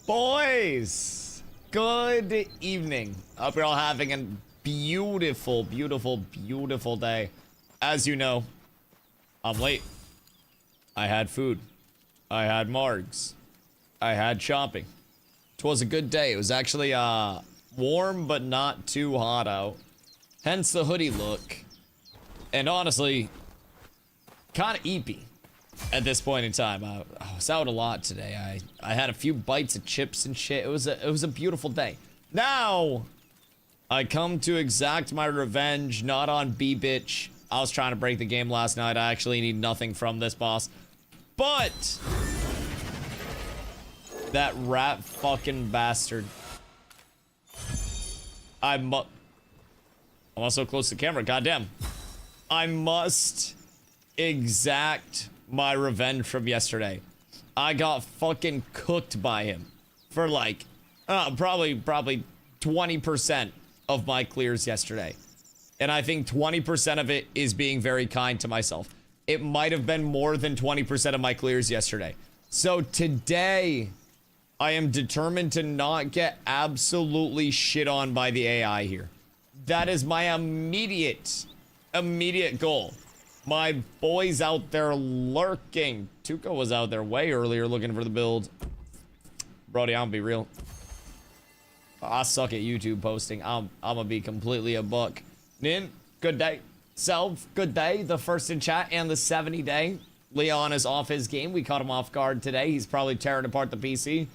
Boys, good evening. Hope you're all having a beautiful, beautiful, beautiful day. As you know, I'm late. I had food. I had margs. I had shopping. It was a good day. It was actually warm, but not too hot out. Hence the hoodie look. And honestly, kind of eepy at this point in time. I was out a lot today. I had a few bites of chips and shit. It was a beautiful day. Now, I come to exact my revenge, not on B-Bitch. I was trying to break the game last night. I actually need nothing from this boss. But that rat fucking bastard. I'm also close to the camera. Goddamn. I must exact my revenge from yesterday. I got fucking cooked by him for like probably 20% of my clears yesterday. And I think 20% of it is being very kind to myself. It might have been more than 20% of my clears yesterday. So today, I am determined to not get absolutely shit on by the AI here. That is my immediate goal. My boy's out there lurking. Tuco was out there way earlier looking for the build. Brody, I'm gonna be real. I suck at YouTube posting. I'm gonna be completely a buck. Nin, good day. Self, good day. The first in chat and the 70 day. Leon is off his game. We caught him off guard today. He's probably tearing apart the PC.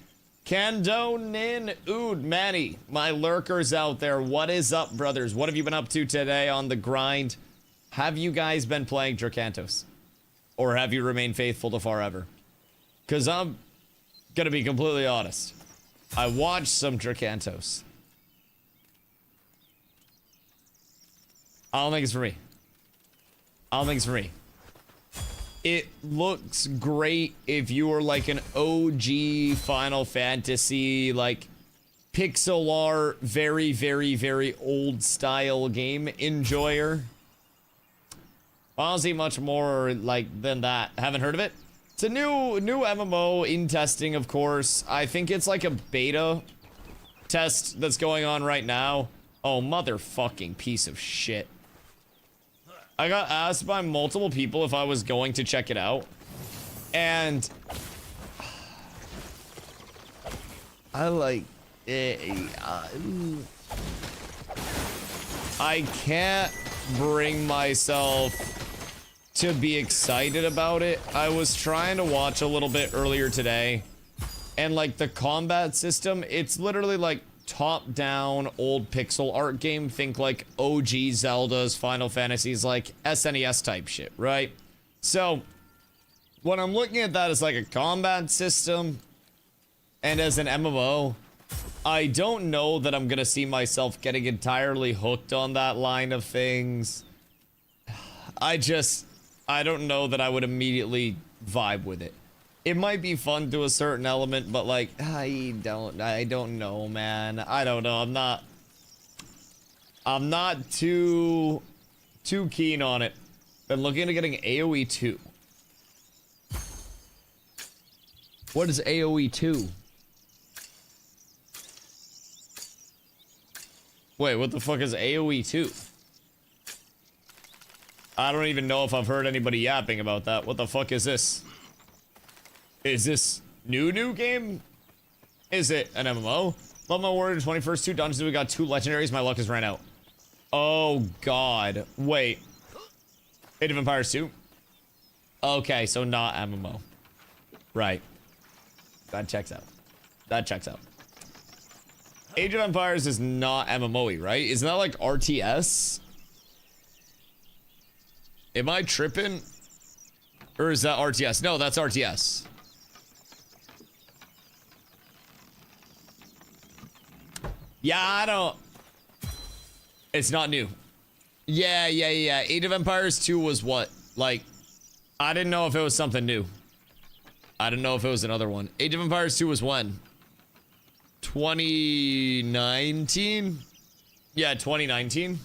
Kando, Nin, Ood, Manny, my lurkers out there. What is up, brothers? What have you been up to today on the grind? Have you guys been playing Dracantos? Or have you remained faithful to FAREVER? Because I'm gonna be completely honest. I watched some Dracantos. I don't think it's for me. I don't think it's for me. It looks great if you are like an OG Final Fantasy, like pixel art, very, very, very old style game enjoyer. Honestly, much more like than that. Haven't heard of it? It's a new MMO in testing, of course. I think it's like a beta test that's going on right now. Oh, motherfucking piece of shit. I got asked by multiple people if I was going to check it out. And I like I can't bring myself to be excited about it. I was trying to watch a little bit earlier today, and like the combat system, it's literally like top-down old pixel art game. Think like OG Zelda's, Final Fantasies, like SNES type shit, right? So when I'm looking at that as like a combat system and as an MMO, I don't know that I'm gonna see myself getting entirely hooked on that line of things. I don't know that I would immediately vibe with it. It might be fun to a certain element, but like, I don't know, man. I don't know. I'm not too keen on it. Been looking at getting AoE 2. What is AoE 2? Wait, what the fuck is AoE 2? I don't even know if I've heard anybody yapping about that. What the fuck is this? Is this new game? Is it an MMO? Love my warrior 21st, 2 dungeons. We got 2 legendaries. My luck has ran out. Oh god. Wait. Age of Empires 2? Okay, so not MMO. Right. That checks out. That checks out. Age of Empires is not MMO-y, right? Isn't that like RTS? Am I tripping? Or is that RTS? No, that's RTS. Yeah, I don't... It's not new. Yeah. Age of Empires 2 was what? Like, I didn't know if it was something new. I didn't know if it was another one. Age of Empires 2 was when? 2019? Yeah, 2019.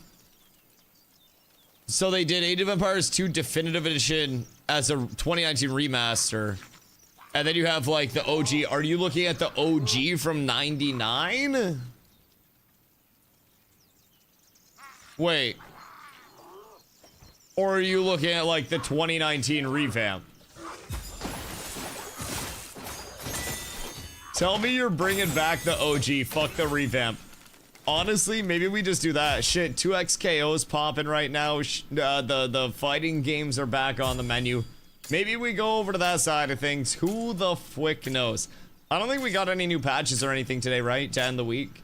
So they did Age of Empires 2 Definitive Edition as a 2019 remaster. And then you have like the OG. Are you looking at the OG from 99? Wait. Or are you looking at like the 2019 revamp? Tell me you're bringing back the OG. Fuck the revamp. Honestly, maybe we just do that. Shit, 2x KO's popping right now. The fighting games are back on the menu. Maybe we go over to that side of things. Who the flick knows? I don't think we got any new patches or anything today, right? To end the week.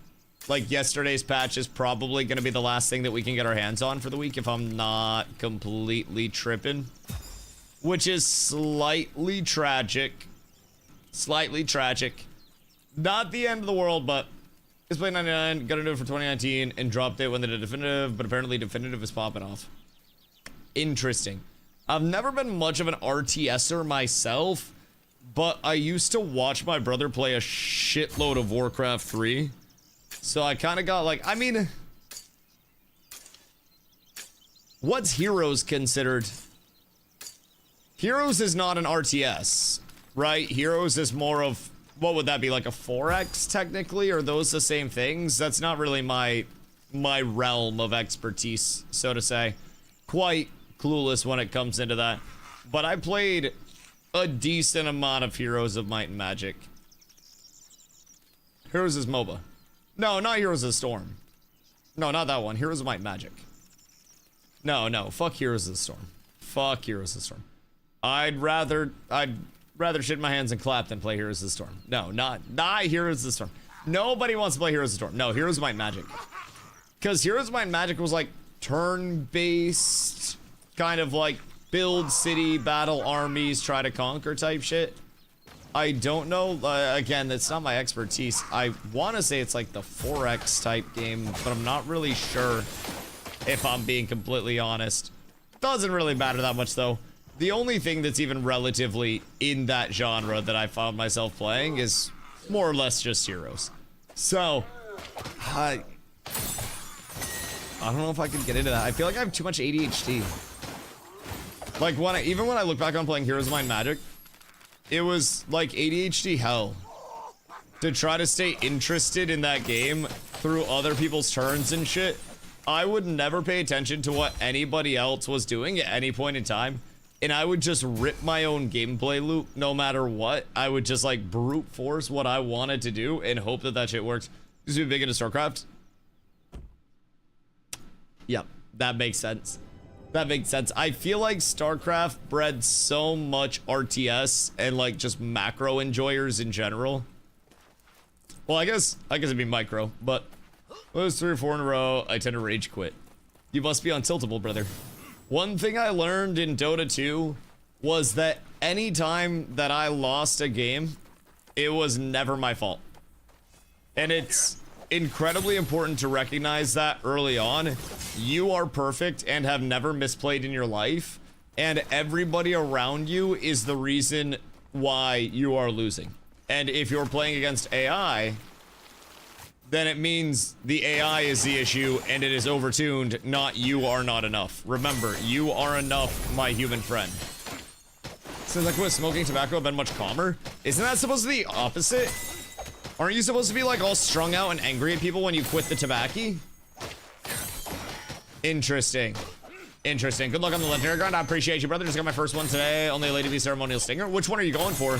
Like, yesterday's patch is probably going to be the last thing that we can get our hands on for the week, if I'm not completely tripping. Which is slightly tragic. Slightly tragic. Not the end of the world, but it's play 99, gonna do it for 2019, and dropped it when they did definitive, but apparently definitive is popping off. Interesting. I've never been much of an RTSer myself, but I used to watch my brother play a shitload of Warcraft 3. So I kind of got like, I mean, what's Heroes considered? Heroes is not an RTS, right? Heroes is more of, what would that be, like a 4X technically? Are those the same things? That's not really my realm of expertise, so to say. Quite clueless when it comes into that. But I played a decent amount of Heroes of Might and Magic. Heroes is MOBA. No, not Heroes of the Storm. No, not that one. Heroes of Might and Magic. No, fuck Heroes of the Storm. Fuck Heroes of the Storm. I'd rather shit my hands and clap than play Heroes of the Storm. No, not Heroes of the Storm. Nobody wants to play Heroes of the Storm. No, Heroes of Might and Magic. Because Heroes of Might and Magic was like turn-based, kind of like build city, battle armies, try to conquer type shit. I don't know. Again, that's not my expertise. I want to say it's like the 4X type game, but I'm not really sure if I'm being completely honest. Doesn't really matter that much though. The only thing that's even relatively in that genre that I found myself playing is more or less just Heroes. So, I don't know if I can get into that. I feel like I have too much ADHD. Like, even when I look back on playing Heroes of Might and Magic, it was like ADHD hell. To try to stay interested in that game through other people's turns and shit, I would never pay attention to what anybody else was doing at any point in time. And I would just rip my own gameplay loop no matter what. I would just like brute force what I wanted to do and hope that that shit worked. Used to be big into StarCraft. Yep, that makes sense. That makes sense. I feel like StarCraft bred so much RTS and like just macro enjoyers in general. Well, I guess it'd be micro, but those 3 or 4 in a row, I tend to rage quit. You must be untiltable, brother. One thing I learned in Dota 2 was that anytime that I lost a game, it was never my fault. And it's incredibly important to recognize that early on. You are perfect and have never misplayed in your life, and everybody around you is the reason why you are losing. And if you're playing against AI, then it means the AI is the issue and it is overtuned, not you are not enough. Remember, you are enough, my human friend. Since I quit smoking tobacco, I've been much calmer. Isn't that supposed to be the opposite? Aren't you supposed to be like all strung out and angry at people when you quit the tobacco? Interesting. Interesting. Good luck on the legendary grind. I appreciate you, brother. Just got my first one today. Only a Lady B ceremonial stinger. Which one are you going for?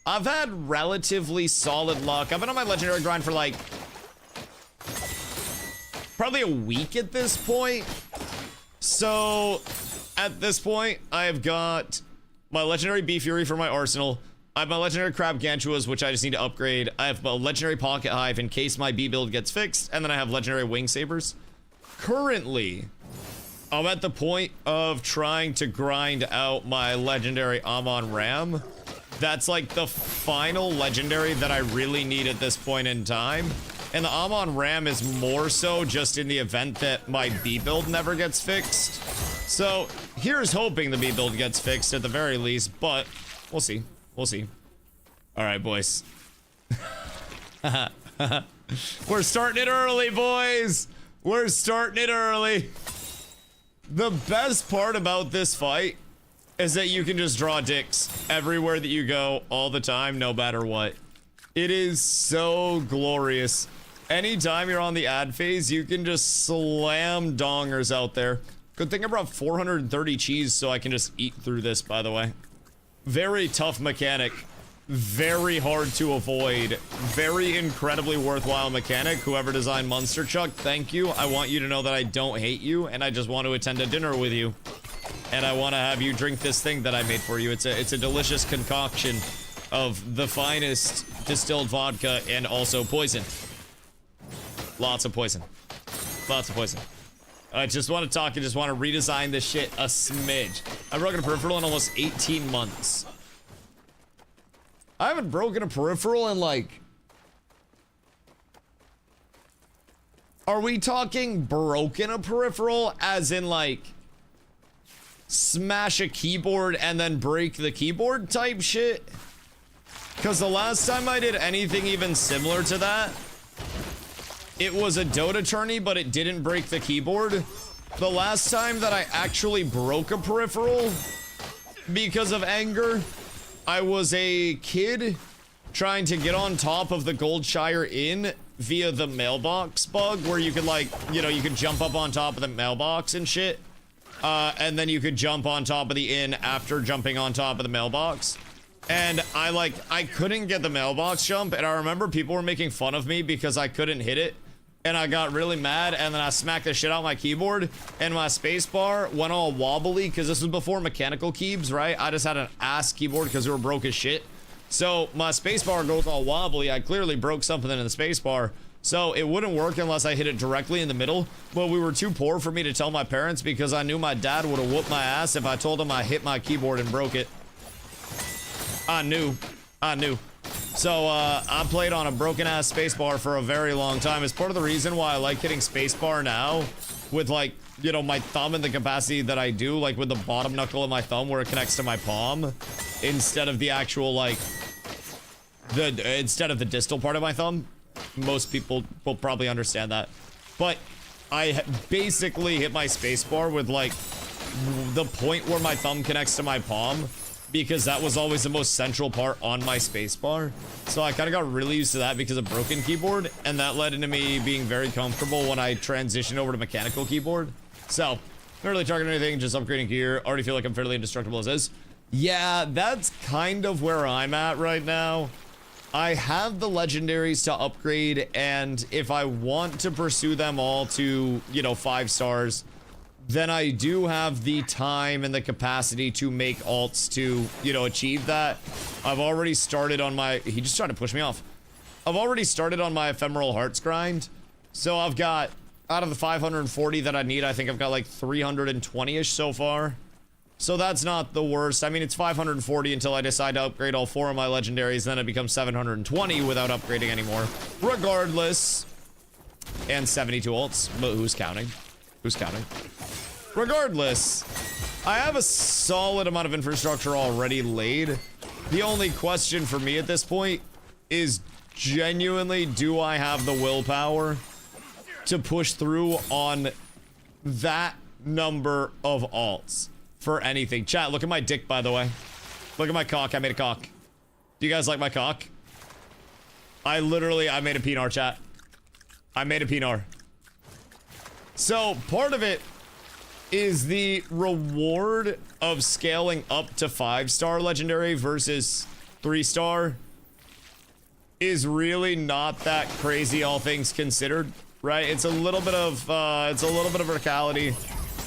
I've had relatively solid luck. I've been on my legendary grind for like probably a week at this point. So at this point, I've got my legendary Bee Fury for my arsenal. I have my legendary Crab Gantuas, which I just need to upgrade. I have a legendary Pocket Hive in case my bee build gets fixed. And then I have legendary Wing Sabers. Currently, I'm at the point of trying to grind out my legendary Amon Ram. That's like the final legendary that I really need at this point in time. And the Amon Ram is more so just in the event that my bee build never gets fixed. So here's hoping the bee build gets fixed at the very least, but we'll see. We'll see. All right, boys. We're starting it early, boys. We're starting it early. The best part about this fight is that you can just draw dicks everywhere that you go all the time, no matter what. It is so glorious. Anytime you're on the ad phase, you can just slam dongers out there. Good thing I brought 430 cheese so I can just eat through this, by the way. Very tough mechanic. Very hard to avoid. Very incredibly worthwhile mechanic. Whoever designed Monster Chuck, thank you. I want you to know that I don't hate you, and I just want to attend a dinner with you. And I want to have you drink this thing that I made for you. It's a delicious concoction of the finest distilled vodka and also poison. Lots of poison. Lots of poison. I just want to talk and just want to redesign this shit a smidge. I've broken a peripheral in almost 18 months. I haven't broken a peripheral in like... Are we talking broken a peripheral as in like... smash a keyboard and then break the keyboard type shit? Because the last time I did anything even similar to that, it was a Dota tourney, but it didn't break the keyboard. The last time that I actually broke a peripheral because of anger, I was a kid trying to get on top of the Goldshire Inn via the mailbox bug, where you could like, you know, you could jump up on top of the mailbox and shit. And then you could jump on top of the inn after jumping on top of the mailbox. And I couldn't get the mailbox jump, and I remember people were making fun of me because I couldn't hit it. And I got really mad, and then I smacked the shit out of my keyboard, and my spacebar went all wobbly, because this was before mechanical keys, right? I just had an ass keyboard because they were broke as shit. So my spacebar goes all wobbly. I clearly broke something in the spacebar. So it wouldn't work unless I hit it directly in the middle. But we were too poor for me to tell my parents because I knew my dad would have whooped my ass if I told him I hit my keyboard and broke it. I knew. So I played on a broken ass spacebar for a very long time. It's part of the reason why I like hitting spacebar now with like, you know, my thumb in the capacity that I do, like with the bottom knuckle of my thumb where it connects to my palm instead of the actual like instead of the distal part of my thumb. Most people will probably understand that. But I basically hit my spacebar with like the point where my thumb connects to my palm, because that was always the most central part on my spacebar. So I kind of got really used to that because of broken keyboard, and that led into me being very comfortable when I transitioned over to mechanical keyboard. So, not really targeting anything, just upgrading gear. Already feel like I'm fairly indestructible as is. Yeah, that's kind of where I'm at right now. I have the legendaries to upgrade, and if I want to pursue them all to, you know, 5 stars, then I do have the time and the capacity to make alts to, you know, achieve that. I've already started on my... He just tried to push me off. I've already started on my ephemeral hearts grind. So I've got, out of the 540 that I need, I think I've got like 320-ish so far. So that's not the worst. I mean, it's 540 until I decide to upgrade all 4 of my legendaries, then it becomes 720 without upgrading anymore. Regardless. And 72 alts, but who's counting? Who's counting? Regardless, I have a solid amount of infrastructure already laid. The only question for me at this point is genuinely, do I have the willpower to push through on that number of alts for anything? Chat, look at my dick, by the way. Look at my cock. I made a cock. Do you guys like my cock? I made a pinar, chat. I made a pinar. So, part of it is the reward of scaling up to 5-star legendary versus 3-star is really not that crazy, all things considered, right? It's a little bit of verticality,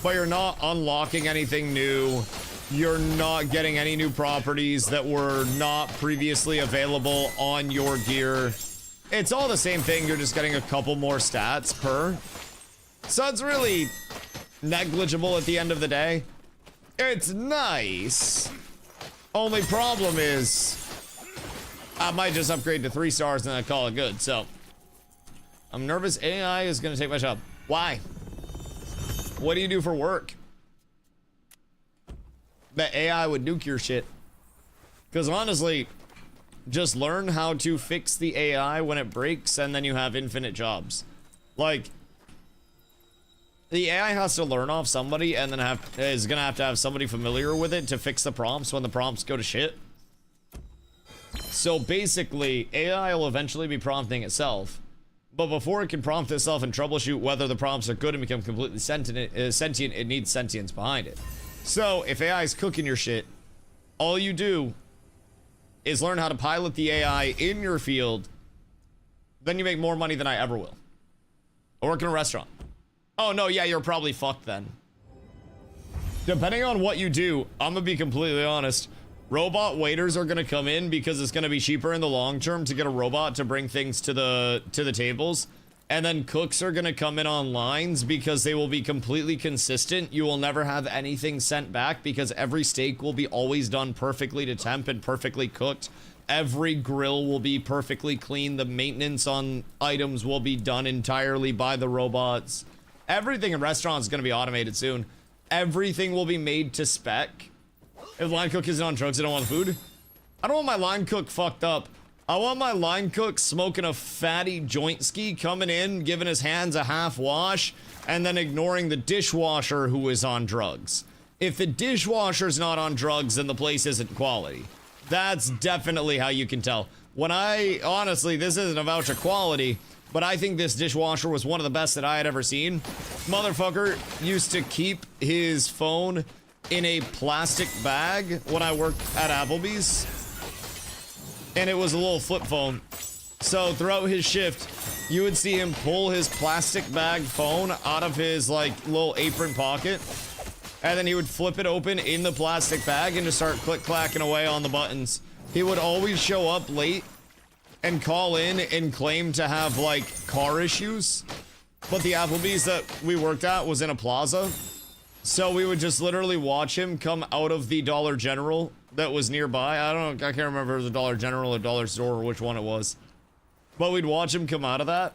but you're not unlocking anything new. You're not getting any new properties that were not previously available on your gear. It's all the same thing, you're just getting a couple more stats per. So it's really negligible at the end of the day. It's nice. Only problem is I might just upgrade to 3 stars and then call it good. So I'm nervous AI is gonna take my job. Why? What do you do for work? The AI would nuke your shit. Because honestly, just learn how to fix the AI when it breaks and then you have infinite jobs. Like, the AI has to learn off somebody and then is gonna have to have somebody familiar with it to fix the prompts when the prompts go to shit. So basically, AI will eventually be prompting itself, but before it can prompt itself and troubleshoot whether the prompts are good and become completely sentient, it needs sentience behind it. So if AI is cooking your shit, all you do is learn how to pilot the AI in your field, then you make more money than I ever will. I work in a restaurant. Oh no, yeah, you're probably fucked then. Depending on what you do, I'm gonna be completely honest. Robot waiters are gonna come in because it's gonna be cheaper in the long term to get a robot to bring things to the tables. And then cooks are gonna come in on lines because they will be completely consistent. You will never have anything sent back because every steak will be always done perfectly to temp and perfectly cooked. Every grill will be perfectly clean. The maintenance on items will be done entirely by the robots. Everything in restaurants is going to be automated soon. Everything will be made to spec. If the line cook isn't on drugs, I don't want food. I don't want my line cook fucked up. I want my line cook smoking a fatty joint ski, coming in, giving his hands a half wash, and then ignoring the dishwasher who is on drugs. If the dishwasher's not on drugs, then the place isn't quality. That's definitely how you can tell. Honestly, this isn't a voucher quality, but I think this dishwasher was one of the best that I had ever seen. Motherfucker used to keep his phone in a plastic bag when I worked at Applebee's. And it was a little flip phone. So throughout his shift, you would see him pull his plastic bag phone out of his like little apron pocket. And then he would flip it open in the plastic bag and just start click-clacking away on the buttons. He would always show up late and call in and claim to have, like, car issues. But the Applebee's that we worked at was in a plaza. So we would just literally watch him come out of the Dollar General that was nearby. I can't remember if it was a Dollar General or Dollar Store or which one it was. But we'd watch him come out of that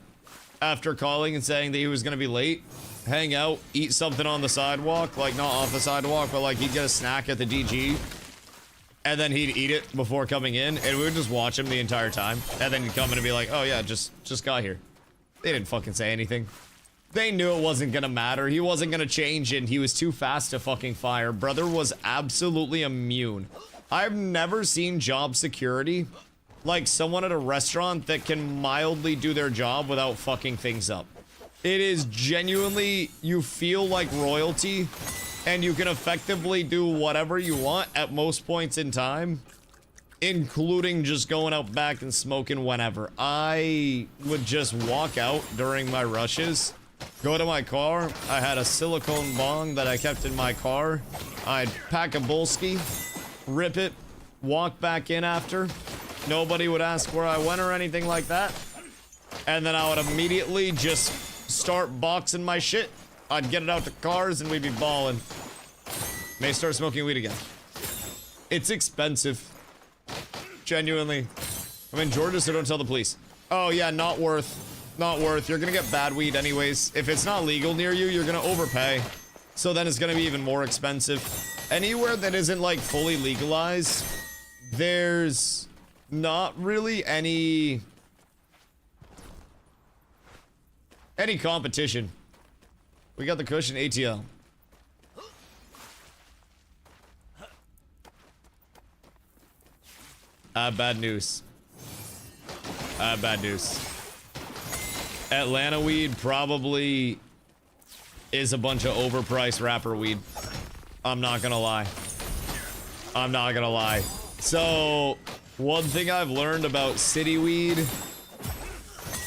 after calling and saying that he was going to be late. Hang out, eat something on the sidewalk, like not off the sidewalk, but like he'd get a snack at the DG, and then he'd eat it before coming in, and we would just watch him the entire time, and then he'd come in and be like, oh yeah, just got here. They didn't fucking say anything. They knew it wasn't gonna matter. He wasn't gonna change, and he was too fast to fucking fire. Brother was absolutely immune. I've never seen job security like someone at a restaurant that can mildly do their job without fucking things up. It is genuinely, you feel like royalty, and you can effectively do whatever you want at most points in time, including just going out back and smoking whenever. I would just walk out during my rushes, go to my car. I had a silicone bong that I kept in my car. I'd pack a Bolski, rip it, walk back in after. Nobody would ask where I went or anything like that. And then I would immediately just start boxing my shit. I'd get it out to cars and we'd be balling. May start smoking weed again. It's expensive. Genuinely. I'm in Georgia, so don't tell the police. Oh yeah, not worth. Not worth. You're gonna get bad weed anyways. If it's not legal near you, you're gonna overpay. So then it's gonna be even more expensive. Anywhere that isn't like fully legalized, there's not really any competition. We got the cushion ATL. Bad news. Bad news. Atlanta weed probably is a bunch of overpriced rapper weed. I'm not gonna lie. I'm not gonna lie. So, one thing I've learned about city weed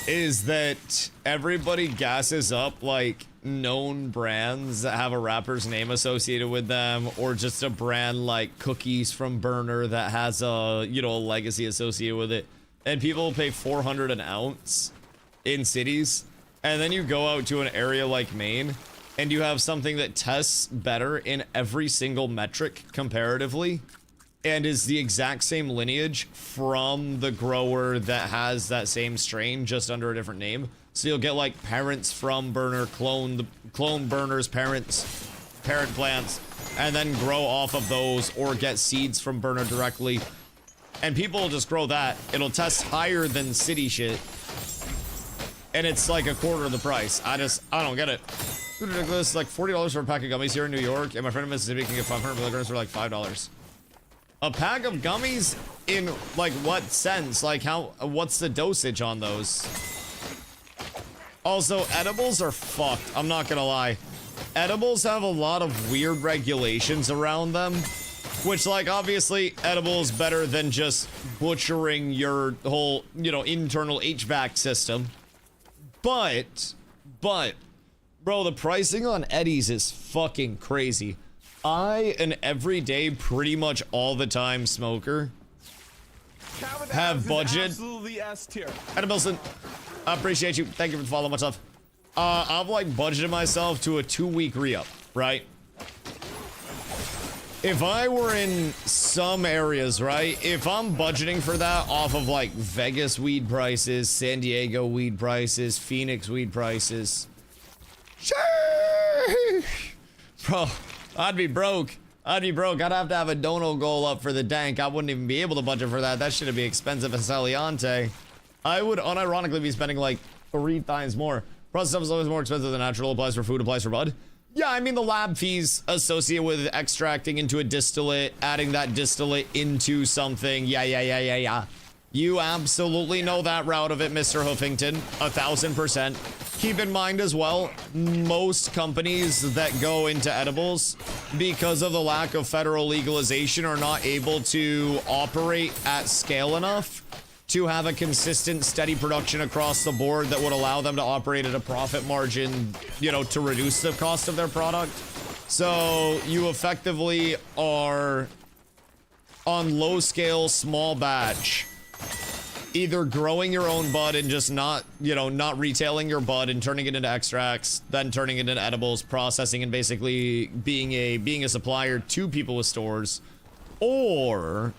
is that everybody gasses up like known brands that have a rapper's name associated with them, or just a brand like Cookies from Burner that has a, you know, a legacy associated with it. And people will pay $400 an ounce in cities. And then you go out to an area like Maine and you have something that tests better in every single metric comparatively, and is the exact same lineage from the grower that has that same strain, just under a different name. So you'll get like parents from Burner, clone Burner's parent plants, and then grow off of those, or get seeds from Burner directly. And people will just grow that. It'll test higher than city shit, and it's like a quarter of the price. I don't get it. It's ridiculous. Like $40 for a pack of gummies here in New York, and my friend in Mississippi can get 500 milligrams for like $5. A pack of gummies in like what sense? Like what's the dosage on those? Also, edibles are fucked. I'm not gonna lie. Edibles have a lot of weird regulations around them, which, like, obviously edibles better than just butchering your whole, you know, internal HVAC system. But, bro, the pricing on Eddies is fucking crazy. An everyday, pretty much all the time smoker, have budget. Absolutely S tier. Adam Wilson, I appreciate you. Thank you for the follow. Much love. I've like budgeted myself to a 2-week re-up, right? If I were in some areas, right? If I'm budgeting for that off of like Vegas weed prices, San Diego weed prices, Phoenix weed prices, sheesh, bro, I'd be broke. I'd have to have a dono goal up for the dank. I wouldn't even be able to budget for that. That shit'd be expensive as Eliante. I would unironically be spending like 3 times more. Processed stuff is always more expensive than natural. Applies for food, applies for bud. Yeah, I mean the lab fees associated with extracting into a distillate, adding that distillate into something. Yeah. You absolutely know that route of it, Mr. Hoofington. 1000%. Keep in mind as well, most companies that go into edibles, because of the lack of federal legalization, are not able to operate at scale enough to have a consistent, steady production across the board that would allow them to operate at a profit margin, you know, to reduce the cost of their product. So you effectively are on low scale, small batch, either growing your own bud and just not, you know, not retailing your bud and turning it into extracts, then turning it into edibles, processing, and basically being a supplier to people with stores, or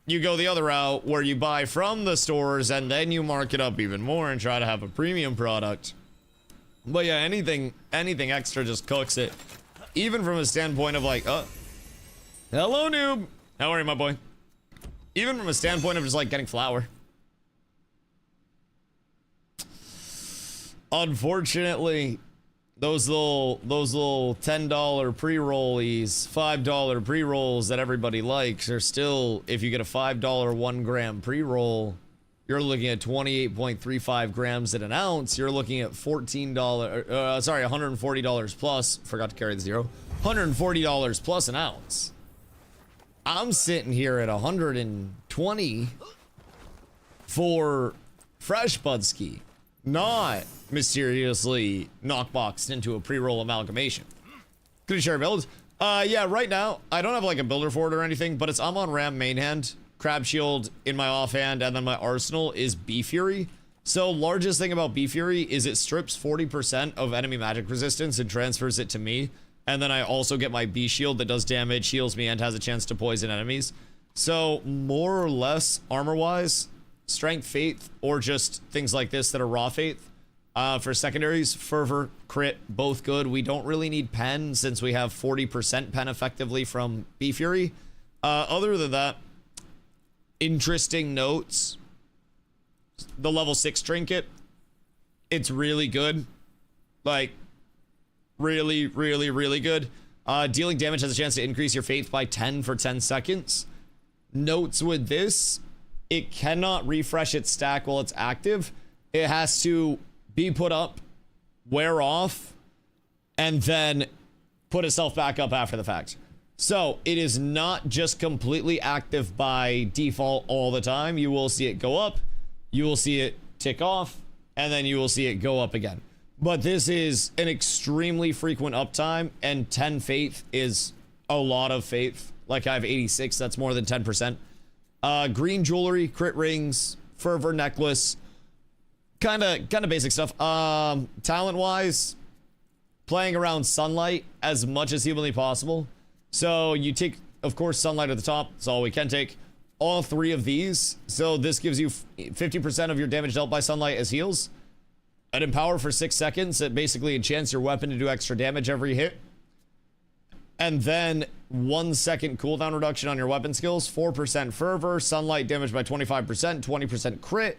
you go the other route where you buy from the stores and then you mark it up even more and try to have a premium product. But yeah, anything extra just cooks it. Even from a standpoint of like, hello noob. How are you, my boy? Even from a standpoint of just like getting flour. Unfortunately, those little $10 pre-rollies, $5 pre-rolls that everybody likes are still, if you get a $5 1 gram pre-roll, you're looking at 28.35 grams at an ounce. You're looking at $140 plus. Forgot to carry the zero. $140 plus an ounce. I'm sitting here at 120 for fresh Budski, not mysteriously knockboxed into a pre-roll amalgamation. Could you share builds? Yeah, right now I don't have like a builder for it or anything, but I'm on Ram main hand, Crab Shield in my offhand, and then my arsenal is Bee Fury. So largest thing about Bee Fury is it strips 40% of enemy magic resistance and transfers it to me. And then I also get my Bee Shield that does damage, heals me, and has a chance to poison enemies. So more or less armor-wise, strength, faith, or just things like this that are raw faith. For secondaries, fervor, crit, both good. We don't really need pen since we have 40% pen effectively from Bee Fury. Other than that, interesting notes. The level 6 trinket, it's really good. Like, really good. Dealing damage has a chance to increase your faith by 10 for 10 seconds. Notes with this, it cannot refresh its stack while it's active. It has to be put up, wear off, and then put itself back up after the fact. So it is not just completely active by default all the time. You will see it go up, you will see it tick off, and then you will see it go up again. But this is an extremely frequent uptime, and 10 faith is a lot of faith. Like I have 86, that's more than 10%. Green jewelry, crit rings, fervor necklace, kind of basic stuff. Talent wise, playing around sunlight as much as humanly possible. So you take, of course, sunlight at the top. That's all we can take. All 3 of these. So this gives you 50% of your damage dealt by sunlight as heals. An empower for 6 seconds. It basically enchants your weapon to do extra damage every hit. And then 1 second cooldown reduction on your weapon skills. 4% fervor. Sunlight damage by 25%. 20% crit.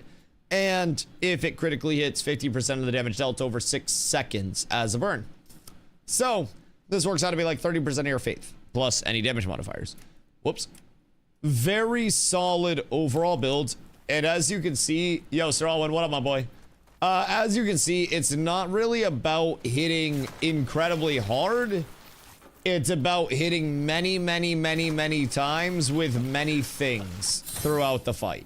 And if it critically hits, 50% of the damage dealt over 6 seconds as a burn. So this works out to be like 30% of your faith, plus any damage modifiers. Whoops. Very solid overall build. And as you can see, yo, Sir Alwyn, what up, my boy? As you can see, it's not really about hitting incredibly hard. It's about hitting many times with many things throughout the fight,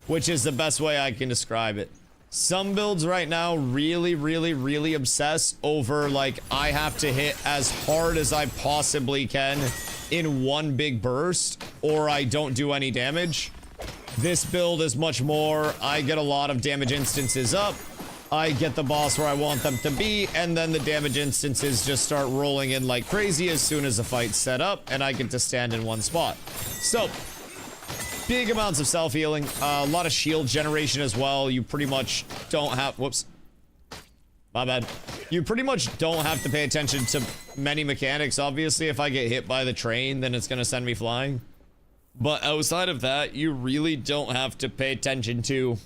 which is the best way I can describe it. Some builds right now really obsess over, like, I have to hit as hard as I possibly can in one big burst, or I don't do any damage. This build is much more, I get a lot of damage instances up, I get the boss where I want them to be, and then the damage instances just start rolling in like crazy as soon as the fight's set up, and I get to stand in one spot. So, big amounts of self-healing, a lot of shield generation as well. You pretty much don't have, whoops, my bad. You pretty much don't have to pay attention to many mechanics. Obviously, if I get hit by the train, then it's gonna send me flying. But outside of that, you really don't have to pay attention to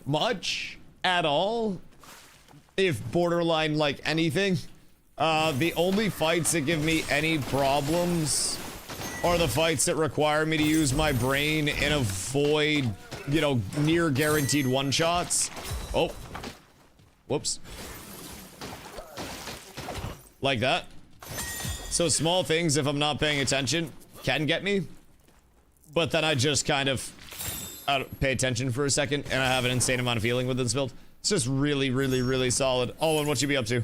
much at all, if borderline like anything. The only fights that give me any problems are the fights that require me to use my brain and avoid, you know, near guaranteed one-shots. Oh. Whoops. Like that. So small things, if I'm not paying attention, can get me. But then I just kind of pay attention for a second, and I have an insane amount of healing with this build. It's just really solid. Oh, and what you be up to?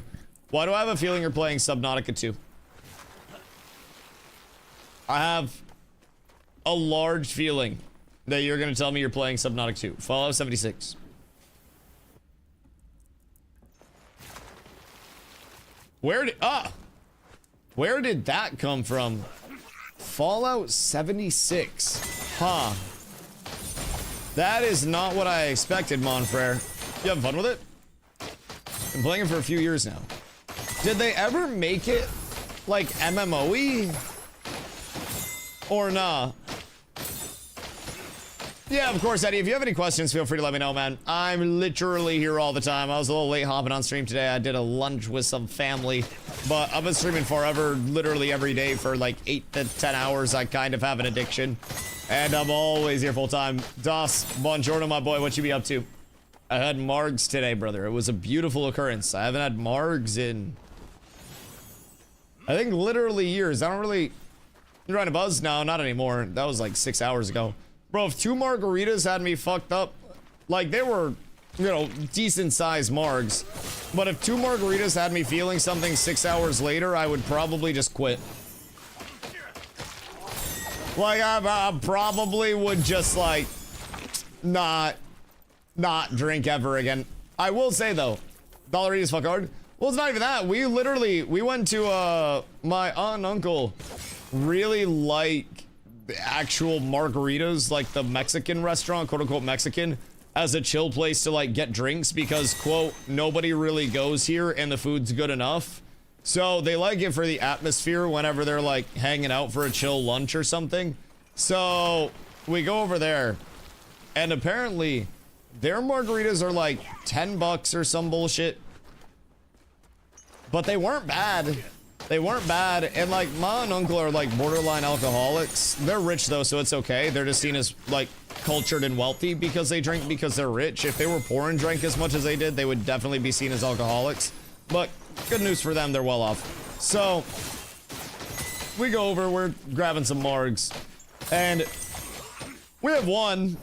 Why do I have a feeling you're playing Subnautica 2? I have a large feeling that you're going to tell me you're playing Subnautica 2. Fallout 76. Where did that come from? Fallout 76. Huh. That is not what I expected, Monfrere. You having fun with it? Been playing it for a few years now. Did they ever make it like MMO-y? Or nah? Yeah, of course, Eddie. If you have any questions, feel free to let me know, man. I'm literally here all the time. I was a little late hopping on stream today. I did a lunch with some family, but I've been streaming forever, literally every day for like 8 to 10 hours. I kind of have an addiction, and I'm always here full time. Dos, buongiorno, my boy. What you be up to? I had Margs today, brother. It was a beautiful occurrence. I haven't had Margs in, I think, literally years. I don't really... You're trying to buzz? No, not anymore. That was like 6 hours ago. Bro, if 2 margaritas had me fucked up, like they were, you know, decent sized margs, but if 2 margaritas had me feeling something 6 hours later, I would probably just quit. Like I probably would just like not drink ever again. I will say though, Dollaritas fuck hard. Well, it's not even that. We went to my aunt and uncle really like the actual margaritas, like the Mexican restaurant, quote unquote Mexican, as a chill place to like get drinks because, quote, nobody really goes here and the food's good enough. So they like it for the atmosphere whenever they're like hanging out for a chill lunch or something. So we go over there, and apparently their margaritas are like $10 or some bullshit. But they weren't bad. They weren't bad, and like my aunt and uncle are like borderline alcoholics. They're rich though, so it's okay. They're just seen as like cultured and wealthy because they drink because they're rich. If they were poor and drank as much as they did, they would definitely be seen as alcoholics. But good news for them, they're well off. So we go over, we're grabbing some margs, and we have one,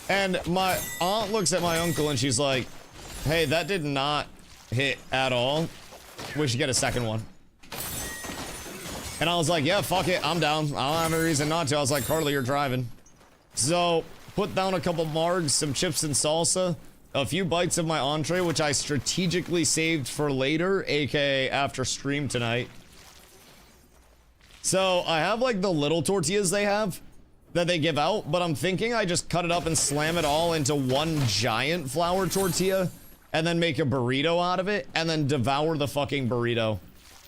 and my aunt looks at my uncle and she's like, hey, that did not hit at all. We should get a second one. And I was like, yeah, fuck it, I'm down. I don't have any reason not to. I was like, Carly, you're driving. So, put down a couple margs, some chips and salsa, a few bites of my entree, which I strategically saved for later, aka after stream tonight. So, I have like the little tortillas they have that they give out, but I'm thinking I just cut it up and slam it all into one giant flour tortilla and then make a burrito out of it and then devour the fucking burrito.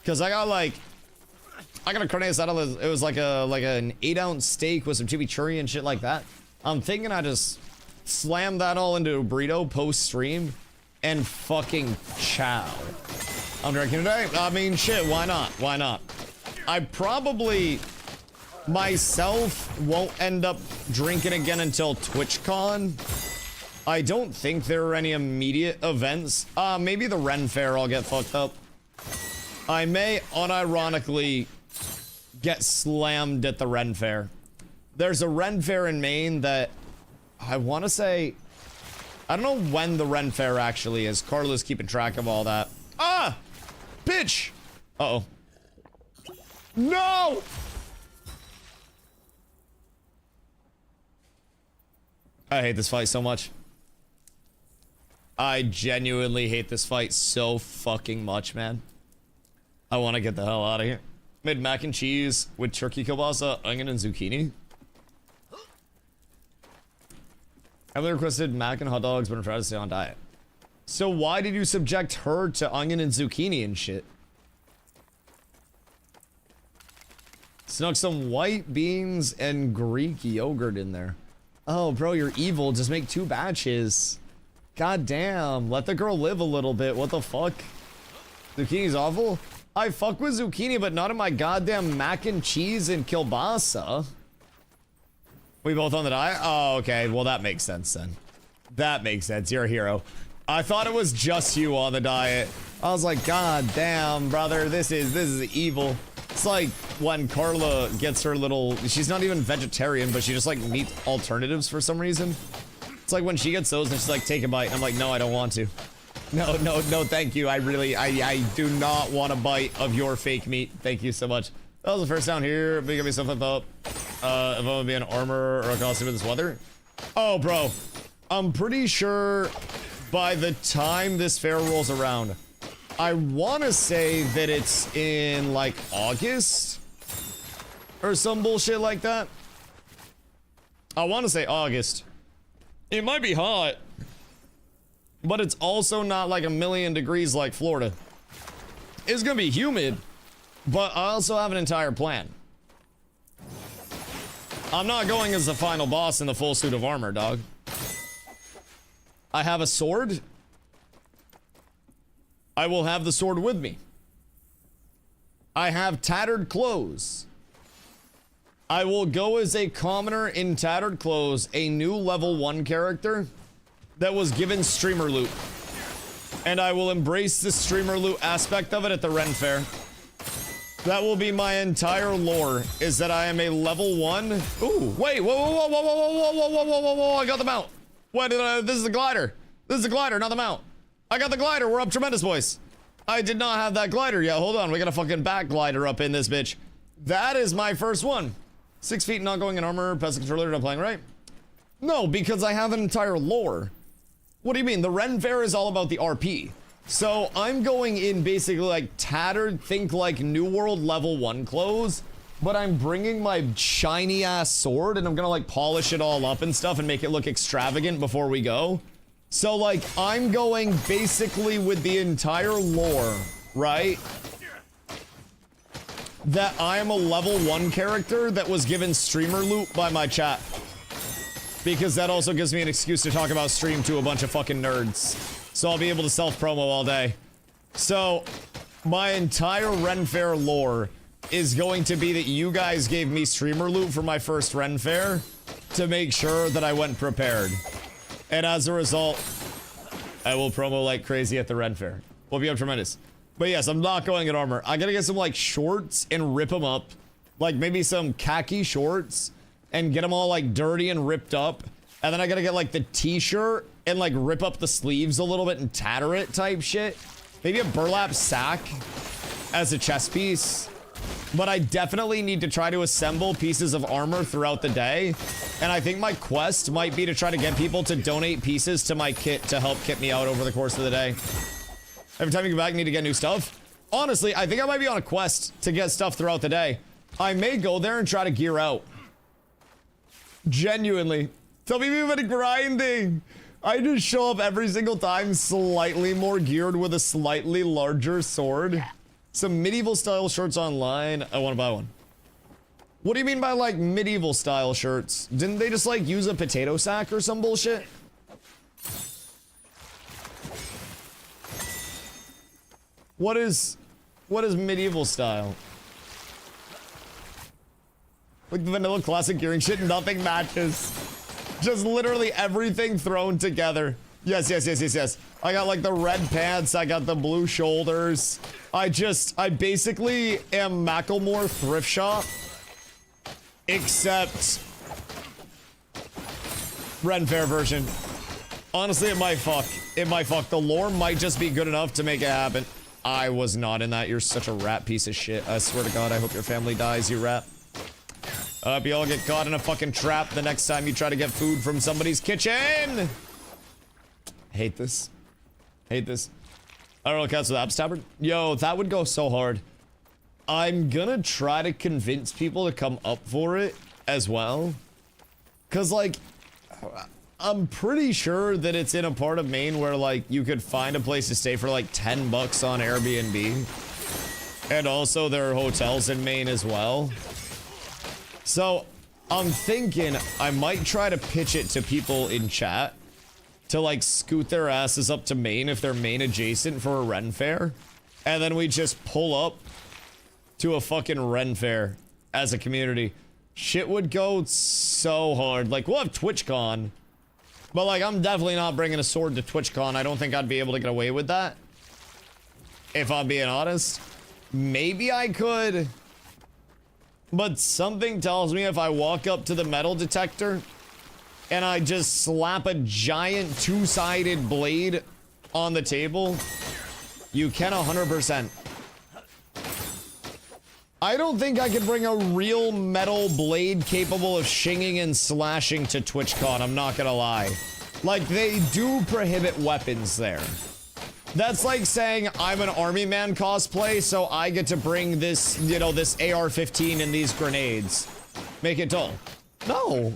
Cause I got a carne asada. It was like an 8-ounce steak with some chimichurri and shit like that. I'm thinking I just slam that all into a burrito post-stream and fucking chow. I'm drinking today. I mean, shit, why not? Why not? I probably myself won't end up drinking again until TwitchCon. I don't think there are any immediate events. Maybe the Renfair I'll get fucked up. I may unironically get slammed at the Renfair. There's a Renfair in Maine that I want to say, I don't know when the Renfair actually is. Carla's keeping track of all that. Ah! Bitch! Uh-oh. No! I hate this fight so much. I genuinely hate this fight so fucking much, man. I want to get the hell out of here. Made mac and cheese with turkey kielbasa, onion, and zucchini. Emily requested mac and hot dogs, but I'm trying to stay on diet. So why did you subject her to onion and zucchini and shit? Snuck some white beans and Greek yogurt in there. Oh, bro, you're evil. Just make 2 batches. God damn. Let the girl live a little bit. What the fuck? Zucchini's awful? I fuck with zucchini, but not in my goddamn mac and cheese and kielbasa. We both on the diet? Oh, okay. Well, that makes sense then. That makes sense. You're a hero. I thought it was just you on the diet. I was like, God damn, brother. This is evil. It's like when Carla gets her little... She's not even vegetarian, but she just like meat alternatives for some reason. It's like when she gets those and she's like, take a bite. I'm like, no, I don't want to. No, thank you. I do not want a bite of your fake meat. Thank you so much. That was the first down here. But you got me something up. If I'm gonna be an armor or a costume in this weather. Oh, bro. I'm pretty sure by the time this fair rolls around, I want to say that it's in like August or some bullshit like that. I want to say August. It might be hot, but it's also not like 1,000,000 degrees like Florida. It's gonna be humid, but I also have an entire plan. I'm not going as the final boss in the full suit of armor, dog. I have a sword. I will have the sword with me. I have tattered clothes. I will go as a commoner in tattered clothes, a new level 1 character that was given streamer loot. And I will embrace the streamer loot aspect of it at the Renfair. That will be my entire lore, is that I am a level 1. Ooh, wait, whoa, I got the mount. What did I, this is the glider. This is the glider, not the mount. I got the glider, we're up tremendous, boys. I did not have that glider yet, hold on, we got a fucking back glider up in this bitch. That is my first one. 6 feet, not going in armor, passive controller, not playing right? No, because I have an entire lore. What do you mean? The Renfair is all about the RP. So I'm going in basically like tattered, think like New World level 1 clothes, but I'm bringing my shiny ass sword and I'm gonna like polish it all up and stuff and make it look extravagant before we go. So like I'm going basically with the entire lore, right? That I am a level 1 character that was given streamer loot by my chat. Because that also gives me an excuse to talk about stream to a bunch of fucking nerds. So I'll be able to self-promo all day. So, my entire Renfair lore is going to be that you guys gave me streamer loot for my first Renfair to make sure that I went prepared. And as a result, I will promo like crazy at the Renfair. We'll be up tremendous. But yes, I'm not going in armor. I gotta get some like shorts and rip them up. Like maybe some khaki shorts and get them all like dirty and ripped up. And then I gotta get like the t-shirt and like rip up the sleeves a little bit and tatter it type shit. Maybe a burlap sack as a chest piece. But I definitely need to try to assemble pieces of armor throughout the day. And I think my quest might be to try to get people to donate pieces to my kit to help kit me out over the course of the day. Every time you go back, you need to get new stuff. Honestly, I think I might be on a quest to get stuff throughout the day. I may go there and try to gear out. Genuinely. Tell me we've been grinding. I just show up every single time slightly more geared with a slightly larger sword. Some medieval style shirts online. I want to buy one. What do you mean by like medieval style shirts? Didn't they just like use a potato sack or some bullshit? What is medieval style? Like the vanilla classic gearing shit, nothing matches. Just literally everything thrown together. Yes, yes, yes, yes, yes. I got like the red pants, I got the blue shoulders. I basically am Macklemore thrift shop. Except Renfair version. Honestly, it might fuck. It might fuck. The lore might just be good enough to make it happen. I was not in that. You're such a rat piece of shit. I swear to God, I hope your family dies, you rat. I hope you all get caught in a fucking trap the next time you try to get food from somebody's kitchen. Hate this. Hate this. I don't know, cats with abs tabard. Yo, that would go so hard. I'm gonna try to convince people to come up for it as well. Cause like, I'm pretty sure that it's in a part of Maine where like you could find a place to stay for like 10 bucks on Airbnb. And also there are hotels in Maine as well. So I'm thinking I might try to pitch it to people in chat to like scoot their asses up to Maine if they're Maine adjacent for a Renfair. And then we just pull up to a fucking Renfair as a community. Shit would go so hard. Like, we'll have TwitchCon. But like, I'm definitely not bringing a sword to TwitchCon. I don't think I'd be able to get away with that. If I'm being honest. Maybe I could. But something tells me if I walk up to the metal detector and I just slap a giant two-sided blade on the table, you can 100%. I don't think I could bring a real metal blade capable of shinging and slashing to TwitchCon, I'm not gonna lie. Like, they do prohibit weapons there. That's like saying I'm an army man cosplay, so I get to bring this, you know, this AR-15 and these grenades. Make it dull. No.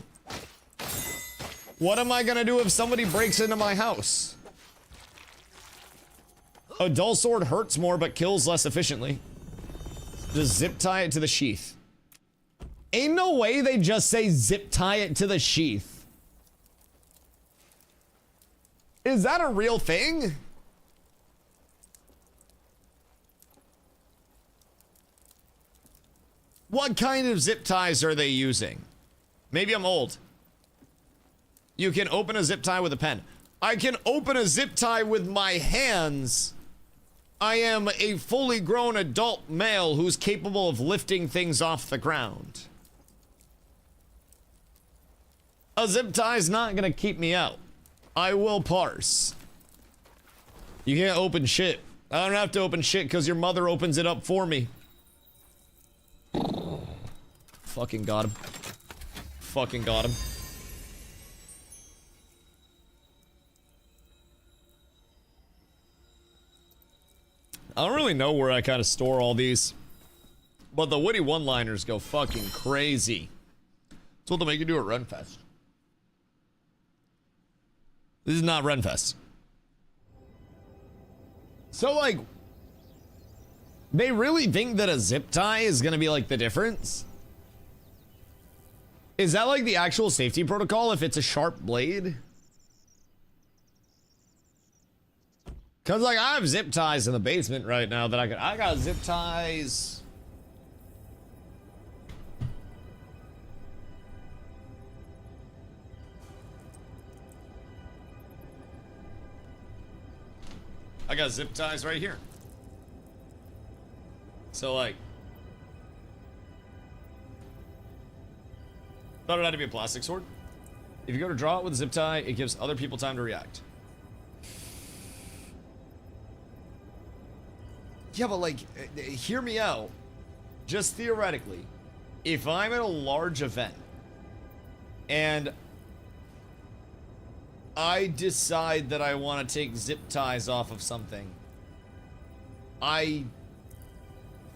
What am I gonna do if somebody breaks into my house? A dull sword hurts more but kills less efficiently. Just zip tie it to the sheath. Ain't no way they just say zip tie it to the sheath. Is that a real thing? What kind of zip ties are they using? Maybe I'm old. You can open a zip tie with a pen. I can open a zip tie with my hands. I am a fully grown adult male who's capable of lifting things off the ground. A zip tie is not gonna keep me out. I will parse. You can't open shit. I don't have to open shit because your mother opens it up for me. Fucking got him. Fucking got him. I don't really know where I kind of store all these, but the witty one-liners go fucking crazy. That's what they'll make you do at Renfest. This is not Renfest. So, like, they really think that a zip tie is gonna be, like, the difference? Is that, like, the actual safety protocol if it's a sharp blade? Cause like I have zip ties in the basement right now that I got zip ties. I got zip ties right here. So like, thought it had to be a plastic sword. If you go to draw it with a zip tie, it gives other people time to react. Yeah, but like, hear me out. Just theoretically, if I'm at a large event and I decide that I want to take zip ties off of something, I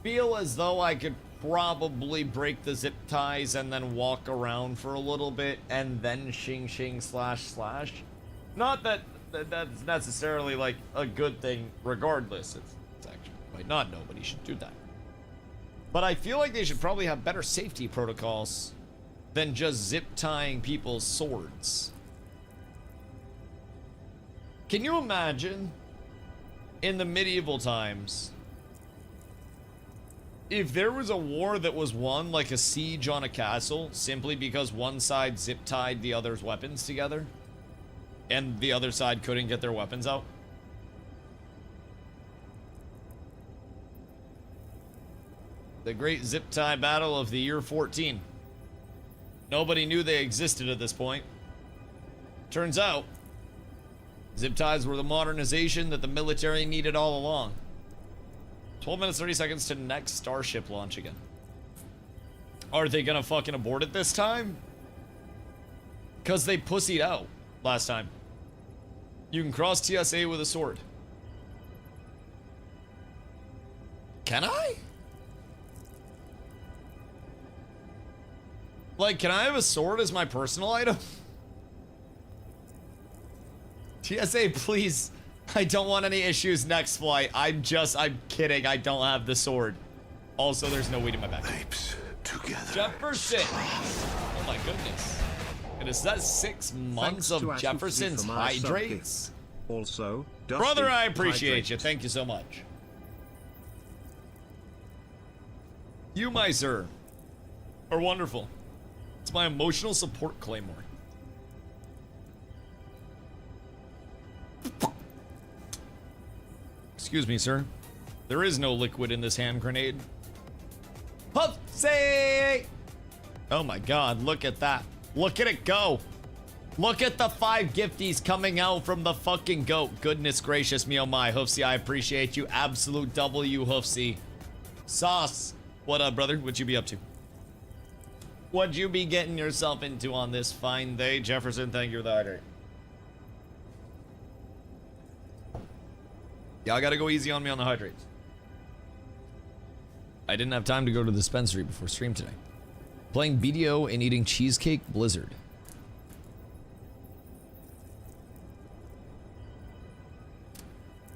feel as though I could probably break the zip ties and then walk around for a little bit and then shing shing slash slash. Not that that's necessarily like a good thing regardless. It's actually quite not. Nobody should do that. But I feel like they should probably have better safety protocols than just zip tying people's swords. Can you imagine in the medieval times If there was a war that was won like a siege on a castle simply because one side zip tied the other's weapons together and the other side couldn't get their weapons out. The great zip tie battle of the year 14. Nobody knew they existed at this point. Turns out, zip ties were the modernization that the military needed all along. 12 minutes, 30 seconds to next starship launch again. Are they gonna fucking abort it this time? Because they pussied out last time. You can cross TSA with a sword. Can I? Like, can I have a sword as my personal item? TSA, please. I don't want any issues next flight. I'm kidding. I don't have the sword. Also, there's no weed in my bag. Apes together. Jefferson. Oh my goodness. And is that 6 months of Jefferson's hydrates? Also, brother, I appreciate you. Thank you so much. You, my sir, are wonderful. It's my emotional support claymore. Excuse me, sir. There is no liquid in this hand grenade. Puffsy! Oh my god, look at that. Look at it go. Look at the 5 gifties coming out from the fucking goat. Goodness gracious me, oh my. Hoofsy, I appreciate you. Absolute W, Hoofsy. Sauce. What up, brother? What'd you be up to? What'd you be getting yourself into on this fine day? Jefferson, thank you for the hydrate. Y'all gotta go easy on me on the hydrates. I didn't have time to go to the dispensary before stream today. Playing BDO and eating cheesecake blizzard.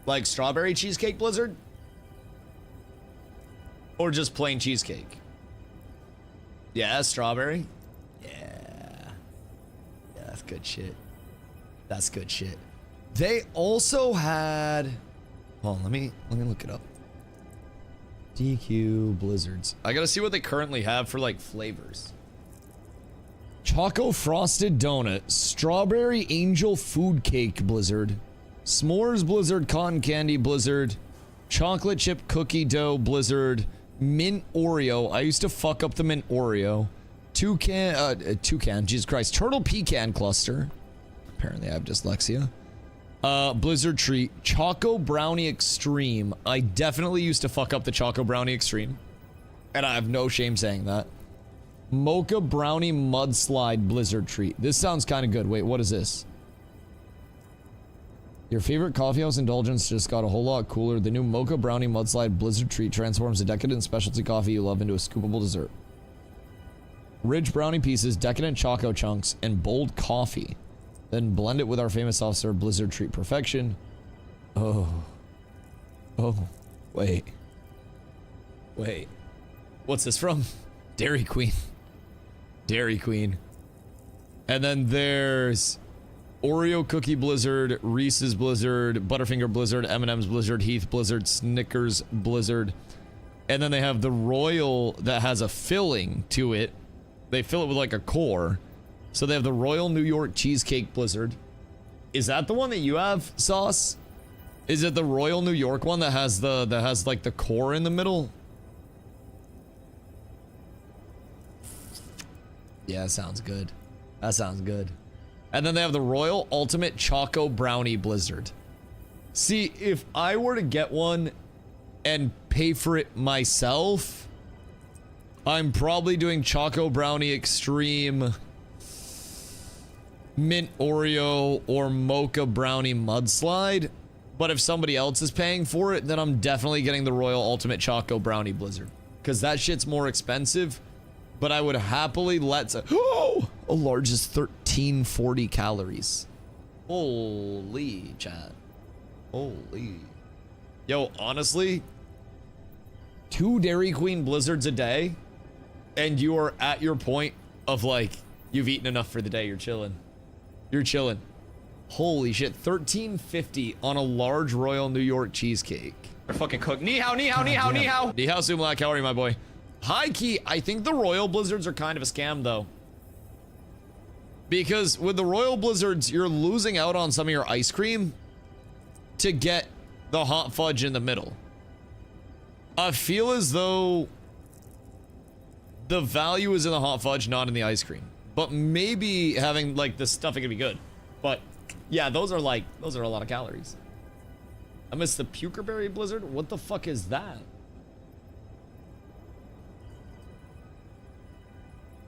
Like strawberry cheesecake blizzard? Or just plain cheesecake? Yeah, strawberry. Yeah, that's good shit. That's good shit. They also had... Hold on, let me look it up. DQ blizzards. I gotta see what they currently have for like flavors. Choco frosted donut, strawberry angel food cake blizzard, s'mores blizzard, cotton candy blizzard, chocolate chip cookie dough blizzard, mint Oreo. I used to fuck up the mint Oreo. Toucan, Jesus Christ, turtle pecan cluster. Apparently I have dyslexia. Blizzard treat, Choco Brownie Extreme. I definitely used to fuck up the Choco Brownie Extreme. And I have no shame saying that. Mocha Brownie Mudslide Blizzard treat. This sounds kind of good. Wait, what is this? Your favorite coffeehouse indulgence just got a whole lot cooler. The new Mocha Brownie Mudslide Blizzard treat transforms a decadent specialty coffee you love into a scoopable dessert. Rich brownie pieces, decadent choco chunks, and bold coffee. Then blend it with our famous soft serve Blizzard treat perfection. Oh. Wait. What's this from? Dairy Queen. Dairy Queen. And then there's Oreo Cookie Blizzard, Reese's Blizzard, Butterfinger Blizzard, M&M's Blizzard, Heath Blizzard, Snickers Blizzard. And then they have the Royal that has a filling to it. They fill it with like a core. So they have the Royal New York Cheesecake Blizzard. Is that the one that you have, Sauce? Is it the Royal New York one that has like the core in the middle? Yeah, that sounds good. That sounds good. And then they have the Royal Ultimate Choco Brownie Blizzard. See, if I were to get one and pay for it myself, I'm probably doing Choco Brownie Extreme, Mint Oreo, or Mocha Brownie Mudslide. But if somebody else is paying for it, then I'm definitely getting the Royal Ultimate Choco Brownie Blizzard. Because that shit's more expensive. But I would happily let... Oh! A large is 1340 calories. Holy chat. Holy. Yo, honestly, 2 Dairy Queen Blizzards a day, and you are at your point of like, you've eaten enough for the day, you're chilling. You're chilling. Holy shit, 1350 on a large Royal New York cheesecake. They're fucking cooked. Ni hao, ni hao, ni hao, ni hao. Ni hao, Sumlak, how are you, my boy? High key, I think the Royal Blizzards are kind of a scam, though. Because with the Royal Blizzards, you're losing out on some of your ice cream to get the hot fudge in the middle. I feel as though the value is in the hot fudge, not in the ice cream. But maybe having like the stuffing could be good. But yeah, those are a lot of calories. I missed the Pukerberry Blizzard. What the fuck is that?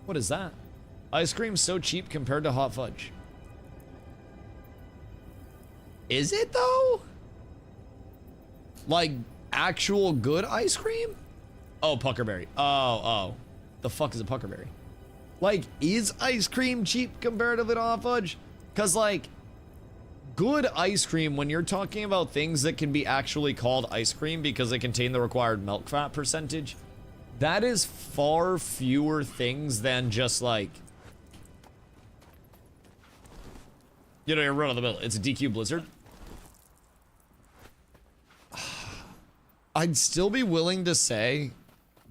What is that? Ice cream so cheap compared to hot fudge. Is it though? Like actual good ice cream? Oh, Puckerberry. Oh. The fuck is a Puckerberry? Like, is ice cream cheap comparatively to hot fudge? Cause like, good ice cream, when you're talking about things that can be actually called ice cream because they contain the required milk fat percentage, that is far fewer things than just like, you know, you're run of the mill. It's a DQ Blizzard. I'd still be willing to say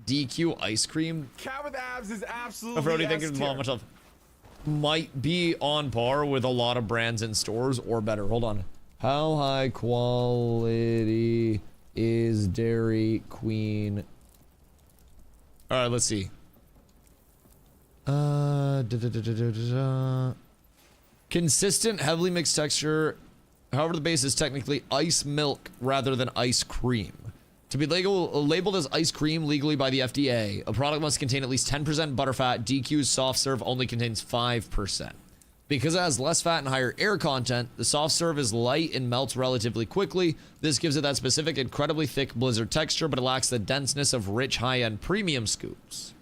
DQ ice cream. Cat with abs is absolutely Brody, thank you for much love. Might be on par with a lot of brands in stores or better. Hold on. How high quality is Dairy Queen? All right, let's see. Consistent, heavily mixed texture. However, the base is technically ice milk rather than ice cream. To be labeled as ice cream legally by the FDA, a product must contain at least 10% butterfat. DQ's soft serve only contains 5%. Because it has less fat and higher air content, the soft serve is light and melts relatively quickly. This gives it that specific, incredibly thick Blizzard texture, but it lacks the denseness of rich high-end premium scoops.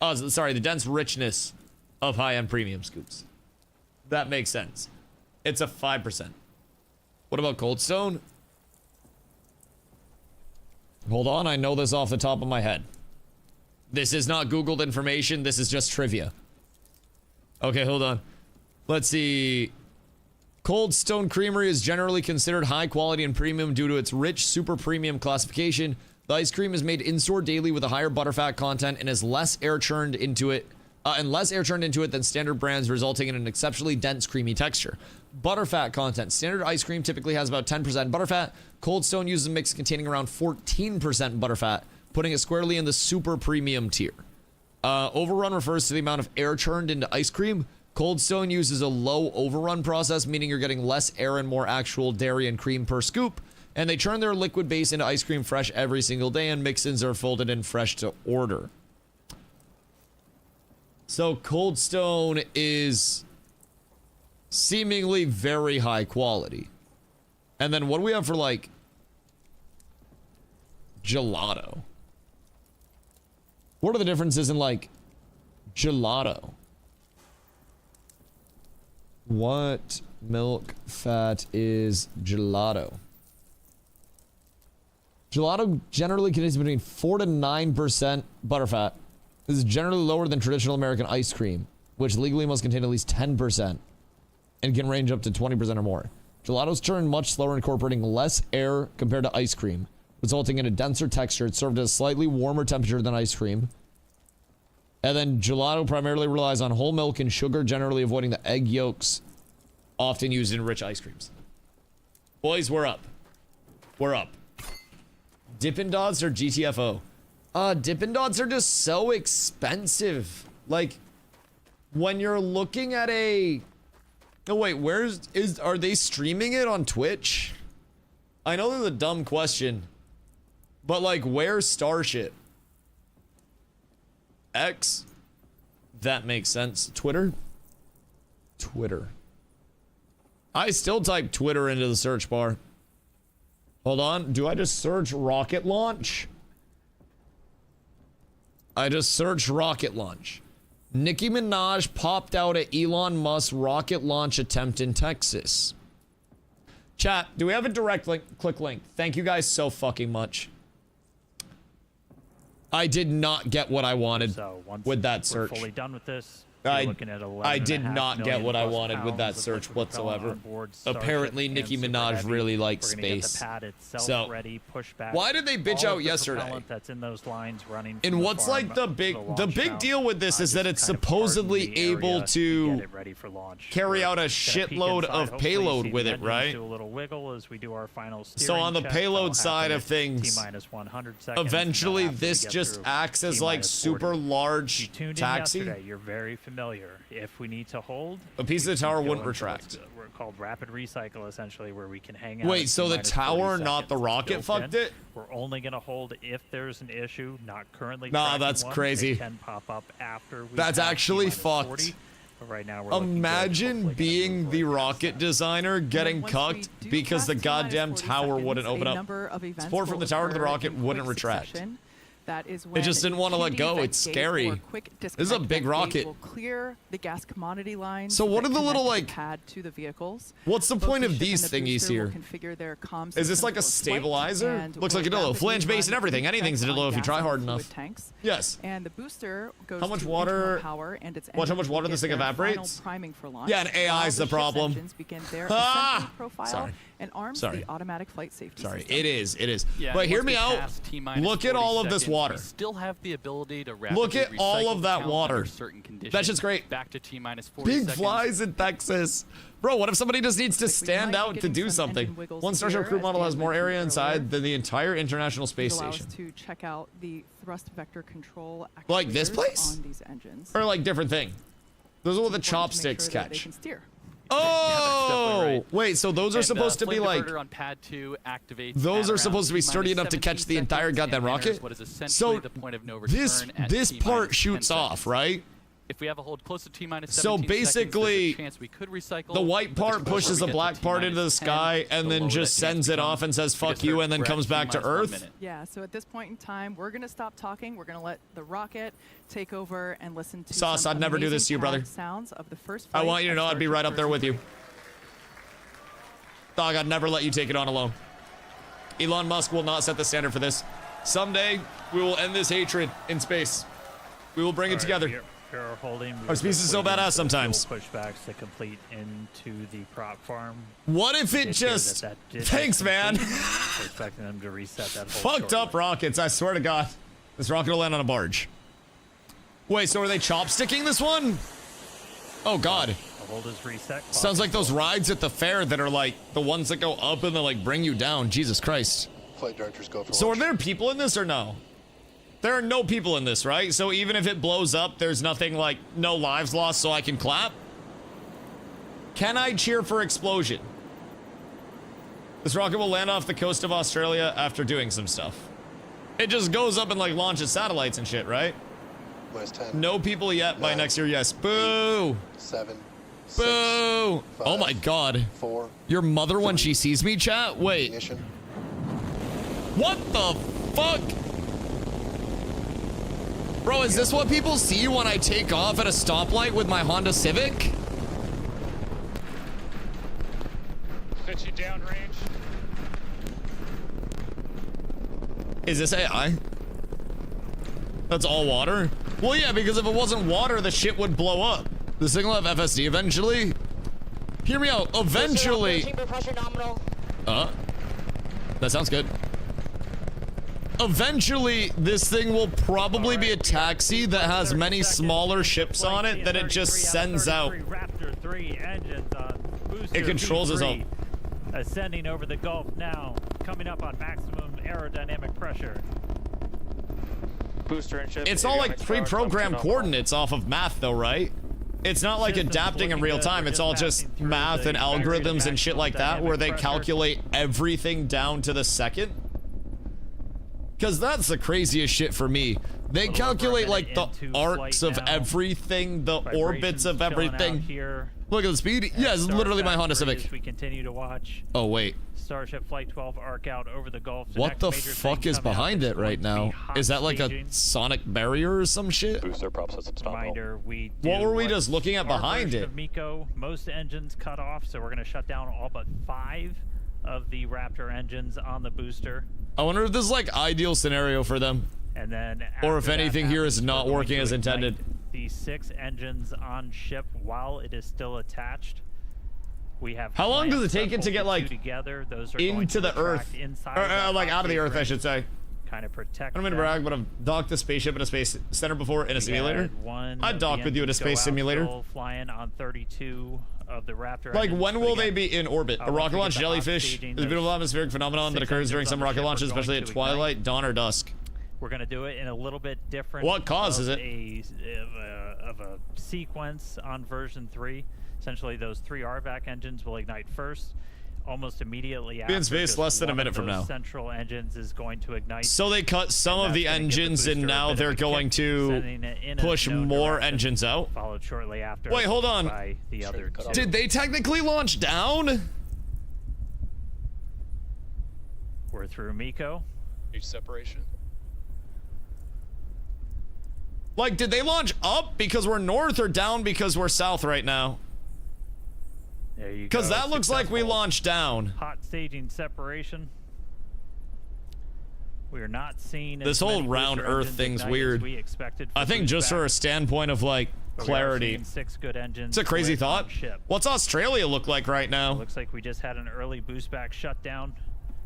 Oh, sorry, the dense richness of high-end premium scoops. That makes sense. It's a 5%. What about Cold Stone? Hold on, I know this off the top of my head. This is not Googled information, this is just trivia. Okay, hold on. Let's see. Cold Stone Creamery is generally considered high quality and premium due to its rich super premium classification. The ice cream is made in-store daily with a higher butterfat content and is less air churned into it than standard brands, resulting in an exceptionally dense, creamy texture. Butterfat content. Standard ice cream typically has about 10% butterfat. Cold Stone uses a mix containing around 14% butterfat, putting it squarely in the super premium tier. Overrun refers to the amount of air churned into ice cream. Cold Stone uses a low overrun process, meaning you're getting less air and more actual dairy and cream per scoop. And they turn their liquid base into ice cream fresh every single day, and mix-ins are folded in fresh to order. So Cold Stone is seemingly very high quality. And then what do we have for like gelato? What are the differences in like gelato? What milk fat is gelato? Gelato generally contains between 4 to 9% butterfat. This is generally lower than traditional American ice cream, which legally must contain at least 10% and can range up to 20% or more. Gelato's turn much slower, incorporating less air compared to ice cream, resulting in a denser texture. It's served at a slightly warmer temperature than ice cream. And then gelato primarily relies on whole milk and sugar, generally avoiding the egg yolks often used in rich ice creams. Boys, we're up. We're up. Dippin' Dots or GTFO? Dippin' Dots are just so expensive. Like, when you're looking at a... No, wait, are they streaming it on Twitch? I know that's a dumb question. But, like, where's Starship? X? That makes sense. Twitter? Twitter. I still type Twitter into the search bar. Hold on. Do I just search rocket launch? I just searched rocket launch. Nicki Minaj popped out at Elon Musk's rocket launch attempt in Texas. Chat, do we have a direct link? Click link. Thank you guys so fucking much. I did not get what I wanted with that search. Fully done with this. I did not get what I wanted with that search whatsoever. Apparently, Nicki Minaj really likes space. So, why did they bitch out yesterday? And what's like the big deal with this is that it's supposedly able to carry out a shitload of payload with it, right? So on the payload side of things, eventually this just acts as like super large taxi. You're very familiar. If we need to hold, a piece of the tower wouldn't retract. We're called rapid recycle, essentially, where we can hang out. Wait, so the tower, not the rocket, fucked it? We're only gonna hold if there's an issue, not currently. Nah, that's crazy. They can pop up after. That's actually fucked. 40. But right now, we're imagine being the rocket designer getting cucked because the goddamn tower wouldn't open up. Support from the tower to the rocket wouldn't retract. That is it just didn't want to let go. It's scary. This is a big rocket. Will clear the gas commodity lines. So what are the little like pad to the vehicles? What's the point of these thingies here? Is this like a stabilizer? Looks like a dildo. Flange base and everything. Anything's a dildo if you try hard enough. Yes. And the booster goes how much water? Power and its watch how much water this thing evaporates. Priming for launch. Yeah, and AI is the problem. Ah! Sorry. And arms the automatic flight safety system. It is. Yeah, but hear me out. Look at all of this water. Still have the ability to look at all of that water. That shit's great. Back to T-minus 40 Big seconds. flies in Texas. Bro, what if somebody just needs to stand out to do something? One Starship crew model has more area inside than the entire International Space Station. To check out the thrust vector control like this place? On these engines. Or like different thing? Those are what the chopsticks catch. Oh, yeah, right. Wait, so those are supposed to be like on pad 2 activates those are supposed to be sturdy enough to catch the entire goddamn rocket? So the point of no return this part shoots off, right? If we have a hold close to T-minus 17 so basically, seconds, we could recycle, the white part pushes the black part into the sky and then just sends it off and says fuck you and then comes back to Earth? Yeah, so at this point in time, we're going to stop talking. We're going to let the rocket take over and listen to Sauce, I'd never do this to you, brother. Sounds of the first I want you to know I'd be right up there with you. Dog, I'd never let you take it on alone. Elon Musk will not set the standard for this. Someday, we will end this hatred in space. We will bring it together. Our species is so badass sometimes. Pushbacks to complete into the prop farm. What if it just... Thanks, man. Expecting them to reset that fucked up rockets, I swear to God. This rocket will land on a barge. Wait, so are they chopsticking this one? Oh, God. The hold is reset. Sounds like those rides at the fair that are like the ones that go up and they like bring you down. Jesus Christ. Flight directors go for so launch. Are there people in this or no? There are no people in this, right? So even if it blows up, there's nothing like, no lives lost so I can clap? Can I cheer for explosion? This rocket will land off the coast of Australia after doing some stuff. It just goes up and like launches satellites and shit, right? Minus 10. No people yet. 9, by next year, yes. Boo! 8, 7. Boo! 6, 5, oh my God. 4. Your mother when she sees me, chat? Wait. Ignition. What the fuck? Bro, is this what people see when I take off at a stoplight with my Honda Civic? Fit you downrange. Is this AI? That's all water? Well, yeah, because if it wasn't water, the shit would blow up. This thing will have FSD eventually. Hear me out. Eventually. That sounds good. Eventually, this thing will probably be a taxi that has many smaller ships on it that it just sends out. It controls itself. Ascending over the Gulf now, coming up on maximum aerodynamic pressure. Booster and ship. It's all like pre-programmed coordinates off of math though, right? It's not like adapting in real time. It's all just math and algorithms and shit like that where they calculate everything down to the second. Because that's the craziest shit for me. They calculate like the arcs of everything, the orbits of everything. Look at the speed. Yeah, it's literally my Honda Civic. We continue to watch. Oh, wait. Starship Flight 12 arc out over the Gulf. What the fuck is behind it right now? Is that like a sonic barrier or some shit? Booster prop system stop. What were we just looking at behind it? Miko, most engines cut off, so we're going to shut down all but 5 of the Raptor engines on the booster. I wonder if this is like ideal scenario for them. And then Or after if that anything here is happens, not we're going working to as ignite intended. The 6 engines on ship while it is still attached. We have How long does it clamps that take it to hold get, the like, two together. Those are going into to the retract Earth? inside Or, of that like, out of the hot Earth, I ring, should say. kind of protect I don't mean to them. brag, but I've docked a spaceship at a space center before in a simulator. I'd dock with you at a space simulator. Flying on 32 of the Raptor. Like, engines, when but will they again, be in orbit? A once rocket we launch get the hot jellyfish staging, is a beautiful those atmospheric phenomenon that 6 occurs during engines some on the rocket ship are launches, going especially to at ignite. twilight, dawn, or dusk. We're going to do it in a little bit different. What causes it? Of a sequence on version 3. Essentially, those 3 RVAC engines will ignite first. Almost immediately after, Be in space just less than a one minute of from those now. Central engines is going to ignite. So they cut some and of the that's gonna give engines, and booster a now bit of they're a going kick, to sending it in a push known more direction, engines out. Followed shortly after. Wait, hold on. By the other two. Did they technically launch down? We're through Miko. Huge separation. Like, did they launch up because we're north or down because we're south right now? There you go. Because that looks like we Successful launched down. hot staging separation. We are not seeing This as whole many round booster Earth engines thing's ignite as weird. we expected I for think boost just for a back, standpoint of, like, but we are clarity. seeing 6 good engines. It's a crazy lit thought. on ship. What's Australia look like right now? Looks like we just had an early boost back shutdown.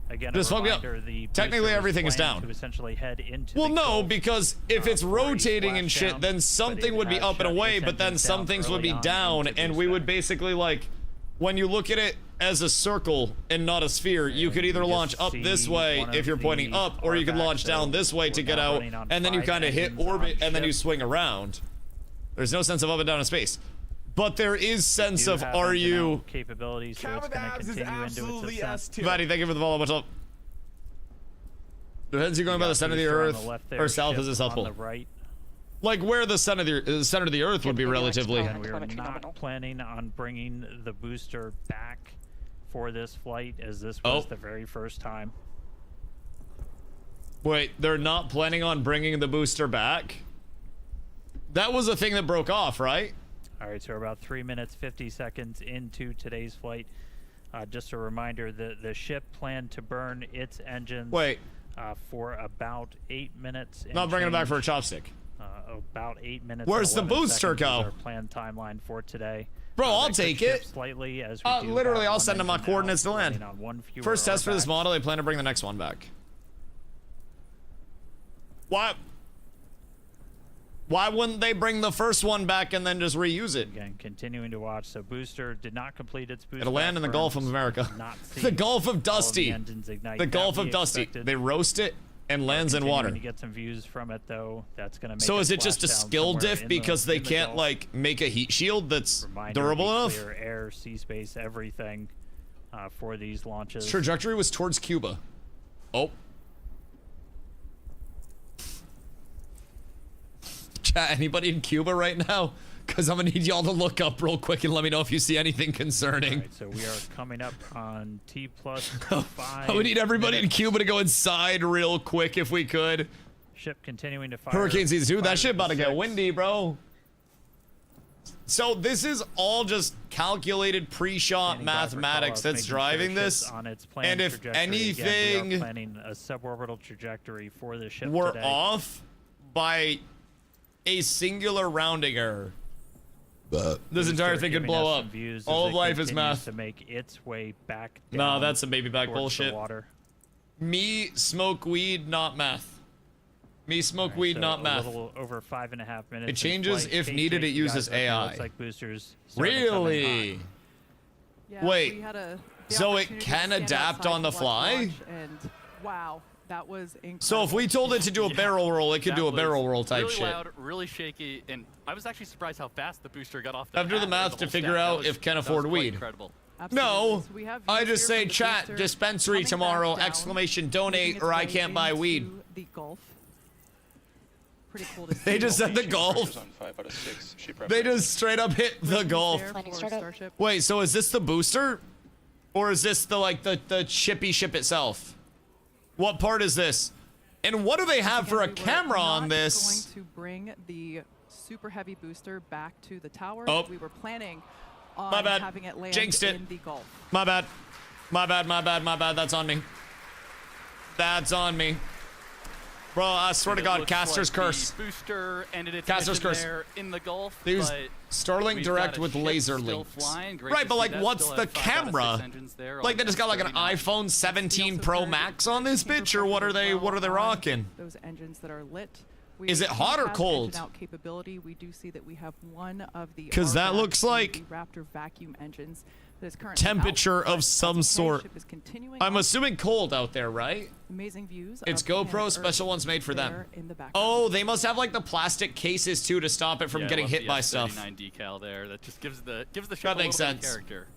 Again, Just a fuck me up. reminder, the Technically, booster was everything is planned down. To essentially head into Well, the no, Gulf, because if it's for a rotating and shit, splashdown, then but something it would be has up and shut away, its but then engines some down things would early be on down, into and boost we would back. basically, like, when you look at it as a circle and not a sphere, you could either you launch just up this see way one if of you're pointing the up, or you could RVACs, launch down so this way to we're get now out, running on and then you 5 kind of hit engines on orbit, and then you ship. swing around. There's no sense of up and down in space. But there is sense Do of, have are engine you... out capabilities, so it's Cabin going to abs is continue into its absolutely ascent. S tier. Fatty, thank you for the follow. What's up? Depends you going by the center of the Booster on Earth left or there, south ship is this on helpful? the right. Like where the center of the Earth would be relatively. And we are not planning on bringing the booster back for this flight, as this was the very first time. Wait, they're not planning on bringing the booster back? That was a thing that broke off, right? All right, so we're about 3 minutes 50 seconds into today's flight. Just a reminder that the ship planned to burn its engines Wait, for about 8 minutes. And not bringing it back for a change. chopstick. About 8 minutes. Where's and the 11 booster seconds is go? Our planned timeline for today. Bro, I'll That could take shift it. Slightly as we do Literally, have I'll one send them my engine coordinates out, to land. running on one fewer First test for this RVAC. model, they plan to bring the next one back. Why wouldn't they bring the first one back and then just reuse it? Again, continuing to watch. So booster did not complete its boost. It'll land in the Gulf of America. The Gulf of Dusty. The Gulf of Dusty. They roast it and lands in water. To get some views from it though, that's gonna make So it is it just a splash down skill somewhere diff in because the they can't Gulf. like make a heat shield that's Reminder, durable we enough? clear air, sea space, everything for these launches. Its trajectory was towards Cuba. Oh. Chat, anybody in Cuba right now? Because I'm gonna need y'all to look up real quick and let me know if you see anything concerning. All right, so we are coming up on T plus 5. I would need everybody in minutes. Cuba to go inside real quick if we could. Ship continuing to fire. Hurricane season 2, that 5 shit about to get 6. windy, bro. So this is all just calculated pre-shot Standing by for mathematics callouts, that's making sure driving ship's this. on its planned And if trajectory. Again, we anything are planning a suborbital trajectory for the ship we're today. off by a singular rounding error, this Booster entire thing could giving blow us up. some views All as of it life is continues math. To make its way back No, down that's some baby back towards the bullshit. water. Me smoke weed, not math. Me smoke weed, So not a math. little over 5.5 minutes. It in changes flight. if Casey, needed, it you guys uses up here, AI. Looks like boosters starting to come in hot. Really? Yeah, Wait, we had the so it opportunity to can stand adapt outside on the to watch fly? launch, and wow, that was incredible. So if we told it to do a barrel roll, it could That do a was barrel roll type really shit. loud, really shaky, and I was actually surprised how fast the booster got off the I've do the pad math and to whole figure stack. out That was- if can that was afford quite weed. Incredible. Absolutely. No, So we have I views just here say from the chat booster dispensary coming back tomorrow, down, exclamation making donate, its or I way can't buy into weed. The Gulf. Pretty cool to see. They just said the Pressure's Gulf. on 5 out of 6. Ship They reference. just straight up hit the Gulf. There Planning for startup. Starship. Wait, so is this the booster? Or is this the like the shippy ship itself? What part is this? And what do they have for a Again, we were camera on not this? Going to bring the super heavy booster back to the tower. Oh. We were planning on My bad. having it land Jinxed it. in the Gulf. My bad. My bad, my bad, my bad. That's on me. That's on me. Bro, I swear to It God, looks Caster's like curse. The booster ended its Caster's mission curse. there in the Gulf. There's but Starlink we've Direct got a with ship laser still links. flying. Great Right, to but see like, that. what's Still the have 5 out of 6 camera? engines there Like, on they just got like an 39. iPhone 17 also Pro heard Max on this chamber bitch, or what are pressure they? as What are they well on rocking? Those engines that are lit. Is it hot or cold? Out capability. We do see that we have one of the 'Cause that RVACs, looks one of like the Raptor vacuum engines that is currently temperature out, but of some that's okay. sort. Ship is continuing I'm on. assuming cold out there, right? Amazing views. It's of planet GoPro Earth special ones made for them. there in the background. Oh, they must have like the plastic cases too to stop it from Yeah, getting love hit the by stuff. S39 decal there. That just gives the ship That a makes little bit of sense. character.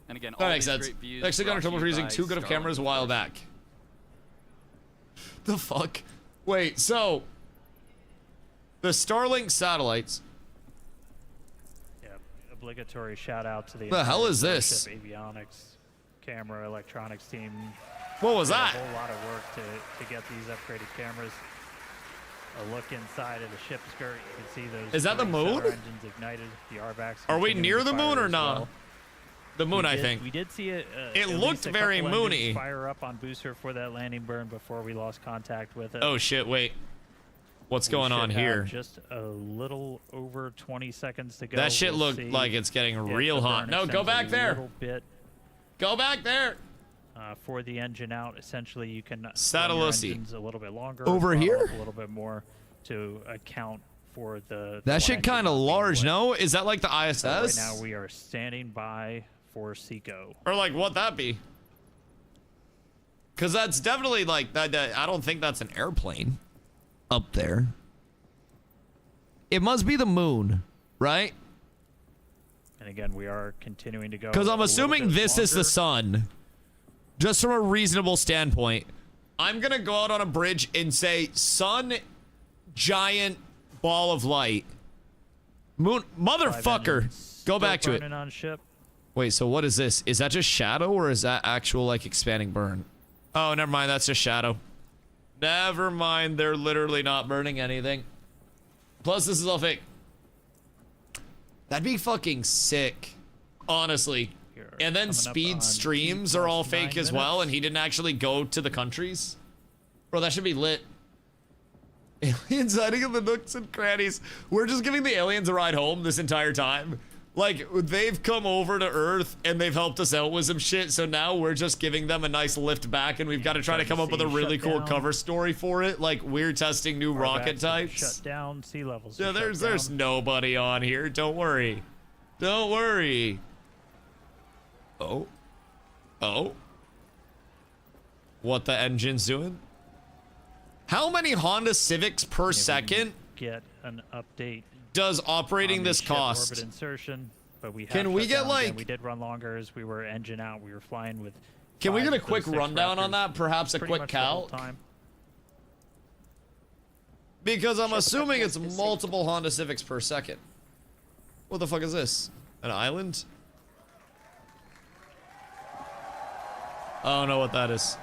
And again, That all makes these sense. great views Actually got in brought trouble to for you using by too good of Starlink, cameras a of while course. back. The fuck? Wait, so the Starlink satellites. Yeah, obligatory shout out to the The hell entire is this? Starship Avionics, camera, electronics team. What was Did that? A whole lot of work to get these upgraded cameras. A look inside of the ship skirt, you can see those. Is that the 3 Centaur moon? Engines ignited. The RVACs. Are we continuing near to the moon fire or as not? well. The moon, I We think. did see it. It at looked least a very couple engines moony. Fire up on booster for that landing burn before we lost contact with it. Oh shit! Wait, what's We going should on have here? Just a little over 20 seconds to go. That shit We'll looked see like it's getting if real the hot. burn No, go extends back a there. little bit Go back there. for the engine out. Essentially, you can run your Satalusi. engines a little bit longer. Over throttle here? up a little bit more to account for the. That shit kind of large, no? Is that like the ISS? So right now we are standing by for Seco. Or like, what'd that be? Because that's definitely like, that. I don't think that's an airplane up there. It must be the moon, right? And again, we are continuing to go. Because I'm a little assuming bit this is the longer. sun. Just from a reasonable standpoint. I'm going to go out on a bridge and say, sun, giant ball of light. Moon, 5 motherfucker. engines Go still back to it. burning on ship. Wait, so what is this? Is that just shadow or is that actual like expanding burn? Oh, never mind. That's just shadow. Never mind. They're literally not burning anything. Plus, this is all fake. That'd be fucking sick. Honestly. Here, And then coming up speed on streams are all 2+9 fake as well, minutes. and he didn't actually go to the countries. Bro, that should be lit. Aliens hiding in the nooks and crannies. We're just giving the aliens a ride home this entire time. Like, they've come over to Earth and they've helped us out with some shit, so now we're just giving them a nice lift back, and we've got to try to come up with a really cool Shutdown. cover story for it. Like, we're testing new rocket RVACs are types. Shut down. Sea levels. Yeah, are there's shut down. nobody on here. Don't worry. Don't worry. Oh. Oh. What the engine's doing? How many Honda Civics per Yeah, we second get an update. does operating on the this ship cost? Orbit insertion, but we have Can we shut get, down again. like- We did run longer as we were engine out. We were flying with. Can we 5 get a of those quick 6 rundown on Raptors that? Perhaps a pretty quick much the whole calc? time. Because I'm assuming it's multiple Honda Civics per second. What the fuck is this? An island? I don't know what that is.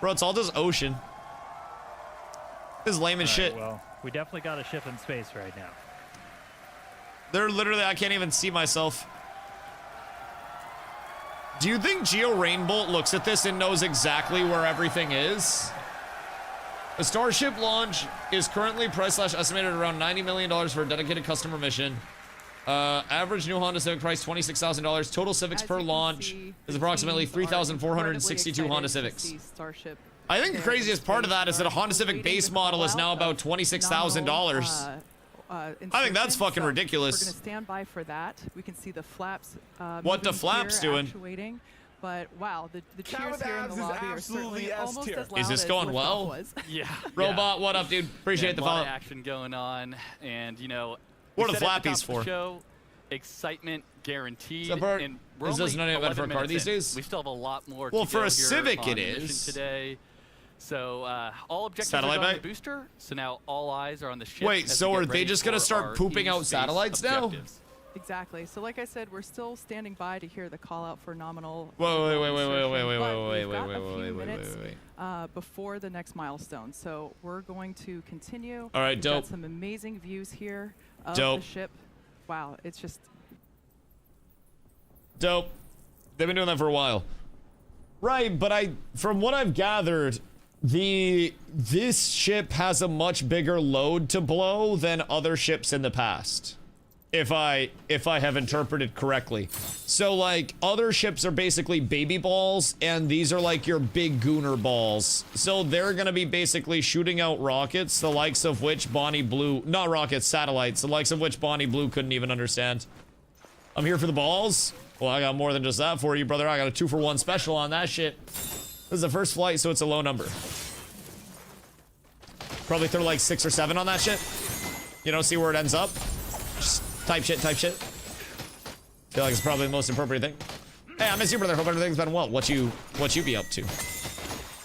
Bro, it's all just ocean. This is lame as All right, shit. well, we definitely got a ship in space right now. They're literally, I can't even see myself. Do you think Geo Rainbolt looks at this and knows exactly where everything is? The Starship launch is currently priced / estimated around $90 million for a dedicated customer mission. Average new Honda Civic price $26,000. Total Civics As per you can launch see, is the approximately teams are 3,462 incredibly Honda excited to Civics. see Starship I think the there craziest in part of space. that is that a We're Honda Civic awaiting base the model is now rollout about of $26,000. nominal, I think that's insertion, fucking so ridiculous. We're going to stand by for that. We can see the flaps. What the moving flaps here, doing? Actuating. But wow, the cheers Count here in the abs is lobby are absolutely certainly S almost tier. as loud Is this as going liftoff well? was. Yeah. Robot, what up, dude? Appreciate the A lot follow. of action going on, and you know. What we are the said at flappies top of the for? Show, excitement guaranteed. Is that part- And we're is this only not even 11 for a car minutes these in. days? We still have a lot more. Well, to for go a here Civic on it the mission is. today. So all objectives Satellite are on bite? the booster. So now all eyes are on the ship. Wait, as so we are get they ready just gonna for start our pooping out in-space satellites now? objectives. Exactly. So like I said, we're still standing by to hear the call out for nominal. Whoa, wait, insertion, wait, but wait, we've wait, got wait, a few wait, wait, minutes, wait, before the next milestone. So we're going to continue. All right, We've dope. got some amazing views here of Dope. the ship. Wow, it's just Dope. They've been doing that for a while. Right, but from what I've gathered, this ship has a much bigger load to blow than other ships in the past. If I have interpreted correctly. So like other ships are basically baby balls and these are like your big gooner balls. So they're gonna be basically shooting out rockets, the likes of which Bonnie Blue, not rockets, satellites, the likes of which Bonnie Blue couldn't even understand. I'm here for the balls. Well, I got more than just that for you, brother. I got a 2-for-1 special on that shit. This is the first flight, so it's a low number. Probably throw like 6 or 7 on that shit. You know, see where it ends up. Just type shit, type shit. Feel like it's probably the most appropriate thing. Hey, I miss you, brother. Hope everything's been well. What you be up to?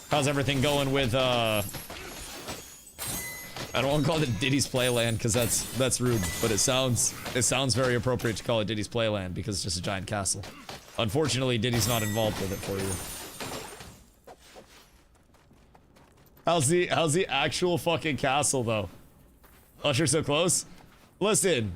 How's everything going with I don't want to call it Diddy's Playland because that's rude, but it sounds very appropriate to call it Diddy's Playland because it's just a giant castle. Unfortunately, Diddy's not involved with it for you. How's the actual fucking castle though? Usher so close? Listen.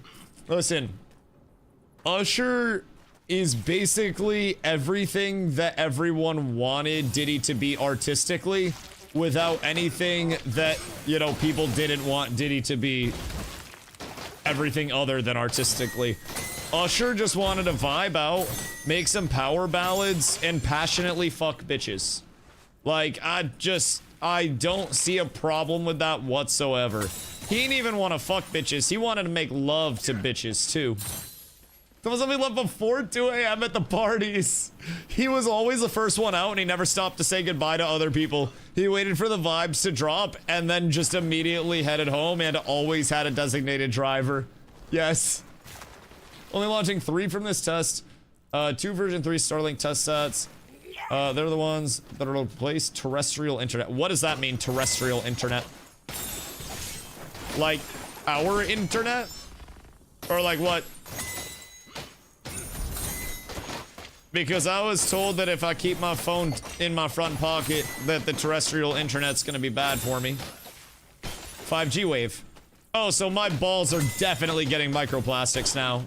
Usher is basically everything that everyone wanted Diddy to be artistically without anything that, you know, people didn't want Diddy to be everything other than artistically. Usher just wanted to vibe out, make some power ballads, and passionately fuck bitches. Like, I don't see a problem with that whatsoever. He didn't even want to fuck bitches. He wanted to make love to bitches, too. Someone said we left before 2 a.m. at the parties. He was always the first one out, and he never stopped to say goodbye to other people. He waited for the vibes to drop, and then just immediately headed home, and always had a designated driver. Yes. Only launching 3 from this test. 2 version 3 Starlink test sets. They're the ones that are replace terrestrial internet. What does that mean, terrestrial internet? Like, our internet? Or like what? Because I was told that if I keep my phone in my front pocket, that the terrestrial internet's gonna be bad for me. 5G wave. Oh, so my balls are definitely getting microplastics now.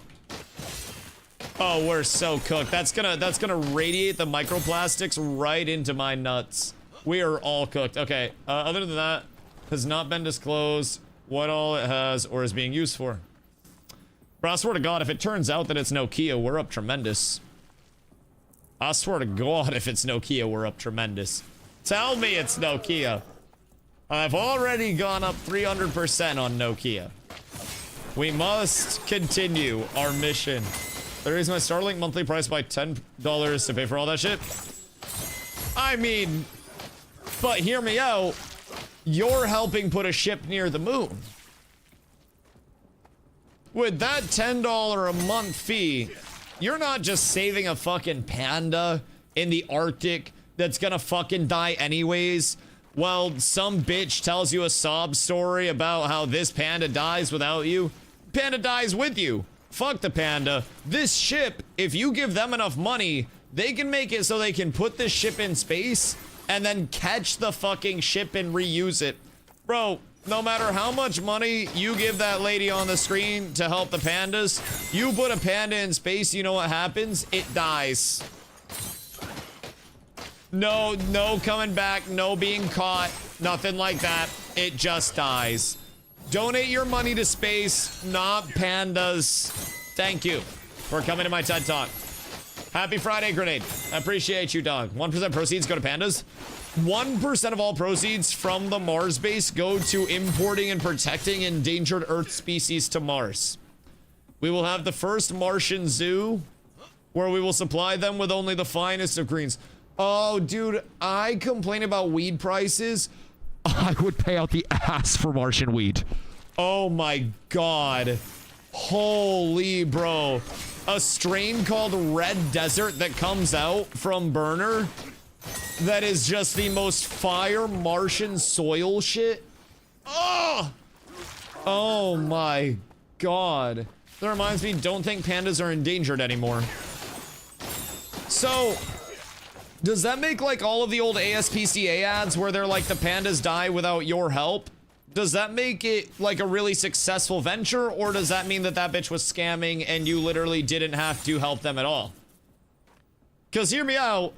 Oh, we're so cooked. That's gonna radiate the microplastics right into my nuts. We are all cooked. Okay, other than that, has not been disclosed what all it has or is being used for. But I swear to God, if it turns out that it's Nokia, we're up tremendous. I swear to God, if it's Nokia, we're up tremendous. Tell me it's Nokia. I've already gone up 300% on Nokia. We must continue our mission. They raised my Starlink monthly price by $10 to pay for all that shit. I mean, but hear me out. You're helping put a ship near the moon. With that $10 a month fee, you're not just saving a fucking panda in the Arctic that's gonna fucking die anyways. Well, some bitch tells you a sob story about how this panda dies without you. Panda dies with you. Fuck the panda. This ship, if you give them enough money, they can make it so they can put this ship in space and then catch the fucking ship and reuse it. Bro, no matter how much money you give that lady on the screen to help the pandas, you put a panda in space, you know what happens? It dies. No coming back, no being caught, nothing like that. It just dies. Donate your money to space, not pandas. Thank you for coming to my TED Talk. Happy Friday, Grenade. I appreciate you, dog. 1% proceeds go to pandas. 1% of all proceeds from the Mars base go to importing and protecting endangered Earth species to Mars. We will have the first Martian zoo where we will supply them with only the finest of greens. Oh, dude, I complain about weed prices. I would pay out the ass for Martian weed. Oh my God. Holy bro. A strain called Red Desert that comes out from Burner that is just the most fire Martian soil shit. Oh! Oh my God. That reminds me, don't think pandas are endangered anymore. So, does that make like all of the old ASPCA ads where they're like the pandas die without your help? Does that make it like a really successful venture, or does that mean that that bitch was scamming and you literally didn't have to help them at all? Because hear me out,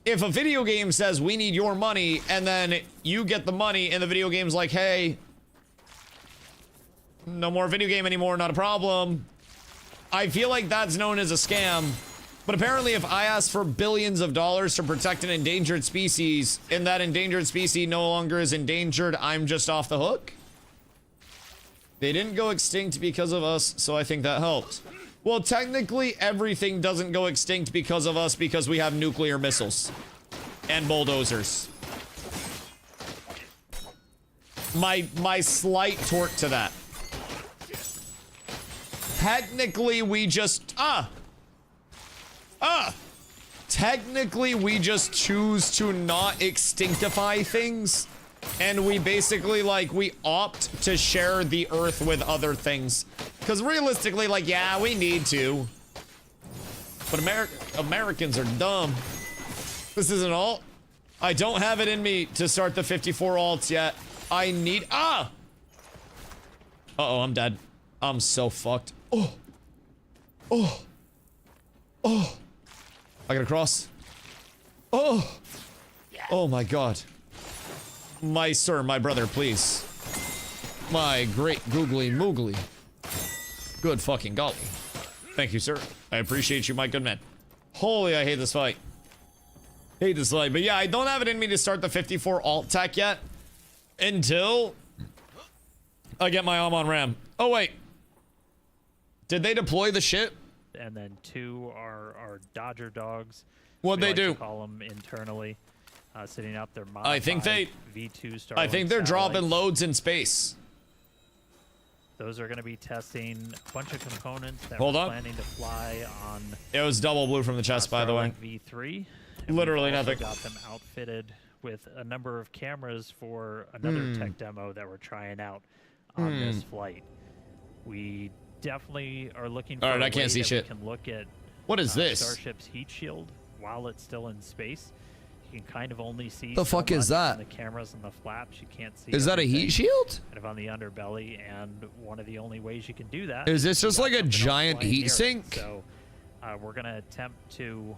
if a video game says we need your money and then you get the money and the video game's like, hey, no more video game anymore, not a problem. I feel like that's known as a scam. But apparently if I ask for billions of dollars to protect an endangered species and that endangered species no longer is endangered, I'm just off the hook. They didn't go extinct because of us, so I think that helped. Well, technically everything doesn't go extinct because of us because we have nuclear missiles and bulldozers. My slight torque to that. Technically we just technically we just choose to not extinctify things, and we basically like we opt to share the earth with other things because realistically, like, yeah, we need to, but Americans are dumb. This isn't alt. I don't have it in me to start the 54 alts yet. I need uh-oh, I'm dead. I'm so fucked. I gotta cross. Oh my god. My sir, my brother, please. My great googly moogly. Good fucking golly. Thank you, sir. I appreciate you, my good man. Holy, I hate this fight. Hate this fight. But yeah, I don't have it in me to start the 54 alt tech yet. Until I get my arm on RAM. Oh, wait. Did they deploy the ship? And then 2 are Dodger dogs. What'd they do? Call them internally, sitting up their I think V2 Starlink I think they're dropping satellites. loads in space. Those are going to be testing a bunch of components that Hold we're on. planning to fly on. It was double blue from the chest, by the way. Starlink V3. And Literally we've also nothing. Got them outfitted with a number of cameras for another tech demo that we're trying out on this flight. We definitely are looking for All right, a I can't way see that shit. we can look at What is this? Starship's heat shield while it's still in space. You can kind of only see The so fuck is much that? on the cameras and the flaps. You can't see. Is that a everything heat shield? kind of on the underbelly, and one of the only ways you can do that Is this you just got like a something else giant flying heat near it. sink? So we're gonna attempt to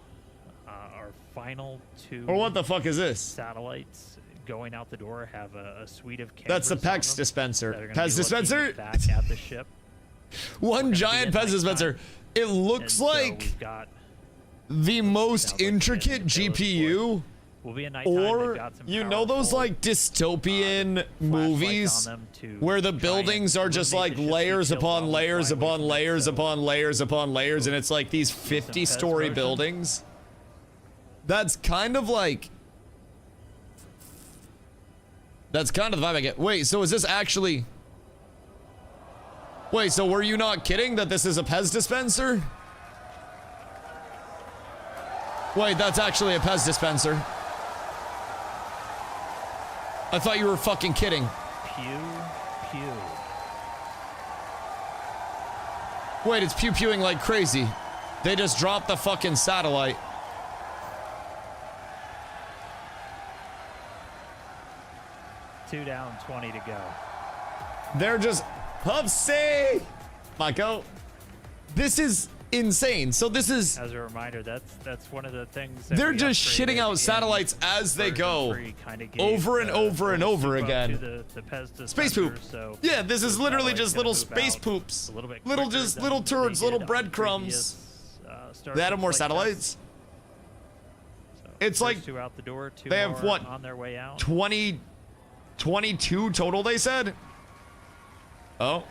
our final 2 Or what the fuck is this? satellites going out the door have a suite of cameras. That's the on PEX them dispenser. that are gonna PEX be looking dispenser? back at the ship. One be giant in PEX nighttime. dispenser. It looks And so like we've got the most sounds like intricate the Taylor GPU. we'll be in nighttime. They've Or, got some you know those powerful, like dystopian flashlights movies on them to where the try buildings and are just eliminate like the ship's layers heat shield upon while we're layers flying away upon from it. layers So upon layers upon layers, and it's like these Pez 50-story version. buildings? That's kind of like... That's kind of the vibe I get. Wait, so is this actually... Wait, so were you not kidding that this is a Pez dispenser? Wait, that's actually a Pez dispenser. I thought you were fucking kidding. Pew, pew. Wait, it's pew-pewing like crazy. They just dropped the fucking satellite. Two down, 20 to go. They're just... Hupsy! Mako. This is insane. So this is... As a reminder, that's one of the things that They're we just upgraded shitting out in satellites as they version go. 3, kinda gave Over and the over and full over soup up again. to the Pez Space poop. dispenser, so Yeah, this is the literally satellite's just gonna little move space out poops. a little bit Little quicker just than little they turds, did little on breadcrumbs. previous, They added more Starship flight tests. satellites. So It's first like 2 out the door, 2 they have, more what, on their way out. 22 total, they said? Oh.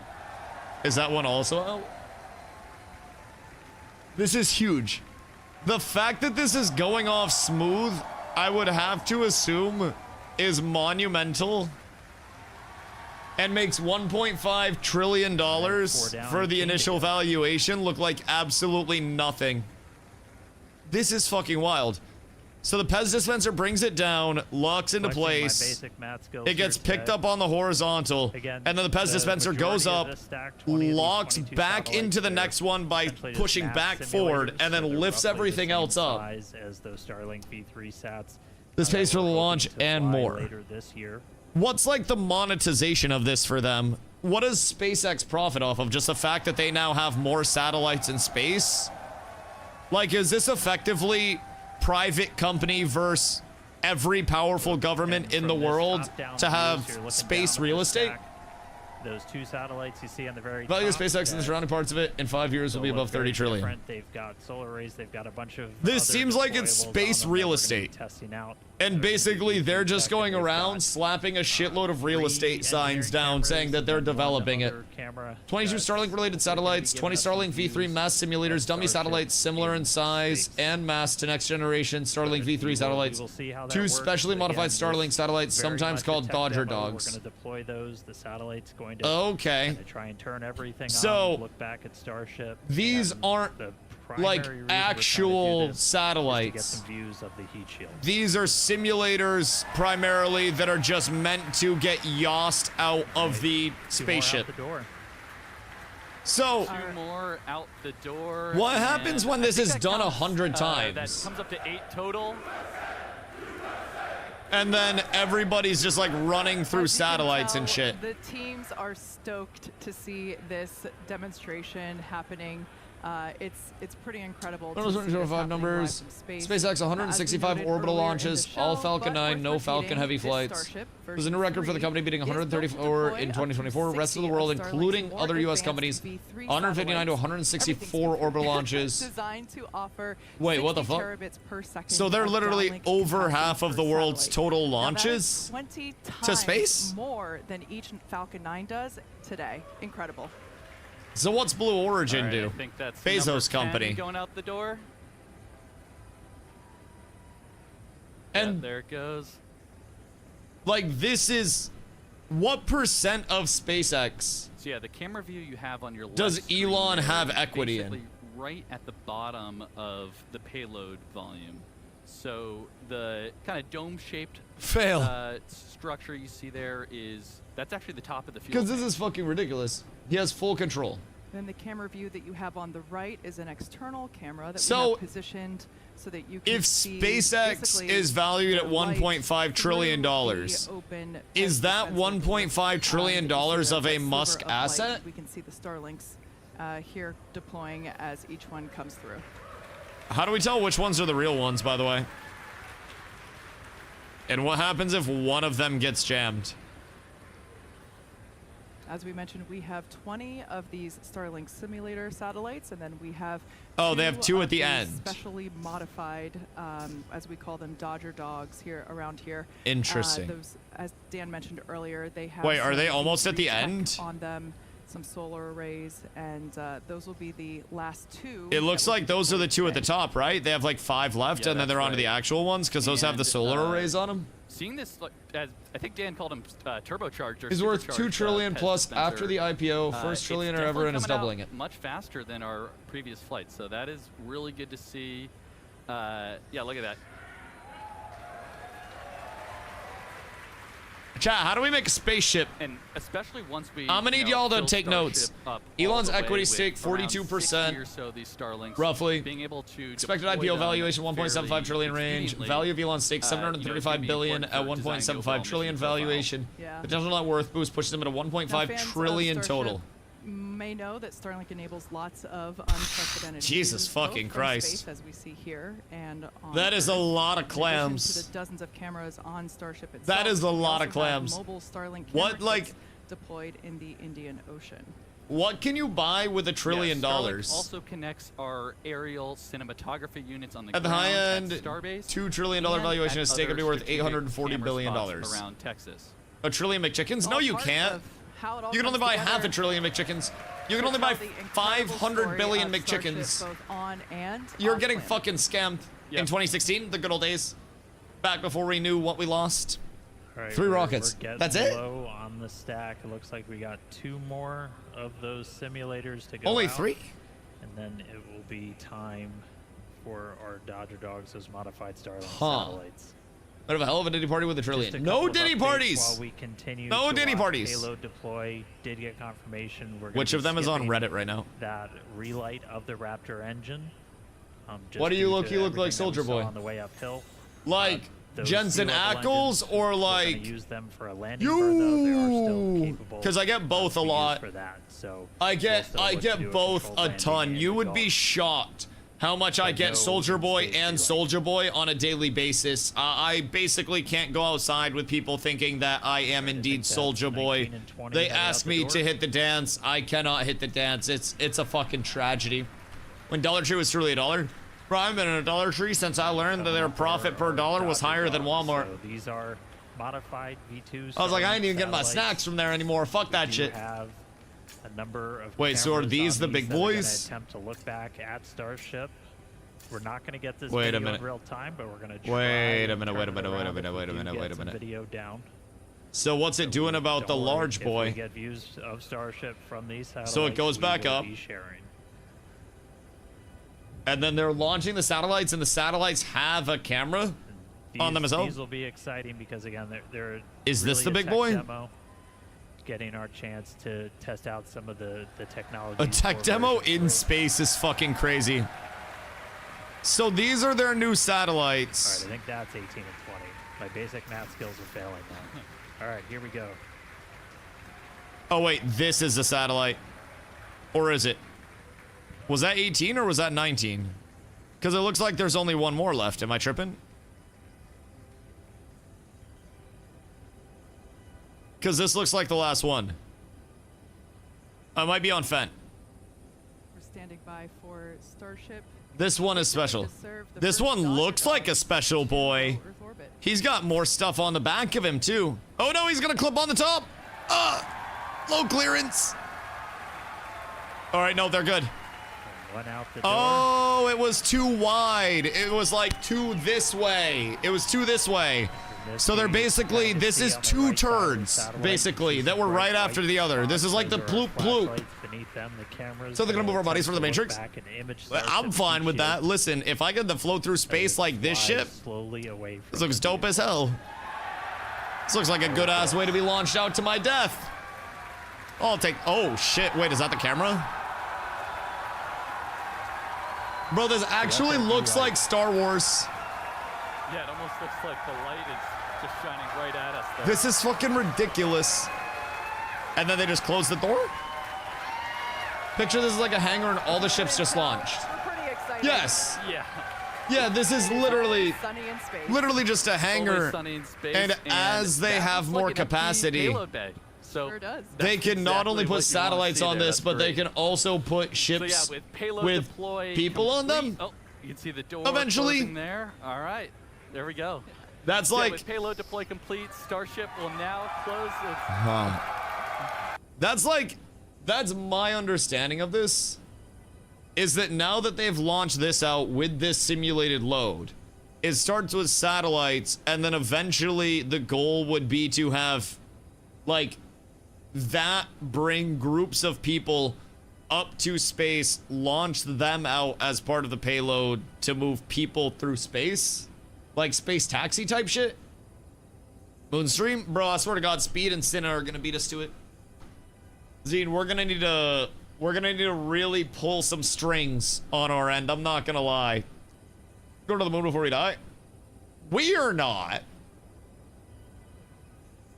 Is that one also out? This is huge. The fact that this is going off smooth, I would have to assume, is monumental. And makes $1.5 trillion for the initial valuation look like absolutely nothing. This is fucking wild. So the Pez dispenser brings it down, locks into Flexing my place. basic math skills It gets here picked today. up on the horizontal, Again, and then the Pez dispenser goes majority up, of this stack, 20 of these locks 22 back into the satellites, next one by essentially just pushing mass back simulators, forward, and so then they're lifts roughly the everything same else up. size as those Starlink V3 sats. This pays for that the we're launch hoping to and fly more. Later this year. What's like the monetization of this for them? What does SpaceX profit off of? Just the fact that they now have more satellites in space? Like, is this effectively private company versus every powerful government in the From this world top-down to view, have so you're looking space down at real the estate? stack. Those 2 satellites you see on the very Value of top, SpaceX and the surrounding parts of it in 5 years will be above 30 trillion. different. They've got solar arrays. They've got a bunch of. This other seems like it's deployables on space them that real we're gonna be estate. testing out. And basically, they're just going They've around got, slapping a shitload of real estate signs engineering down cameras saying that and they're then one developing it. other camera 22 that's Starlink-related satellites, giving 20 us some Starlink V3 views mass of simulators, dummy Starship satellites similar in size space. and mass to next-generation Starlink We V3 will- satellites. we will see how that 2 works. specially modified Again, Starlink this satellites, very sometimes much a called tech Dodger demo. Dogs. We're going to deploy those. The satellite's going to Okay. kinda try and turn everything So, on, look back at Starship. these and aren't, the like, primary reason we're trying to do actual this is to satellites. get some views of the heat shield. These are simulators primarily that are just meant to get yossed out of the 2 more out spaceship. the door. So, 2 more out the door. what happens and when I this think is that done counts, 100 That times? comes up to 8 total. And then everybody's just like running through As you can satellites and tell, shit. The teams are stoked to see this demonstration happening. It's pretty incredible. to see this 105 happening numbers. live from space. SpaceX As we 165 noted orbital earlier in launches, the all show, Falcon but 9, worth no Falcon repeating, heavy this flights. Starship There's a new record for the company beating version 134 3 in is built to 2024. deploy Rest of the up to world, 60 of including Starlink's other more U.S. advanced companies, V3 159 to satellites. 164 Everything's orbital launches. designed to offer Wait, what the 60 fuck? terabits per second So they're of literally downlink over capacity half of per the world's satellite. total Now, that is launches 20 to times space? more than each Falcon 9 does today. Incredible. So what's Blue Origin All right, do? I think that's Bezos number 10 company. going out the door. And Yeah, there it goes. like this is what percent of SpaceX So yeah, the camera view you have on your left does screen Elon there have is equity in? basically right at the bottom of the payload volume. So the kind of dome-shaped fail? structure you see there that's actually the top of the fuel Because this tank. is fucking ridiculous. He has full control. Then the camera view that you have on the right is an external camera that we So, have positioned so that you can If see SpaceX basically is valued at the light $1.5 trillion, through the open is that sensor board. $1.5 trillion You see of that a sliver Musk of light. asset? We can see the Starlinks here deploying as each one comes through. How do we tell which ones are the real ones, by the way? And what happens if one of them gets jammed? As we mentioned, we have 20 of these Starlink simulator satellites, and then we have Oh, they have two of at the these end. specially modified, as we call them, Dodger Dogs here around here. Interesting. Those, as Dan mentioned earlier, they have. Wait, are some they almost at the V3 tech end? on them, some solar arrays, and those will be the last 2. It looks that will like be those are the deployed 2 at the today. top, right? They have like 5 left, Yeah, and then they're that's onto the right. actual ones because those have the And, solar arrays on them. Seeing this, like, as I think Dan called them turbocharged. He's worth $2 supercharged, trillion test plus dispenser. after the IPO, first It's trillionaire definitely ever, and is coming out doubling it. much faster than our previous flight, so that is really good to see. Yeah, look at that. Chat, how do we make a spaceship? And especially once we. I'm gonna need y'all to build take notes. Starship up Elon's all the way equity with stake, around 42%, 60 or so these Starlinks, roughly. Being able to Expected deploy IPO them valuation 1.75 fairly trillion range. expediently, Value of Elon's stake is 735 gonna be billion at important for designing the 1.75 overall trillion mission profile. valuation. Yeah. Potential net worth boost pushes him at a Now, 1.5 fans of trillion Starship total. may know that Starlink enables lots of unprecedented Jesus views, both fucking from Christ. space, as we see here, and on That is a Earth. lot of In addition clams. to the dozens of cameras on Starship itself, That is a we lot also of clams. have mobile Starlink What, camera like- kits deployed in the Indian Ocean. What can you buy with $1 trillion? Starlink also connects our aerial cinematography units on the At the ground high end, Starbase, $2 trillion and valuation at is stake other to be worth strategic $840 camera billion. spots around Texas. A trillion McChickens? No, All you part can't. of how it all You can only comes buy half a together trillion McChickens. You can to only buy tell the incredible 500 story billion of Starship, McChickens. both on and You're off getting planet. fucking scammed Yep. in 2016, the good old days. Back before we knew what we lost. All right, 3 we're rockets. getting That's it? low on the stack. It looks like we got 2 more of those simulators to go Only out, 3? and then it will be time for our Dodger Dogs, those modified Starlink Huh. satellites. Bit of a hell of a Diddy party with a Just a trillion. couple No of Diddy updates parties! While we continue No to Diddy watch parties! Payload deploy, did get confirmation. We're gonna Which be of them is on skipping Reddit right now? That relight of the Raptor engine. Just What do you due look? to You look like everything that we Soldier saw Boy. on the way uphill. Like Those Jensen sea-level Ackles, engines, or we're gonna like use them for a landing burn, though they are still you? capable. 'Cause I get both to a be used lot. For that. So I we'll get still look to do both controlled a landing ton. in You the would be Gulf. shocked how much I get no Soldier Boy safety and light. Soldier Boy on a daily basis. I basically can't go outside with people thinking that I am think indeed that's Soldier Boy. 19 and 20 They headed out ask the me door. to hit the dance. I cannot hit the dance. It's a fucking tragedy. When Dollar Tree was truly $1. Bro, I've been in a Dollar Tree since I learned that their profit per dollar was higher than Walmart. So these are modified V2s. I was like, I ain't even getting my satellites. snacks from there anymore. Fuck that We shit. have a number of Wait, so are cameras these on the big that are gonna boys? attempt to look back at Starship. We're not going to get this Wait a video minute. in real time, but we're going to Wait a minute, wait a minute, wait a minute, wait a minute, wait a minute. Video down. So what's it doing about the Don't worry, large if boy? we get views of Starship from these satellites, So it goes we back will up. be sharing. And then they're launching the satellites, and the satellites have a camera on them as well? These will be exciting because again, they're Is this really the a big tech boy? Demo, getting our chance to test out some of the technology. A tech demo in space is fucking crazy. So these are their new All satellites. right, I think that's 18 and 20. My basic math skills are failing now. All right, here we go. Oh wait, this is a satellite. Or is it? Was that 18 or was that 19? Because it looks like there's only one more left. Am I tripping? Because this looks like the last one. I might be on Fent. We're standing by for Starship. This one is special. To serve the This first one Dodger looks like a dog special to boy. Earth orbit. He's got more stuff on the back of him too. Oh no, he's gonna clip on the top. Low clearance. All right, no, they're good. One out the door. Oh, it was too wide. It was like two this way. It was two this way. So they're basically, this is two turds, basically, that were right after the other. This is like the ploop ploop. So they're gonna move our bodies for the Matrix? I'm fine with that. Listen, if I get to float through space like this ship, slowly away from this looks dope as hell. This looks like a good ass way to be launched out to my death. I'll take, oh shit, wait, is that the camera? Bro, this actually looks like Star Wars. Yeah, it almost looks like the light is just shining right at us there. This is fucking ridiculous. And then they just close the door? Picture this is like a hangar and all the ships just launched. We're pretty excited. Yes. Yeah. Yeah, this is literally Sunny in space. literally just a Always hangar. sunny in space, And as they that have looks more like an empty capacity, payload bay. So Sure does. they that's can not exactly only what put you wanna satellites see on there. this, That's but they great. can also put So yeah, ships with payload with deploy people on them. complete- Oh, you can see the door Eventually. closing there. All right, there we go. That's Yeah, like, with payload deploy complete, Starship will now close its that's my understanding of this, is that now that they've launched this out with this simulated load, it starts with satellites, and then eventually the goal would be to have, like, that bring groups of people up to space, launch them out as part of the payload to move people through space. Like space taxi type shit. Moonstream? Bro, I swear to God, Speed and Cinna are gonna beat us to it. Zine, we're gonna need to really pull some strings on our end. I'm not gonna lie. Go to the moon before we die. We are not.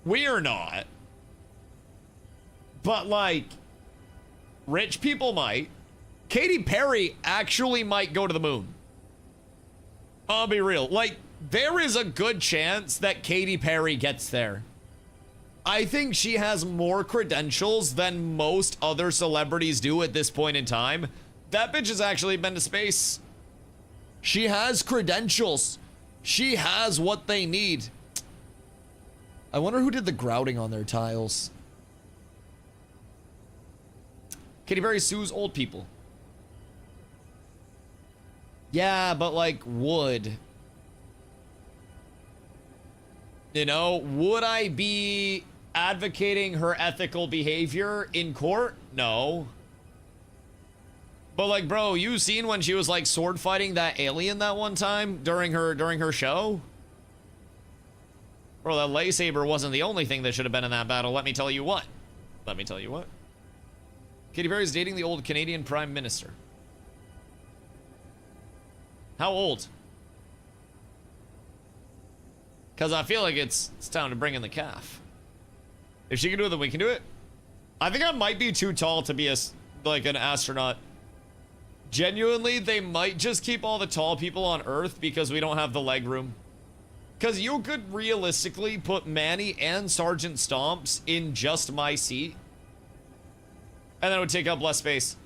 We are not. But like, rich people might. Katy Perry actually might go to the moon. I'll be real. Like, there is a good chance that Katy Perry gets there. I think she has more credentials than most other celebrities do at this point in time. That bitch has actually been to space. She has credentials. She has what they need. I wonder who did the grouting on their tiles. Katy Perry sues old people. Yeah, but like wood. You know, would I be advocating her ethical behavior in court? No. But like, bro, you seen when she was like sword fighting that alien that one time during her show? Bro, that lightsaber wasn't the only thing that should have been in that battle. Let me tell you what. Let me tell you what. Katy Perry's dating the old Canadian Prime Minister. How old? Because I feel like it's time to bring in the calf. If she can do it, then we can do it. I think I might be too tall to be like an astronaut. Genuinely, they might just keep all the tall people on Earth because we don't have the leg room. Because you could realistically put Manny and Sergeant Stomps in just my seat. And then it would take up less space.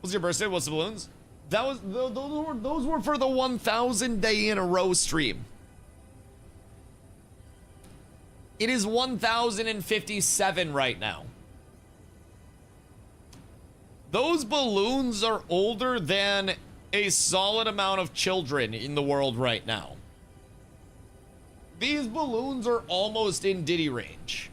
What's your birthday? What's the balloons? That was those were for the 1,000 day in a row stream. It is 1,057 right now. Those balloons are older than a solid amount of children in the world right now. These balloons are almost in Diddy range.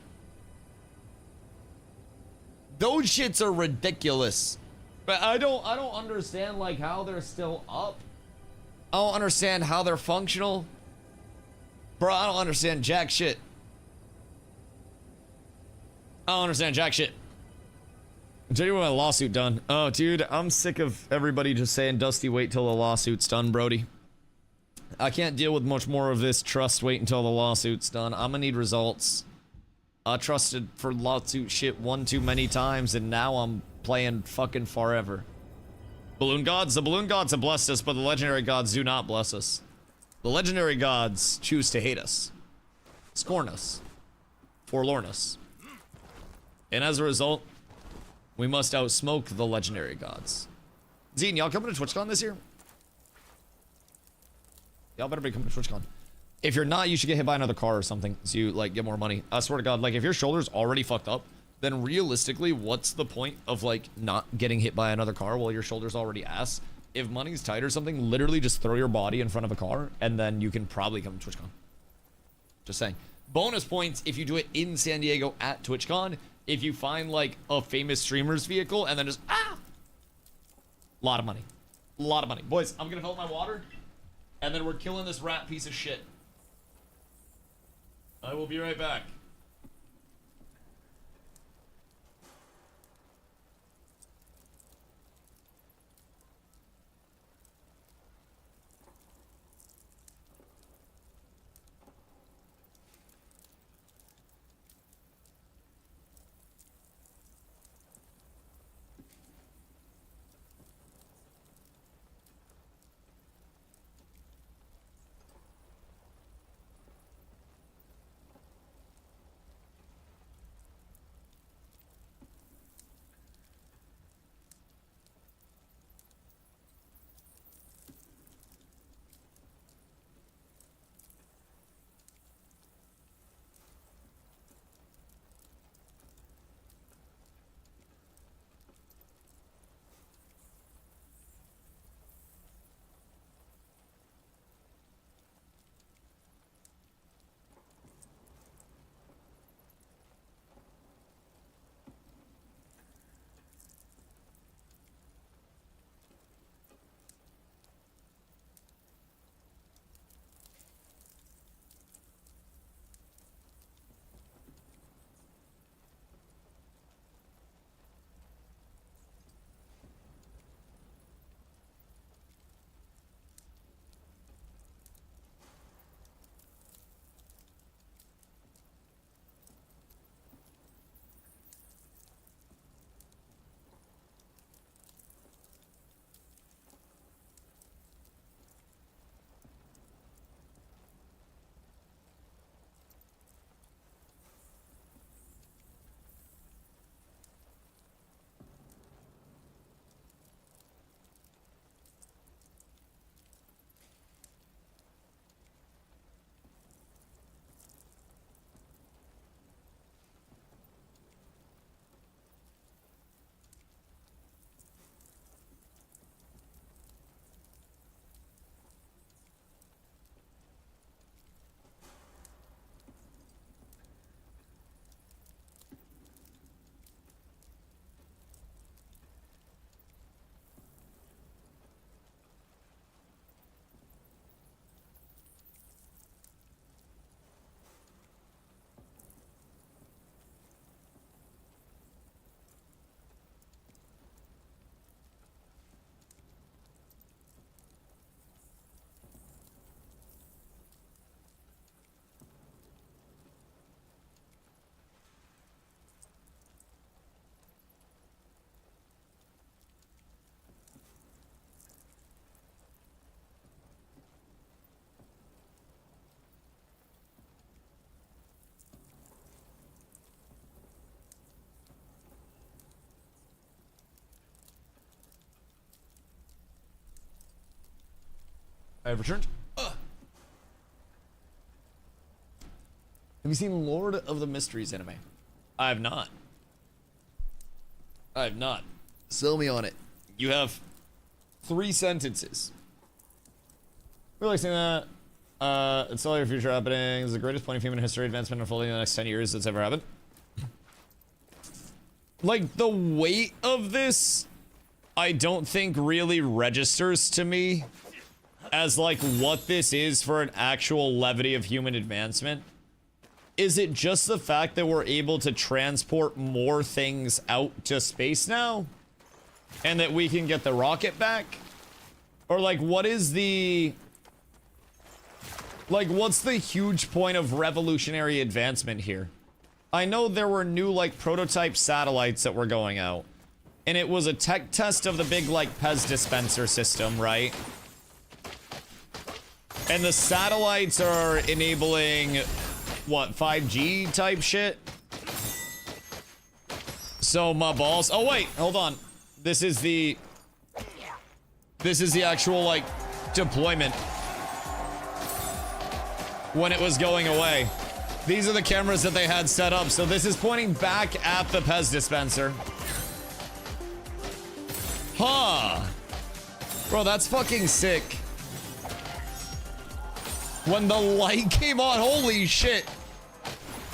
Those shits are ridiculous. But I don't understand like how they're still up. I don't understand how they're functional. Bro, I don't understand jack shit. I don't understand jack shit. I'll tell you what, my lawsuit done. Oh, dude, I'm sick of everybody just saying, Dusty, wait till the lawsuit's done, Brody. I can't deal with much more of this trust wait until the lawsuit's done. I'm gonna need results. I trusted for lawsuit shit one too many times, and now I'm playing fucking forever. Balloon gods? The balloon gods have blessed us, but the legendary gods do not bless us. The legendary gods choose to hate us, scorn us, forlorn us. And as a result, we must outsmoke the legendary gods. Zine, y'all coming to TwitchCon this year? Y'all better be coming to TwitchCon. If you're not, you should get hit by another car or something so you, like, get more money. I swear to God, like, if your shoulder's already fucked up, then realistically, what's the point of, like, not getting hit by another car while your shoulder's already ass? If money's tight or something, literally just throw your body in front of a car, and then you can probably come to TwitchCon. Just saying. Bonus points if you do it in San Diego at TwitchCon. If you find, like, a famous streamer's vehicle, and then just, lot of money. A lot of money. Boys, I'm gonna fill up my water, and then we're killing this rat piece of shit. I will be right back. I have returned. Have you seen Lord of the Mysteries anime? I have not. I have not. Sell me on it. You have 3 sentences. Really seeing that. It's all your future happenings. The greatest point of human history advancement unfolding in the next 10 years that's ever happened. Like, the weight of this, I don't think really registers to me as, like, what this is for an actual levity of human advancement. Is it just the fact that we're able to transport more things out to space now? And that we can get the rocket back? Or, like, what is the... Like, what's the huge point of revolutionary advancement here? I know there were new, like, prototype satellites that were going out. And it was a tech test of the big, like, Pez dispenser system, right? And the satellites are enabling, what, 5G type shit? So, my balls... Oh, wait, hold on. This is the actual, like, deployment. When it was going away. These are the cameras that they had set up, so this is pointing back at the Pez dispenser. Huh. Bro, that's fucking sick. When the light came on, holy shit.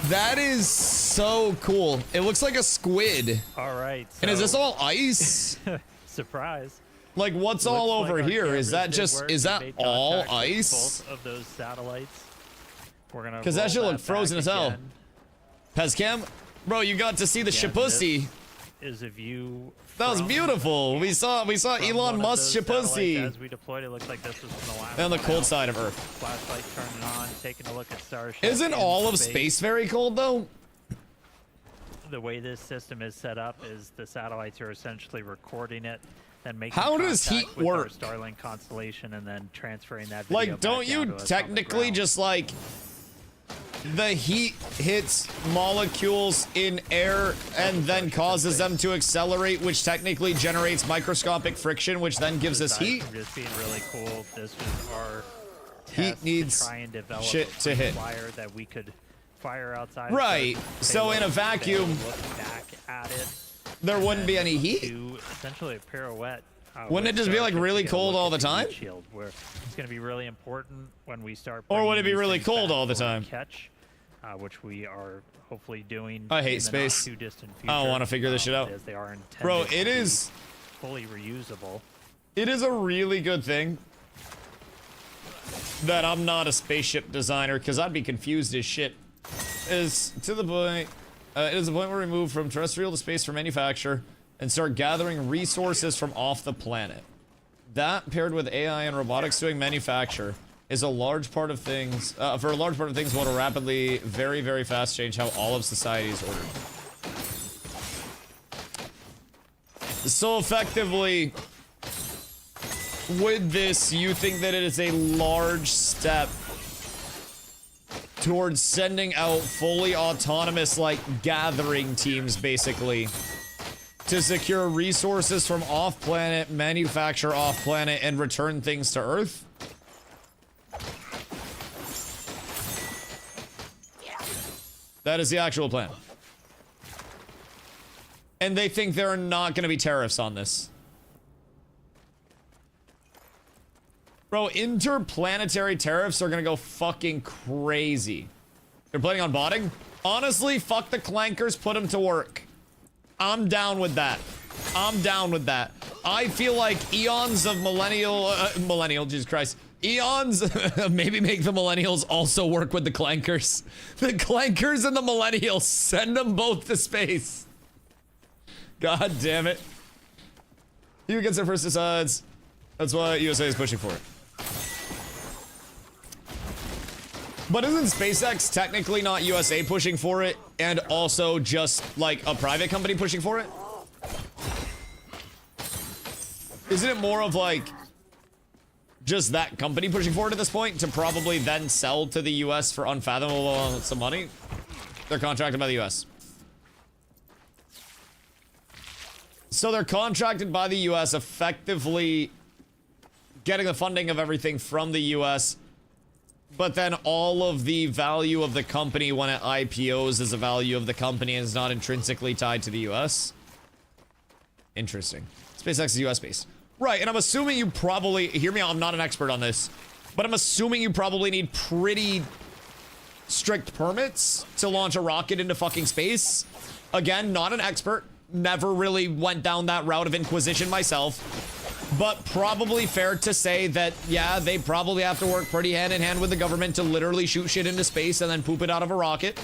That is so cool. It looks like a squid. All right. And is this all ice? Surprise. Like, what's all Looks over like our here? Is that cameras did just, work. is We that made all contact with ice? Both of those satellites. We're gonna Because that roll shit looked back frozen as hell. again. Pezcam? Bro, you got to see the Again, shipussy. Is a view. That was from- beautiful. We saw from Elon one of Musk's those satellites. shipussy. As we deployed, it looked like this was gonna last. On the a cold while. side of Earth. Flashlight turning on, taking a look at starship. Isn't in all of space very cold, though? The way this system is set up is the satellites are essentially recording it, then making How does contact heat with work? our Starlink constellation, and then transferring that video Like, back don't down you to us on the technically ground. just, like... The heat hits molecules in air and then causes them to accelerate, which technically generates microscopic friction, which then gives us Aside heat? from just being really cool, this was our Heat test needs to try and develop shit a to hit. flyer that we could fire outside. Right. So in a vacuum, look back at it, there wouldn't be any heat? do essentially a pirouette. Wouldn't it with just be, like, Starship really to get a cold look all at the time? Shield, where it's going to be really important when we start. Or would bringing it be these really things cold back all the for time? Catch, which we are hopefully doing. I hate in the space. not too distant I don't future, wanna figure this shit out. As they are intended Bro, to it be is... fully reusable. It is a really good thing that I'm not a spaceship designer, because I'd be confused as shit. Is to the point... it is the point where we move from terrestrial to space for manufacture and start gathering resources from off the planet. That, paired with AI and robotics doing manufacture, is a large part of things... for a large part of things, will rapidly, very, very fast change how all of society is ordered. So effectively, with this, you think that it is a large step towards sending out fully autonomous, like, gathering teams, basically, to secure resources from off-planet, manufacture off-planet, and return things to Earth? That is the actual plan. And they think there are not going to be tariffs on this. Bro, interplanetary tariffs are going to go fucking crazy. They're planning on botting? Honestly, fuck the clankers, put them to work. I'm down with that. I'm down with that. I feel like eons of millennial, Jesus Christ. Eons, maybe make the millennials also work with the clankers. The clankers and the millennials, send them both to space. God damn it. Who gets their first decides. That's what USA is pushing for. But isn't SpaceX technically not USA pushing for it, and also just, like, a private company pushing for it? Isn't it more of, like, just that company pushing for it at this point, to probably then sell to the US for unfathomable amounts of money? They're contracted by the US. So they're contracted by the US, effectively getting the funding of everything from the US, but then all of the value of the company when it IPOs is a value of the company and is not intrinsically tied to the US. Interesting. SpaceX is US based. Right, and I'm assuming you probably, hear me out, I'm not an expert on this, but I'm assuming you probably need pretty strict permits to launch a rocket into fucking space. Again, not an expert, never really went down that route of inquisition myself. But probably fair to say that, yeah, they probably have to work pretty hand in hand with the government to literally shoot shit into space and then poop it out of a rocket.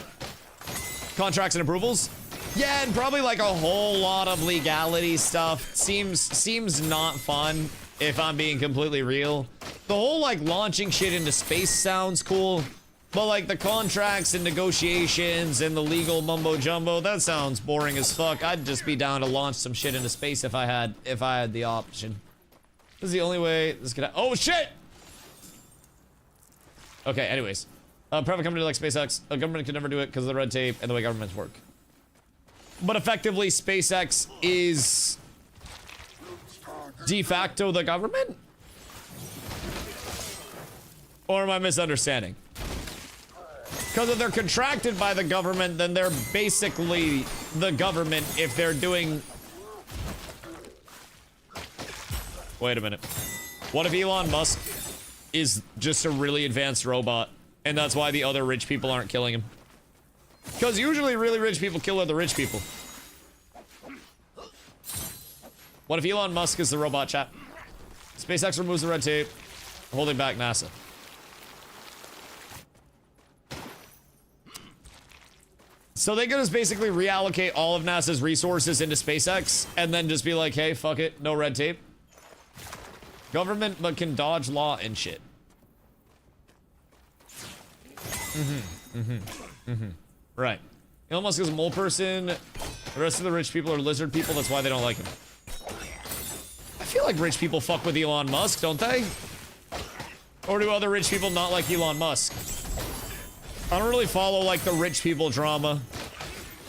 Contracts and approvals. Yeah, and probably like a whole lot of legality stuff. Seems not fun, if I'm being completely real. The whole like launching shit into space sounds cool, but like the contracts and negotiations and the legal mumbo jumbo, that sounds boring as fuck. I'd just be down to launch some shit into space if I had the option. This is the only way this could oh shit! Okay, anyways. A private company like SpaceX, a government could never do it because of the red tape and the way governments work. But effectively, SpaceX is de facto the government? Or am I misunderstanding? Because if they're contracted by the government, then they're basically the government if they're doing... Wait a minute. What if Elon Musk is just a really advanced robot, and that's why the other rich people aren't killing him? Because usually really rich people kill other rich people. What if Elon Musk is the robot, chat? SpaceX removes the red tape, holding back NASA. So they could just basically reallocate all of NASA's resources into SpaceX and then just be like, hey, fuck it, no red tape. Government, but can dodge law and shit. Right. Elon Musk is a mole person. The rest of the rich people are lizard people. That's why they don't like him. I feel like rich people fuck with Elon Musk, don't they? Or do other rich people not like Elon Musk? I don't really follow, like, the rich people drama.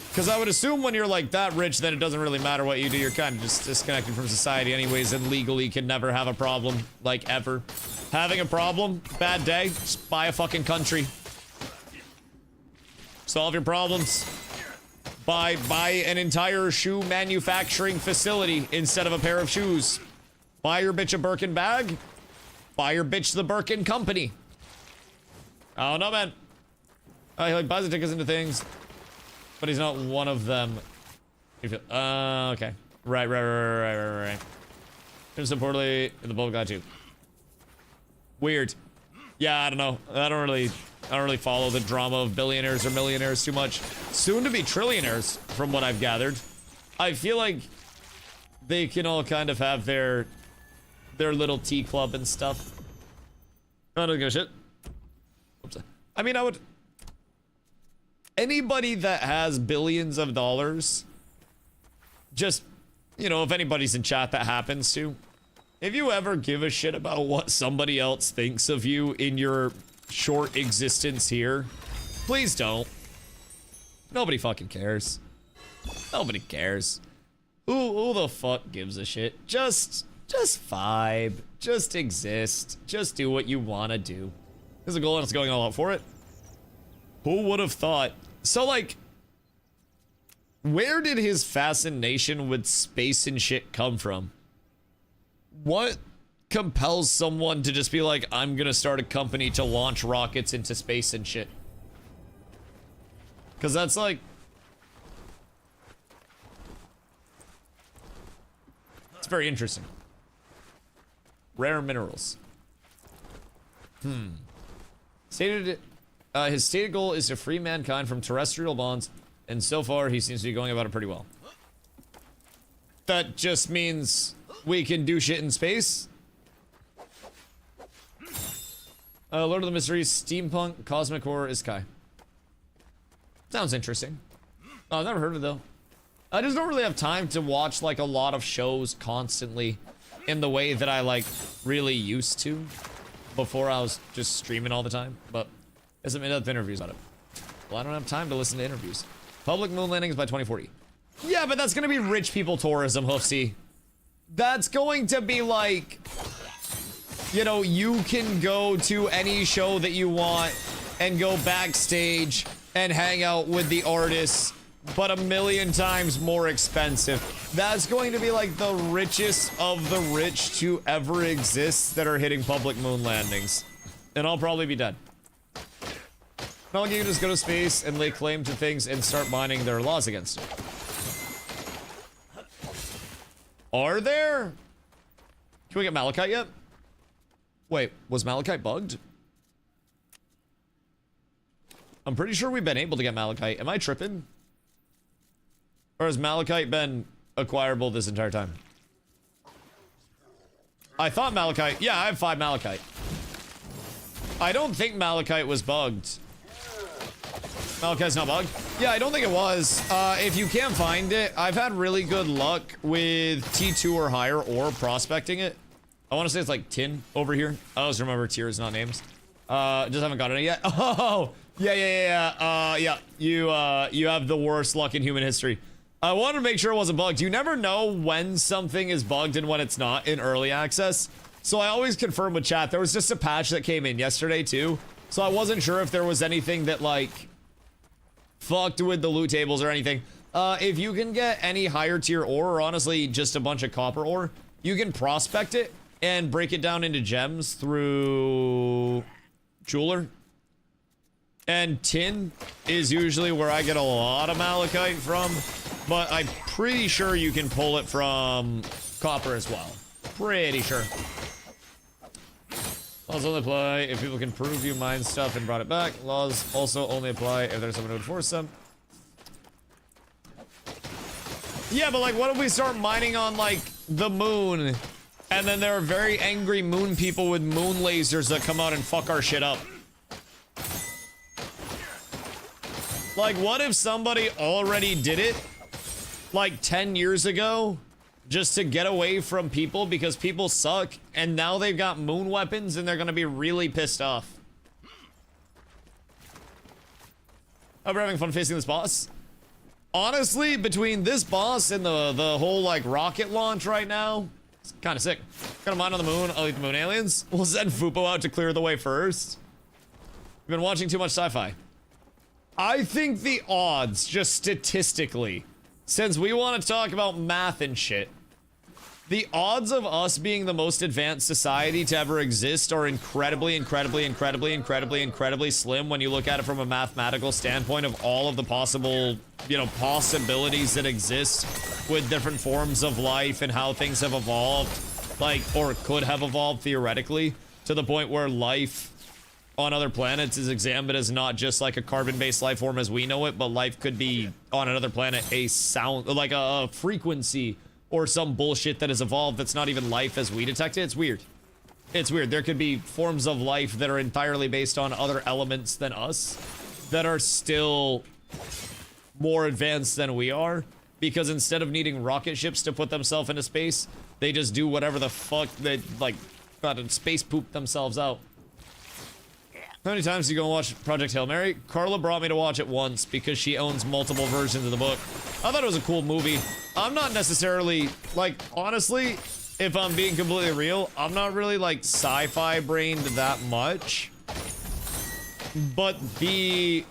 Because I would assume when you're, like, that rich, then it doesn't really matter what you do. You're kind of just disconnected from society anyways, and legally can never have a problem, like, ever. Having a problem, bad day, just buy a fucking country. Solve your problems. Buy an entire shoe manufacturing facility instead of a pair of shoes. Buy your bitch a Birkin bag. Buy your bitch the Birkin company. I don't know, man. He like buys the tickets into things, but he's not one of them. Okay. Right. Turns so poorly in the bulb got you. Weird. Yeah, I don't know. I don't really follow the drama of billionaires or millionaires too much. Soon to be trillionaires, from what I've gathered. I feel like they can all kind of have their little tea club and stuff. I don't give a shit. Oops. I mean, I would... Anybody that has billions of dollars, just, you know, if anybody's in chat that happens to, if you ever give a shit about what somebody else thinks of you in your short existence here, please don't. Nobody fucking cares. Nobody cares. Who the fuck gives a shit? Just vibe. Just exist. Just do what you want to do. There's a goal and it's going all out for it. Who would have thought? So, like, where did his fascination with space and shit come from? What compels someone to just be like, I'm gonna start a company to launch rockets into space and shit? Because that's like... It's very interesting. Rare minerals. His stated goal is to free mankind from terrestrial bonds, and so far he seems to be going about it pretty well. That just means we can do shit in space. Lord of the Mysteries, Steampunk, Cosmic Horror, Isekai. Sounds interesting. Oh, I've never heard of it though. I just don't really have time to watch like a lot of shows constantly in the way that I like really used to before I was just streaming all the time, but there's some in-depth interviews on it. Well, I don't have time to listen to interviews. Public moon landings by 2040. Yeah, but that's gonna be rich people tourism, Hoofsy. That's going to be like... you know, you can go to any show that you want and go backstage and hang out with the artists, but a million times more expensive. That's going to be like the richest of the rich to ever exist that are hitting public moon landings. And I'll probably be dead. Not like you can just go to space and lay claim to things and start mining their laws against it. Are there? Can we get Malachite yet? Wait, was Malachite bugged? I'm pretty sure we've been able to get Malachite. Am I tripping? Or has Malachite been acquirable this entire time? I thought Malachite... Yeah, I have 5 Malachite. I don't think Malachite was bugged. Malachite's not bugged? Yeah, I don't think it was. If you can't find it, I've had really good luck with T2 or higher ore prospecting it. I want to say it's like tin over here. I always remember tiers, not names. Just haven't gotten it yet. Oh, yeah. You have the worst luck in human history. I wanted to make sure it wasn't bugged. You never know when something is bugged and when it's not in early access. So I always confirm with chat. There was just a patch that came in yesterday too. So I wasn't sure if there was anything that like fucked with the loot tables or anything. If you can get any higher tier ore, or honestly just a bunch of copper ore, you can prospect it and break it down into gems through jeweler. And tin is usually where I get a lot of malachite from, but I'm pretty sure you can pull it from copper as well. Pretty sure. Laws only apply if people can prove you mined stuff and brought it back. Laws also only apply if there's someone who enforce them. Yeah, but like, what if we start mining on like the moon, and then there are very angry moon people with moon lasers that come out and fuck our shit up? Like, what if somebody already did it like 10 years ago just to get away from people because people suck, and now they've got moon weapons and they're gonna be really pissed off? Hope you're having fun facing this boss. Honestly, between this boss and the whole like rocket launch right now, it's kind of sick. Got a mine on the moon. I'll eat the moon aliens. We'll send Fupo out to clear the way first. You've been watching too much sci-fi. I think the odds, just statistically, since we want to talk about math and shit, the odds of us being the most advanced society to ever exist are incredibly slim when you look at it from a mathematical standpoint of all of the possible, you know, possibilities that exist with different forms of life and how things have evolved, like, or could have evolved theoretically, to the point where life on other planets is examined as not just like a carbon-based life form as we know it, but life could be on another planet a sound, like a frequency or some bullshit that has evolved that's not even life as we detect it. It's weird. It's weird. There could be forms of life that are entirely based on other elements than us that are still more advanced than we are, because instead of needing rocket ships to put themselves into space, they just do whatever the fuck they like, space poop themselves out. How many times do you go and watch Project Hail Mary? Carla brought me to watch it once because she owns multiple versions of the book. I thought it was a cool movie. I'm not necessarily, like, honestly, if I'm being completely real, I'm not really, like, sci-fi brained that much. But the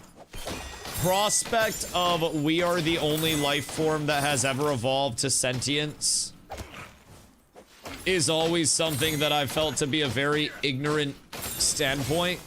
prospect of we are the only life form that has ever evolved to sentience is always something that I've felt to be a very ignorant standpoint.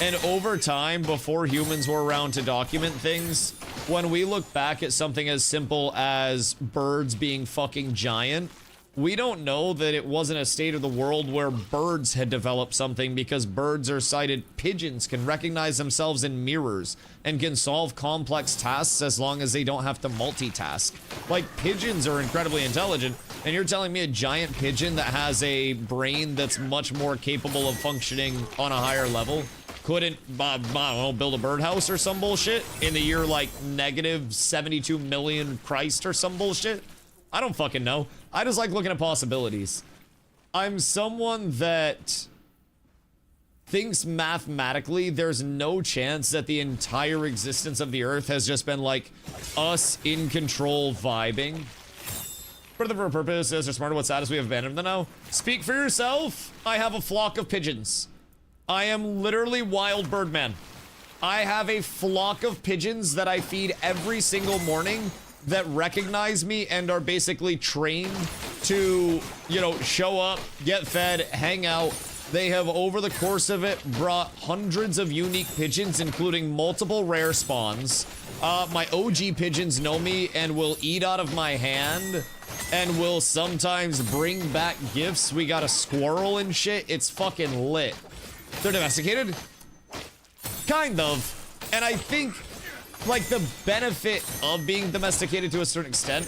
And over time, before humans were around to document things, when we look back at something as simple as birds being fucking giant, we don't know that it wasn't a state of the world where birds had developed something, because birds are sighted. Pigeons can recognize themselves in mirrors and can solve complex tasks as long as they don't have to multitask. Like, pigeons are incredibly intelligent, and you're telling me a giant pigeon that has a brain that's much more capable of functioning on a higher level couldn't, I don't know, build a birdhouse or some bullshit in the year like negative 72 million Christ or some bullshit? I don't fucking know. I just like looking at possibilities. I'm someone that thinks mathematically there's no chance that the entire existence of the Earth has just been like us in control vibing. For the purpose, as they're smarter, what's sad is we have abandoned them now. Speak for yourself. I have a flock of pigeons. I am literally wild bird man. I have a flock of pigeons that I feed every single morning that recognize me and are basically trained to, you know, show up, get fed, hang out. They have, over the course of it, brought hundreds of unique pigeons, including multiple rare spawns. My OG pigeons know me and will eat out of my hand and will sometimes bring back gifts. We got a squirrel and shit. It's fucking lit. They're domesticated? Kind of. And I think, like, the benefit of being domesticated to a certain extent.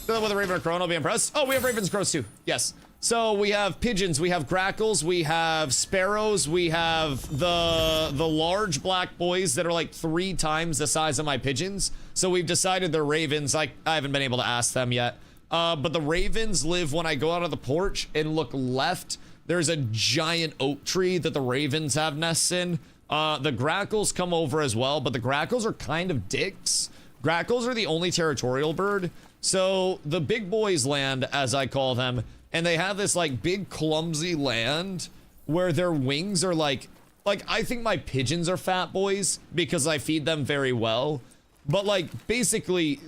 With a raven or crow, I'll be impressed. Oh, we have ravens and crows too. Yes. So we have pigeons, we have grackles, we have sparrows, we have the large black boys that are like 3 times the size of my pigeons. So we've decided they're ravens. I haven't been able to ask them yet. But the ravens live when I go out of the porch and look left. There's a giant oak tree that the ravens have nests in. The grackles come over as well, but the grackles are kind of dicks. Grackles are the only territorial bird. So the big boys land, as I call them, and they have this like big clumsy land where their wings are like I think my pigeons are fat boys because I feed them very well. But like basically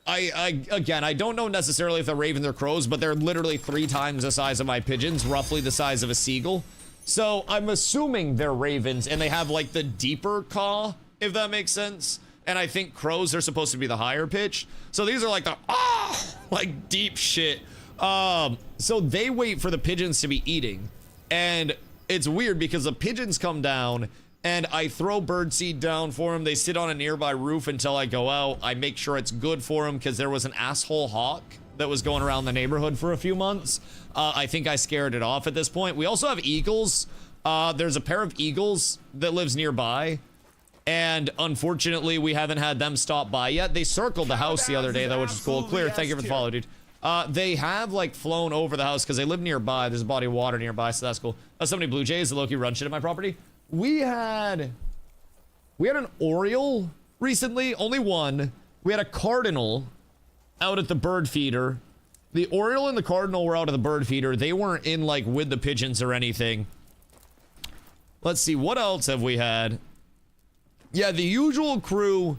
I don't know necessarily if they're ravens or crows, but they're literally 3 times the size of my pigeons, roughly the size of a seagull. So I'm assuming they're ravens and they have like the deeper caw, if that makes sense. And I think crows are supposed to be the higher pitch. So these are like the like deep shit. So they wait for the pigeons to be eating, and it's weird because the pigeons come down and I throw birdseed down for them. They sit on a nearby roof until I go out. I make sure it's good for them because there was an asshole hawk that was going around the neighborhood for a few months. I think I scared it off at this point. We also have eagles. There's a pair of eagles that lives nearby, and unfortunately we haven't had them stop by yet. They circled the house the other day though, which is cool. Clear, thank you for the follow, dude. They have like flown over the house because they live nearby. There's a body of water nearby, so that's cool. So many blue jays, the Loki run shit at my property. We had an oriole recently, only one. We had a cardinal out at the bird feeder. The oriole and the cardinal were out at the bird feeder. They weren't in like with the pigeons or anything. Let's see, what else have we had? Yeah, the usual crew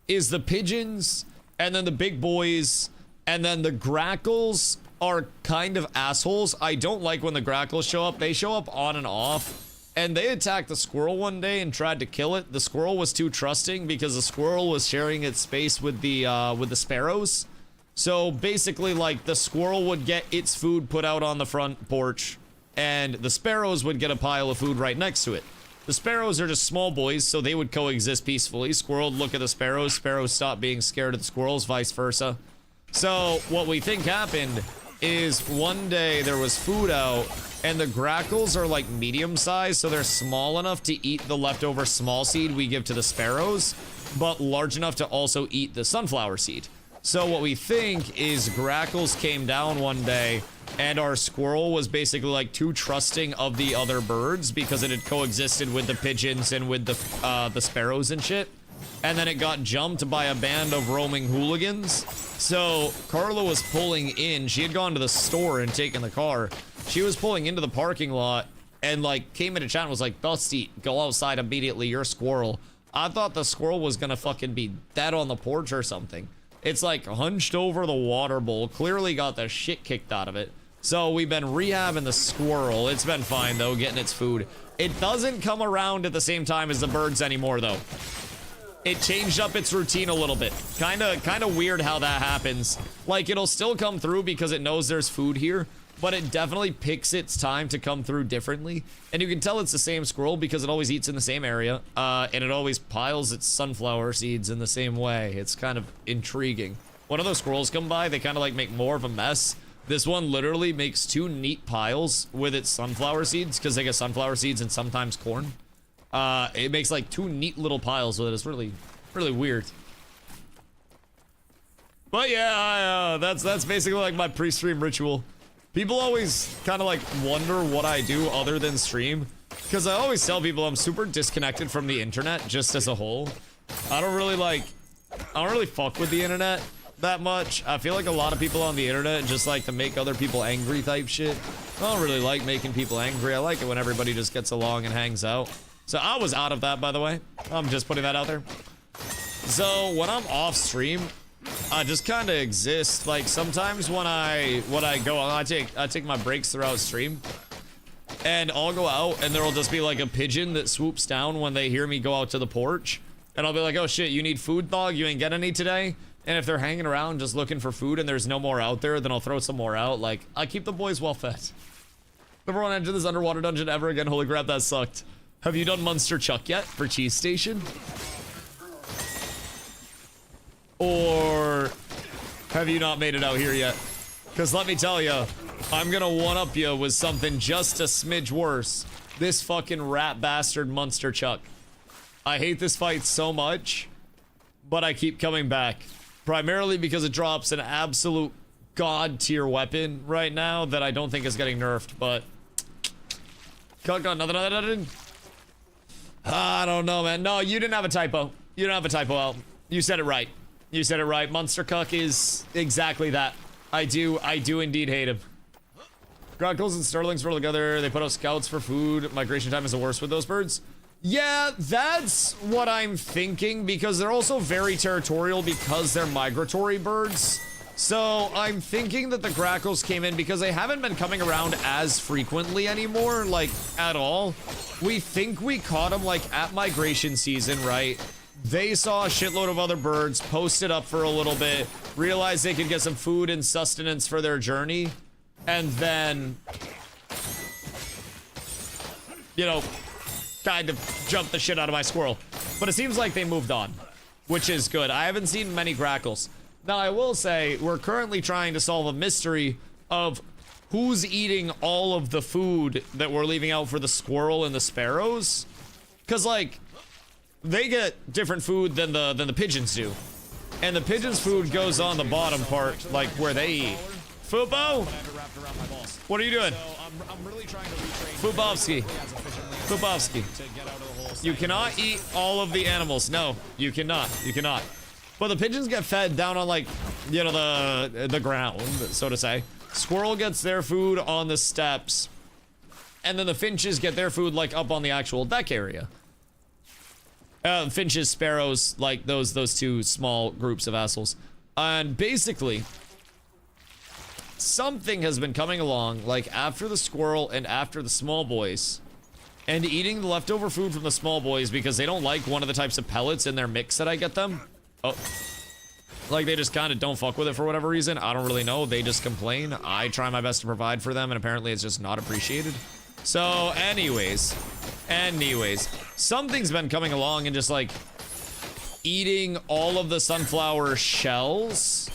is the pigeons and then the big boys. And then the grackles are kind of assholes. I don't like when the grackles show up. They show up on and off. And they attacked the squirrel one day and tried to kill it. The squirrel was too trusting because the squirrel was sharing its space with the sparrows. So basically, like, the squirrel would get its food put out on the front porch, and the sparrows would get a pile of food right next to it. The sparrows are just small boys, so they would coexist peacefully. Squirrel would look at the sparrows. Sparrows stop being scared of the squirrels, vice versa. So what we think happened is one day there was food out and the grackles are like medium sized, so they're small enough to eat the leftover small seed we give to the sparrows, but large enough to also eat the sunflower seed. So what we think is grackles came down one day and our squirrel was basically like too trusting of the other birds because it had coexisted with the pigeons and with the sparrows and shit. And then it got jumped by a band of roaming hooligans. So Carla was pulling in. She had gone to the store and taken the car. She was pulling into the parking lot and like came into chat and was like, Dusty, go outside immediately, you're a squirrel. I thought the squirrel was gonna fucking be dead on the porch or something. It's like hunched over the water bowl, clearly got the shit kicked out of it. So we've been rehabbing the squirrel. It's been fine though, getting its food. It doesn't come around at the same time as the birds anymore though. It changed up its routine a little bit. Kind of weird how that happens. Like, it'll still come through because it knows there's food here, but it definitely picks its time to come through differently. And you can tell it's the same squirrel because it always eats in the same area, and it always piles its sunflower seeds in the same way. It's kind of intriguing. When other squirrels come by, they kind of like make more of a mess. This one literally makes 2 neat piles with its sunflower seeds because they get sunflower seeds and sometimes corn. It makes like 2 neat little piles with it. It's really, really weird. But yeah, that's basically like my pre-stream ritual. People always kind of like wonder what I do other than stream, because I always tell people I'm super disconnected from the internet just as a whole. I don't really fuck with the internet. that much. I feel like a lot of people on the internet just like to make other people angry type shit. I don't really like making people angry. I like it when everybody just gets along and hangs out. So I was out of that, by the way. I'm just putting that out there. So when I'm off stream, I just kind of exist. Like sometimes when I go, I take my breaks throughout stream, and I'll go out and there'll just be like a pigeon that swoops down when they hear me go out to the porch, and I'll be like, oh shit, you need food, dog? You ain't get any today? And if they're hanging around just looking for food and there's no more out there, then I'll throw some more out. Like, I keep the boys well fed. Never want to enter this underwater dungeon ever again. Holy crap, that sucked. Have you done Munster Chuck yet for Cheese Station? Or have you not made it out here yet? Because let me tell you, I'm gonna one-up you with something just a smidge worse. This fucking rat bastard Munster Chuck. I hate this fight so much, but I keep coming back. Primarily because it drops an absolute god tier weapon right now that I don't think is getting nerfed, but... Nothing. I don't know, man. No, you didn't have a typo. You didn't have a typo out. You said it right. You said it right. Monster Cuck is exactly that. I do indeed hate him. Grackles and Sterlings roll together. They put out scouts for food. Migration time is the worst with those birds. Yeah, that's what I'm thinking, because they're also very territorial because they're migratory birds. So I'm thinking that the Grackles came in because they haven't been coming around as frequently anymore, like, at all. We think we caught them, like, at migration season, right? They saw a shitload of other birds, posted up for a little bit, realized they could get some food and sustenance for their journey, and then, you know, kind of jumped the shit out of my squirrel. But it seems like they moved on, which is good. I haven't seen many Grackles. Now, I will say, we're currently trying to solve a mystery of who's eating all of the food that we're leaving out for the squirrel and the sparrows. Because, like, they get different food than the pigeons do. And the pigeons' food goes on the bottom part, like, where they eat. Fubo? What are you doing? Fubovsky. Fubovsky. You cannot eat all of the animals. No, you cannot. You cannot. But the pigeons get fed down on, like, you know, the ground, so to say. Squirrel gets their food on the steps. And then the finches get their food, like, up on the actual deck area. Finches, sparrows, like, those two small groups of assholes. And basically, something has been coming along, like, after the squirrel and after the small boys, and eating the leftover food from the small boys because they don't like one of the types of pellets in their mix that I get them. Oh, like they just kind of don't fuck with it for whatever reason. I don't really know. They just complain. I try my best to provide for them, and apparently it's just not appreciated. So anyways, something's been coming along and just like eating all of the sunflower shells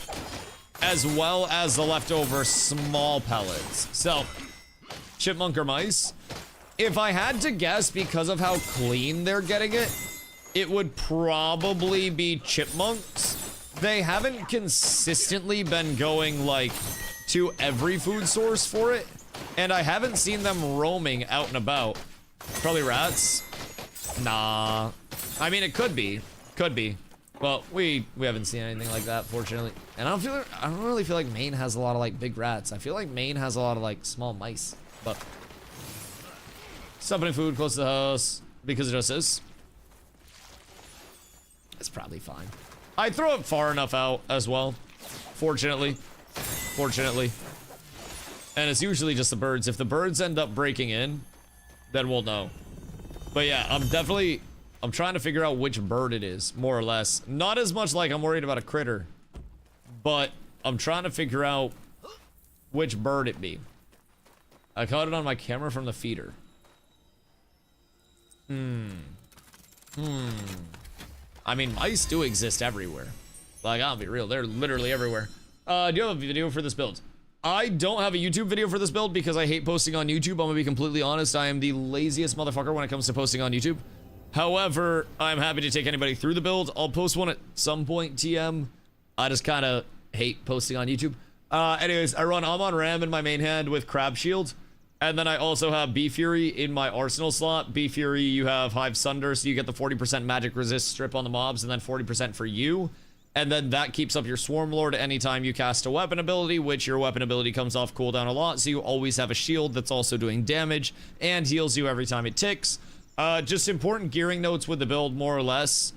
as well as the leftover small pellets. So, chipmunk or mice? If I had to guess, because of how clean they're getting it, it would probably be chipmunks. They haven't consistently been going, like, to every food source for it, and I haven't seen them roaming out and about. Probably rats? Nah. I mean, it could be. Could be. Well, we haven't seen anything like that, fortunately. And I don't really feel like Maine has a lot of, like, big rats. I feel like Maine has a lot of, like, small mice. But stuffing food close to the house because it just is. It's probably fine. I throw it far enough out as well. Fortunately. And it's usually just the birds. If the birds end up breaking in, then we'll know. But yeah, I'm trying to figure out which bird it is, more or less. Not as much like I'm worried about a critter, but I'm trying to figure out which bird it be. I caught it on my camera from the feeder. I mean, mice do exist everywhere. Like, I'll be real, they're literally everywhere. Do you have a video for this build? I don't have a YouTube video for this build because I hate posting on YouTube. I'm gonna be completely honest. I am the laziest motherfucker when it comes to posting on YouTube. However, I'm happy to take anybody through the build. I'll post one at some point, TM. I just kind of hate posting on YouTube. Anyways, I run Amon Ram in my main hand with Crab Shield. And then I also have Bee Fury in my arsenal slot. Bee Fury, you have Hive Sunder, so you get the 40% magic resist strip on the mobs, and then 40% for you. And then that keeps up your Swarm Lord anytime you cast a weapon ability, which your weapon ability comes off cooldown a lot, so you always have a shield that's also doing damage and heals you every time it ticks. Just important gearing notes with the build, more or less.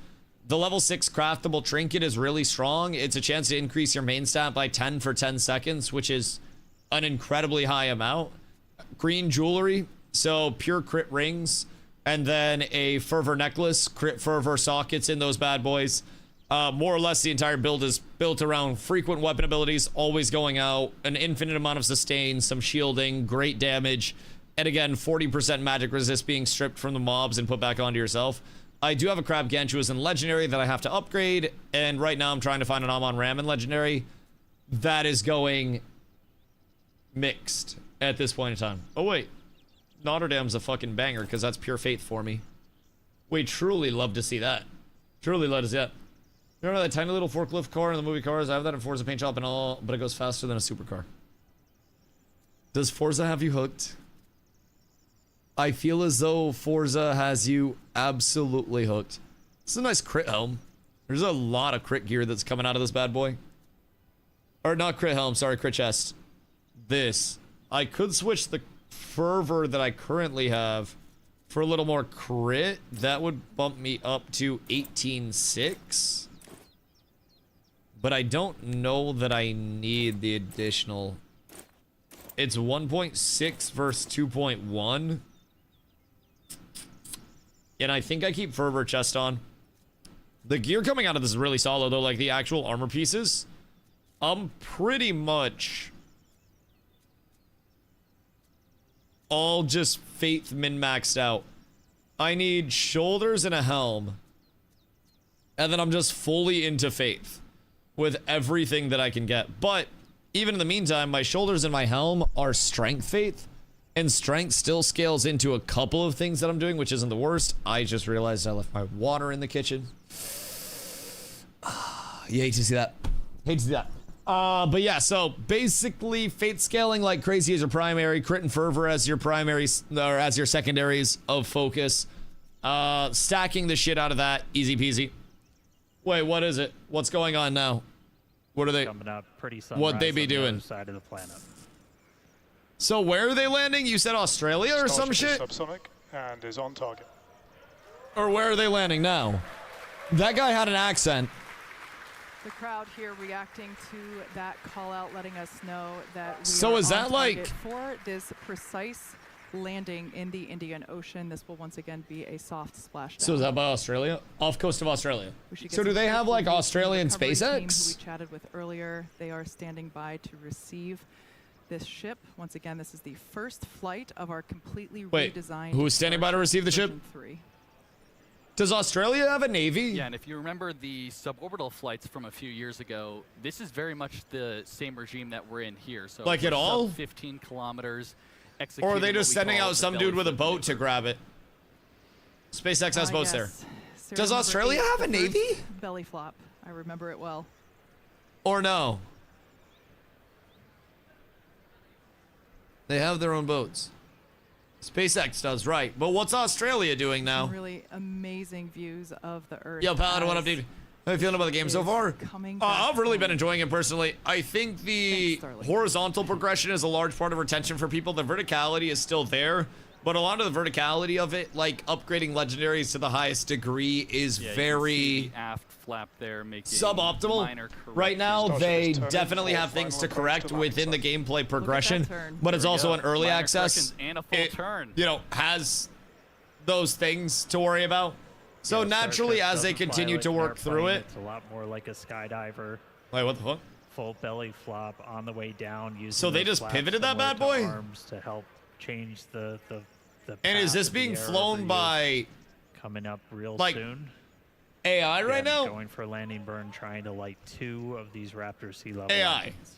The level 6 craftable trinket is really strong. It's a chance to increase your main stat by 10 for 10 seconds, which is an incredibly high amount. Green jewelry, so pure crit rings, and then a fervor necklace, crit fervor sockets in those bad boys. More or less the entire build is built around frequent weapon abilities, always going out, an infinite amount of sustain, some shielding, great damage, and again, 40% magic resist being stripped from the mobs and put back onto yourself. I do have a Crab Gantuas in Legendary that I have to upgrade, and right now I'm trying to find an Amon Ram in Legendary. That is going mixed at this point in time. Oh wait, Notre Dame's a fucking banger because that's pure faith for me. We truly love to see that. Truly love to see that. Remember that tiny little forklift car in the movie Cars? I have that in Forza Paint Shop and all, but it goes faster than a supercar. Does Forza have you hooked? I feel as though Forza has you absolutely hooked. This is a nice crit helm. There's a lot of crit gear that's coming out of this bad boy. Or not crit helm, sorry, crit chest. This. I could switch the fervor that I currently have for a little more crit. That would bump me up to 18.6. But I don't know that I need the additional. It's 1.6 versus 2.1. And I think I keep fervor chest on. The gear coming out of this is really solid though, like the actual armor pieces. I'm pretty much all just faith min-maxed out. I need shoulders and a helm. And then I'm just fully into faith with everything that I can get. But even in the meantime, my shoulders and my helm are strength faith. And strength still scales into a couple of things that I'm doing, which isn't the worst. I just realized I left my water in the kitchen. You hate to see that. Hate to see that. But yeah, so basically faith scaling like crazy as your primary, crit and fervor as your primaries, or as your secondaries of focus. Stacking the shit out of that, easy peasy. Wait, what is it? What's going on now? What are they? Coming out pretty What they be on the doing? other side of the planet. So where are they landing? You said Australia or some shit? Subsonic and is on target. Or where are they landing now? That guy had an accent. The crowd here reacting to that call out, letting us know that we So are is that on like target for this precise landing in the Indian Ocean? This will once again be a soft splashdown. So is that by Australia? Off coast of Australia. We should get So do some they have pictures like of the Australian recovery team who SpaceX? we chatted with earlier. They are standing by to receive this ship. Once again, this is the first flight of our completely redesigned. Who's standing by to receive the ship? version 3. Does Australia have a navy? Yeah, and if you remember the suborbital flights from a few years ago, this is very much the same regime that we're in here. So Like we're at all? sub 15 kilometers. Or are they executing just what we sending call out the some belly dude with a flip boat to maneuver. grab it? SpaceX has boats there. Yes. Serial Does number Australia 8, have a the first navy? Belly flop. I remember it well. Or no? They have their own boats. SpaceX does, right. But what's Australia doing now? Some really amazing views of the Earth. Yo, Paladin, what up, as dude? How you feeling about the game so is far? coming back I've really been home. enjoying it personally. I think the Thanks, Starling. horizontal progression is a large part of retention for people. The verticality is still there, but a lot of the verticality of it, like upgrading legendaries to the highest degree, is Yeah, you can very see the aft flap there making suboptimal. minor Right now, Starship they is turning definitely full have things to final approach correct to within the landing gameplay progression, turn. but it's There we also go. an early Minor access. corrections and a full It, turn. you know, has those things to worry about. So Yeah, naturally, Starship as they doesn't fly continue like to an work through airplane. it. It's a lot more like a skydiver. Wait, what the fuck? Full belly flop on the way down. Using So they those just flaps pivoted that similar bad to boy? Arms to help change the And is path this of the being air flown over you. by Coming up real like, soon? AI right Yeah, now? Going for landing burn, trying to light 2 of these Raptor sea level AI. engines.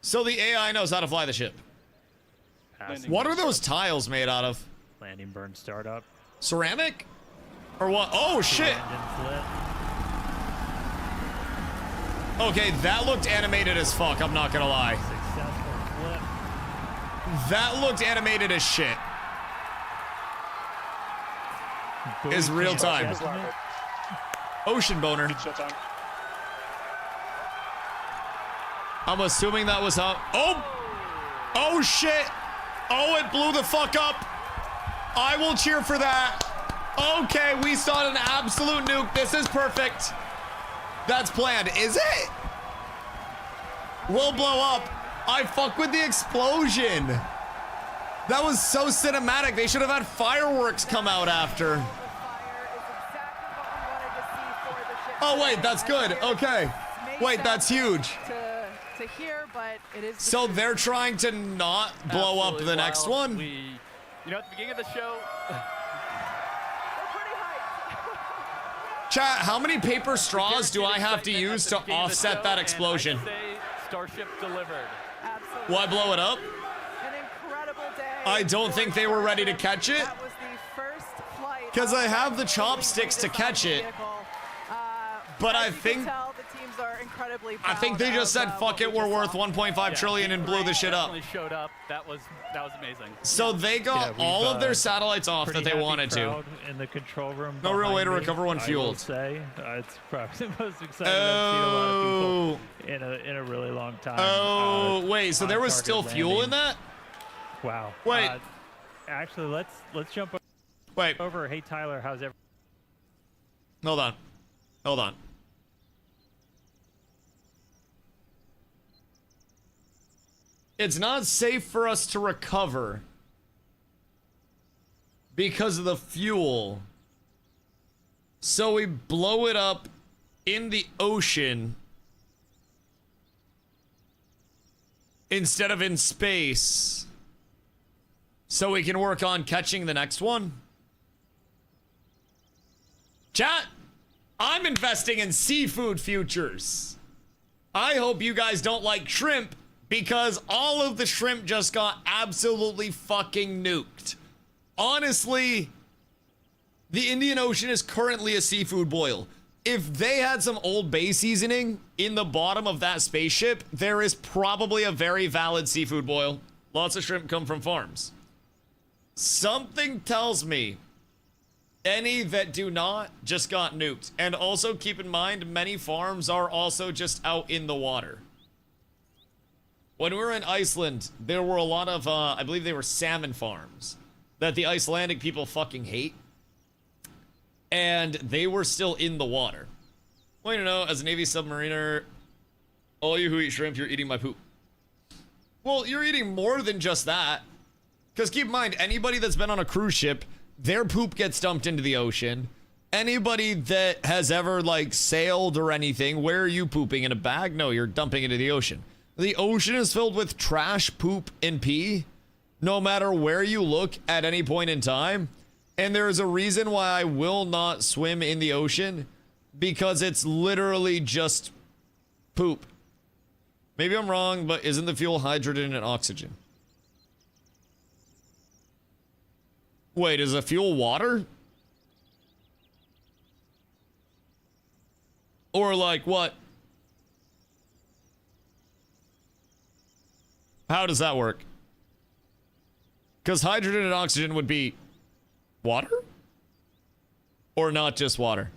So the AI knows how to fly the ship. Passing What are those tiles made out of? landing burn startup. Ceramic? Or what? Oh shit! Engine flip. Okay, that looked animated as fuck, I'm not gonna lie. Successful flip. That looked animated as shit. Is Boot real camp time. Has judgment. landed. Ocean boner. Shut down. I'm assuming that was how. Oh! Oh shit! Oh, it blew the fuck up! I will cheer for that. Okay, we saw an absolute nuke. This is perfect. That's planned. Is it? We'll blow up. I fuck with the explosion. That was so cinematic. They should have had fireworks come out after. Oh wait, that's good. Okay. Wait, that's huge. To hear, but it is. So they're trying to not blow up the next one? You know, at the beginning of the show, Chat, how many paper straws do I have to use to offset that explosion? Starship delivered. Absolutely. Will I blow it up? An incredible day. I don't think they were ready to catch it. That was the first flight. Because I have the chopsticks to catch it. But I think I think they just said fuck it, we're worth 1.5 trillion and blew the shit up. Showed up. That was amazing. So they got all of their satellites off that they wanted to. In the control room. No real way to me, recover when I will fueled. say it's probably the most exciting I've seen a lot of people in a really long time. Oh wait, so there was still fuel in that? Wow. Wait. Actually, let's jump Wait. over. Hey Tyler, how's everything? Hold on. Hold on. It's not safe for us to recover because of the fuel. So we blow it up in the ocean instead of in space so we can work on catching the next one. Chat, I'm investing in seafood futures. I hope you guys don't like shrimp because all of the shrimp just got absolutely fucking nuked. Honestly, the Indian Ocean is currently a seafood boil. If they had some Old Bay seasoning in the bottom of that spaceship, there is probably a very valid seafood boil. Lots of shrimp come from farms. Something tells me any that do not just got nuked. And also keep in mind, many farms are also just out in the water. When we were in Iceland, there were a lot of, I believe they were salmon farms that the Icelandic people fucking hate. And they were still in the water. Well, you know, as a Navy submariner, all you who eat shrimp, you're eating my poop. Well, you're eating more than just that. Because keep in mind, anybody that's been on a cruise ship, their poop gets dumped into the ocean. Anybody that has ever, like, sailed or anything, where are you pooping? In a bag? No, you're dumping into the ocean. The ocean is filled with trash, poop, and pee, no matter where you look at any point in time. And there is a reason why I will not swim in the ocean, because it's literally just poop. Maybe I'm wrong, but isn't the fuel hydrogen and oxygen? Wait, is the fuel water? Or like what? How does that work? Because hydrogen and oxygen would be water? Or not just water?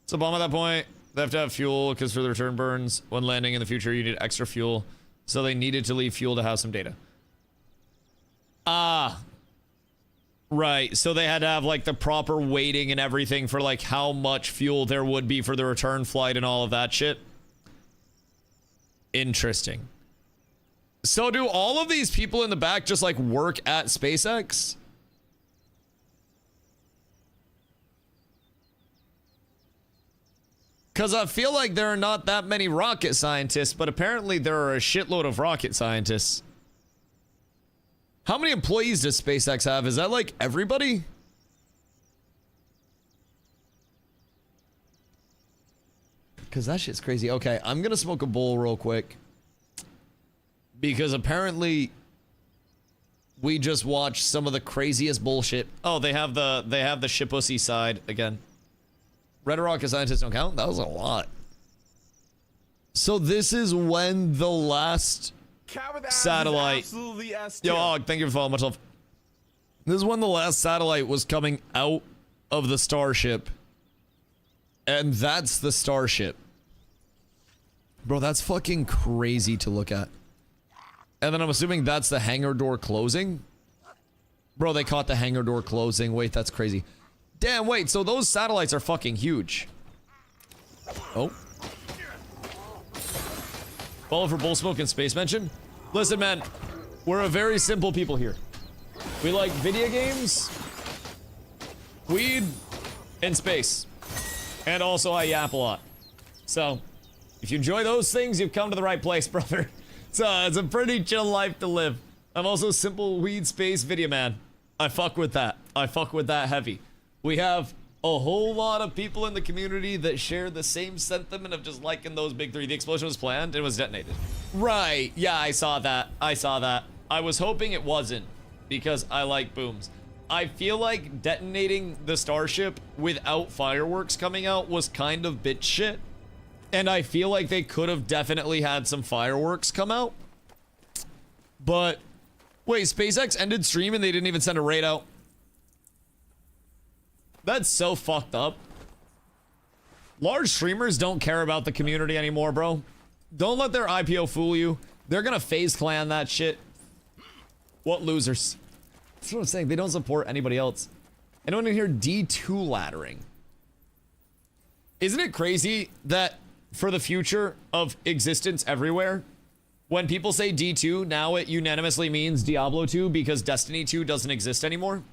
So bomb at that point, they have to have fuel because for the return burns, when landing in the future, you need extra fuel. So they needed to leave fuel to have some data. Ah. Right, so they had to have like the proper weighting and everything for like how much fuel there would be for the return flight and all of that shit. Interesting. So do all of these people in the back just like work at SpaceX? Because I feel like there are not that many rocket scientists, but apparently there are a shitload of rocket scientists. How many employees does SpaceX have? Is that like everybody? Because that shit's crazy. Okay, I'm going to smoke a bowl real quick. Because apparently we just watched some of the craziest bullshit. Oh, they have the shipussy side again. Red rocket scientists don't count? That was a lot. So this is when the last satellite. Yo, Og, thank you for following. Much love. This is when the last satellite was coming out of the Starship. And that's the Starship. Bro, that's fucking crazy to look at. And then I'm assuming that's the hangar door closing. Bro, they caught the hangar door closing. Wait, that's crazy. Damn, wait, so those satellites are fucking huge. Oh. Follow for bull smoke and space mention. Listen, man, we're a very simple people here. We like video games, weed, and space. And also I yap a lot. So, if you enjoy those things, you've come to the right place, brother. It's a pretty chill life to live. I'm also simple weed space video man. I fuck with that. I fuck with that heavy. We have a whole lot of people in the community that share the same sentiment of just liking those big three. The explosion was planned, it was detonated. Right, yeah, I saw that. I saw that. I was hoping it wasn't, because I like booms. I feel like detonating the starship without fireworks coming out was kind of bitch shit. And I feel like they could have definitely had some fireworks come out. But, wait, SpaceX ended stream and they didn't even send a raid out? That's so fucked up. Large streamers don't care about the community anymore, bro. Don't let their IPO fool you. They're gonna FaZe clan that shit. What losers? That's what I'm saying. They don't support anybody else. Anyone in here D2 laddering? Isn't it crazy that for the future of existence everywhere, when people say D2, now it unanimously means Diablo 2 because Destiny 2 doesn't exist anymore?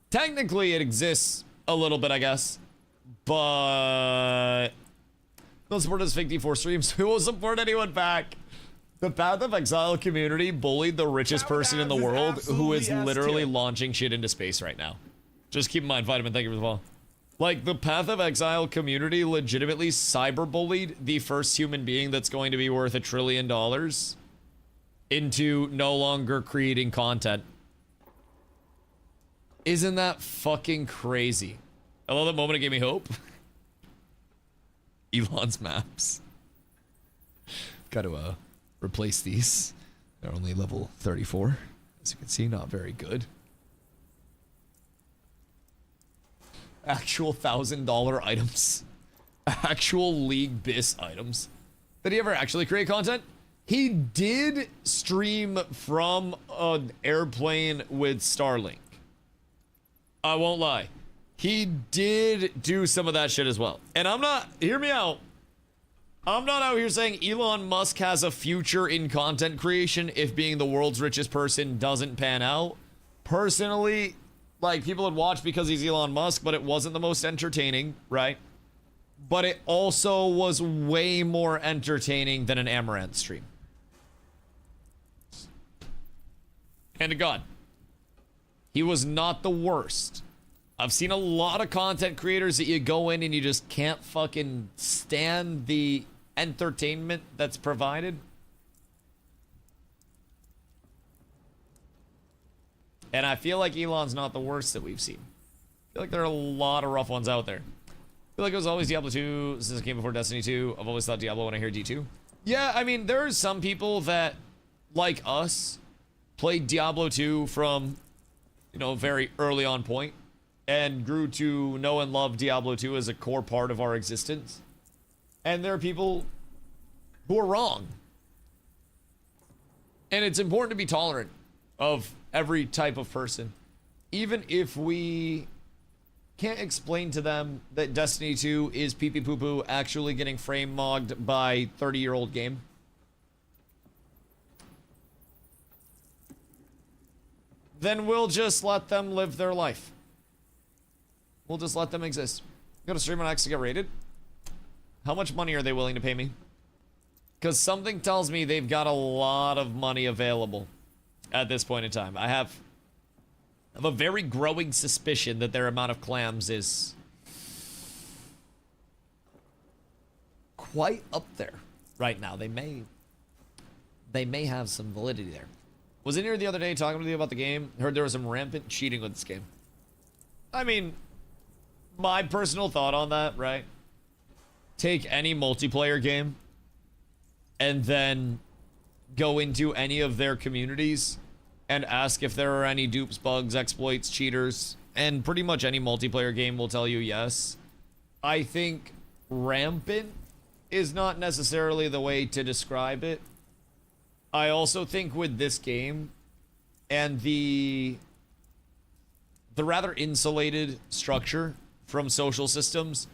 Technically, it exists a little bit, I guess. But don't support us fake D4 streams. We won't support anyone back. The Path of Exile community bullied the richest person in the world who is literally launching shit into space right now. Just keep in mind, Vitamin, thank you for the follow. Like, the Path of Exile community legitimately cyberbullied the first human being that's going to be worth $1 trillion into no longer creating content. Isn't that fucking crazy? I love that moment, it gave me hope. Elon's maps. Gotta, replace these. They're only level 34. As you can see, not very good. Actual $1,000 items. Actual League Bis items. Did he ever actually create content? He did stream from an airplane with Starlink. I won't lie. He did do some of that shit as well. And I'm not, hear me out. I'm not out here saying Elon Musk has a future in content creation if being the world's richest person doesn't pan out. Personally, like, people would watch because he's Elon Musk, but it wasn't the most entertaining, right? But it also was way more entertaining than an Amaranth stream. And to God, he was not the worst. I've seen a lot of content creators that you go in and you just can't fucking stand the entertainment that's provided. And I feel like Elon's not the worst that we've seen. I feel like there are a lot of rough ones out there. I feel like it was always Diablo 2 since it came before Destiny 2. I've always thought Diablo when I hear D2. Yeah, I mean, there are some people that, like us, played Diablo 2 from, you know, very early on point and grew to know and love Diablo 2 as a core part of our existence. And there are people who are wrong. And it's important to be tolerant of every type of person. Even if we can't explain to them that Destiny 2 is pee-pee poo-poo actually getting frame mogged by 30-year-old game. Then we'll just let them live their life. We'll just let them exist. Go to stream on X to get rated. How much money are they willing to pay me? Because something tells me they've got a lot of money available at this point in time. I have a very growing suspicion that their amount of clams is quite up there right now. They may have some validity there. Was in here the other day talking with you about the game. Heard there was some rampant cheating with this game. I mean, my personal thought on that, right? Take any multiplayer game and then go into any of their communities and ask if there are any dupes, bugs, exploits, cheaters, and pretty much any multiplayer game will tell you yes. I think rampant is not necessarily the way to describe it. I also think with this game and the rather insulated structure from social systems,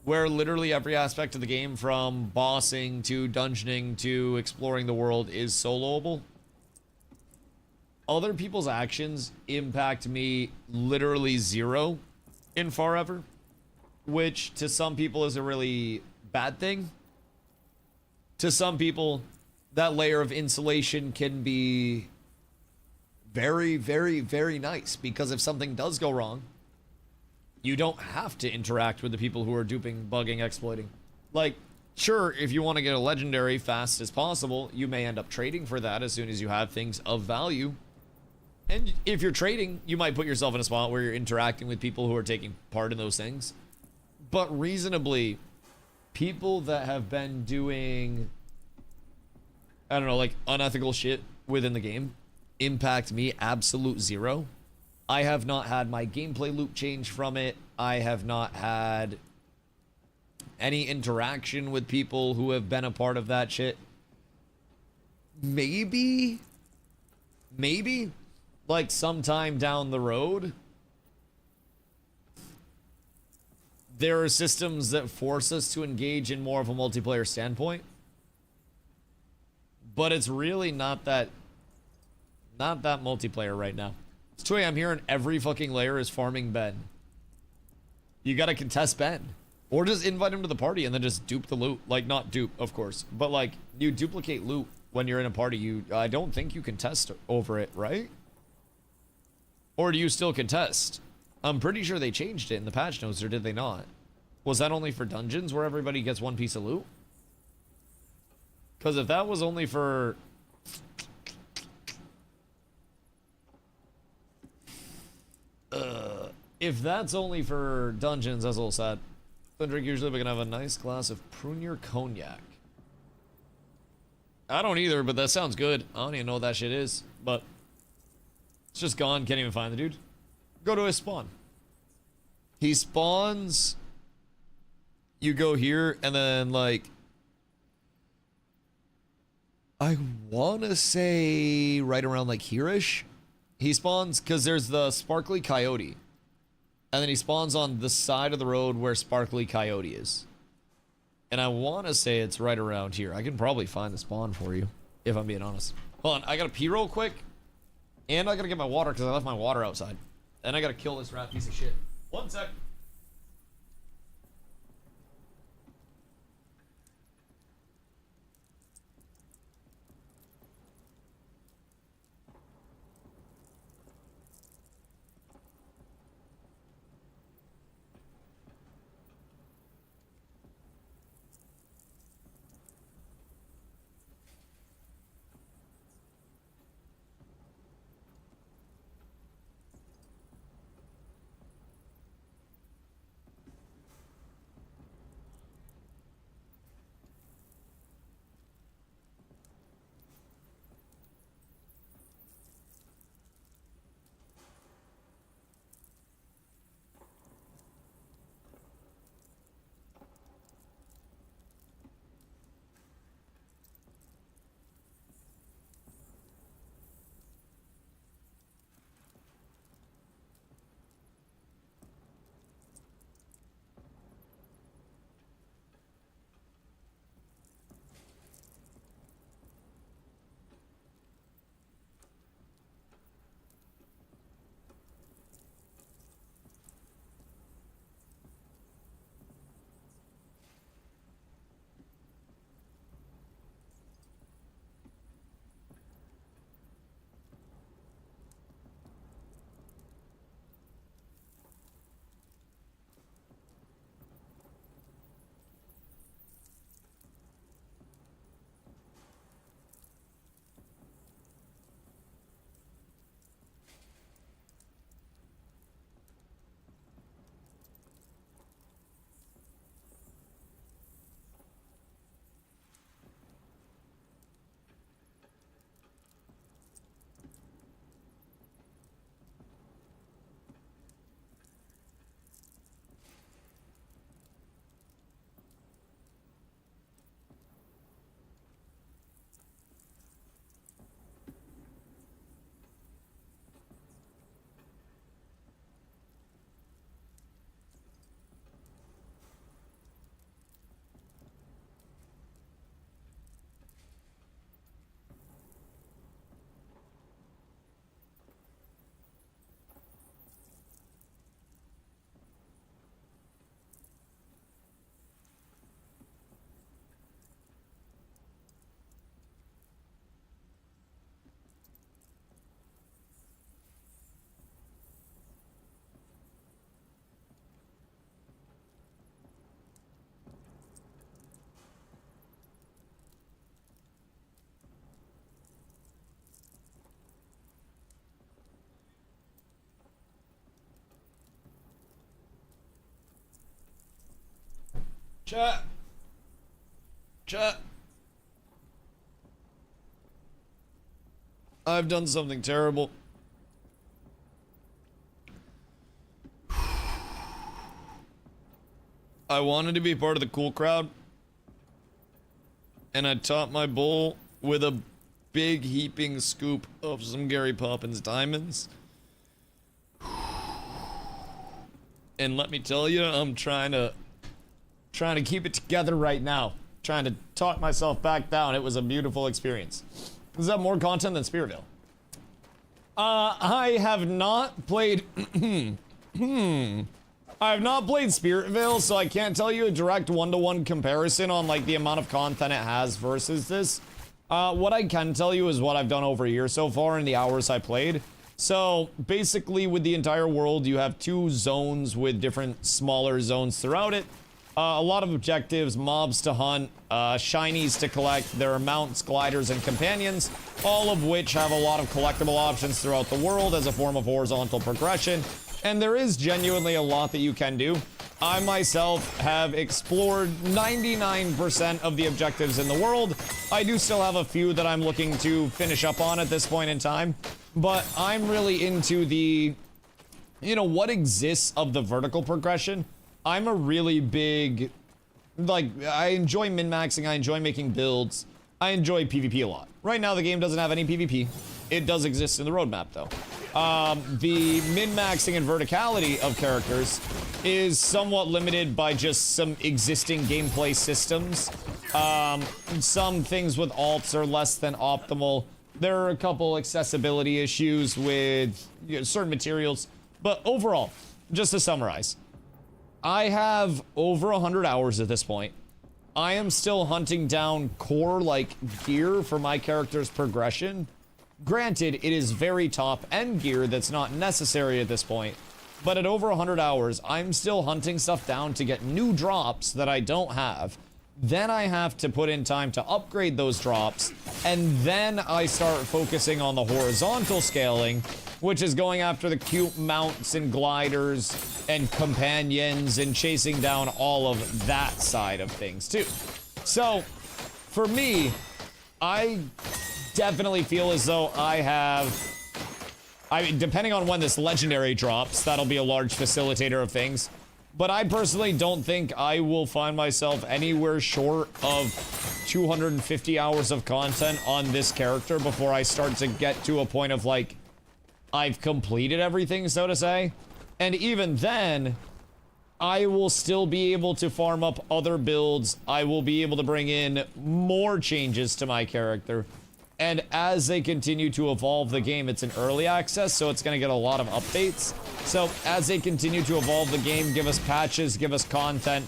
where literally every aspect of the game, from bossing to dungeoning to exploring the world, is soloable. Other people's actions impact me literally zero in FAREVER, which to some people is a really bad thing. To some people, that layer of insulation can be very, very, very nice, because if something does go wrong, you don't have to interact with the people who are duping, bugging, exploiting. Like, sure, if you want to get a legendary fast as possible, you may end up trading for that as soon as you have things of value. And if you're trading, you might put yourself in a spot where you're interacting with people who are taking part in those things. But reasonably, people that have been doing, I don't know, like unethical shit within the game impact me absolute zero. I have not had my gameplay loop change from it. I have not had any interaction with people who have been a part of that shit. Maybe, like sometime down the road, there are systems that force us to engage in more of a multiplayer standpoint. But it's really not that multiplayer right now. It's 2 a.m. here and every fucking layer is farming Ben. You gotta contest Ben. Or just invite him to the party and then just dupe the loot. Like, not dupe, of course. But like, you duplicate loot when you're in a party. I don't think you contest over it, right? Or do you still contest? I'm pretty sure they changed it in the patch notes, or did they not? Was that only for dungeons where everybody gets one piece of loot? Because if that was only for... if that's only for dungeons, that's a little sad. I drink usually, but can have a nice glass of Prunier Cognac. I don't either, but that sounds good. I don't even know what that shit is, but it's just gone. Can't even find the dude. Go to his spawn. He spawns. You go here, and then like, I want to say right around like here-ish. He spawns because there's the Sparkly Coyote. And then he spawns on the side of the road where Sparkly Coyote is. And I want to say it's right around here. I can probably find the spawn for you, if I'm being honest. Hold on, I gotta pee real quick. And I gotta get my water because I left my water outside. And I gotta kill this rat piece of shit. 1 sec. Chat. I've done something terrible. I wanted to be part of the cool crowd, and I topped my bowl with a big heaping scoop of some Gary Poppins diamonds. And let me tell you, I'm trying to keep it together right now. Trying to talk myself back down. It was a beautiful experience. Is that more content than Spirit Vale? I have not played... I have not played Spirit Vale, so I can't tell you a direct one-to-one comparison on, like, the amount of content it has versus this. What I can tell you is what I've done over here so far in the hours I played. So, basically, with the entire world, you have 2 zones with different smaller zones throughout it. A lot of objectives, mobs to hunt, shinies to collect. There are mounts, gliders, and companions, all of which have a lot of collectible options throughout the world as a form of horizontal progression. And there is genuinely a lot that you can do. I myself have explored 99% of the objectives in the world. I do still have a few that I'm looking to finish up on at this point in time. But I'm really into the, you know, what exists of the vertical progression. I'm a really big, like, I enjoy min-maxing, I enjoy making builds, I enjoy PvP a lot. Right now the game doesn't have any PvP. It does exist in the roadmap though. The min-maxing and verticality of characters is somewhat limited by just some existing gameplay systems. Some things with alts are less than optimal. There are a couple accessibility issues with, you know, certain materials, but overall, just to summarize, I have over 100 hours at this point. I am still hunting down core, like, gear for my character's progression. Granted, it is very top-end gear that's not necessary at this point, but at over 100 hours, I'm still hunting stuff down to get new drops that I don't have. Then I have to put in time to upgrade those drops, and then I start focusing on the horizontal scaling, which is going after the cute mounts and gliders and companions and chasing down all of that side of things too. So, for me, I definitely feel as though depending on when this legendary drops, that'll be a large facilitator of things. But I personally don't think I will find myself anywhere short of 250 hours of content on this character before I start to get to a point of, like, I've completed everything, so to say. And even then, I will still be able to farm up other builds. I will be able to bring in more changes to my character. And as they continue to evolve the game, it's in early access, so it's going to get a lot of updates. So as they continue to evolve the game, give us patches, give us content,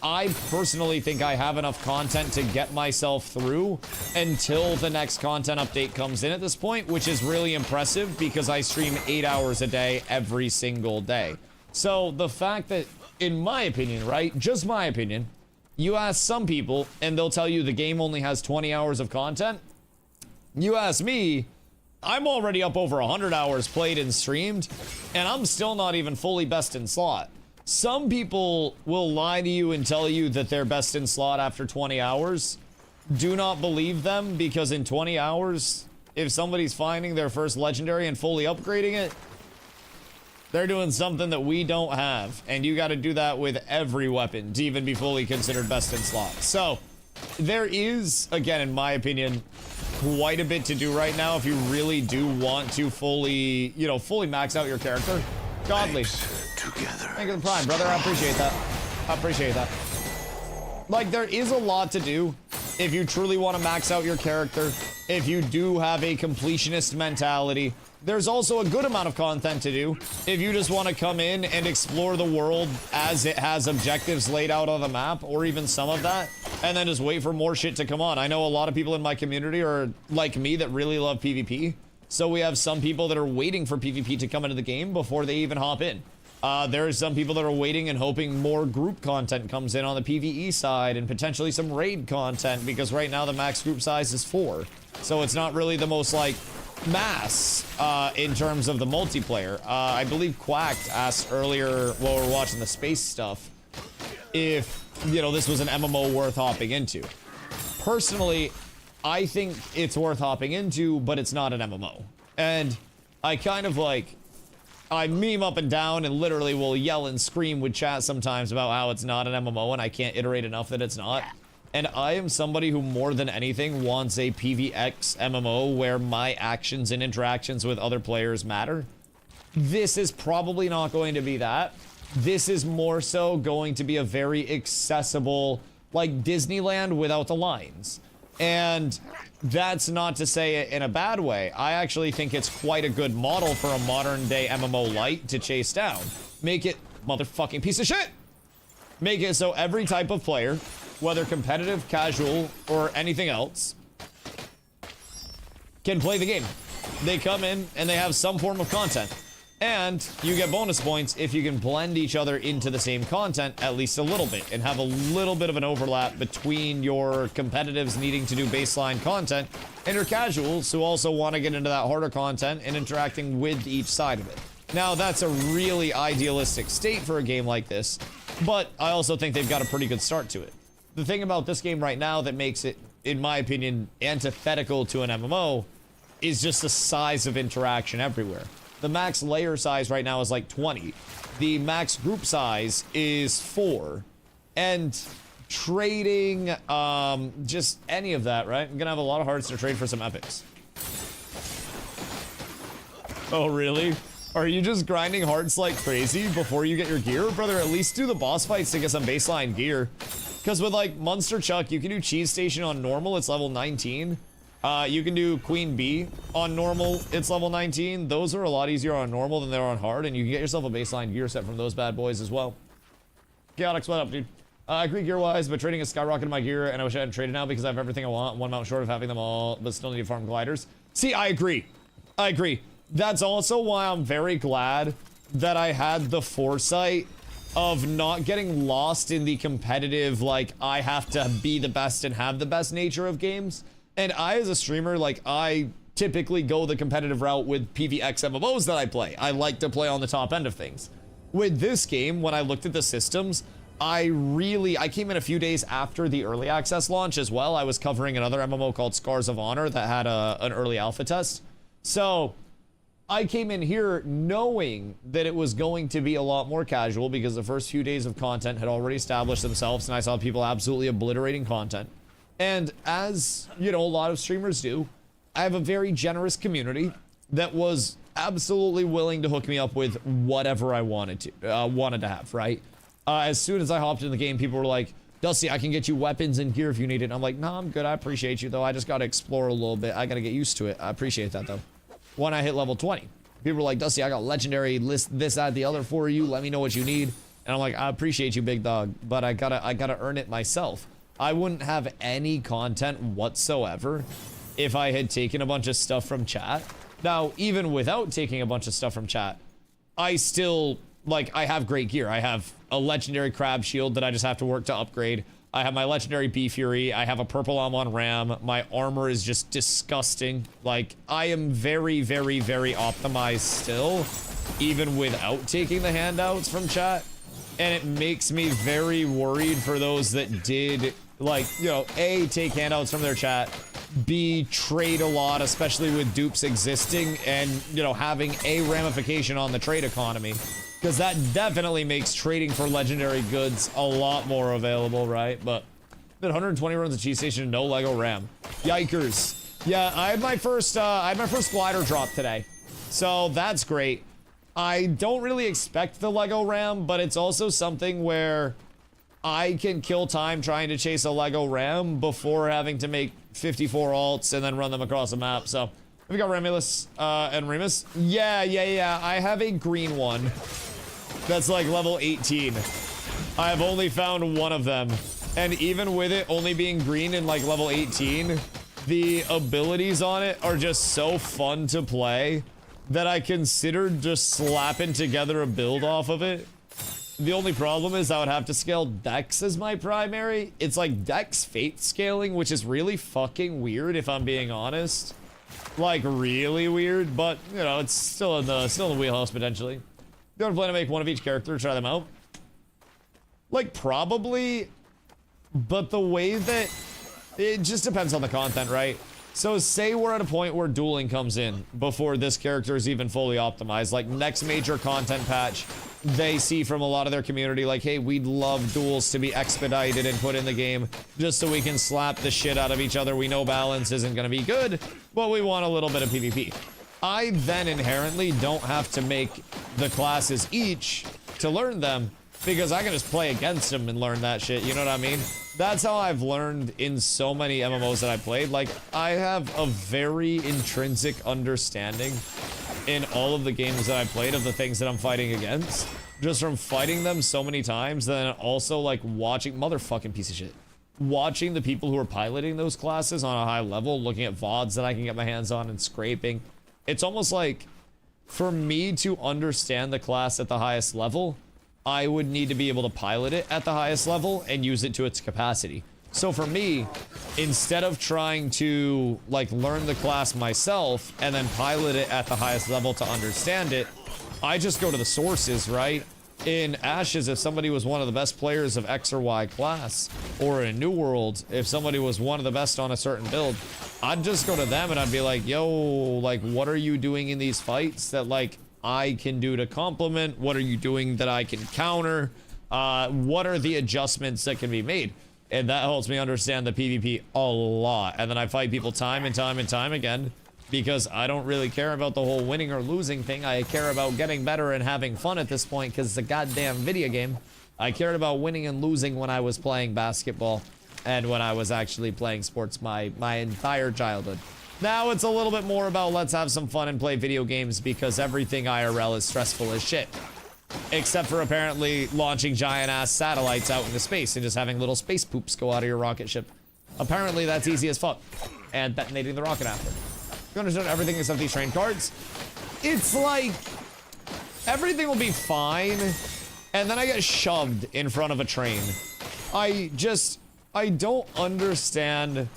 I personally think I have enough content to get myself through until the next content update comes in at this point, which is really impressive because I stream 8 hours a day every single day. So the fact that, in my opinion, right, just my opinion, you ask some people and they'll tell you the game only has 20 hours of content. You ask me, I'm already up over 100 hours played and streamed, and I'm still not even fully best in slot. Some people will lie to you and tell you that they're best in slot after 20 hours. Do not believe them, because in 20 hours, if somebody's finding their first legendary and fully upgrading it, they're doing something that we don't have, and you got to do that with every weapon to even be fully considered best in slot. So, there is, again, in my opinion, quite a bit to do right now if you really do want to fully, you know, fully max out your character. Godly. Together. Thank you for the prime, brother. I appreciate that. I appreciate that. Like, there is a lot to do if you truly want to max out your character, if you do have a completionist mentality. There's also a good amount of content to do if you just want to come in and explore the world as it has objectives laid out on the map, or even some of that, and then just wait for more shit to come on. I know a lot of people in my community are like me that really love PvP, so we have some people that are waiting for PvP to come into the game before they even hop in. There are some people that are waiting and hoping more group content comes in on the PvE side, and potentially some raid content, because right now the max group size is 4. So it's not really the most, like, mass in terms of the multiplayer. I believe Quacked asked earlier while we were watching the space stuff, if, you know, this was an MMO worth hopping into. Personally, I think it's worth hopping into, but it's not an MMO. And I kind of like, I meme up and down and literally will yell and scream with chat sometimes about how it's not an MMO and I can't iterate enough that it's not. And I am somebody who more than anything wants a PvX MMO where my actions and interactions with other players matter. This is probably not going to be that. This is more so going to be a very accessible, like Disneyland without the lines. And that's not to say it in a bad way. I actually think it's quite a good model for a modern day MMO light to chase down. Make it, motherfucking piece of shit! Make it so every type of player, whether competitive, casual, or anything else, can play the game. They come in and they have some form of content. And you get bonus points if you can blend each other into the same content at least a little bit and have a little bit of an overlap between your competitives needing to do baseline content and your casuals who also want to get into that harder content and interacting with each side of it. Now, that's a really idealistic state for a game like this, but I also think they've got a pretty good start to it. The thing about this game right now that makes it, in my opinion, antithetical to an MMO is just the size of interaction everywhere. The max layer size right now is like 20. The max group size is 4. And trading, just any of that, right? I'm gonna have a lot of hearts to trade for some epics. Oh, really? Are you just grinding hearts like crazy before you get your gear? Brother, at least do the boss fights to get some baseline gear. Because with like Monster Chuck, you can do Cheese Station on normal, it's level 19. You can do Queen Bee on normal, it's level 19. Those are a lot easier on normal than they are on hard, and you can get yourself a baseline gear set from those bad boys as well. Chaotix, what up, dude? I agree gear-wise, but trading has skyrocketed my gear, and I wish I hadn't traded now because I have everything I want, one mount short of having them all, but still need to farm gliders. See, I agree. I agree. That's also why I'm very glad that I had the foresight of not getting lost in the competitive, like, I have to be the best and have the best nature of games. And I, as a streamer, like, I typically go the competitive route with PvX MMOs that I play. I like to play on the top end of things. With this game, when I looked at the systems, I came in a few days after the early access launch as well. I was covering another MMO called Scars of Honor that had an early alpha test. So I came in here knowing that it was going to be a lot more casual because the first few days of content had already established themselves and I saw people absolutely obliterating content. And as, you know, a lot of streamers do, I have a very generous community that was absolutely willing to hook me up with whatever I wanted to have, right? As soon as I hopped in the game, people were like, Dusty, I can get you weapons and gear if you need it. And I'm like, no, I'm good. I appreciate you, though. I just got to explore a little bit. I got to get used to it. I appreciate that, though. When I hit level 20, people were like, Dusty, I got legendary list this, that, the other for you. Let me know what you need. And I'm like, I appreciate you, big dog, but I gotta earn it myself. I wouldn't have any content whatsoever if I had taken a bunch of stuff from chat. Now, even without taking a bunch of stuff from chat, I still, like, I have great gear. I have a legendary crab shield that I just have to work to upgrade. I have my legendary Bee Fury. I have a purple M1 Ram. My armor is just disgusting. Like, I am very, very, very optimized still, even without taking the handouts from chat. And it makes me very worried for those that did, like, you know, A, take handouts from their chat, B, trade a lot, especially with dupes existing and, you know, having a ramification on the trade economy. Because that definitely makes trading for legendary goods a lot more available, right? But 120 runs of Cheese Station, no Lego RAM. Yikers. Yeah, I had my first glider drop today. So that's great. I don't really expect the Lego RAM, but it's also something where I can kill time trying to chase a Lego RAM before having to make 54 alts and then run them across the map. So, have we got Romulus and Remus? Yeah. I have a green one that's like level 18. I have only found one of them. And even with it only being green and like level 18, the abilities on it are just so fun to play that I considered just slapping together a build off of it. The only problem is I would have to scale Dex as my primary. It's like Dex Fate scaling, which is really fucking weird if I'm being honest. Like really weird, but you know, it's still in the wheelhouse potentially. You want to plan to make one of each character, try them out? Like, probably, but the way that it just depends on the content, right? So say we're at a point where dueling comes in before this character is even fully optimized. Like, next major content patch, they see from a lot of their community, like, hey, we'd love duels to be expedited and put in the game just so we can slap the shit out of each other. We know balance isn't going to be good, but we want a little bit of PvP. I then inherently don't have to make the classes each to learn them, because I can just play against them and learn that shit, you know what I mean? That's how I've learned in so many MMOs that I played. Like, I have a very intrinsic understanding in all of the games that I played of the things that I'm fighting against. Just from fighting them so many times, then also, like, watching... Motherfucking piece of shit. Watching the people who are piloting those classes on a high level, looking at VODs that I can get my hands on and scraping. It's almost like, for me to understand the class at the highest level, I would need to be able to pilot it at the highest level and use it to its capacity. So for me, instead of trying to, like, learn the class myself and then pilot it at the highest level to understand it, I just go to the sources, right? In Ashes, if somebody was one of the best players of X or Y class, or in New World, if somebody was one of the best on a certain build, I'd just go to them and I'd be like, yo, like, what are you doing in these fights that, like, I can do to complement? What are you doing that I can counter? What are the adjustments that can be made? And that helps me understand the PvP a lot. And then I fight people time and time and time again, because I don't really care about the whole winning or losing thing. I care about getting better and having fun at this point, because it's a goddamn video game. I cared about winning and losing when I was playing basketball and when I was actually playing sports my entire childhood. Now it's a little bit more about let's have some fun and play video games, because everything IRL is stressful as shit. Except for apparently launching giant-ass satellites out into space and just having little space poops go out of your rocket ship. Apparently that's easy as fuck. And detonating the rocket after. You understand everything except these train cards? It's like, everything will be fine, and then I get shoved in front of a train. I don't understand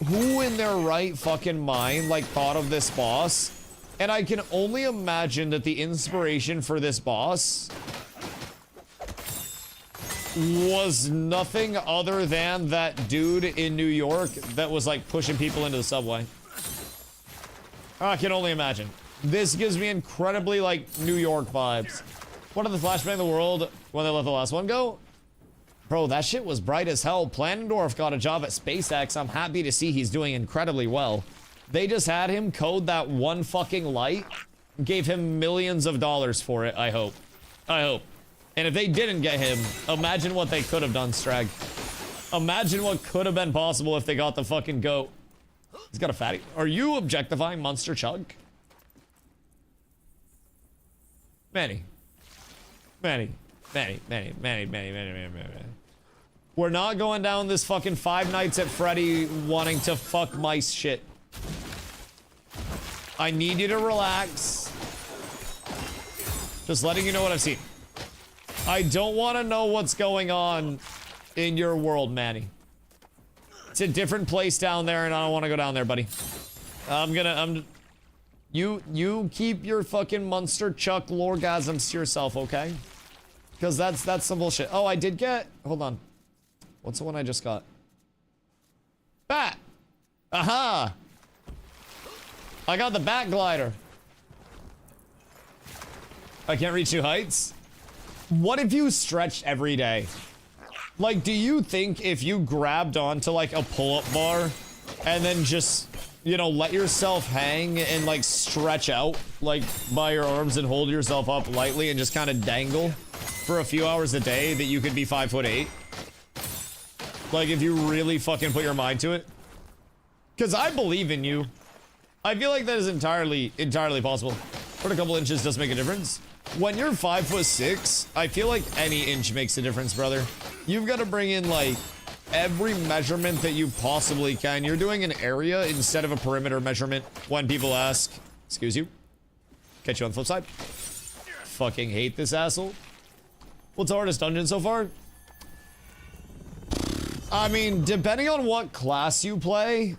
who in their right fucking mind, like, thought of this boss. And I can only imagine that the inspiration for this boss was nothing other than that dude in New York that was, like, pushing people into the subway. I can only imagine. This gives me incredibly, like, New York vibes. One of the flashbang in the world when they let the last one go. Bro, that shit was bright as hell. Planendorf got a job at SpaceX. I'm happy to see he's doing incredibly well. They just had him code that one fucking light. Gave him millions of dollars for it, I hope. I hope. And if they didn't get him, imagine what they could have done, Strag. Imagine what could have been possible if they got the fucking goat. He's got a fatty. Are you objectifying Monster Chug? Manny. We're not going down this fucking Five Nights at Freddy wanting to fuck mice shit. I need you to relax. Just letting you know what I've seen. I don't want to know what's going on in your world, Manny. It's a different place down there, and I don't want to go down there, buddy. You keep your fucking Monster Chuck lorgasms to yourself, okay? Because that's some bullshit. Oh, I did get... Hold on. What's the one I just got? Bat! Aha! I got the Bat Glider. I can't reach new heights? What if you stretched every day? Like, do you think if you grabbed onto, like, a pull-up bar and then just, you know, let yourself hang and, like, stretch out, like, by your arms and hold yourself up lightly and just kind of dangle for a few hours a day, that you could be 5'8"? Like, if you really fucking put your mind to it? Because I believe in you. I feel like that is entirely possible. But a couple inches does make a difference. When you're 5'6", I feel like any inch makes a difference, brother. You've got to bring in, like, every measurement that you possibly can. You're doing an area instead of a perimeter measurement when people ask. Excuse you. Catch you on the flip side. Fucking hate this asshole. What's the hardest dungeon so far? I mean, depending on what class you play,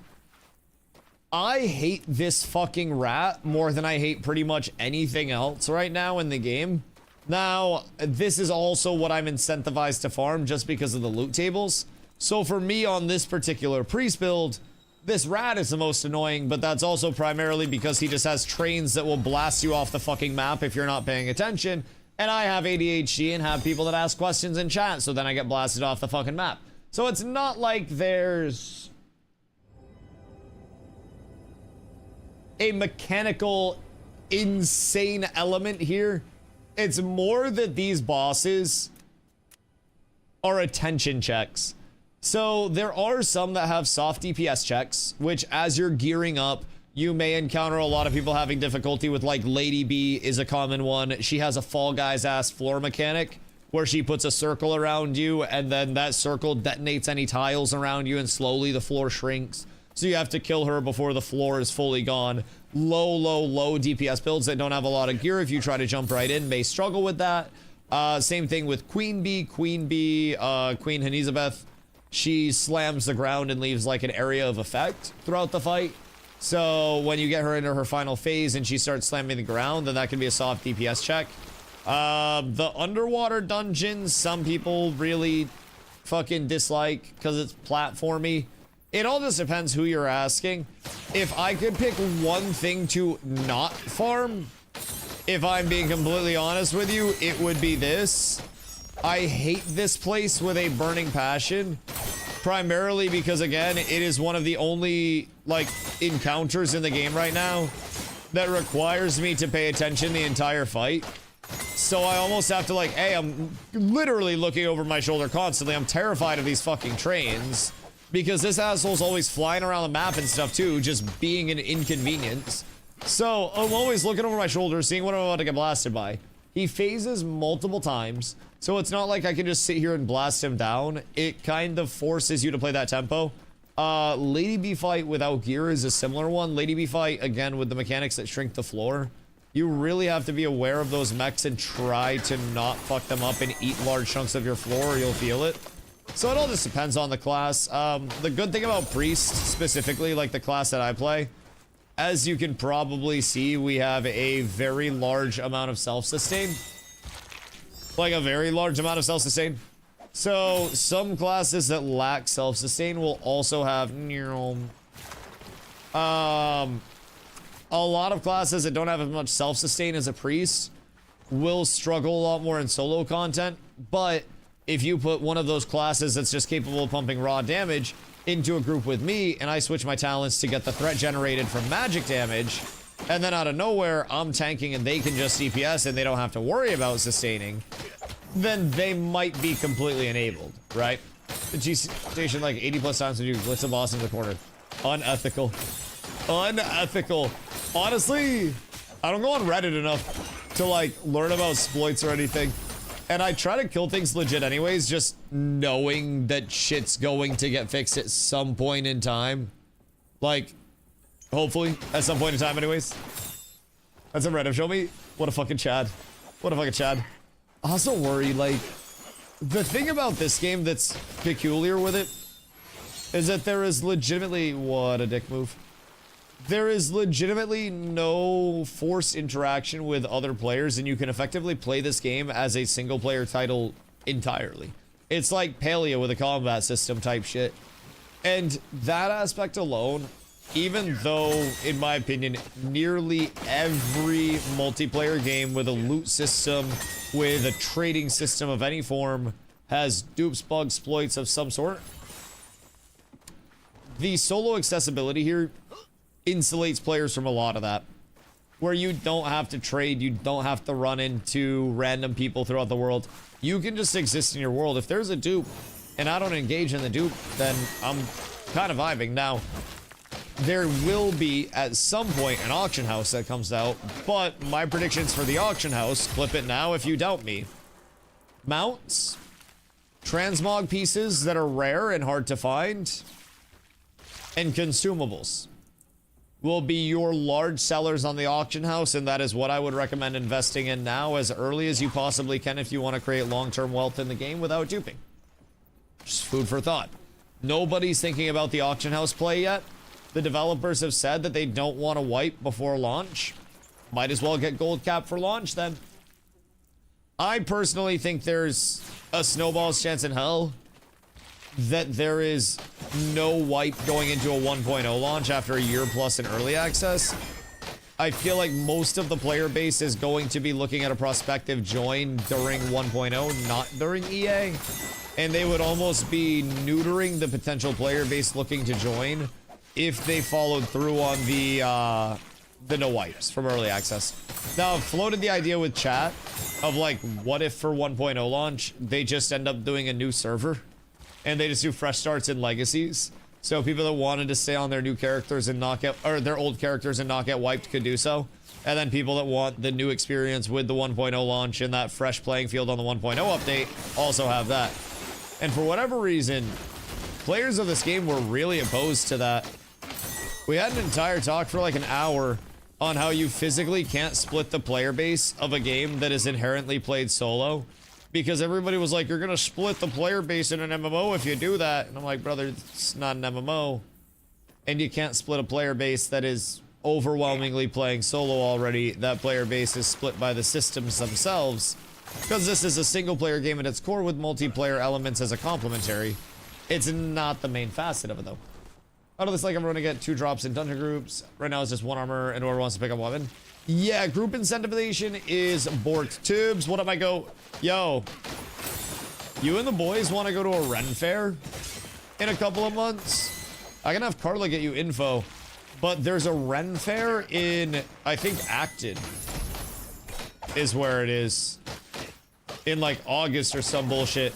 I hate this fucking rat more than I hate pretty much anything else right now in the game. Now, this is also what I'm incentivized to farm just because of the loot tables. So for me on this particular priest build, this rat is the most annoying, but that's also primarily because he just has trains that will blast you off the fucking map if you're not paying attention. And I have ADHD and have people that ask questions in chat, so then I get blasted off the fucking map. So it's not like there's a mechanical, insane element here. It's more that these bosses are attention checks. So there are some that have soft DPS checks, which as you're gearing up, you may encounter a lot of people having difficulty with, like Lady B is a common one. She has a Fall Guys ass floor mechanic where she puts a circle around you and then that circle detonates any tiles around you and slowly the floor shrinks. So you have to kill her before the floor is fully gone. Low DPS builds that don't have a lot of gear, if you try to jump right in, may struggle with that. Same thing with Queen Bee, Queen Hanizabeth. She slams the ground and leaves like an area of effect throughout the fight. So when you get her into her final phase and she starts slamming the ground, then that can be a soft DPS check. The underwater dungeons, some people really fucking dislike because it's platformy. It all just depends who you're asking. If I could pick one thing to not farm, if I'm being completely honest with you, it would be this. I hate this place with a burning passion, primarily because, again, it is one of the only, like, encounters in the game right now that requires me to pay attention the entire fight. So I almost have to, like, hey, I'm literally looking over my shoulder constantly. I'm terrified of these fucking trains. Because this asshole's always flying around the map and stuff too, just being an inconvenience. So I'm always looking over my shoulder, seeing what I'm about to get blasted by. He phases multiple times, so it's not like I can just sit here and blast him down. It kind of forces you to play that tempo. Lady B fight without gear is a similar one. Lady B fight, again, with the mechanics that shrink the floor. You really have to be aware of those mechs and try to not fuck them up and eat large chunks of your floor or you'll feel it. So it all just depends on the class. The good thing about Priest, specifically, like the class that I play, as you can probably see, we have a very large amount of self-sustain. Like a very large amount of self-sustain. So some classes that lack self-sustain will also have a lot of classes that don't have as much self-sustain as a Priest will struggle a lot more in solo content, but if you put one of those classes that's just capable of pumping raw damage into a group with me, and I switch my talents to get the threat generated from magic damage, and then out of nowhere, I'm tanking and they can just CPS and they don't have to worry about sustaining, then they might be completely enabled, right? The G station like 80 plus times to do glitz a boss in the corner. Unethical. Unethical. Honestly, I don't go on Reddit enough to like learn about exploits or anything. And I try to kill things legit anyways, just knowing that shit's going to get fixed at some point in time. Like, hopefully, at some point in time anyways. That's a Reddit. Show me. What a fucking Chad. What a fucking Chad. Also worry, like, the thing about this game that's peculiar with it is that there is legitimately... What a dick move. There is legitimately no forced interaction with other players, and you can effectively play this game as a single-player title entirely. It's like Paleo with a combat system type shit. And that aspect alone, even though, in my opinion, nearly every multiplayer game with a loot system, with a trading system of any form, has dupes, bugs, exploits of some sort, the solo accessibility here insulates players from a lot of that. Where you don't have to trade, you don't have to run into random people throughout the world. You can just exist in your world. If there's a dupe and I don't engage in the dupe, then I'm kind of vibing. Now, there will be at some point an auction house that comes out, but my predictions for the auction house, flip it now if you doubt me. Mounts, transmog pieces that are rare and hard to find, and consumables will be your large sellers on the auction house, and that is what I would recommend investing in now as early as you possibly can if you want to create long-term wealth in the game without duping. Just food for thought. Nobody's thinking about the auction house play yet. The developers have said that they don't want to wipe before launch. Might as well get gold cap for launch then. I personally think there's a snowball's chance in hell that there is no wipe going into a 1.0 launch after a year plus in early access. I feel like most of the player base is going to be looking at a prospective join during 1.0, not during EA. And they would almost be neutering the potential player base looking to join if they followed through on the no wipes from early access. Now, I've floated the idea with chat of like, what if for 1.0 launch, they just end up doing a new server and they just do fresh starts and legacies. So people that wanted to stay on their new characters and not get, or their old characters and not get wiped could do so. And then people that want the new experience with the 1.0 launch and that fresh playing field on the 1.0 update also have that. And for whatever reason, players of this game were really opposed to that. We had an entire talk for like an hour on how you physically can't split the player base of a game that is inherently played solo. Because everybody was like, you're going to split the player base in an MMO if you do that. And I'm like, brother, it's not an MMO. And you can't split a player base that is overwhelmingly playing solo already. That player base is split by the systems themselves. Because this is a single player game at its core with multiplayer elements as a complementary. It's not the main facet of it though. Out of this, like, everyone to get 2 drops in dungeon groups. Right now it's just 1 armor and whoever wants to pick up weapon. Yeah, group incentivization is borked. Tubes, what up, I go? Yo, you and the boys want to go to a Renfair in a couple of months? I can have Carla get you info, but there's a Renfair in, I think, Acton is where it is. In like August or some bullshit.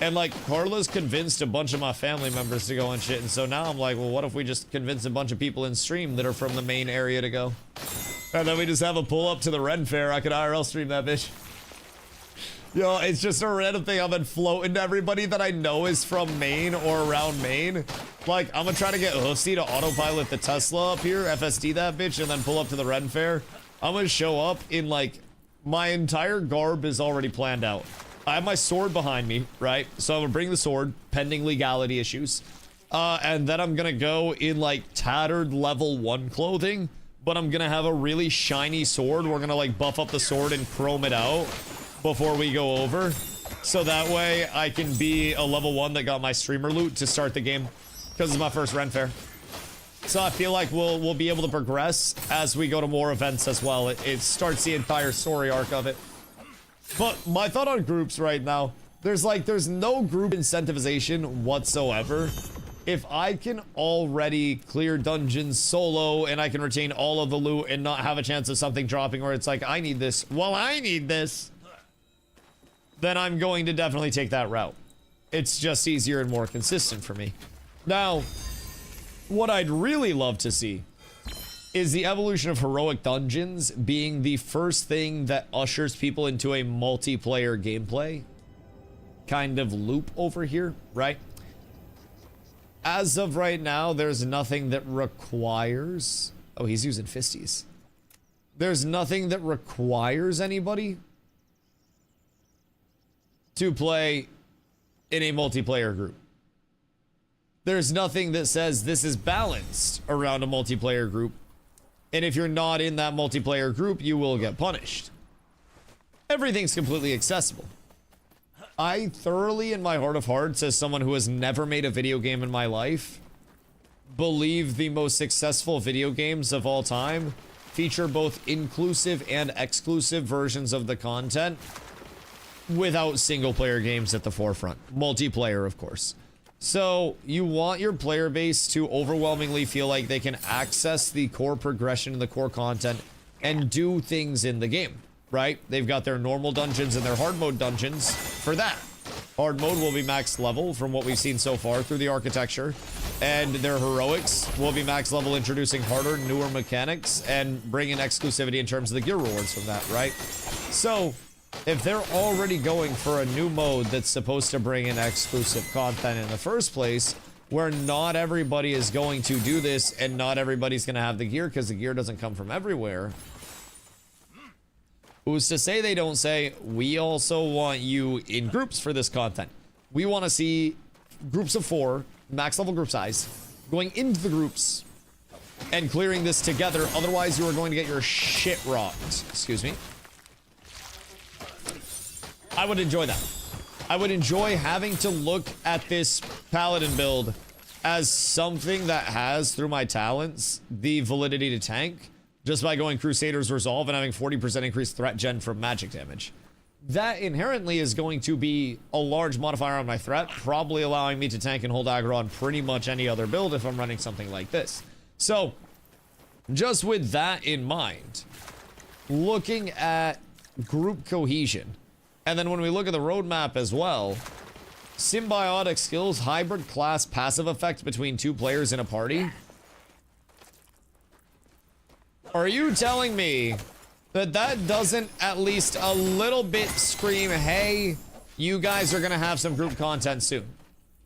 And like Carla's convinced a bunch of my family members to go and shit. And so now I'm like, well, what if we just convince a bunch of people in stream that are from the main area to go? And then we just have a pull up to the Renfair. I could IRL stream that bitch. Yo, it's just a random thing I've been floating to everybody that I know is from Maine or around Maine. Like, I'm gonna try to get Hoofsy to autopilot the Tesla up here, FSD that bitch, and then pull up to the Renfair. I'm gonna show up in like, my entire garb is already planned out. I have my sword behind me, right? So I'm gonna bring the sword, pending legality issues. And then I'm gonna go in like tattered level 1 clothing, but I'm gonna have a really shiny sword. We're gonna like buff up the sword and chrome it out before we go over. So that way I can be a level 1 that got my streamer loot to start the game. Because it's my first Renfair. So I feel like we'll be able to progress as we go to more events as well. It starts the entire story arc of it. But my thought on groups right now, there's no group incentivization whatsoever. If I can already clear dungeons solo and I can retain all of the loot and not have a chance of something dropping where it's like, I need this, well, I need this, then I'm going to definitely take that route. It's just easier and more consistent for me. Now, what I'd really love to see is the evolution of heroic dungeons being the first thing that ushers people into a multiplayer gameplay kind of loop over here, right? As of right now, there's nothing that requires... Oh, he's using fisties. There's nothing that requires anybody to play in a multiplayer group. There's nothing that says this is balanced around a multiplayer group. And if you're not in that multiplayer group, you will get punished. Everything's completely accessible. I thoroughly, in my heart of hearts, as someone who has never made a video game in my life, believe the most successful video games of all time feature both inclusive and exclusive versions of the content without single-player games at the forefront. Multiplayer, of course. So, you want your player base to overwhelmingly feel like they can access the core progression and the core content and do things in the game, right? They've got their normal dungeons and their hard mode dungeons for that. Hard mode will be max level from what we've seen so far through the architecture, and their heroics will be max level, introducing harder, newer mechanics and bringing exclusivity in terms of the gear rewards from that, right? So, if they're already going for a new mode that's supposed to bring in exclusive content in the first place, where not everybody is going to do this and not everybody's going to have the gear because the gear doesn't come from everywhere, who's to say they don't say, we also want you in groups for this content. We want to see groups of 4, max level group size, going into the groups and clearing this together. Otherwise, you are going to get your shit rocked. Excuse me. I would enjoy that. I would enjoy having to look at this paladin build as something that has, through my talents, the validity to tank, just by going Crusader's Resolve and having 40% increased threat gen from magic damage. That inherently is going to be a large modifier on my threat, probably allowing me to tank and hold aggro on pretty much any other build if I'm running something like this. So, just with that in mind, looking at group cohesion, and then when we look at the roadmap as well, symbiotic skills, hybrid class passive effect between two players in a party. Are you telling me that that doesn't at least a little bit scream, hey, you guys are gonna have some group content soon?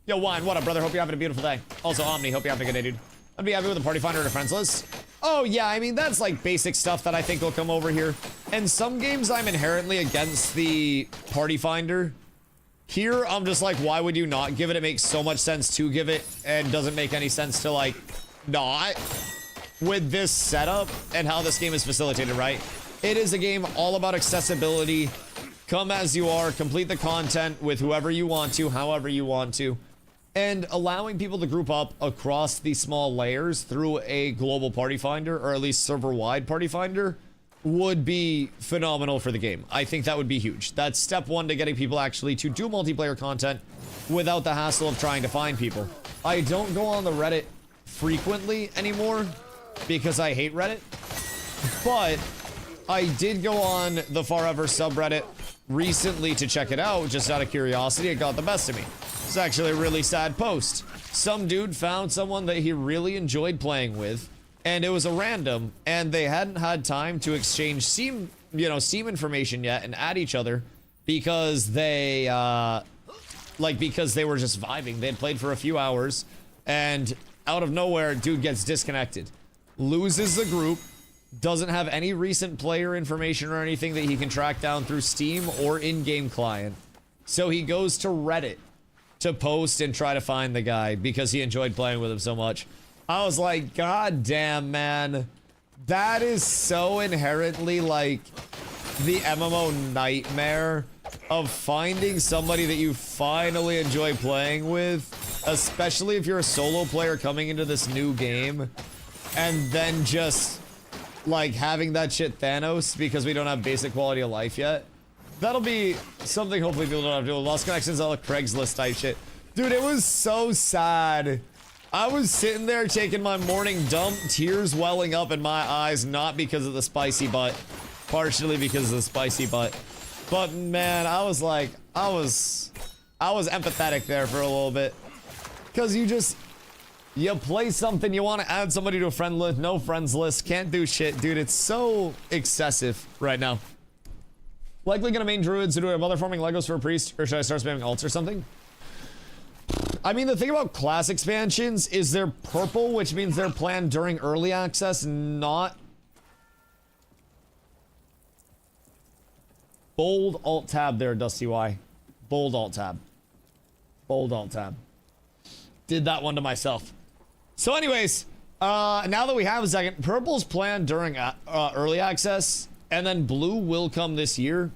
Yo, Wine, what up, brother? Hope you're having a beautiful day. Also, Omni, hope you're having a good day, dude. I'd be happy with a party finder and a friends list. Oh, yeah, I mean, that's like basic stuff that I think will come over here. And some games I'm inherently against the party finder. Here, I'm just like, why would you not give it? It makes so much sense to give it and doesn't make any sense to, like, not. With this setup and how this game is facilitated, right? It is a game all about accessibility. Come as you are, complete the content with whoever you want to, however you want to. And allowing people to group up across the small layers through a global party finder, or at least server-wide party finder, would be phenomenal for the game. I think that would be huge. That's step one to getting people actually to do multiplayer content without the hassle of trying to find people. I don't go on the Reddit frequently anymore because I hate Reddit, but I did go on the FAREVER subreddit recently to check it out, just out of curiosity. It got the best of me. It's actually a really sad post. Some dude found someone that he really enjoyed playing with, and it was a random, and they hadn't had time to exchange Steam information yet and add each other because they, because they were just vibing. They had played for a few hours, and out of nowhere, dude gets disconnected, loses the group, doesn't have any recent player information or anything that he can track down through Steam or in-game client. So he goes to Reddit to post and try to find the guy because he enjoyed playing with him so much. I was like, God damn, man. That is so inherently like the MMO nightmare of finding somebody that you finally enjoy playing with, especially if you're a solo player coming into this new game, and then just like having that shit Thanos because we don't have basic quality of life yet. That'll be something hopefully people don't have to do. Lost connections, all the Craigslist type shit. Dude, it was so sad. I was sitting there taking my morning dump, tears welling up in my eyes, not because of the spicy butt, partially because of the spicy butt. But man, I was like, I was empathetic there for a little bit. Cause you play something, you want to add somebody to a friend list, no friends list, can't do shit. Dude, it's so excessive right now. Likely gonna main druids, so do I have other farming Legos for a priest, or should I start spamming alts or something? I mean, the thing about class expansions is they're purple, which means they're planned during early access, not... Bold alt tab there, DustyWhy. Bold alt tab. Bold alt tab. Did that one to myself. So anyways, now that we have a second, purple's planned during early access, and then blue will come this year.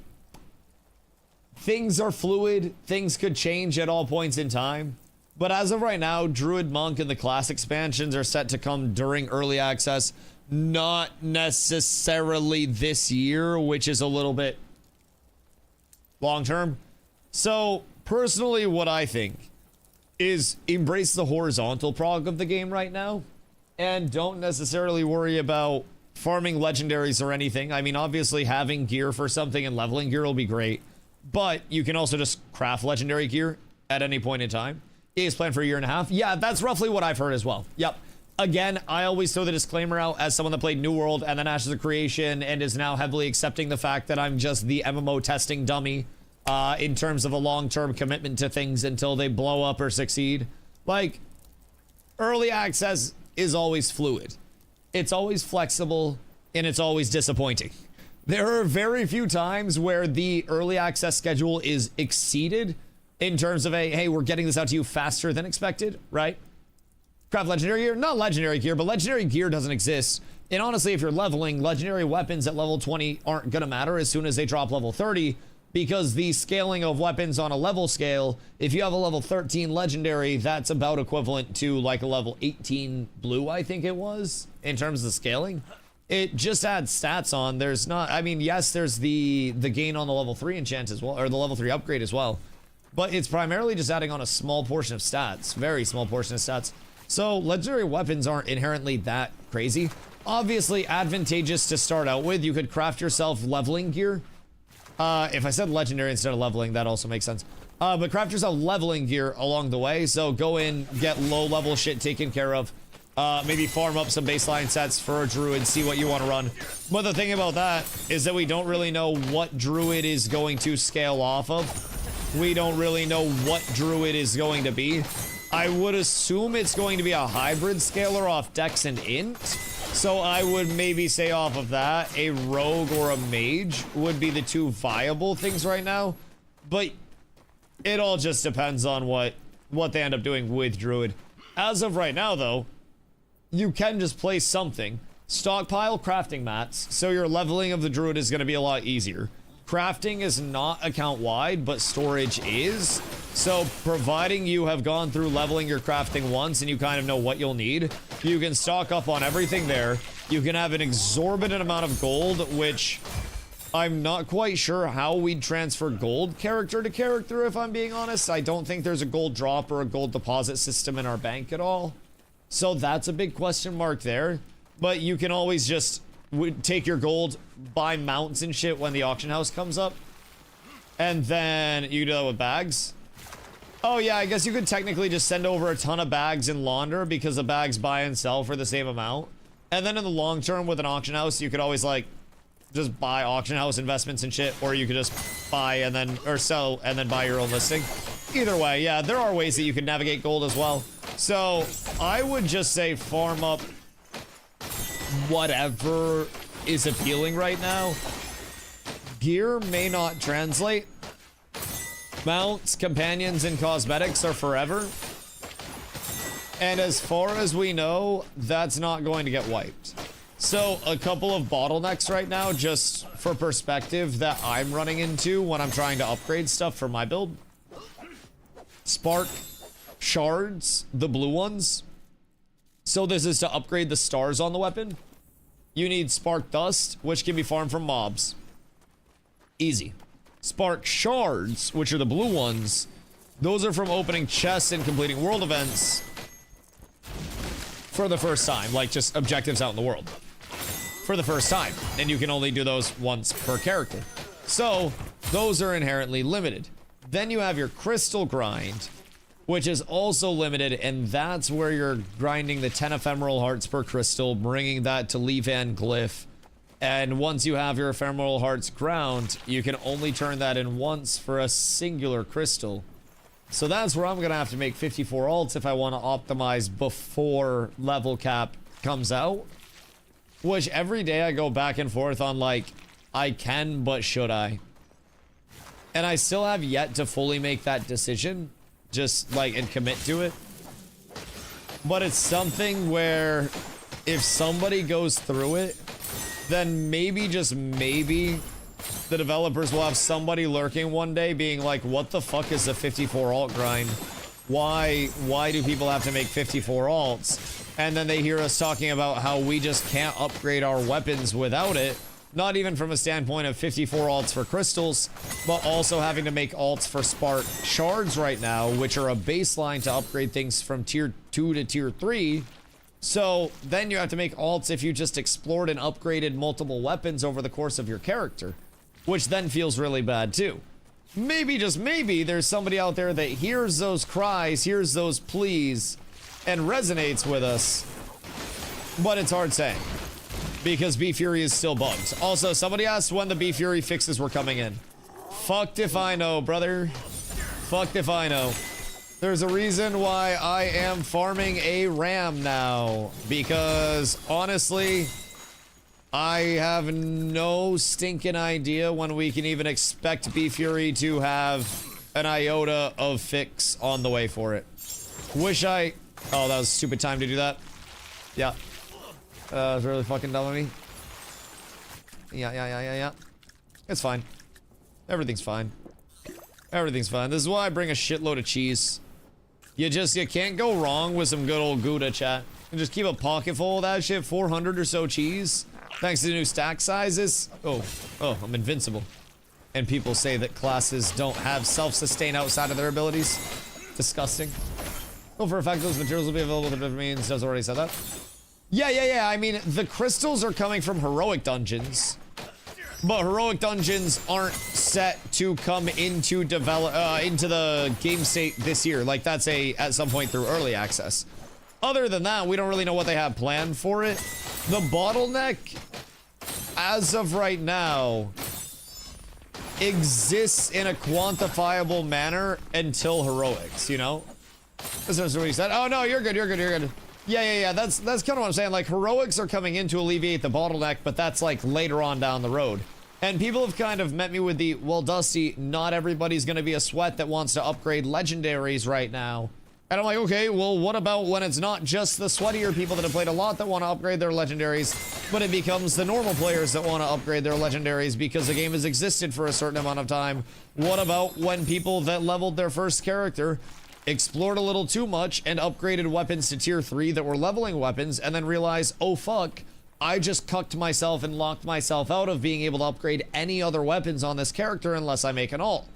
Things are fluid. Things could change at all points in time. But as of right now, Druid Monk and the class expansions are set to come during early access. Not necessarily this year, which is a little bit long term. So personally, what I think is embrace the horizontal prog of the game right now. And don't necessarily worry about farming legendaries or anything. I mean, obviously having gear for something and leveling gear will be great, but you can also just craft legendary gear at any point in time. EA's planned for a year and a half. Yeah, that's roughly what I've heard as well. Yep. Again, I always throw the disclaimer out as someone that played New World and then Ashes of Creation and is now heavily accepting the fact that I'm just the MMO testing dummy in terms of a long-term commitment to things until they blow up or succeed. Like, early access is always fluid. It's always flexible, and it's always disappointing. There are very few times where the early access schedule is exceeded in terms of a, hey, we're getting this out to you faster than expected, right? Craft legendary gear? Not legendary gear, but legendary gear doesn't exist. And honestly, if you're leveling, legendary weapons at level 20 aren't gonna matter as soon as they drop level 30. because the scaling of weapons on a level scale, if you have a level 13 legendary, that's about equivalent to like a level 18 blue, I think it was, in terms of scaling. It just adds stats on. There's not, I mean, yes, there's the gain on the level 3 enchant as well, or the level 3 upgrade as well, but it's primarily just adding on a small portion of stats, very small portion of stats. So legendary weapons aren't inherently that crazy. Obviously advantageous to start out with. You could craft yourself leveling gear. If I said legendary instead of leveling, that also makes sense. But craft yourself leveling gear along the way. So go in, get low level shit taken care of. Maybe farm up some baseline sets for a druid, see what you want to run. But the thing about that is that we don't really know what druid is going to scale off of. We don't really know what druid is going to be. I would assume it's going to be a hybrid scaler off Dex and Int. So I would maybe say off of that, a rogue or a mage would be the two viable things right now. But it all just depends on what they end up doing with druid. As of right now, though, you can just place something. Stockpile crafting mats, so your leveling of the druid is going to be a lot easier. Crafting is not account-wide, but storage is. So providing you have gone through leveling your crafting once and you kind of know what you'll need, you can stock up on everything there. You can have an exorbitant amount of gold, which I'm not quite sure how we'd transfer gold character to character, if I'm being honest. I don't think there's a gold drop or a gold deposit system in our bank at all. So that's a big question mark there. But you can always just take your gold, buy mounts and shit when the auction house comes up. And then you do that with bags. Oh yeah, I guess you could technically just send over a ton of bags and launder because the bags buy and sell for the same amount. And then in the long term with an auction house, you could always like just buy auction house investments and shit, or you could just buy and then, or sell and then buy your own listing. Either way, yeah, there are ways that you can navigate gold as well. So I would just say farm up whatever is appealing right now. Gear may not translate. Mounts, companions, and cosmetics are forever. And as far as we know, that's not going to get wiped. So a couple of bottlenecks right now, just for perspective, that I'm running into when I'm trying to upgrade stuff for my build. Spark shards, the blue ones. So this is to upgrade the stars on the weapon. You need spark dust, which can be farmed from mobs. Easy. Spark shards, which are the blue ones, those are from opening chests and completing world events for the first time, like just objectives out in the world for the first time, and you can only do those once per character. So those are inherently limited. Then you have your crystal grind, which is also limited, and that's where you're grinding the 10 ephemeral hearts per crystal, bringing that to Levan Glyph. And once you have your ephemeral hearts ground, you can only turn that in once for a singular crystal. So that's where I'm going to have to make 54 alts if I want to optimize before level cap comes out. Which every day I go back and forth on like, I can, but should I? And I still have yet to fully make that decision, just like, and commit to it. But it's something where if somebody goes through it, then maybe, just maybe, the developers will have somebody lurking one day being like, what the fuck is a 54 alt grind? Why do people have to make 54 alts? And then they hear us talking about how we just can't upgrade our weapons without it. Not even from a standpoint of 54 alts for crystals, but also having to make alts for spark shards right now, which are a baseline to upgrade things from tier 2 to tier 3. So then you have to make alts if you just explored and upgraded multiple weapons over the course of your character, which then feels really bad too. Maybe, just maybe, there's somebody out there that hears those cries, hears those pleas, and resonates with us, but it's hard saying, because B Fury is still bugged. Also, somebody asked when the B Fury fixes were coming in. Fucked if I know, brother. Fucked if I know. There's a reason why I am farming a ram now, because honestly, I have no stinking idea when we can even expect B Fury to have an iota of fix on the way for it. Wish I... Oh, that was a stupid time to do that. Yeah. That was really fucking dumb of me. Yeah. It's fine. Everything's fine. Everything's fine. This is why I bring a shitload of cheese. You can't go wrong with some good old Gouda, chat. You just keep a pocket full of that shit, 400 or so cheese. Thanks to the new stack sizes. Oh, I'm invincible. And people say that classes don't have self-sustain outside of their abilities. Disgusting. Oh, for a fact those materials will be available to different means. Does already said that? Yeah. I mean, the crystals are coming from heroic dungeons. But heroic dungeons aren't set to come into into the game state this year. Like, that's at some point through early access. Other than that, we don't really know what they have planned for it. The bottleneck, as of right now, exists in a quantifiable manner until heroics, you know? That's what he said. Oh, no, you're good. Yeah. That's kind of what I'm saying. Like, heroics are coming in to alleviate the bottleneck, but that's, like, later on down the road. And people have kind of met me with the, well, Dusty, not everybody's going to be a sweat that wants to upgrade legendaries right now. And I'm like, okay, well, what about when it's not just the sweatier people that have played a lot that want to upgrade their legendaries, but it becomes the normal players that want to upgrade their legendaries because the game has existed for a certain amount of time? What about when people that leveled their first character explored a little too much and upgraded weapons to tier 3 that were leveling weapons and then realized, oh fuck, I just cucked myself and locked myself out of being able to upgrade any other weapons on this character unless I make an alt?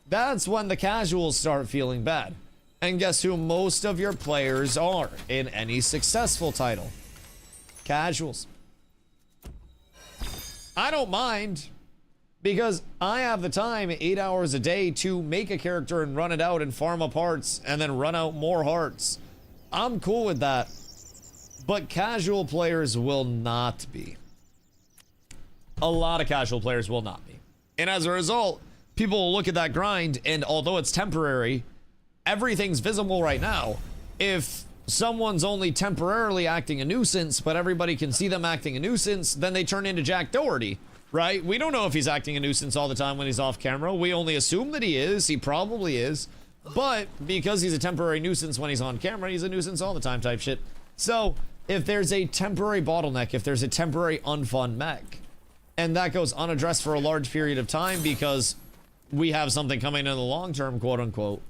That's when the casuals start feeling bad. And guess who most of your players are in any successful title? Casuals. I don't mind, because I have the time 8 hours a day to make a character and run it out and farm up hearts and then run out more hearts. I'm cool with that. But casual players will not be. A lot of casual players will not be. And as a result, people will look at that grind, and although it's temporary, everything's visible right now. If someone's only temporarily acting a nuisance, but everybody can see them acting a nuisance, then they turn into Jack Doherty, right? We don't know if he's acting a nuisance all the time when he's off camera. We only assume that he is. He probably is. But because he's a temporary nuisance when he's on camera, he's a nuisance all the time type shit. So if there's a temporary bottleneck, if there's a temporary unfun mech, and that goes unaddressed for a large period of time because we have something coming in the long term, quote unquote,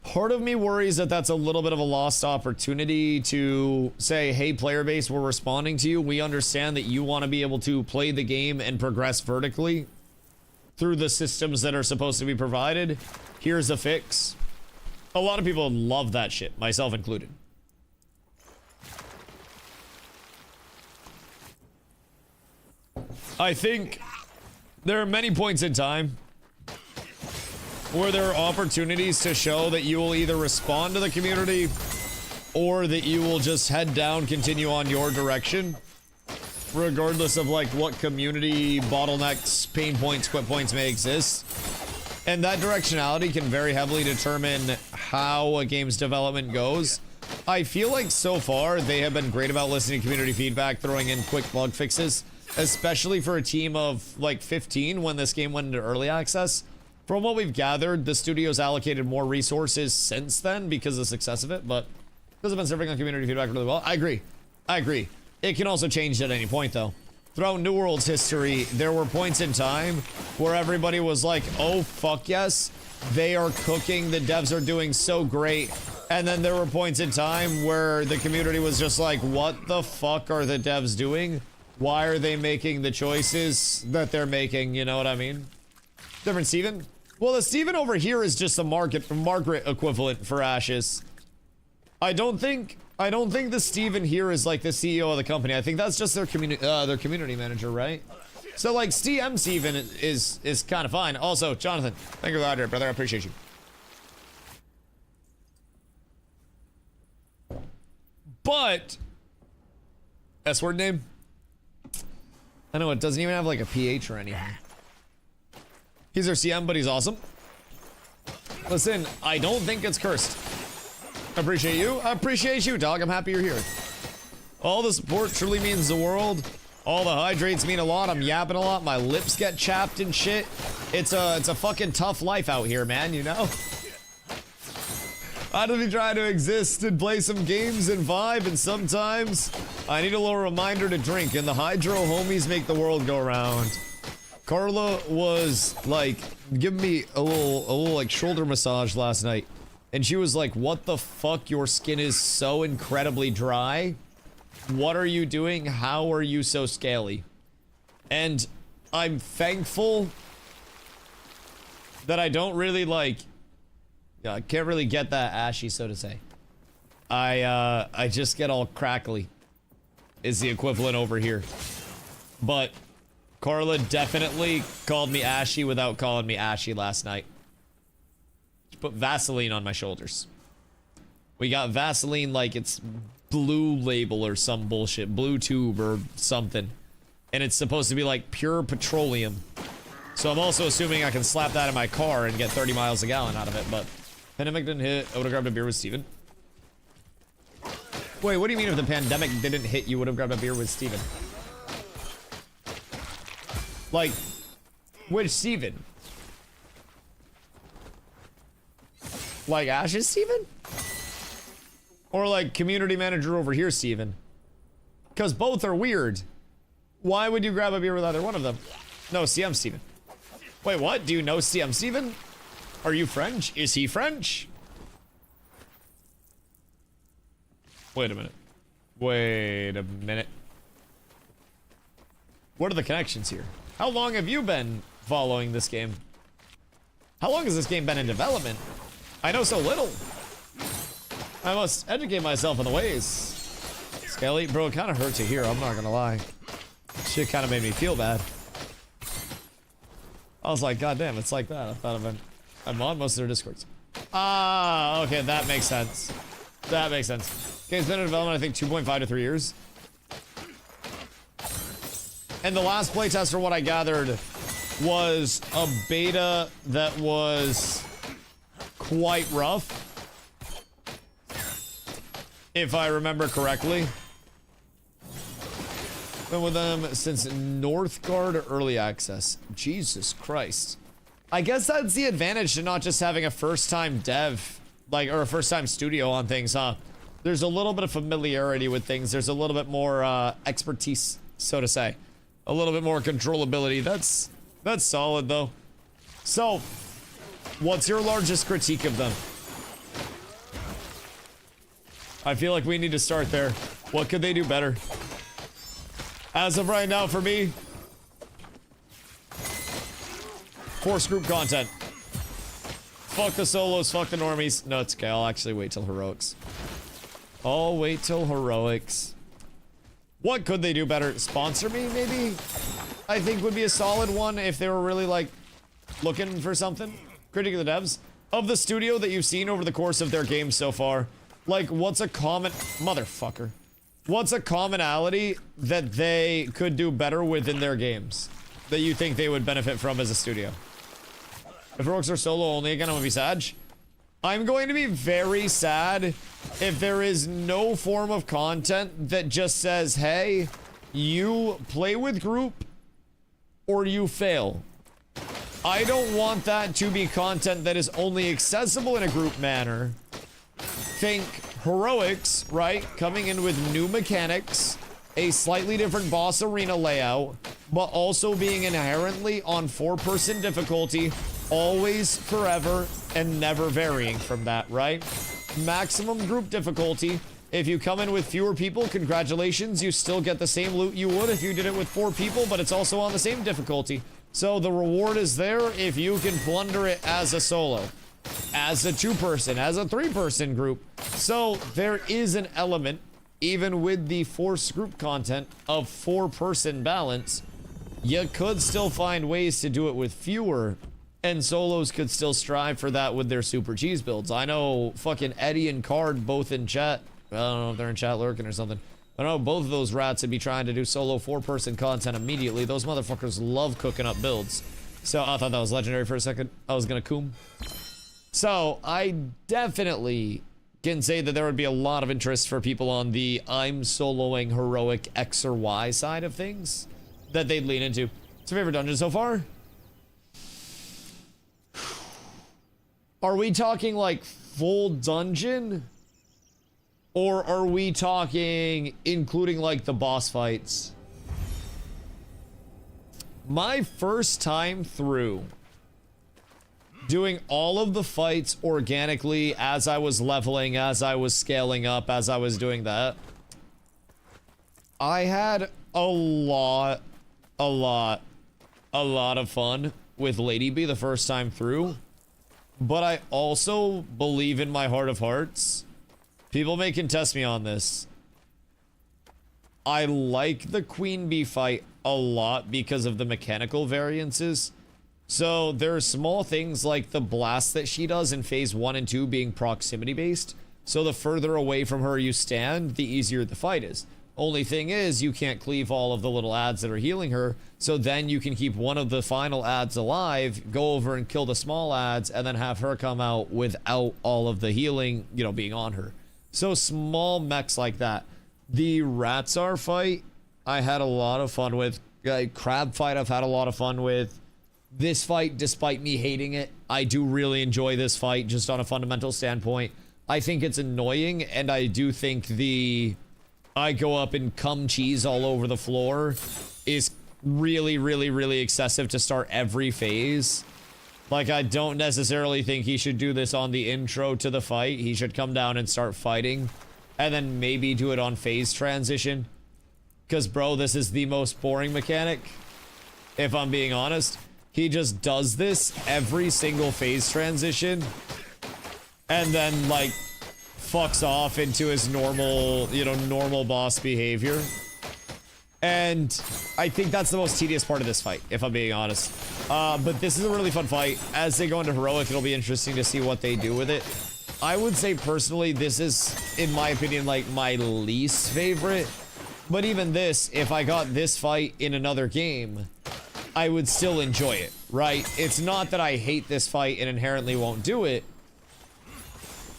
part of me worries that that's a little bit of a lost opportunity to say, hey, player base, we're responding to you. We understand that you want to be able to play the game and progress vertically through the systems that are supposed to be provided. Here's a fix. A lot of people love that shit, myself included. I think there are many points in time where there are opportunities to show that you will either respond to the community or that you will just head down, continue on your direction, regardless of like what community bottlenecks, pain points, quit points may exist. And that directionality can very heavily determine how a game's development goes. I feel like so far they have been great about listening to community feedback, throwing in quick bug fixes, especially for a team of like 15 when this game went into early access. From what we've gathered, the studio's allocated more resources since then because of the success of it, but those have been serving on community feedback really well. I agree. It can also change at any point, though. Throughout New World's history, there were points in time where everybody was like, oh, fuck yes, they are cooking, the devs are doing so great. And then there were points in time where the community was just like, what the fuck are the devs doing? Why are they making the choices that they're making? You know what I mean? Different Steven? Well, the Steven over here is just the Margaret equivalent for Ashes. I don't think the Steven here is like the CEO of the company. I think that's just their community manager, right? So like STM Steven is kind of fine. Also, Jonathan, thank you for the hydrate, brother. I appreciate you. But S-word name? I know it doesn't even have like a PH or anything. He's our CM, but he's awesome. Listen, I don't think it's cursed. I appreciate you. I appreciate you, dog. I'm happy you're here. All the support truly means the world. All the hydrates mean a lot. I'm yapping a lot. My lips get chapped and shit. It's a fucking tough life out here, man, you know? I just be trying to exist and play some games and vibe, and sometimes I need a little reminder to drink, and the hydro homies make the world go round. Carla was like giving me a little like shoulder massage last night, and she was like, "What the fuck? Your skin is so incredibly dry. What are you doing? How are you so scaly?" And I'm thankful that I don't really like. I can't really get that ashy, so to say. I just get all crackly. Is the equivalent over here. But Carla definitely called me ashy without calling me ashy last night. She put Vaseline on my shoulders. We got Vaseline like it's Blue Label or some bullshit. Blue Tube or something. And it's supposed to be like pure petroleum. So I'm also assuming I can slap that in my car and get 30 miles a gallon out of it, but... Pandemic didn't hit. I would have grabbed a beer with Steven. Wait, what do you mean if the pandemic didn't hit, you would have grabbed a beer with Steven? Like, which Steven? Like Ash's Steven? Or like community manager over here Steven? Because both are weird. Why would you grab a beer with either one of them? No, CM Steven. Wait, what? Do you know CM Steven? Are you French? Is he French? Wait a minute. Wait a minute. What are the connections here? How long have you been following this game? How long has this game been in development? I know so little. I must educate myself in the ways. Skelly, bro, it kind of hurt to hear, I'm not gonna lie. Shit kind of made me feel bad. I was like, God damn, it's like that. I thought I'm on most of their discords. Ah, okay, that makes sense. That makes sense. Okay, it's been in development, I think, 2.5 to 3 years. And the last playtest, for what I gathered, was a beta that was quite rough. If I remember correctly. Been with them since Northgard Early Access. Jesus Christ. I guess that's the advantage to not just having a first-time dev, like, or a first-time studio on things, huh? There's a little bit of familiarity with things. There's a little bit more expertise, so to say. A little bit more controllability. That's solid, though. So, what's your largest critique of them? I feel like we need to start there. What could they do better? As of right now, for me, force group content. Fuck the solos, fuck the normies. No, it's okay. I'll actually wait till heroics. I'll wait till heroics. What could they do better? Sponsor me, maybe? I think would be a solid one if they were really, like, looking for something. Critic of the devs. Of the studio that you've seen over the course of their games so far, like, what's a common... Motherfucker. What's a commonality that they could do better within their games that you think they would benefit from as a studio? If heroics are solo only again, I'm gonna be sad. I'm going to be very sad if there is no form of content that just says, hey, you play with group or you fail. I don't want that to be content that is only accessible in a group manner. Think heroics, right? Coming in with new mechanics, a slightly different boss arena layout, but also being inherently on 4-person difficulty, always, forever, and never varying from that, right? Maximum group difficulty. If you come in with fewer people, congratulations, you still get the same loot you would if you did it with 4 people, but it's also on the same difficulty. So the reward is there if you can plunder it as a solo, as a 2-person, as a 3-person group. So there is an element, even with the forced group content, of 4-person balance. You could still find ways to do it with fewer, and solos could still strive for that with their super cheese builds. I know fucking Eddie and Card both in chat. I don't know if they're in chat lurking or something. I know both of those rats would be trying to do solo 4-person content immediately. Those motherfuckers love cooking up builds. So I thought that was legendary for a second. I was gonna coom. So I definitely can say that there would be a lot of interest for people on the I'm soloing heroic X or Y side of things that they'd lean into. What's your favorite dungeon so far? Are we talking like full dungeon? Or are we talking including like the boss fights? My first time through doing all of the fights organically as I was leveling, as I was scaling up, as I was doing that, I had a lot of fun with Lady B the first time through. But I also believe in my heart of hearts, people may contest me on this, I like the Queen Bee fight a lot because of the mechanical variances. So there are small things like the blast that she does in phase 1 and 2 being proximity based. So the further away from her you stand, the easier the fight is. Only thing is, you can't cleave all of the little ads that are healing her, so then you can keep one of the final ads alive, go over and kill the small ads, and then have her come out without all of the healing, you know, being on her. So small mechs like that. The Ratsar fight, I had a lot of fun with. Crab fight, I've had a lot of fun with. This fight, despite me hating it, I do really enjoy this fight, just on a fundamental standpoint. I think it's annoying, and I do think the I go up and cum cheese all over the floor is really excessive to start every phase. Like, I don't necessarily think he should do this on the intro to the fight. He should come down and start fighting, and then maybe do it on phase transition. Because, bro, this is the most boring mechanic, if I'm being honest. He just does this every single phase transition, and then, like, fucks off into his normal, you know, normal boss behavior. And I think that's the most tedious part of this fight, if I'm being honest. But this is a really fun fight. As they go into Heroic, it'll be interesting to see what they do with it. I would say, personally, this is, in my opinion, like, my least favorite. But even this, if I got this fight in another game, I would still enjoy it, right? It's not that I hate this fight and inherently won't do it.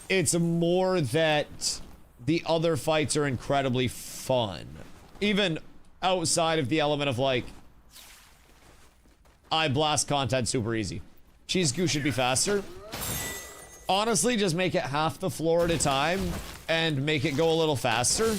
It's more that the other fights are incredibly fun. Even outside of the element of, like, I blast content super easy. Cheese Goo should be faster. Honestly, just make it half the floor at a time and make it go a little faster.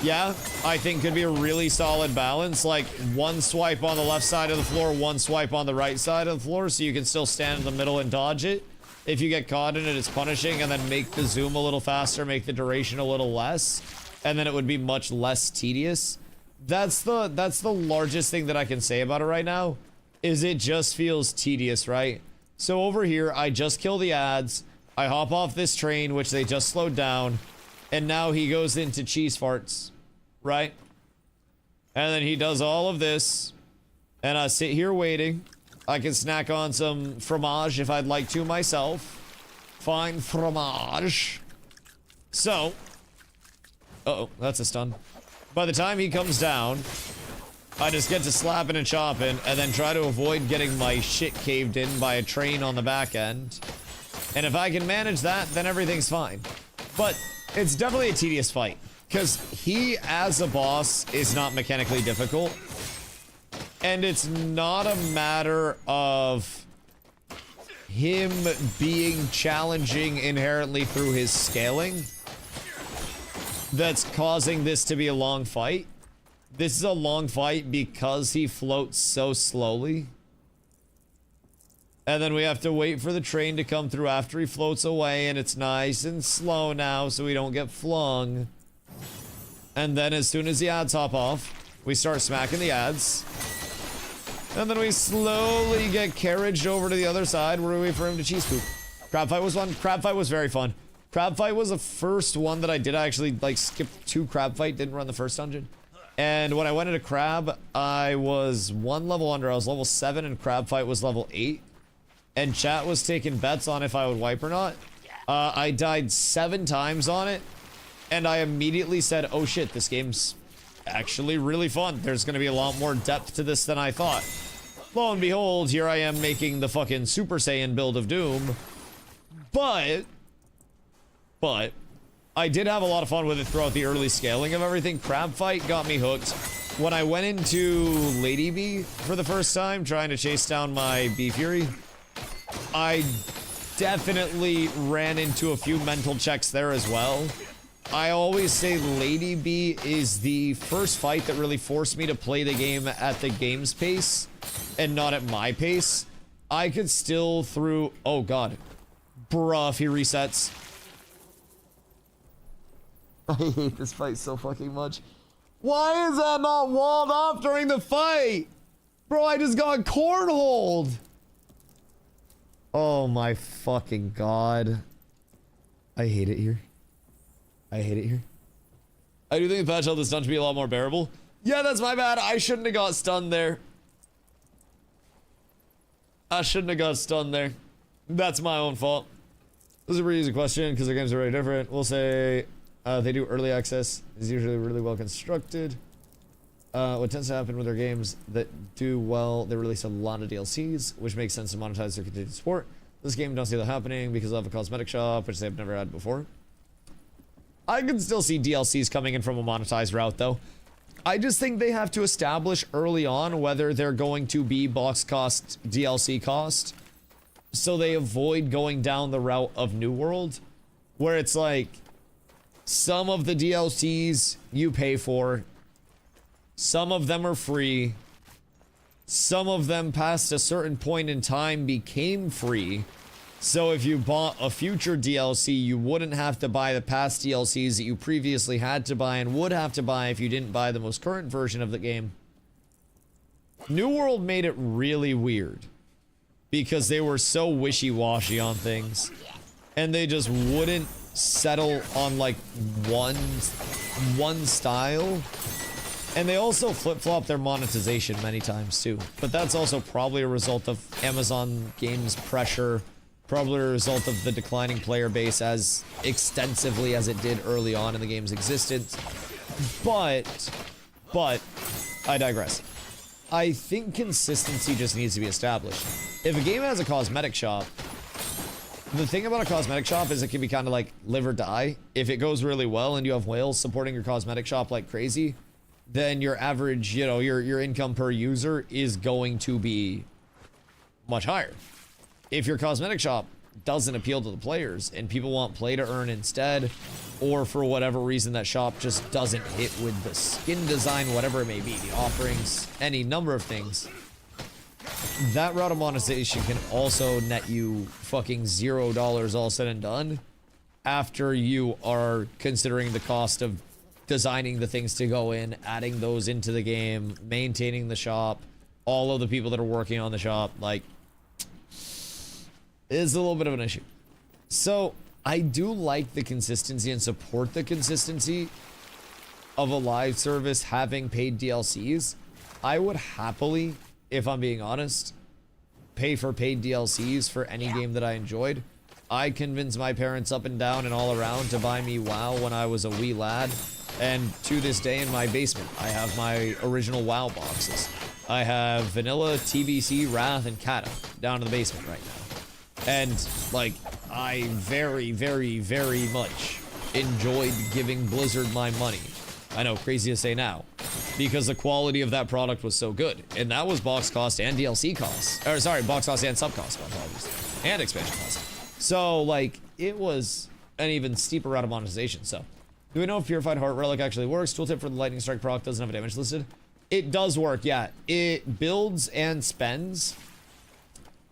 Yeah, I think could be a really solid balance. Like, one swipe on the left side of the floor, one swipe on the right side of the floor, so you can still stand in the middle and dodge it. If you get caught in it, it's punishing, and then make the zoom a little faster, make the duration a little less, and then it would be much less tedious. That's the largest thing that I can say about it right now, is it just feels tedious, right? So over here, I just kill the ads, I hop off this train, which they just slowed down, and now he goes into cheese farts, right? And then he does all of this, and I sit here waiting. I can snack on some fromage if I'd like to myself. Fine fromage. So, uh-oh, that's a stun. By the time he comes down, I just get to slapping and chopping, and then try to avoid getting my shit caved in by a train on the back end. And if I can manage that, then everything's fine. But it's definitely a tedious fight, because he, as a boss, is not mechanically difficult. And it's not a matter of him being challenging inherently through his scaling that's causing this to be a long fight. This is a long fight because he floats so slowly. And then we have to wait for the train to come through after he floats away, and it's nice and slow now so we don't get flung. And then as soon as the ads hop off, we start smacking the ads. And then we slowly get carriaged over to the other side where we wait for him to cheese poop. Crab fight was fun. Crab fight was very fun. Crab fight was the first one that I did. I actually, like, skipped 2 crab fight, didn't run the first dungeon. And when I went into crab, I was 1 level under. I was level 7 and crab fight was level 8. And chat was taking bets on if I would wipe or not. I died 7 times on it. And I immediately said, oh shit, this game's actually really fun. There's gonna be a lot more depth to this than I thought. Lo and behold, here I am making the fucking Super Saiyan build of Doom. But I did have a lot of fun with it throughout the early scaling of everything. Crab fight got me hooked. When I went into Lady Bee for the first time, trying to chase down my Bee Fury, I definitely ran into a few mental checks there as well. I always say Lady B is the first fight that really forced me to play the game at the game's pace and not at my pace. I could still through... Oh, God. Bruh, if he resets. I hate this fight so fucking much. Why is that not walled off during the fight? Bro, I just got cornholed. Oh my fucking God. I hate it here. I hate it here. I do think the patch held this stun to be a lot more bearable. Yeah, that's my bad. I shouldn't have got stunned there. I shouldn't have got stunned there. That's my own fault. This is a pretty easy question because the games are very different. We'll say they do early access. Is usually really well constructed. What tends to happen with their games that do well, they release a lot of DLCs, which makes sense to monetize their continued support. This game don't see that happening because of a cosmetic shop, which they've never had before. I can still see DLCs coming in from a monetized route, though. I just think they have to establish early on whether they're going to be box cost, DLC cost, so they avoid going down the route of New World, where it's like, some of the DLCs you pay for, some of them are free, some of them past a certain point in time became free. So if you bought a future DLC, you wouldn't have to buy the past DLCs that you previously had to buy and would have to buy if you didn't buy the most current version of the game. New World made it really weird because they were so wishy-washy on things and they just wouldn't settle on like one style. And they also flip-flop their monetization many times too. But that's also probably a result of Amazon Games pressure, probably a result of the declining player base as extensively as it did early on in the game's existence. But, I digress. I think consistency just needs to be established. If a game has a cosmetic shop, the thing about a cosmetic shop is it can be kind of like live or die. If it goes really well and you have whales supporting your cosmetic shop like crazy, then your average, you know, your income per user is going to be much higher. If your cosmetic shop doesn't appeal to the players and people want play to earn instead, or for whatever reason that shop just doesn't hit with the skin design, whatever it may be, the offerings, any number of things, that route of monetization can also net you fucking $0 all said and done after you are considering the cost of designing the things to go in, adding those into the game, maintaining the shop, all of the people that are working on the shop. Like, it's a little bit of an issue. So I do like the consistency and support the consistency of a live service having paid DLCs. I would happily, if I'm being honest, pay for paid DLCs for any game that I enjoyed. I convinced my parents up and down and all around to buy me WoW when I was a wee lad. And to this day in my basement, I have my original WoW boxes. I have Vanilla, TBC, Wrath, and Kata down in the basement right now. And, like, I very, very, very much enjoyed giving Blizzard my money. I know, crazy to say now. Because the quality of that product was so good. And that was box cost and DLC cost. Or, sorry, box cost and sub cost, my apologies. And expansion cost. So, like, it was an even steeper route of monetization, so. Do we know if Purified Heart Relic actually works? Tooltip for the Lightning Strike proc doesn't have a damage listed. It does work, yeah. It builds and spends.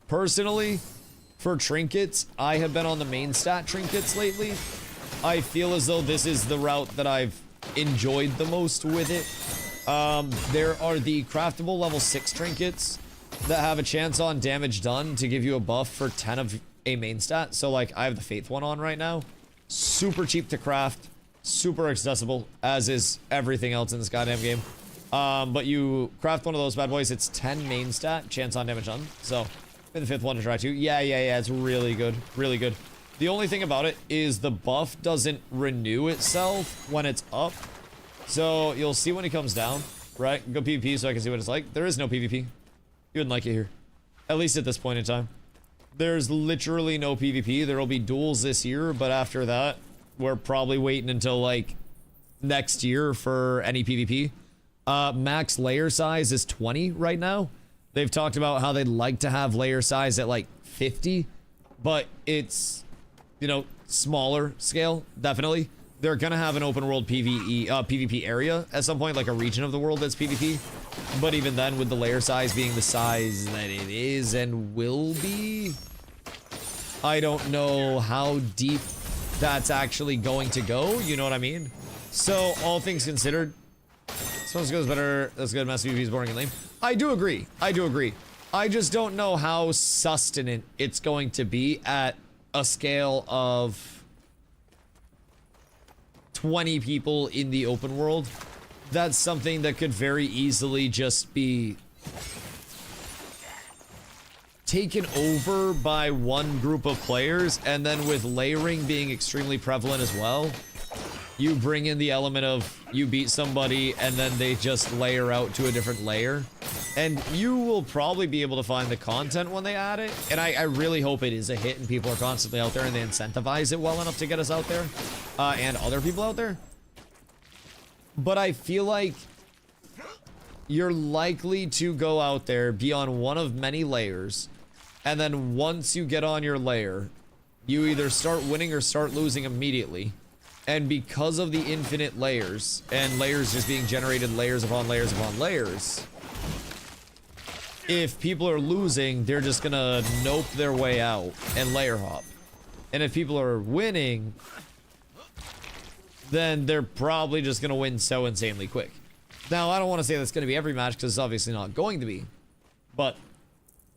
Personally, for trinkets, I have been on the main stat trinkets lately. I feel as though this is the route that I've enjoyed the most with it. There are the craftable level 6 trinkets that have a chance on damage done to give you a buff for 10 of a main stat. So, like, I have the Faith one on right now. Super cheap to craft. Super accessible, as is everything else in this goddamn game. But you craft one of those bad boys, it's 10 main stat, chance on damage done. So, maybe the 5th one to try too. Yeah, it's really good. Really good. The only thing about it is the buff doesn't renew itself when it's up. So, you'll see when it comes down, right? Go PvP so I can see what it's like. There is no PvP. You wouldn't like it here. At least at this point in time. There's literally no PvP. There will be duels this year, but after that, we're probably waiting until, like, next year for any PvP. Max layer size is 20 right now. They've talked about how they'd like to have layer size at, like, 50. but it's, you know, smaller scale, definitely. They're gonna have an open world PvP area at some point, like a region of the world that's PvP. But even then, with the layer size being the size that it is and will be, I don't know how deep that's actually going to go, you know what I mean? So, all things considered, Supposed goes better. That's good. Mass PvP is boring and lame. I do agree. I do agree. I just don't know how sustenant it's going to be at a scale of 20 people in the open world. That's something that could very easily just be taken over by one group of players, and then with layering being extremely prevalent as well, you bring in the element of you beat somebody and then they just layer out to a different layer, and you will probably be able to find the content when they add it. And I really hope it is a hit and people are constantly out there and they incentivize it well enough to get us out there and other people out there. But I feel like you're likely to go out there, be on one of many layers, and then once you get on your layer, you either start winning or start losing immediately. And because of the infinite layers, and layers just being generated layers upon layers upon layers, if people are losing, they're just gonna nope their way out and layer hop. And if people are winning, then they're probably just gonna win so insanely quick. Now, I don't want to say that's gonna be every match, because it's obviously not going to be. But,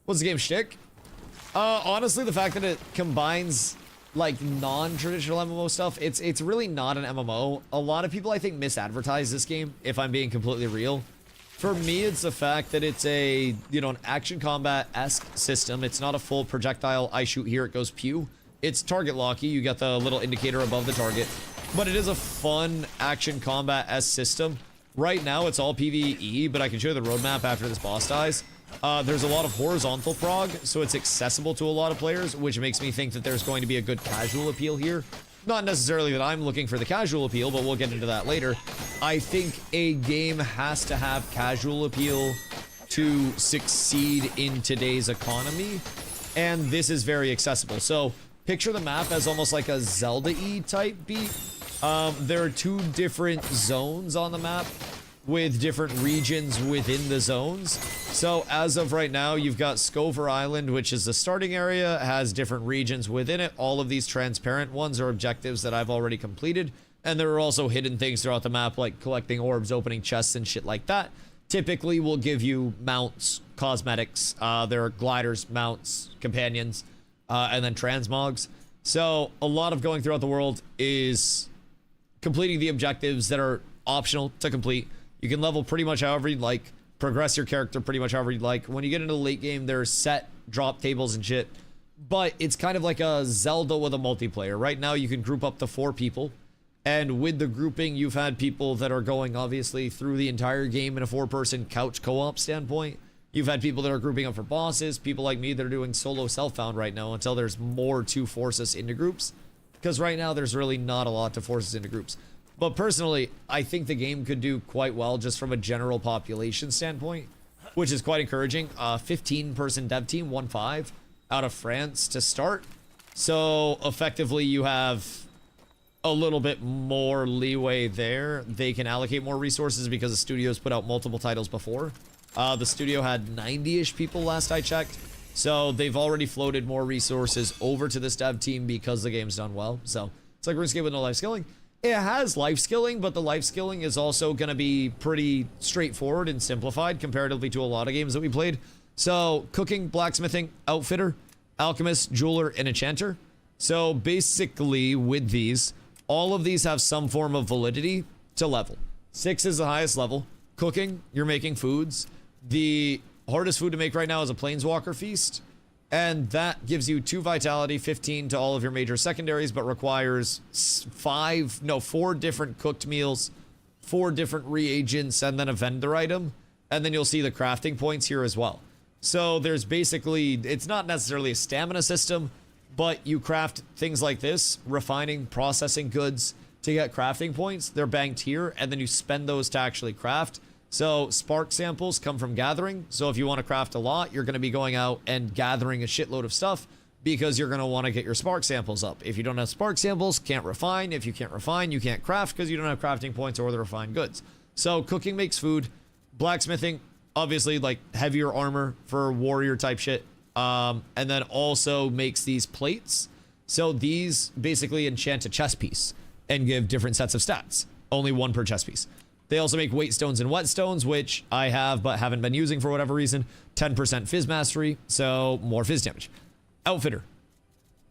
what's the game shtick? Honestly, the fact that it combines like non-traditional MMO stuff, it's really not an MMO. A lot of people, I think, misadvertise this game, if I'm being completely real. For me, it's the fact that it's a, you know, an action combat-esque system. It's not a full projectile, I shoot here, it goes pew. It's target locky, you got the little indicator above the target. But it is a fun action combat-esque system. Right now, it's all PvE, but I can show you the roadmap after this boss dies. There's a lot of horizontal prog, so it's accessible to a lot of players, which makes me think that there's going to be a good casual appeal here. Not necessarily that I'm looking for the casual appeal, but we'll get into that later. I think a game has to have casual appeal to succeed in today's economy, and this is very accessible. So, picture the map as almost like a Zelda-y type beat. There are two different zones on the map, with different regions within the zones. So as of right now, you've got Scover Island, which is the starting area, has different regions within it. All of these transparent ones are objectives that I've already completed. And there are also hidden things throughout the map, like collecting orbs, opening chests, and shit like that. Typically will give you mounts, cosmetics, there are gliders, mounts, companions, and then transmogs. So a lot of going throughout the world is completing the objectives that are optional to complete. You can level pretty much however you'd like, progress your character pretty much however you'd like. When you get into the late game, there's set drop tables and shit, but it's kind of like a Zelda with a multiplayer. Right now, you can group up to 4 people, and with the grouping, you've had people that are going, obviously, through the entire game in a 4-person couch co-op standpoint. You've had people that are grouping up for bosses, people like me that are doing solo self-found right now until there's more to force us into groups, because right now, there's really not a lot to force us into groups. But personally, I think the game could do quite well just from a general population standpoint, which is quite encouraging. 15-person dev team, 1-5, out of France to start. So effectively, you have a little bit more leeway there. They can allocate more resources because the studio's put out multiple titles before. The studio had 90-ish people last I checked. So they've already floated more resources over to this dev team because the game's done well. So it's like RuneScape with no life skilling. It has life skilling, but the life skilling is also going to be pretty straightforward and simplified comparatively to a lot of games that we played. So, cooking, blacksmithing, outfitter, alchemist, jeweler, and enchanter. So, basically, with these, all of these have some form of validity to level. 6 is the highest level. Cooking, you're making foods. The hardest food to make right now is a planeswalker feast. And that gives you 2 vitality, 15 to all of your major secondaries, but requires 4 different cooked meals, 4 different reagents, and then a vendor item. And then you'll see the crafting points here as well. So there's basically, it's not necessarily a stamina system, but you craft things like this, refining, processing goods to get crafting points. They're banked here, and then you spend those to actually craft. So spark samples come from gathering. So if you want to craft a lot, you're going to be going out and gathering a shitload of stuff. because you're going to want to get your spark samples up. If you don't have spark samples, can't refine. If you can't refine, you can't craft because you don't have crafting points or the refined goods. So cooking makes food. Blacksmithing, obviously, like heavier armor for warrior type shit. And then also makes these plates. So these basically enchant a chest piece and give different sets of stats. Only one per chest piece. They also make weight stones and whetstones, which I have but haven't been using for whatever reason. 10% fizz mastery, so more fizz damage. Outfitter.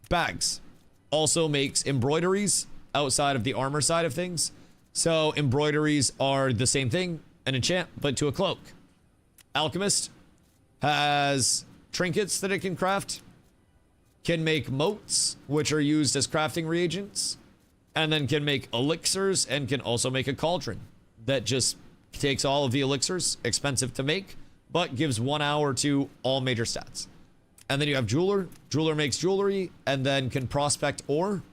Bags. Also makes embroideries outside of the armor side of things. So embroideries are the same thing, an enchant, but to a cloak. Alchemist has trinkets that it can craft. Can make motes, which are used as crafting reagents. And then can make elixirs and can also make a cauldron that just takes all of the elixirs, expensive to make, but gives 1 hour to all major stats. And then you have jeweler. Jeweler makes jewelry and then can prospect ore,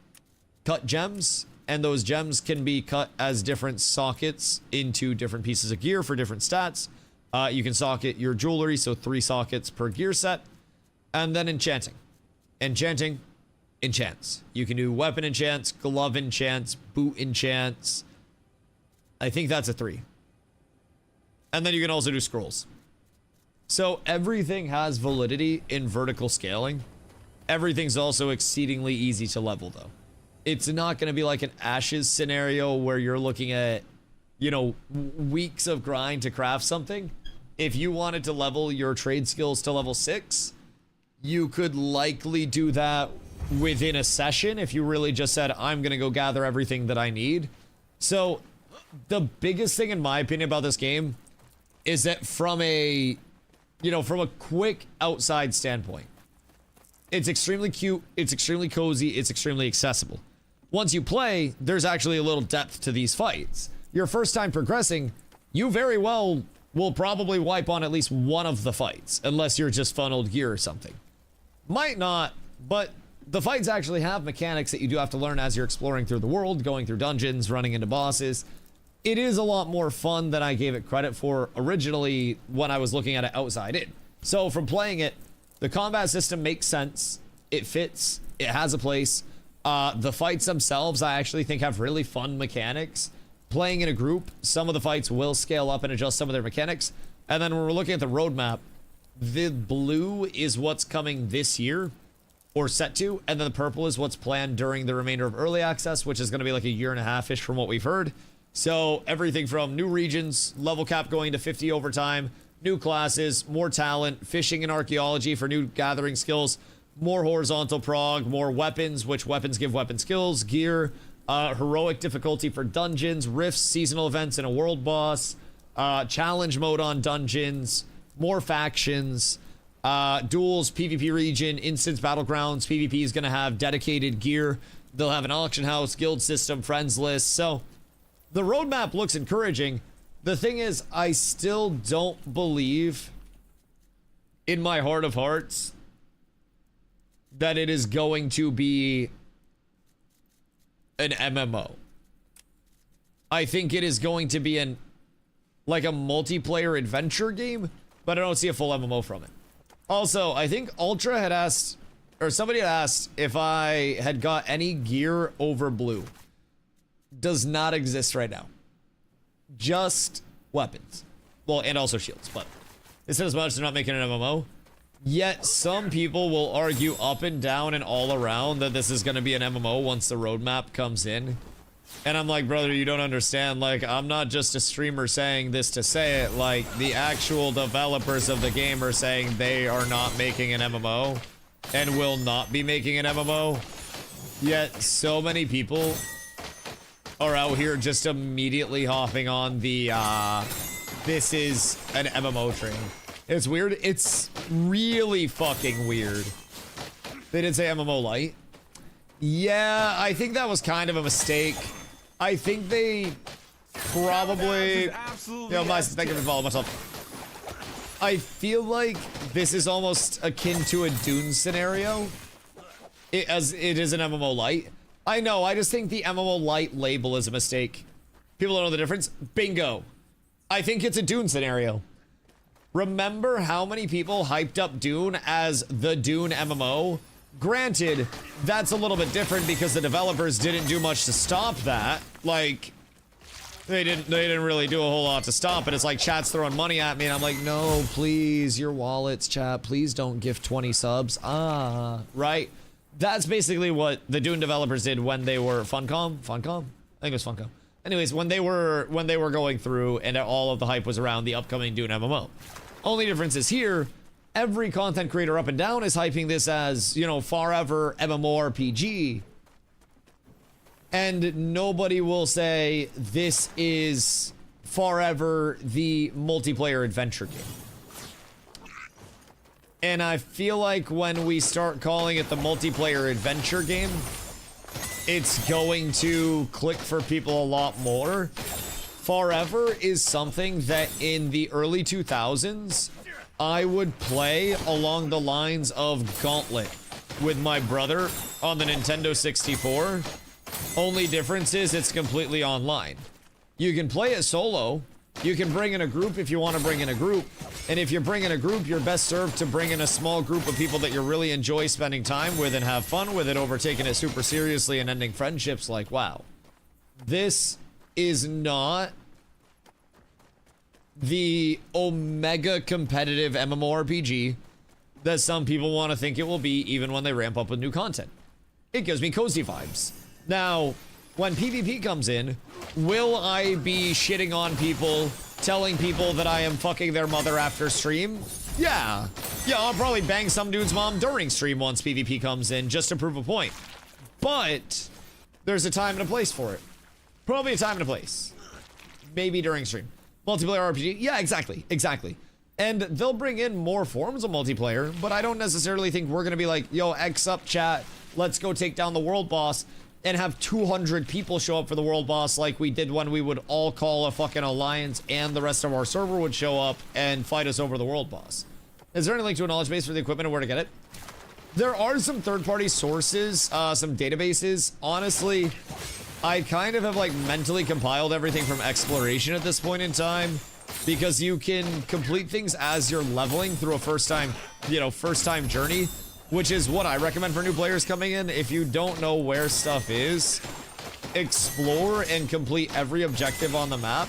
cut gems, and those gems can be cut as different sockets into different pieces of gear for different stats. You can socket your jewelry, so 3 sockets per gear set. And then enchanting. Enchanting enchants. You can do weapon enchants, glove enchants, boot enchants. I think that's a 3. And then you can also do scrolls. So everything has validity in vertical scaling. Everything's also exceedingly easy to level, though. It's not going to be like an Ashes scenario where you're looking at, you know, weeks of grind to craft something. If you wanted to level your trade skills to level 6, you could likely do that within a session if you really just said, I'm going to go gather everything that I need. So the biggest thing, in my opinion, about this game is that from a, you know, from a quick outside standpoint, it's extremely cute, it's extremely cozy, it's extremely accessible. Once you play, there's actually a little depth to these fights. Your first time progressing, you very well will probably wipe on at least one of the fights, unless you're just funneled gear or something. Might not, but the fights actually have mechanics that you do have to learn as you're exploring through the world, going through dungeons, running into bosses. It is a lot more fun than I gave it credit for originally when I was looking at it outside in. So from playing it, the combat system makes sense. It fits. It has a place. The fights themselves, I actually think, have really fun mechanics. Playing in a group, some of the fights will scale up and adjust some of their mechanics. And then when we're looking at the roadmap, the blue is what's coming this year, or set to, and then the purple is what's planned during the remainder of early access, which is going to be like a 1.5-ish from what we've heard. So everything from new regions, level cap going to 50 over time, new classes, more talent, fishing and archaeology for new gathering skills, more horizontal prog, more weapons, which weapons give weapon skills, gear, heroic difficulty for dungeons, rifts, seasonal events, and a world boss, challenge mode on dungeons, more factions, duels, PvP region, instance battlegrounds. PvP is going to have dedicated gear. They'll have an auction house, guild system, friends list. So the roadmap looks encouraging. The thing is, I still don't believe in my heart of hearts that it is going to be an MMO. I think it is going to be like a multiplayer adventure game, but I don't see a full MMO from it. Also, I think Ultra had asked, or somebody had asked, if I had got any gear over blue. Does not exist right now. Just weapons. Well, and also shields, but it's as much as they're not making an MMO. Yet some people will argue up and down and all around that this is going to be an MMO once the roadmap comes in. And I'm like, brother, you don't understand. Like, I'm not just a streamer saying this to say it. Like, the actual developers of the game are saying they are not making an MMO and will not be making an MMO. Yet so many people are out here just immediately hopping on the this is an MMO train. It's weird. It's really fucking weird. They didn't say MMO light. Yeah, I think that was kind of a mistake. I think they probably... Absolutely. Yo, Mice, thank you for following myself. I feel like this is almost akin to a Dune scenario, as it is an MMO light. I know, I just think the MMO light label is a mistake. People don't know the difference. Bingo. I think it's a Dune scenario. Remember how many people hyped up Dune as the Dune MMO Granted, that's a little bit different because the developers didn't do much to stop that. Like, they didn't really do a whole lot to stop it. It's like chat's throwing money at me and I'm like, no, please, your wallets, chat. Please don't gift 20 subs. Right? That's basically what the Dune developers did when they were Funcom? I think it was Funcom. Anyways, when they were going through and all of the hype was around the upcoming Dune MMO. Only difference is here, every content creator up and down is hyping this as, you know, FAREVER MMORPG. And nobody will say this is FAREVER the multiplayer adventure game. And I feel like when we start calling it the multiplayer adventure game, it's going to click for people a lot more. FAREVER is something that in the early 2000s, I would play along the lines of Gauntlet with my brother on the Nintendo 64. Only difference is it's completely online. You can play it solo. You can bring in a group if you want to bring in a group. And if you're bringing a group, you're best served to bring in a small group of people that you really enjoy spending time with and have fun with it over taking it super seriously and ending friendships like, wow. This is not the omega competitive MMORPG that some people want to think it will be even when they ramp up with new content. It gives me cozy vibes. Now, when PvP comes in, will I be shitting on people, telling people that I am fucking their mother after stream? Yeah. Yeah, I'll probably bang some dude's mom during stream once PvP comes in, just to prove a point. But there's a time and a place for it. Probably a time and a place. Maybe during stream. Multiplayer RPG? Yeah, exactly. And they'll bring in more forms of multiplayer, but I don't necessarily think we're gonna be like, yo, X up chat, let's go take down the world boss, and have 200 people show up for the world boss like we did when we would all call a fucking alliance and the rest of our server would show up and fight us over the world boss. Is there any link to a knowledge base for the equipment and where to get it? There are some third-party sources, some databases. Honestly, I kind of have like mentally compiled everything from exploration at this point in time because you can complete things as you're leveling through a first time journey, which is what I recommend for new players coming in. If you don't know where stuff is, explore and complete every objective on the map,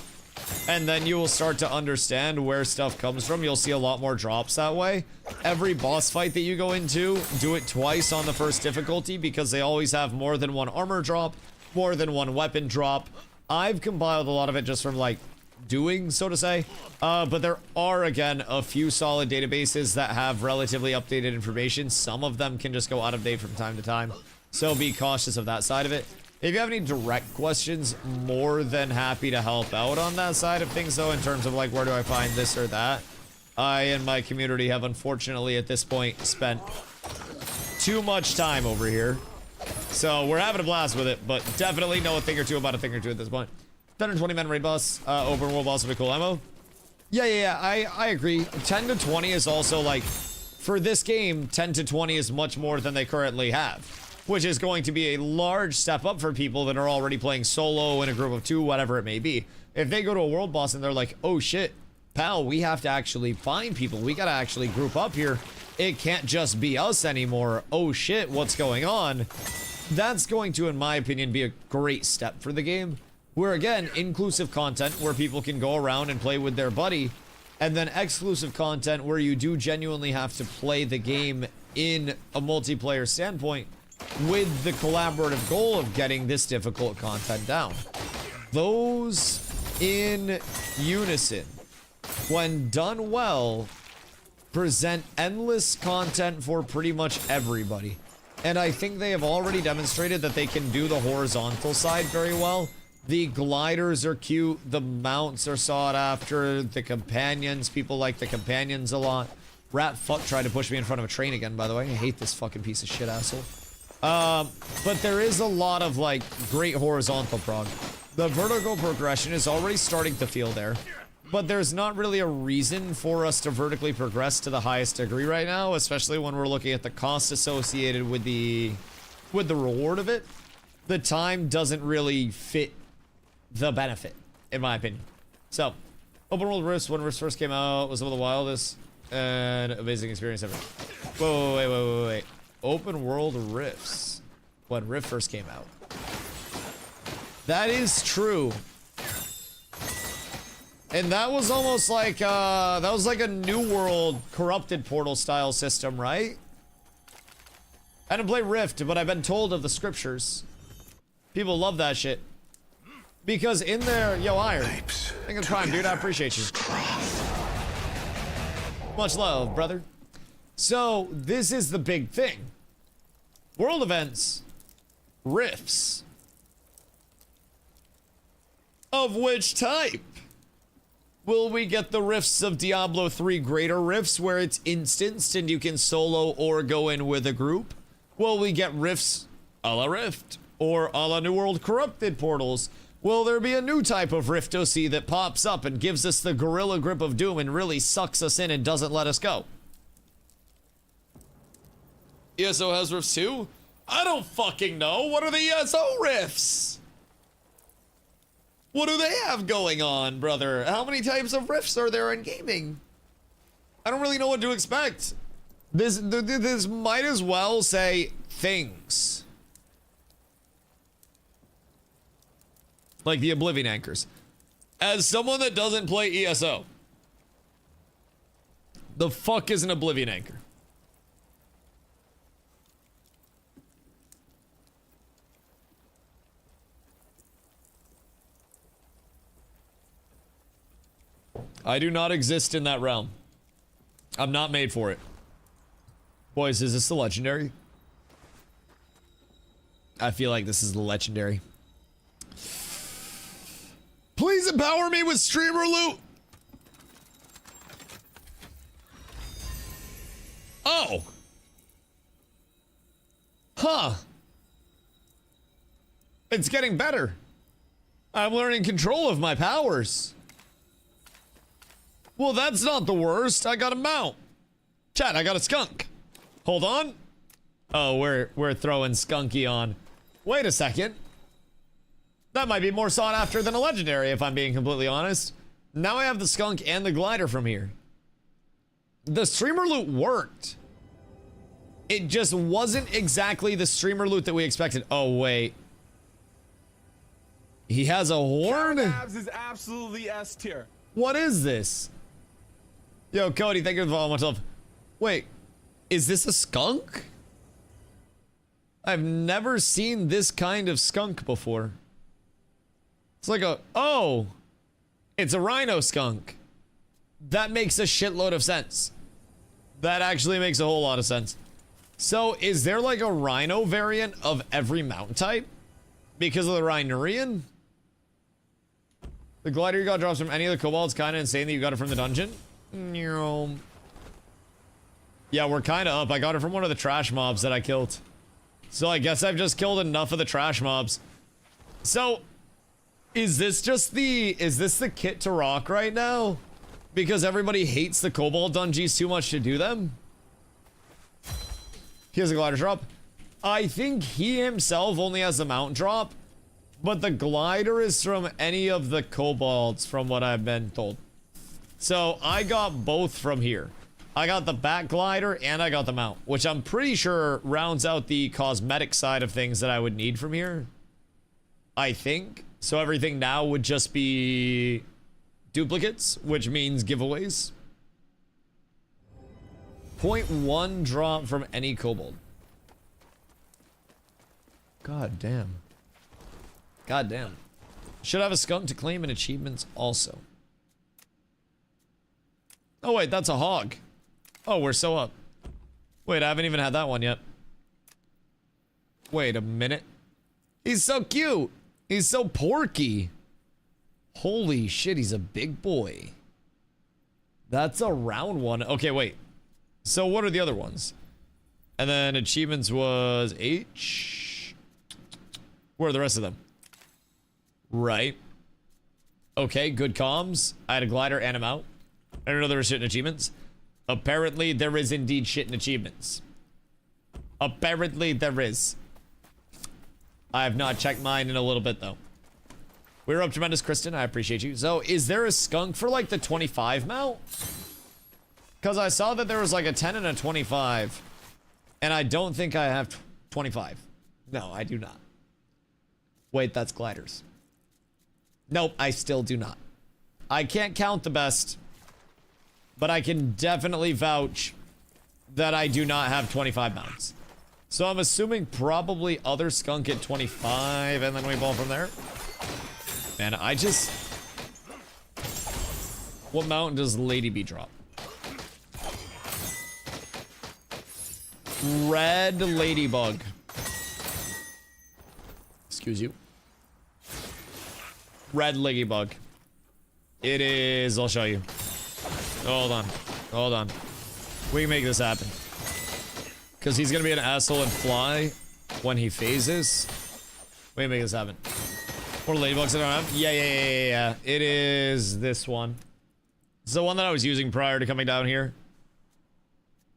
and then you will start to understand where stuff comes from. You'll see a lot more drops that way. Every boss fight that you go into, do it twice on the first difficulty because they always have more than one armor drop, more than one weapon drop. I've compiled a lot of it just from like doing, so to say, but there are again a few solid databases that have relatively updated information. Some of them can just go out of date from time to time, so be cautious of that side of it. If you have any direct questions, more than happy to help out on that side of things though, in terms of like where do I find this or that. I and my community have unfortunately at this point spent too much time over here, so we're having a blast with it, but definitely know a thing or two about a thing or two at this point. 120 men raid boss, open world boss would be cool ammo. Yeah, I agree. 10 to 20 is also like, for this game, 10 to 20 is much more than they currently have, which is going to be a large step up for people that are already playing solo in a group of 2, whatever it may be. If they go to a world boss and they're like, oh shit, pal, we have to actually find people. We gotta actually group up here. It can't just be us anymore. Oh shit, what's going on? That's going to, in my opinion, be a great step for the game. Where again, inclusive content where people can go around and play with their buddy, and then exclusive content where you do genuinely have to play the game in a multiplayer standpoint with the collaborative goal of getting this difficult content down. Those in unison, when done well, present endless content for pretty much everybody. And I think they have already demonstrated that they can do the horizontal side very well. The gliders are cute, the mounts are sought after, the companions, people like the companions a lot. Rat fuck tried to push me in front of a train again, by the way. I hate this fucking piece of shit asshole. But there is a lot of like great horizontal prog. The vertical progression is already starting to feel there, but there's not really a reason for us to vertically progress to the highest degree right now, especially when we're looking at the cost associated with the reward of it. The time doesn't really fit the benefit, in my opinion. So, open world Rifts, when Rifts first came out, was one of the wildest and amazing experience ever. Wait. open world rifts when Rift first came out. That is true. And that was almost like, that was like a New World corrupted portal style system, right? I didn't play Rift, but I've been told of the scriptures. People love that shit. Because in there, yo, Iron. Think of Prime, dude, I appreciate you. Much love, brother. So, this is the big thing. World events. Rifts. Of which type? Will we get the rifts of Diablo 3 greater rifts where it's instanced and you can solo or go in with a group? Will we get rifts a la Rift or a la New World corrupted portals? Will there be a new type of Rift OC that pops up and gives us the gorilla grip of doom and really sucks us in and doesn't let us go? ESO has rifts too? I don't fucking know. What are the ESO rifts? What do they have going on, brother? How many types of rifts are there in gaming? I don't really know what to expect. This might as well say things. Like the Oblivion Anchors. As someone that doesn't play ESO, the fuck is an Oblivion Anchor? I do not exist in that realm. I'm not made for it. Boys, is this the legendary? I feel like this is the legendary. Please empower me with streamer loot. Oh. Huh. It's getting better. I'm learning control of my powers. Well, that's not the worst. I got a mount. Chat, I got a skunk. Hold on. Oh, we're throwing Skunky on. Wait a second. That might be more sought after than a legendary, if I'm being completely honest. Now I have the skunk and the glider from here. The streamer loot worked. It just wasn't exactly the streamer loot that we expected. Oh, wait. He has a horn? Abs is absolutely S tier. What is this? Yo, Cody, thank you for the follow. Much love. Wait, is this a skunk? I've never seen this kind of skunk before. It's like a... Oh! It's a rhino skunk. That makes a shitload of sense. That actually makes a whole lot of sense. So, is there like a rhino variant of every mount type? Because of the Rhinurian? The glider you got drops from any of the kobolds, kind of insane that you got it from the dungeon? Yeah, we're kind of up. I got it from one of the trash mobs that I killed. So I guess I've just killed enough of the trash mobs. So, is this the kit to rock right now? Because everybody hates the kobold dungeons too much to do them? He has a glider drop. I think he himself only has the mount drop, but the glider is from any of the kobolds from what I've been told. So I got both from here. I got the back glider and I got the mount, which I'm pretty sure rounds out the cosmetic side of things that I would need from here. I think. So everything now would just be duplicates, which means giveaways. 0.1 drop from any kobold. God damn. God damn. Should have a skunk to claim and achievements also. Oh wait, that's a hog. Oh, we're so up. Wait, I haven't even had that one yet. Wait a minute. He's so cute. He's so porky. Holy shit, he's a big boy. That's a round one. Okay, wait. So what are the other ones? And then achievements was H. Where are the rest of them? Right. Okay, good comms. I had a glider and a mount. I don't know there was shit in achievements. Apparently there is indeed shit in achievements. Apparently there is. I have not checked mine in a little bit though. We're up tremendous, Kristen. I appreciate you. So is there a skunk for like the 25 mount? Because I saw that there was like a 10 and a 25. And I don't think I have 25. No, I do not. Wait, that's gliders. Nope, I still do not. I can't count the best, but I can definitely vouch that I do not have 25 mounts. So I'm assuming probably other skunk at 25, and then we ball from there. Man, I just... What mount does Lady Bee drop? Red Ladybug. Excuse you. Red Ladybug. It is... I'll show you. Hold on. Hold on. We can make this happen. Because he's going to be an asshole and fly when he phases. We can make this happen. What ladybugs I don't have? Yeah. It is this one. It's the one that I was using prior to coming down here.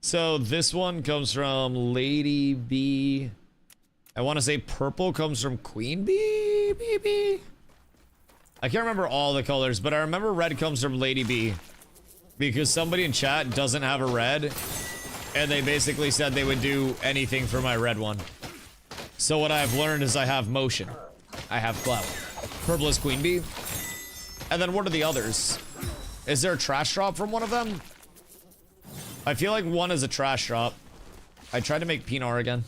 So this one comes from Lady Bee. I want to say purple comes from Queen Bee, maybe? I can't remember all the colors, but I remember red comes from Lady Bee. Because somebody in chat doesn't have a red. And they basically said they would do anything for my red one. So what I've learned is I have motion. I have clout. Purple is Queen Bee. And then what are the others? Is there a trash drop from one of them? I feel like one is a trash drop. I tried to make Pinar again.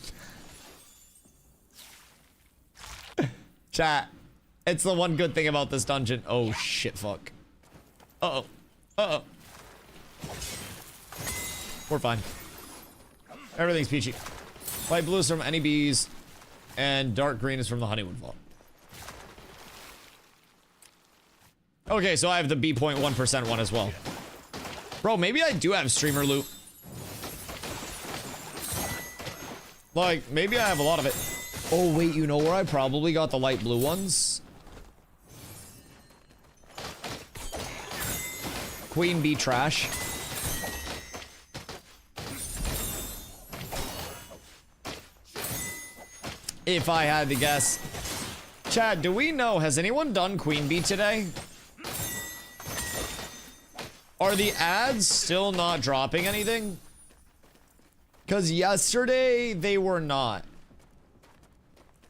Chat. It's the one good thing about this dungeon. Oh, shit, fuck. Uh-oh. Uh-oh. We're fine. Everything's peachy. Light blue is from any bees, and dark green is from the Honeywood Vault. Okay, so I have the B.1% one as well. Bro, maybe I do have streamer loot. Like, maybe I have a lot of it. Oh, wait, you know where I probably got the light blue ones? Queen Bee trash. If I had to guess. Chad, do we know, has anyone done Queen Bee today? Are the ads still not dropping anything? Because yesterday, they were not.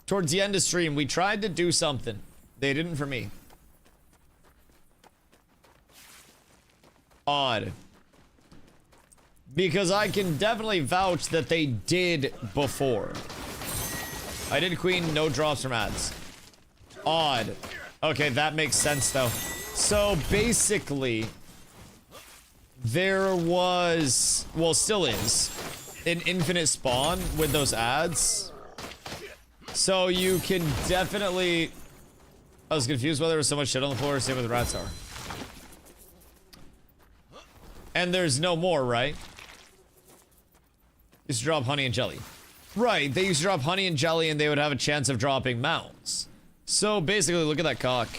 Towards the end of stream, we tried to do something. They didn't for me. Odd. Because I can definitely vouch that they did before. I did Queen, no drops from ads. Odd. Okay, that makes sense though. So basically, there was, well, still is, an infinite spawn with those ads. So you can definitely... I was confused whether there was so much shit on the floor. Same with the rats are. And there's no more, right? Used to drop honey and jelly. Right, they used to drop honey and jelly and they would have a chance of dropping mounts. So basically, look at that cock.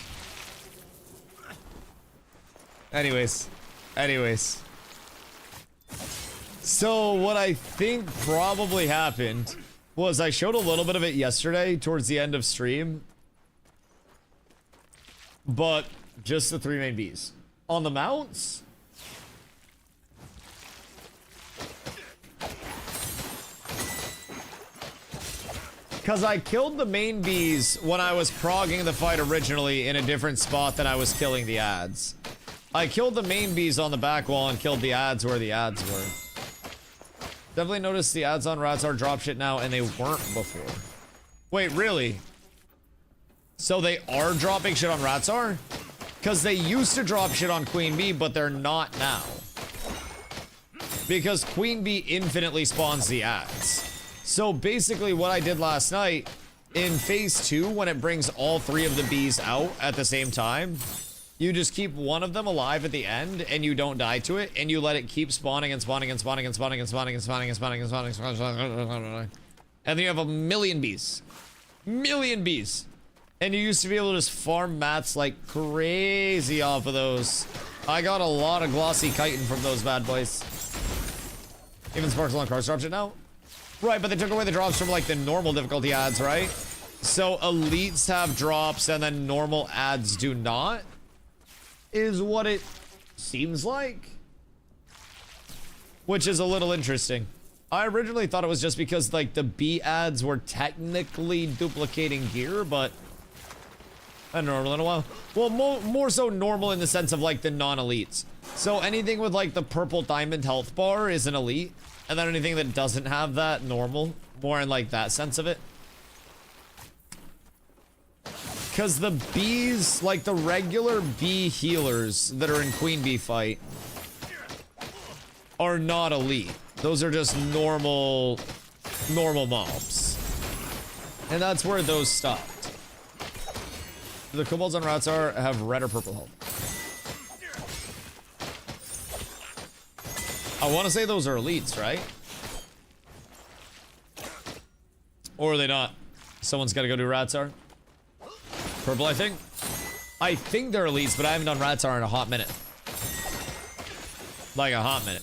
Anyways. So what I think probably happened was I showed a little bit of it yesterday towards the end of stream. But just the 3 main bees. On the mounts... Because I killed the main bees when I was progging the fight originally in a different spot than I was killing the ads. I killed the main bees on the back wall and killed the ads where the ads were. Definitely noticed the ads on rats are drop shit now and they weren't before. Wait, really? So they are dropping shit on rats are? Because they used to drop shit on Queen Bee, but they're not now. Because Queen Bee infinitely spawns the ads. So basically what I did last night, in phase 2, when it brings all 3 of the bees out at the same time, you just keep one of them alive at the end and you don't die to it, and you let it keep spawning and spawning and spawning and spawning and spawning and spawning and spawning and spawning and spawning. And then you have a million bees. Million bees. And you used to be able to just farm mats like crazy off of those. I got a lot of glossy chitin from those bad boys. Even Sparkle on cars drops it now? Right, but they took away the drops from like the normal difficulty ads, right? So elites have drops and then normal ads do not? Is what it seems like? Which is a little interesting. I originally thought it was just because like the B ads were technically duplicating gear, but I don't know, a little while. Well, more so normal in the sense of like the non-elites. So anything with like the purple diamond health bar is an elite, and then anything that doesn't have that, normal. More in like that sense of it. Because the bees, like the regular bee healers that are in Queen Bee fight, are not elite. Those are just normal mobs. And that's where those stopped. The kobolds on rats have red or purple health. I want to say those are elites, right? Or are they not? Someone's got to go do Ratsar. Purple, I think. I think they're elites, but I haven't done Ratsar in a hot minute. Like a hot minute.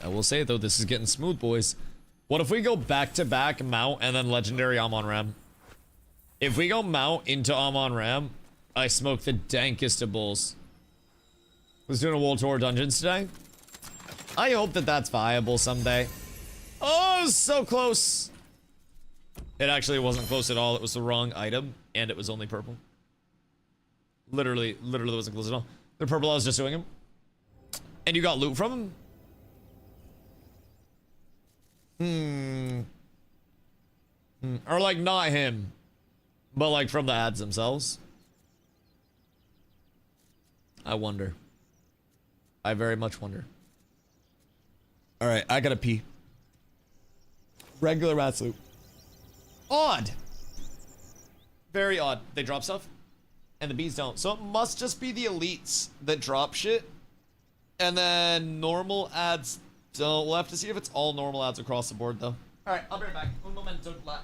I will say, though, this is getting smooth, boys. What if we go back-to-back Mount and then Legendary Amon Ram? If we go Mount into Amon Ram, I smoke the dankest of bulls. Was doing a World Tour Dungeons today. I hope that that's viable someday. Oh, so close. It actually wasn't close at all. It was the wrong item, and it was only purple. Literally wasn't close at all. The purple, I was just doing him. And you got loot from him? Or like not him, but like from the ads themselves. I wonder. I very much wonder. All right, I gotta pee. Regular rats loot. Odd. Very odd. They drop stuff, and the bees don't. So it must just be the elites that drop shit, and then normal ads don't. We'll have to see if it's all normal ads across the board, though. All right, I'll be right back. Un momento, la.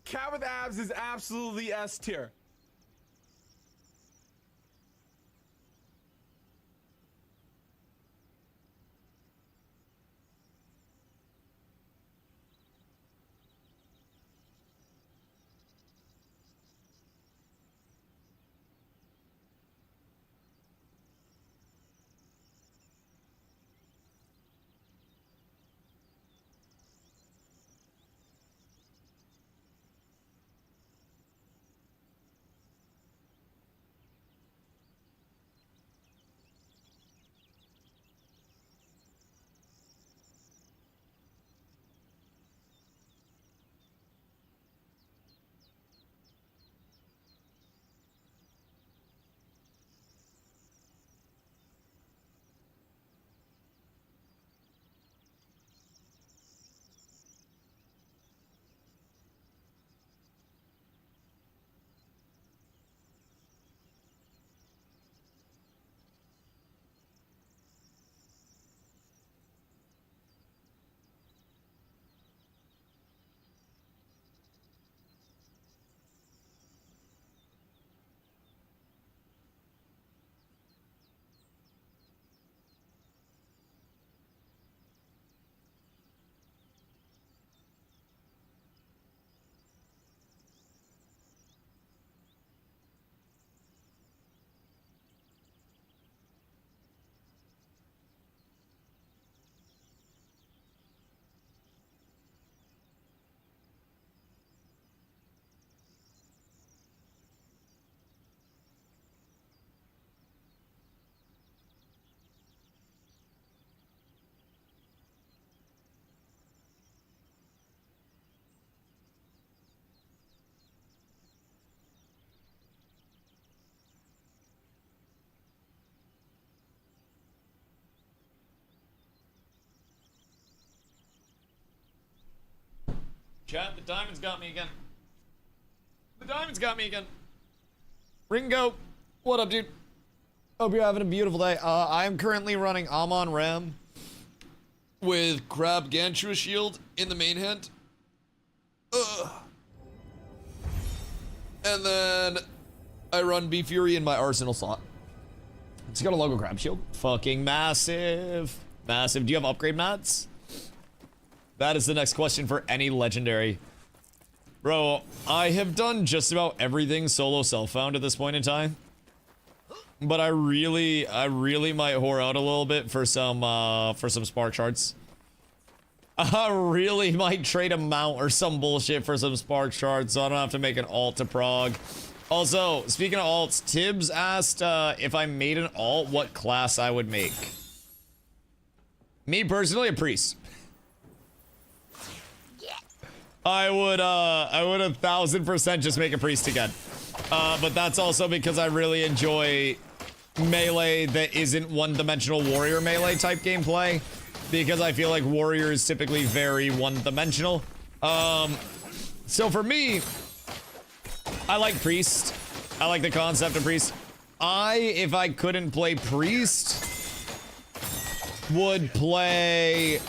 Cat with abs is absolutely S tier. Chat, the diamonds got me again. The diamonds got me again. Ringo, what up, dude? Hope you're having a beautiful day. I am currently running Amon Ram with Crab Gantua Shield in the main hand. And then I run B Fury in my Arsenal slot. It's got a logo Crab Shield. Fucking massive. Massive. Do you have upgrade mats? That is the next question for any legendary. Bro, I have done just about everything solo self-found at this point in time. But I really might whore out a little bit for some spark shards. I really might trade a mount or some bullshit for some spark shards so I don't have to make an alt to prog. Also, speaking of alts, Tibbs asked if I made an alt, what class I would make. Me personally, a priest. I would 1000% just make a priest again. But that's also because I really enjoy melee that isn't one-dimensional warrior melee type gameplay. Because I feel like warrior is typically very one-dimensional. So for me, I like priest. I like the concept of priest. If I couldn't play priest, would play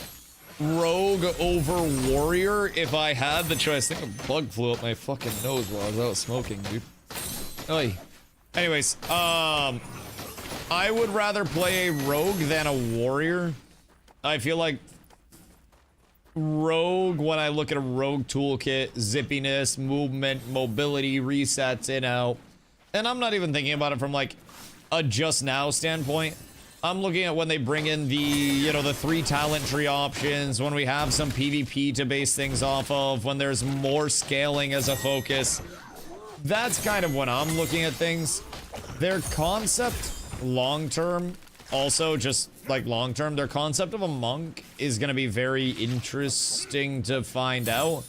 rogue over warrior if I had the choice. I think a bug flew up my fucking nose while I was out smoking, dude. Oy. Anyways, I would rather play a rogue than a warrior. I feel like rogue, when I look at a rogue toolkit, zippiness, movement, mobility, resets, in, out. And I'm not even thinking about it from like a just now standpoint. I'm looking at when they bring in the, you know, the 3 talent tree options, when we have some PvP to base things off of, when there's more scaling as a focus. That's kind of when I'm looking at things. Their concept long-term, also just like long-term, their concept of a monk is going to be very interesting to find out.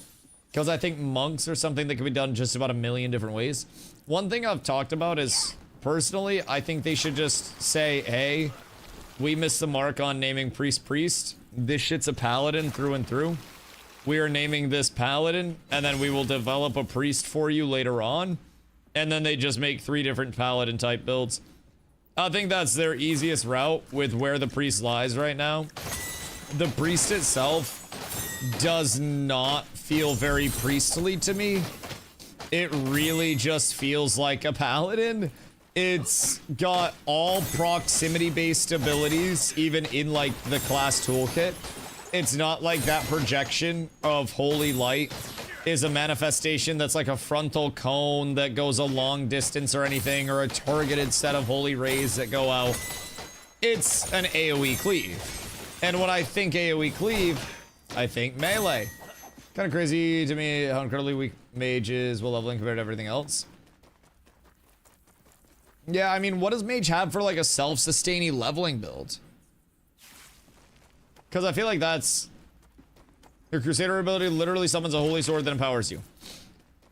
Because I think monks are something that can be done just about a million different ways. One thing I've talked about is, personally, I think they should just say, hey, we missed the mark on naming priest. This shit's a paladin through and through. We are naming this paladin, and then we will develop a priest for you later on. And then they just make 3 different paladin type builds. I think that's their easiest route with where the priest lies right now. The priest itself does not feel very priestly to me. It really just feels like a paladin. It's got all proximity-based abilities, even in, like, the class toolkit. It's not like that projection of Holy Light is a manifestation that's like a frontal cone that goes a long distance or anything, or a targeted set of Holy Rays that go out. It's an AoE cleave. And when I think AoE cleave, I think melee. Kind of crazy to me how incredibly weak mages will leveling compared to everything else. Yeah, I mean, what does mage have for like a self-sustaining leveling build? Because I feel like that's... Your Crusader ability literally summons a holy sword that empowers you.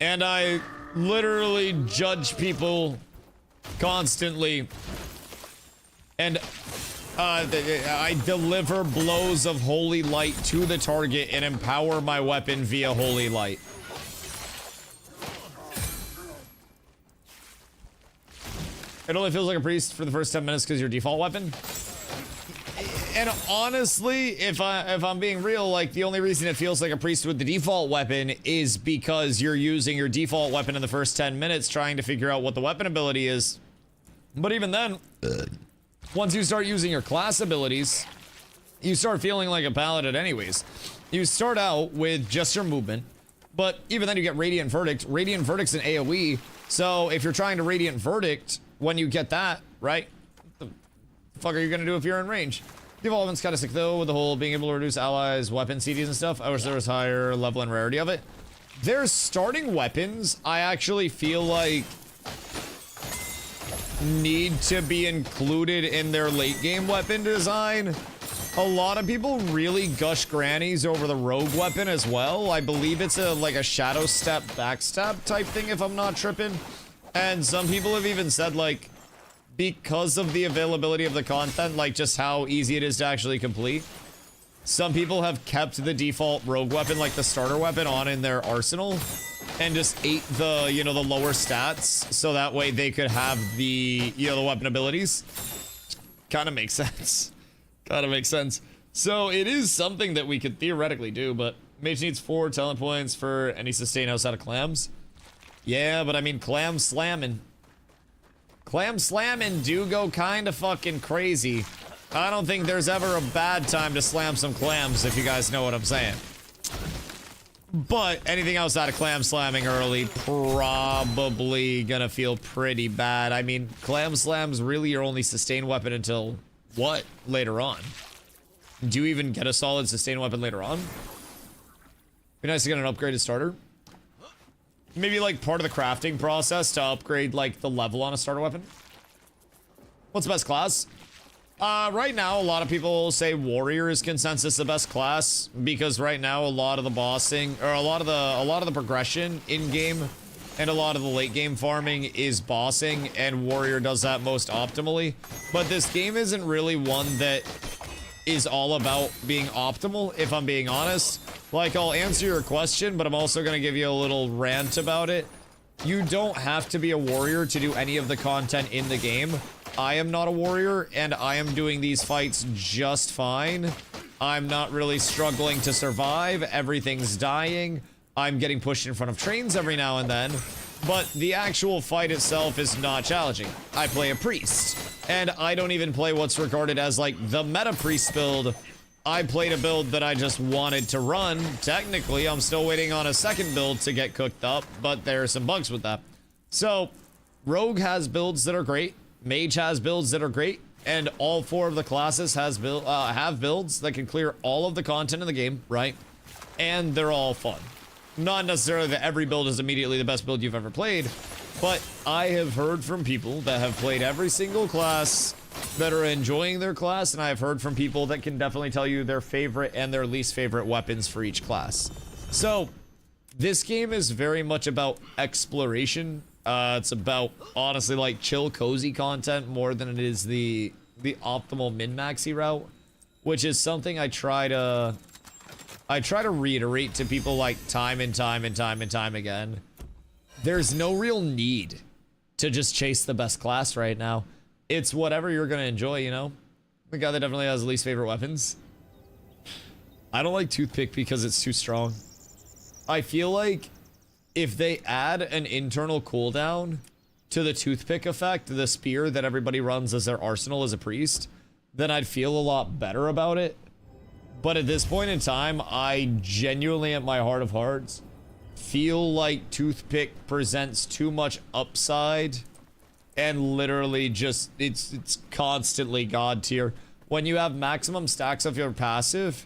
And I literally judge people constantly. And I deliver blows of holy light to the target and empower my weapon via holy light. It only feels like a priest for the first 10 minutes because your default weapon. And honestly, if I'm being real, like, the only reason it feels like a priest with the default weapon is because you're using your default weapon in the first 10 minutes trying to figure out what the weapon ability is. But even then, once you start using your class abilities, you start feeling like a paladin anyways. You start out with just your movement, but even then you get Radiant Verdict. Radiant Verdict's an AoE, so if you're trying to Radiant Verdict, when you get that, right? What the fuck are you gonna do if you're in range? Default weapon's kind of sick though, with the whole being able to reduce allies' weapon CDs and stuff. I wish there was higher level and rarity of it. Their starting weapons, I actually feel like need to be included in their late game weapon design. A lot of people really gush grannies over the rogue weapon as well. I believe it's like a shadow step backstab type thing if I'm not tripping. And some people have even said, like, because of the availability of the content, like just how easy it is to actually complete, some people have kept the default rogue weapon, like the starter weapon, on in their arsenal and just ate the, you know, the lower stats so that way they could have the, you know, the weapon abilities. Kind of makes sense. Kind of makes sense. So it is something that we could theoretically do, but mage needs 4 talent points for any sustain outside of clams. Yeah, but I mean, clam slamming do go kind of fucking crazy. I don't think there's ever a bad time to slam some clams, if you guys know what I'm saying. But anything outside of clam slamming early, probably gonna feel pretty bad. I mean, clam slam's really your only sustain weapon until what? Later on. Do you even get a solid sustain weapon later on? Be nice to get an upgraded starter. Maybe like part of the crafting process to upgrade like the level on a starter weapon. What's the best class? Right now, a lot of people say warrior is consensus the best class because right now a lot of the bossing or a lot of the progression in game and a lot of the late game farming is bossing, and warrior does that most optimally. But this game isn't really one that is all about being optimal, if I'm being honest. Like, I'll answer your question, but I'm also gonna give you a little rant about it. You don't have to be a warrior to do any of the content in the game. I am not a warrior, and I am doing these fights just fine. I'm not really struggling to survive. Everything's dying. I'm getting pushed in front of trains every now and then. But the actual fight itself is not challenging. I play a priest, and I don't even play what's regarded as, like, the meta priest build. I played a build that I just wanted to run. Technically, I'm still waiting on a second build to get cooked up, but there are some bugs with that. So, Rogue has builds that are great. Mage has builds that are great, and all 4 of the classes have builds that can clear all of the content in the game, right? And they're all fun. Not necessarily that every build is immediately the best build you've ever played, but I have heard from people that have played every single class that are enjoying their class, and I have heard from people that can definitely tell you their favorite and their least favorite weapons for each class. So, this game is very much about exploration. It's about, honestly, like, chill, cozy content more than it is the optimal min-maxy route, which is something I try to reiterate to people, like, time and time again. There's no real need to just chase the best class right now. It's whatever you're gonna enjoy, you know? The guy that definitely has the least favorite weapons. I don't like Toothpick because it's too strong. I feel like if they add an internal cooldown to the Toothpick effect, the spear that everybody runs as their arsenal as a priest, then I'd feel a lot better about it. But at this point in time, I genuinely, at my heart of hearts, feel like Toothpick presents too much upside and literally just, it's constantly god tier. When you have maximum stacks of your passive,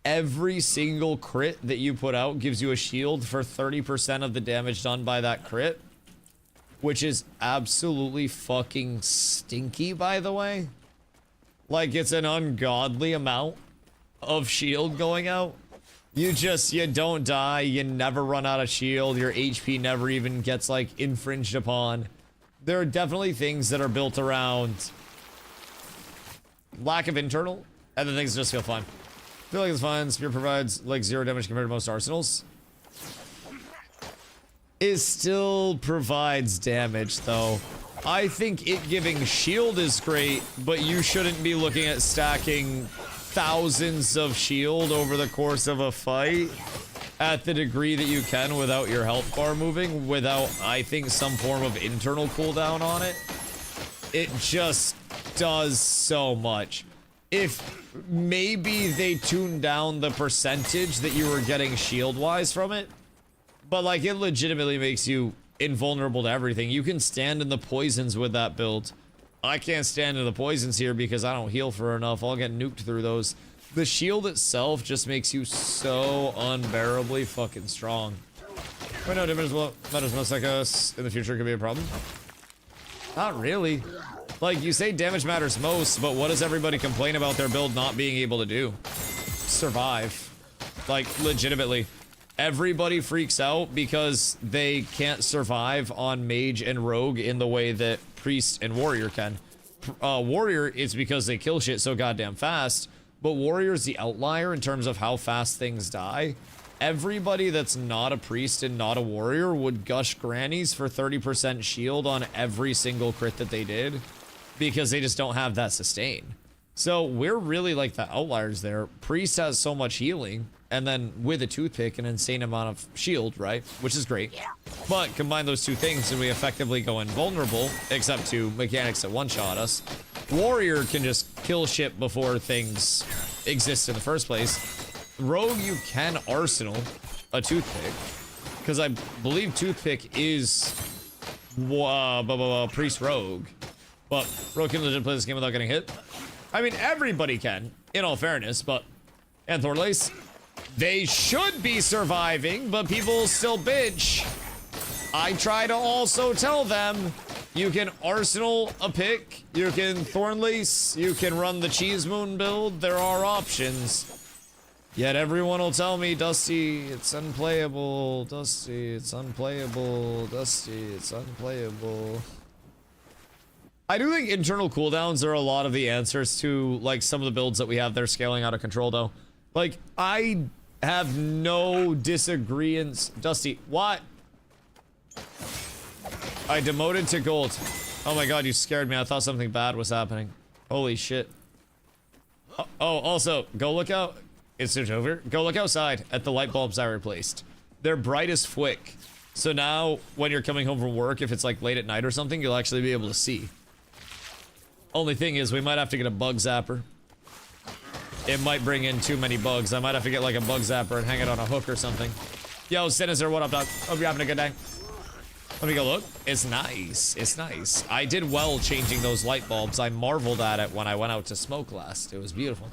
every single crit that you put out gives you a shield for 30% of the damage done by that crit, which is absolutely fucking stinky, by the way. Like, it's an ungodly amount of shield going out. You don't die, you never run out of shield, your HP never even gets, like, infringed upon. There are definitely things that are built around lack of internal, and then things just feel fine. I feel like it's fine. Spear provides like 0 damage compared to most arsenals. It still provides damage, though. I think it giving shield is great, but you shouldn't be looking at stacking thousands of shield over the course of a fight at the degree that you can without your health bar moving, without, I think, some form of internal cooldown on it. It just does so much. If maybe they tuned down the percentage that you were getting shield-wise from it, but, like, it legitimately makes you invulnerable to everything. You can stand in the poisons with that build. I can't stand in the poisons here because I don't heal for enough. I'll get nuked through those. The shield itself just makes you so unbearably fucking strong. But no, damage matters most like us in the future could be a problem. Not really. Like, you say damage matters most, but what does everybody complain about their build not being able to do? Survive. Like, legitimately. Everybody freaks out because they can't survive on mage and rogue in the way that priest and warrior can. Warrior, it's because they kill shit so goddamn fast. but warrior's the outlier in terms of how fast things die. Everybody that's not a priest and not a warrior would gush grannies for 30% shield on every single crit that they did because they just don't have that sustain. So we're really like the outliers there. Priest has so much healing, and then with a toothpick, an insane amount of shield, right? Which is great. Yeah. But combine those two things and we effectively go invulnerable, except to mechanics that one-shot us. Warrior can just kill shit before things exist in the first place. Rogue, you can arsenal a toothpick, because I believe toothpick is priest rogue. But rogue can legit play this game without getting hit. I mean, everybody can, in all fairness, but... And Thornlace, they should be surviving, but people still bitch. I try to also tell them, you can arsenal a pick, you can Thornlace, you can run the Cheese Moon build, there are options. Yet everyone will tell me, Dusty, it's unplayable, Dusty, it's unplayable, Dusty, it's unplayable. I do think internal cooldowns are a lot of the answers to, like, some of the builds that we have there scaling out of control, though. Like, I have no disagreements. Dusty, what? I demoted to gold. Oh my god, you scared me. I thought something bad was happening. Holy shit. Oh, also, go look out. It's over. Go look outside at the light bulbs I replaced. They're bright as fwick. So now, when you're coming home from work, if it's like late at night or something, you'll actually be able to see. Only thing is, we might have to get a bug zapper. It might bring in too many bugs. I might have to get like a bug zapper and hang it on a hook or something. Yo, Sinister, what up, dog? Hope you're having a good day. Let me go look. It's nice. It's nice. I did well changing those light bulbs. I marveled at it when I went out to smoke last. It was beautiful.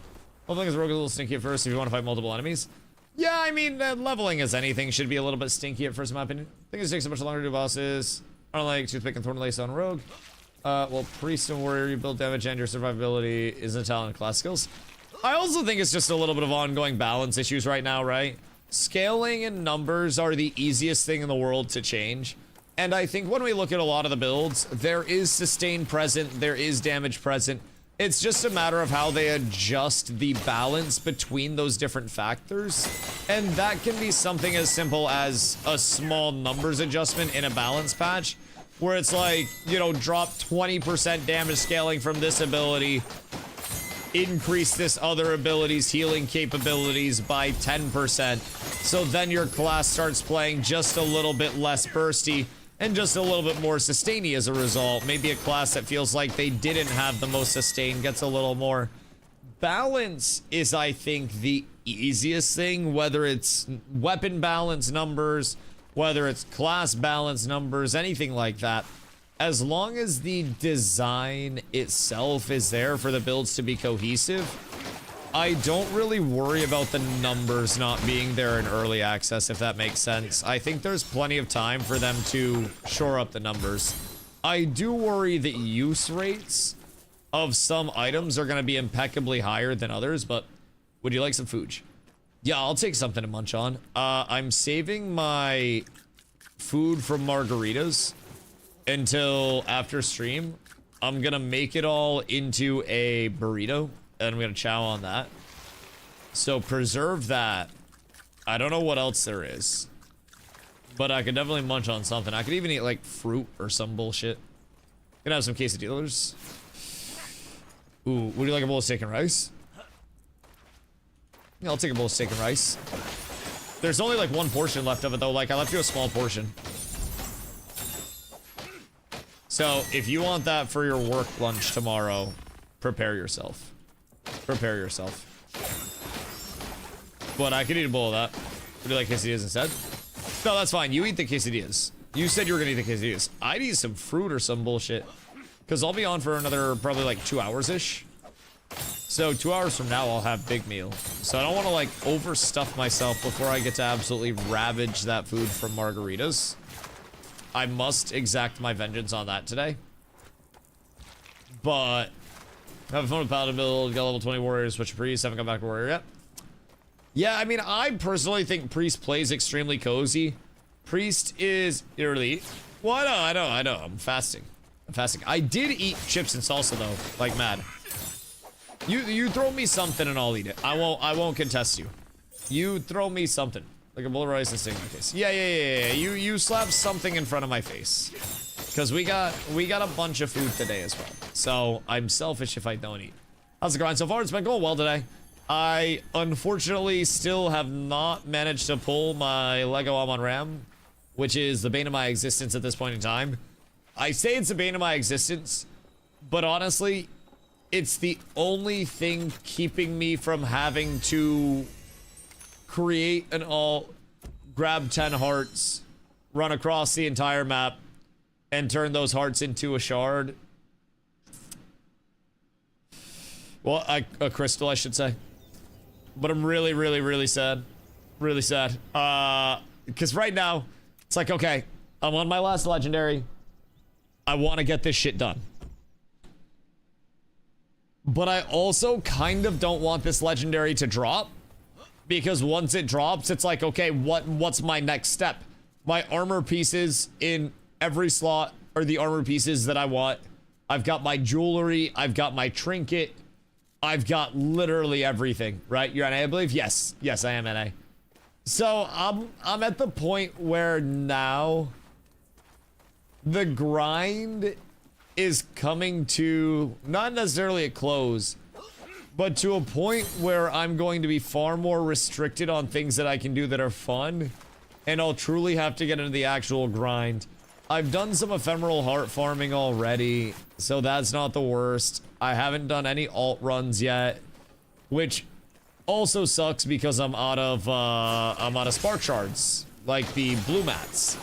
Leveling is rogue a little stinky at first if you want to fight multiple enemies. Yeah, I mean, leveling as anything should be a little bit stinky at first, in my opinion. I think it takes so much longer to do bosses. I don't like Toothpick and Thornlace on rogue. Well, priest and warrior, you build damage and your survivability isn't talent and class skills. I also think it's just a little bit of ongoing balance issues right now, right? Scaling and numbers are the easiest thing in the world to change. And I think when we look at a lot of the builds, there is sustain present, there is damage present. It's just a matter of how they adjust the balance between those different factors. And that can be something as simple as a small numbers adjustment in a balance patch, where it's like, you know, drop 20% damage scaling from this ability, increase this other ability's healing capabilities by 10%. So then your class starts playing just a little bit less bursty and just a little bit more sustainy as a result. Maybe a class that feels like they didn't have the most sustain gets a little more. Balance is, I think, the easiest thing, whether it's weapon balance numbers, whether it's class balance numbers, anything like that. As long as the design itself is there for the builds to be cohesive, I don't really worry about the numbers not being there in early access, if that makes sense. I think there's plenty of time for them to shore up the numbers. I do worry that use rates of some items are going to be impeccably higher than others, but would you like some food? Yeah, I'll take something to munch on. I'm saving my food from margaritas until after stream. I'm gonna make it all into a burrito, and I'm gonna chow on that. So preserve that. I don't know what else there is, but I could definitely munch on something. I could even eat like fruit or some bullshit. Gonna have some quesadillas. Ooh, would you like a bowl of steak and rice? Yeah, I'll take a bowl of steak and rice. There's only like one portion left of it though. Like, I left you a small portion. So if you want that for your work lunch tomorrow, prepare yourself. Prepare yourself. But I could eat a bowl of that. Would you like quesadillas instead? No, that's fine. You eat the quesadillas. You said you were gonna eat the quesadillas. I'd eat some fruit or some bullshit. Because I'll be on for another probably like 2 hours-ish. So 2 hours from now, I'll have big meal. So I don't want to like overstuff myself before I get to absolutely ravage that food from margaritas. I must exact my vengeance on that today. But have fun with Paladin build, got level 20 warriors, switch to Priest, haven't come back to warrior yet. Yeah, I mean, I personally think Priest plays extremely cozy. Priest is early. Well, I know, I'm fasting. I'm fasting. I did eat chips and salsa though, like mad. You throw me something and I'll eat it. I won't contest you. You throw me something. Like a bowl of rice and stick in my face. Yeah. You slap something in front of my face. Because we got a bunch of food today as well. So I'm selfish if I don't eat. How's the grind so far? It's been going well today. I unfortunately still have not managed to pull my Lego Amon Ram, which is the bane of my existence at this point in time. I say it's the bane of my existence, but honestly, it's the only thing keeping me from having to create an alt, grab 10 hearts, run across the entire map, and turn those hearts into a shard. Well, a crystal, I should say. But I'm really sad. Really sad. Because right now, it's like, okay, I'm on my last legendary. I want to get this shit done. But I also kind of don't want this legendary to drop. Because once it drops, it's like, okay, what's my next step? My armor pieces in every slot are the armor pieces that I want. I've got my jewelry. I've got my trinket. I've got literally everything, right? You're NA, I believe? Yes, I am NA. So I'm at the point where now the grind is coming to not necessarily a close, but to a point where I'm going to be far more restricted on things that I can do that are fun, and I'll truly have to get into the actual grind. I've done some ephemeral heart farming already, so that's not the worst. I haven't done any alt runs yet, which also sucks because I'm out of spark shards, like the blue mats.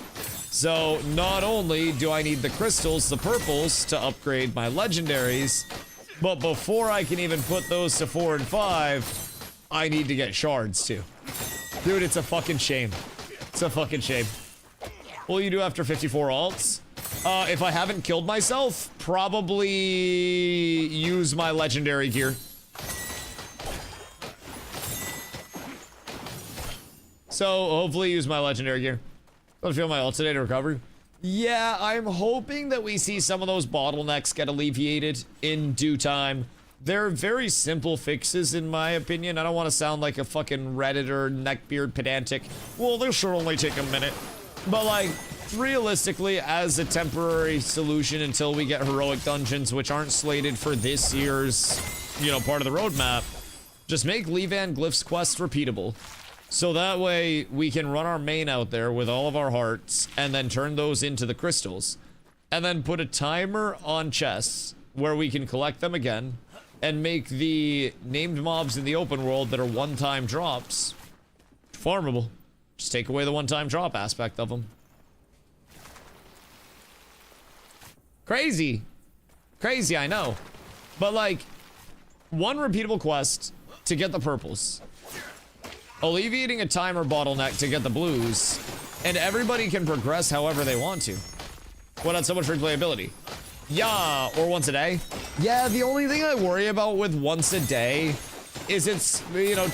So not only do I need the crystals, the purples, to upgrade my legendaries, but before I can even put those to 4 and 5, I need to get shards too. Dude, it's a fucking shame. It's a fucking shame. What will you do after 54 alts? If I haven't killed myself, probably use my legendary gear. So hopefully use my legendary gear. I feel my ult today to recover. Yeah, I'm hoping that we see some of those bottlenecks get alleviated in due time. They're very simple fixes in my opinion. I don't want to sound like a fucking Redditor neckbeard pedantic. Well, this should only take a minute. But like, realistically, as a temporary solution until we get heroic dungeons, which aren't slated for this year's, part of the roadmap, just make Levan Glyphs quest repeatable. So that way we can run our main out there with all of our hearts and then turn those into the crystals. And then put a timer on chests where we can collect them again and make the named mobs in the open world that are one-time drops farmable. Just take away the one-time drop aspect of them. Crazy. Crazy, I know. But like, one repeatable quest to get the purples. Alleviating a timer bottleneck to get the blues. And everybody can progress however they want to. Well, not so much for replayability. Yeah, or once a day. Yeah, the only thing I worry about with once a day is it's,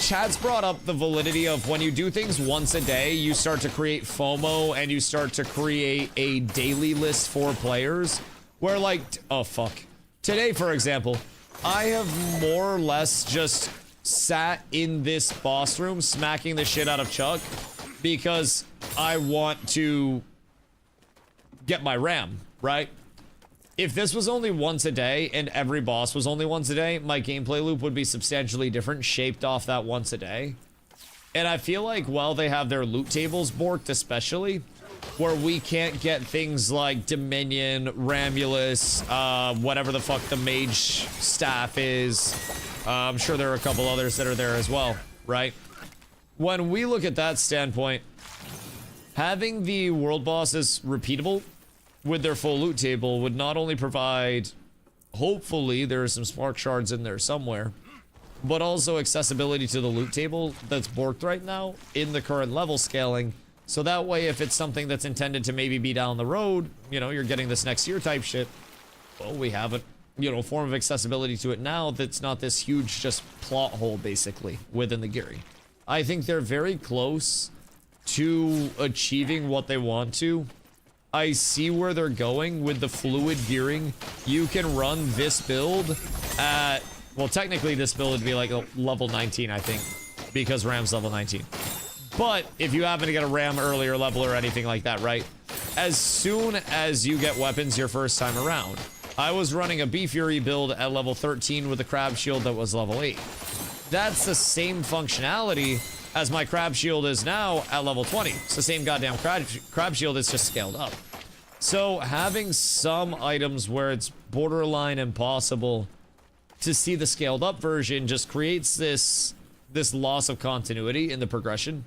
Chad's brought up the validity of when you do things once a day, you start to create FOMO and you start to create a daily list for players where like, oh fuck. Today, for example, I have more or less just sat in this boss room smacking the shit out of Chuck because I want to get my RAM, right? If this was only once a day and every boss was only once a day, my gameplay loop would be substantially different, shaped off that once a day. And I feel like while they have their loot tables borked especially, where we can't get things like Dominion, Ramulus, whatever the fuck the mage staff is. I'm sure there are a couple others that are there as well, right? When we look at that standpoint, having the world bosses repeatable with their full loot table would not only provide, hopefully there are some spark shards in there somewhere, but also accessibility to the loot table that's borked right now in the current level scaling. So that way, if it's something that's intended to maybe be down the road, you're getting this next year type shit, well, we have a, form of accessibility to it now that's not this huge just plot hole, basically, within the gearing. I think they're very close to achieving what they want to. I see where they're going with the fluid gearing. You can run this build at Well, technically this build would be like a level 19, I think, because Ram's level 19. But if you happen to get a Ram earlier level or anything like that, right? As soon as you get weapons your first time around, I was running a Bee Fury build at level 13 with a Crab Shield that was level 8. That's the same functionality as my Crab Shield is now at level 20. It's the same goddamn Crab Shield, it's just scaled up. So having some items where it's borderline impossible to see the scaled up version just creates this loss of continuity in the progression.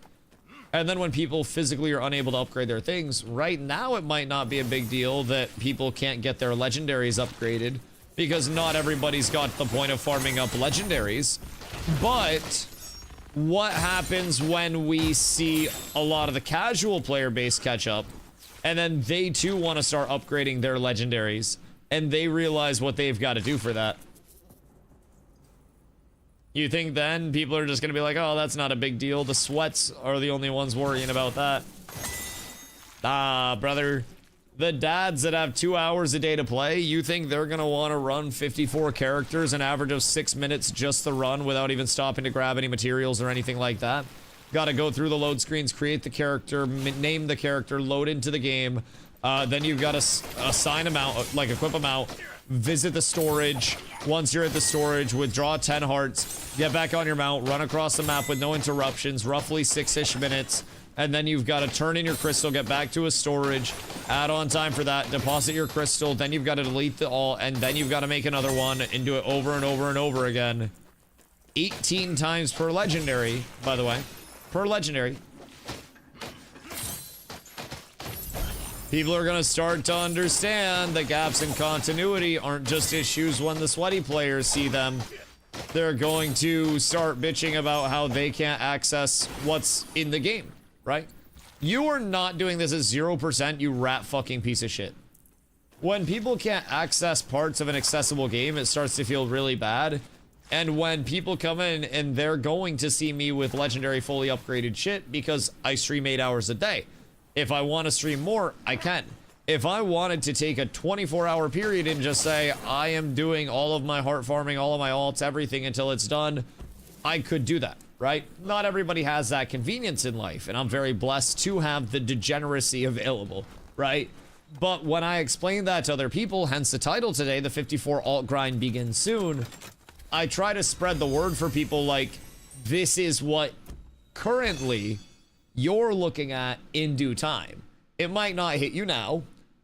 And then when people physically are unable to upgrade their things, right now it might not be a big deal that people can't get their legendaries upgraded because not everybody's got to the point of farming up legendaries. But what happens when we see a lot of the casual player base catch up and then they too want to start upgrading their legendaries and they realize what they've got to do for that? You think then people are just going to be like, oh, that's not a big deal. The sweats are the only ones worrying about that. Ah, brother. The dads that have 2 hours a day to play, you think they're going to want to run 54 characters, an average of 6 minutes just to run without even stopping to grab any materials or anything like that? Got to go through the load screens, create the character, name the character, load into the game. Then you've got to assign them out, like equip them out. Visit the storage. Once you're at the storage, withdraw 10 hearts, get back on your mount, run across the map with no interruptions, roughly 6-ish minutes, and then you've got to turn in your crystal, get back to a storage, add on time for that, deposit your crystal, then you've got to delete the all, and then you've got to make another one and do it over and over and over again. 18 times per legendary, by the way. Per legendary. People are going to start to understand that gaps in continuity aren't just issues when the sweaty players see them. They're going to start bitching about how they can't access what's in the game, right? You are not doing this at 0%, you rat fucking piece of shit. When people can't access parts of an accessible game, it starts to feel really bad. And when people come in and they're going to see me with legendary fully upgraded shit because I stream 8 hours a day. If I want to stream more, I can. If I wanted to take a 24-hour period and just say, I am doing all of my heart farming, all of my alts, everything until it's done, I could do that, right? Not everybody has that convenience in life, and I'm very blessed to have the degeneracy available, right? But when I explain that to other people, hence the title today, the 54 alt grind begins soon, I try to spread the word for people like, this is what currently you're looking at in due time. It might not hit you now.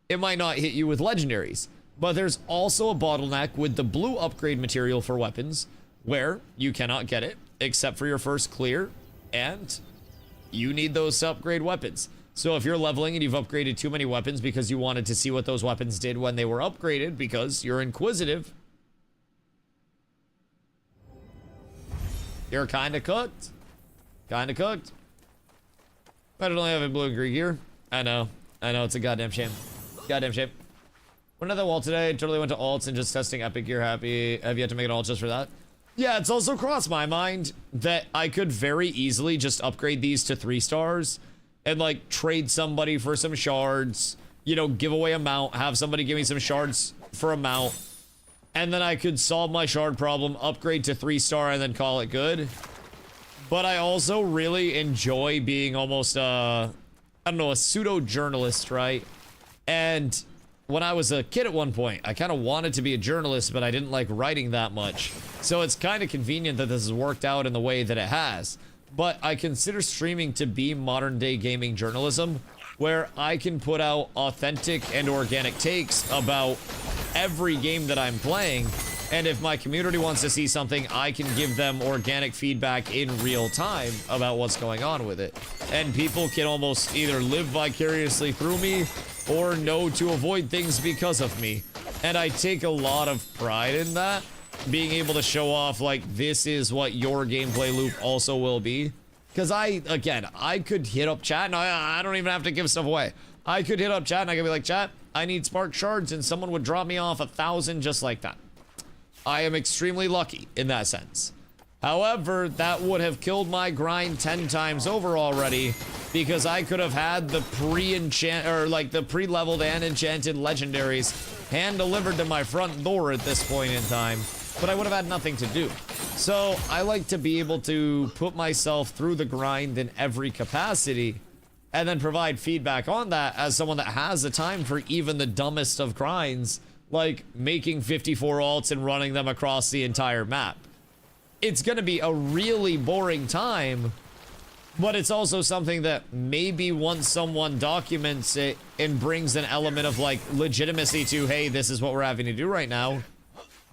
It might not hit you with legendaries. But there's also a bottleneck with the blue upgrade material for weapons where you cannot get it except for your first clear, and you need those to upgrade weapons. So if you're leveling and you've upgraded too many weapons because you wanted to see what those weapons did when they were upgraded because you're inquisitive, you're kind of cooked. Kind of cooked. I don't only have a blue and green gear. I know, it's a goddamn shame. Goddamn shame. Went to the wall today, totally went to alts and just testing epic gear. Happy. Have you had to make an alt just for that? Yeah, it's also crossed my mind that I could very easily just upgrade these to 3 stars and like trade somebody for some shards, you know, give away a mount, have somebody give me some shards for a mount, and then I could solve my shard problem, upgrade to 3-star, and then call it good. But I also really enjoy being almost, I don't know, a pseudo-journalist, right? And when I was a kid at one point, I kind of wanted to be a journalist, but I didn't like writing that much. So it's kind of convenient that this has worked out in the way that it has. But I consider streaming to be modern-day gaming journalism, where I can put out authentic and organic takes about every game that I'm playing. And if my community wants to see something, I can give them organic feedback in real time about what's going on with it. And people can almost either live vicariously through me or know to avoid things because of me. And I take a lot of pride in that, being able to show off like this is what your gameplay loop also will be. Because I could hit up chat and I don't even have to give stuff away. I could hit up chat and I could be like, chat, I need spark shards, and someone would drop me off 1,000 just like that. I am extremely lucky in that sense. However, that would have killed my grind 10 times over already, because I could have had the the pre-leveled and enchanted legendaries hand delivered to my front door at this point in time. but I would have had nothing to do. So I like to be able to put myself through the grind in every capacity and then provide feedback on that as someone that has the time for even the dumbest of grinds, like making 54 alts and running them across the entire map. It's gonna be a really boring time, but it's also something that maybe once someone documents it and brings an element of like legitimacy to, hey, this is what we're having to do right now,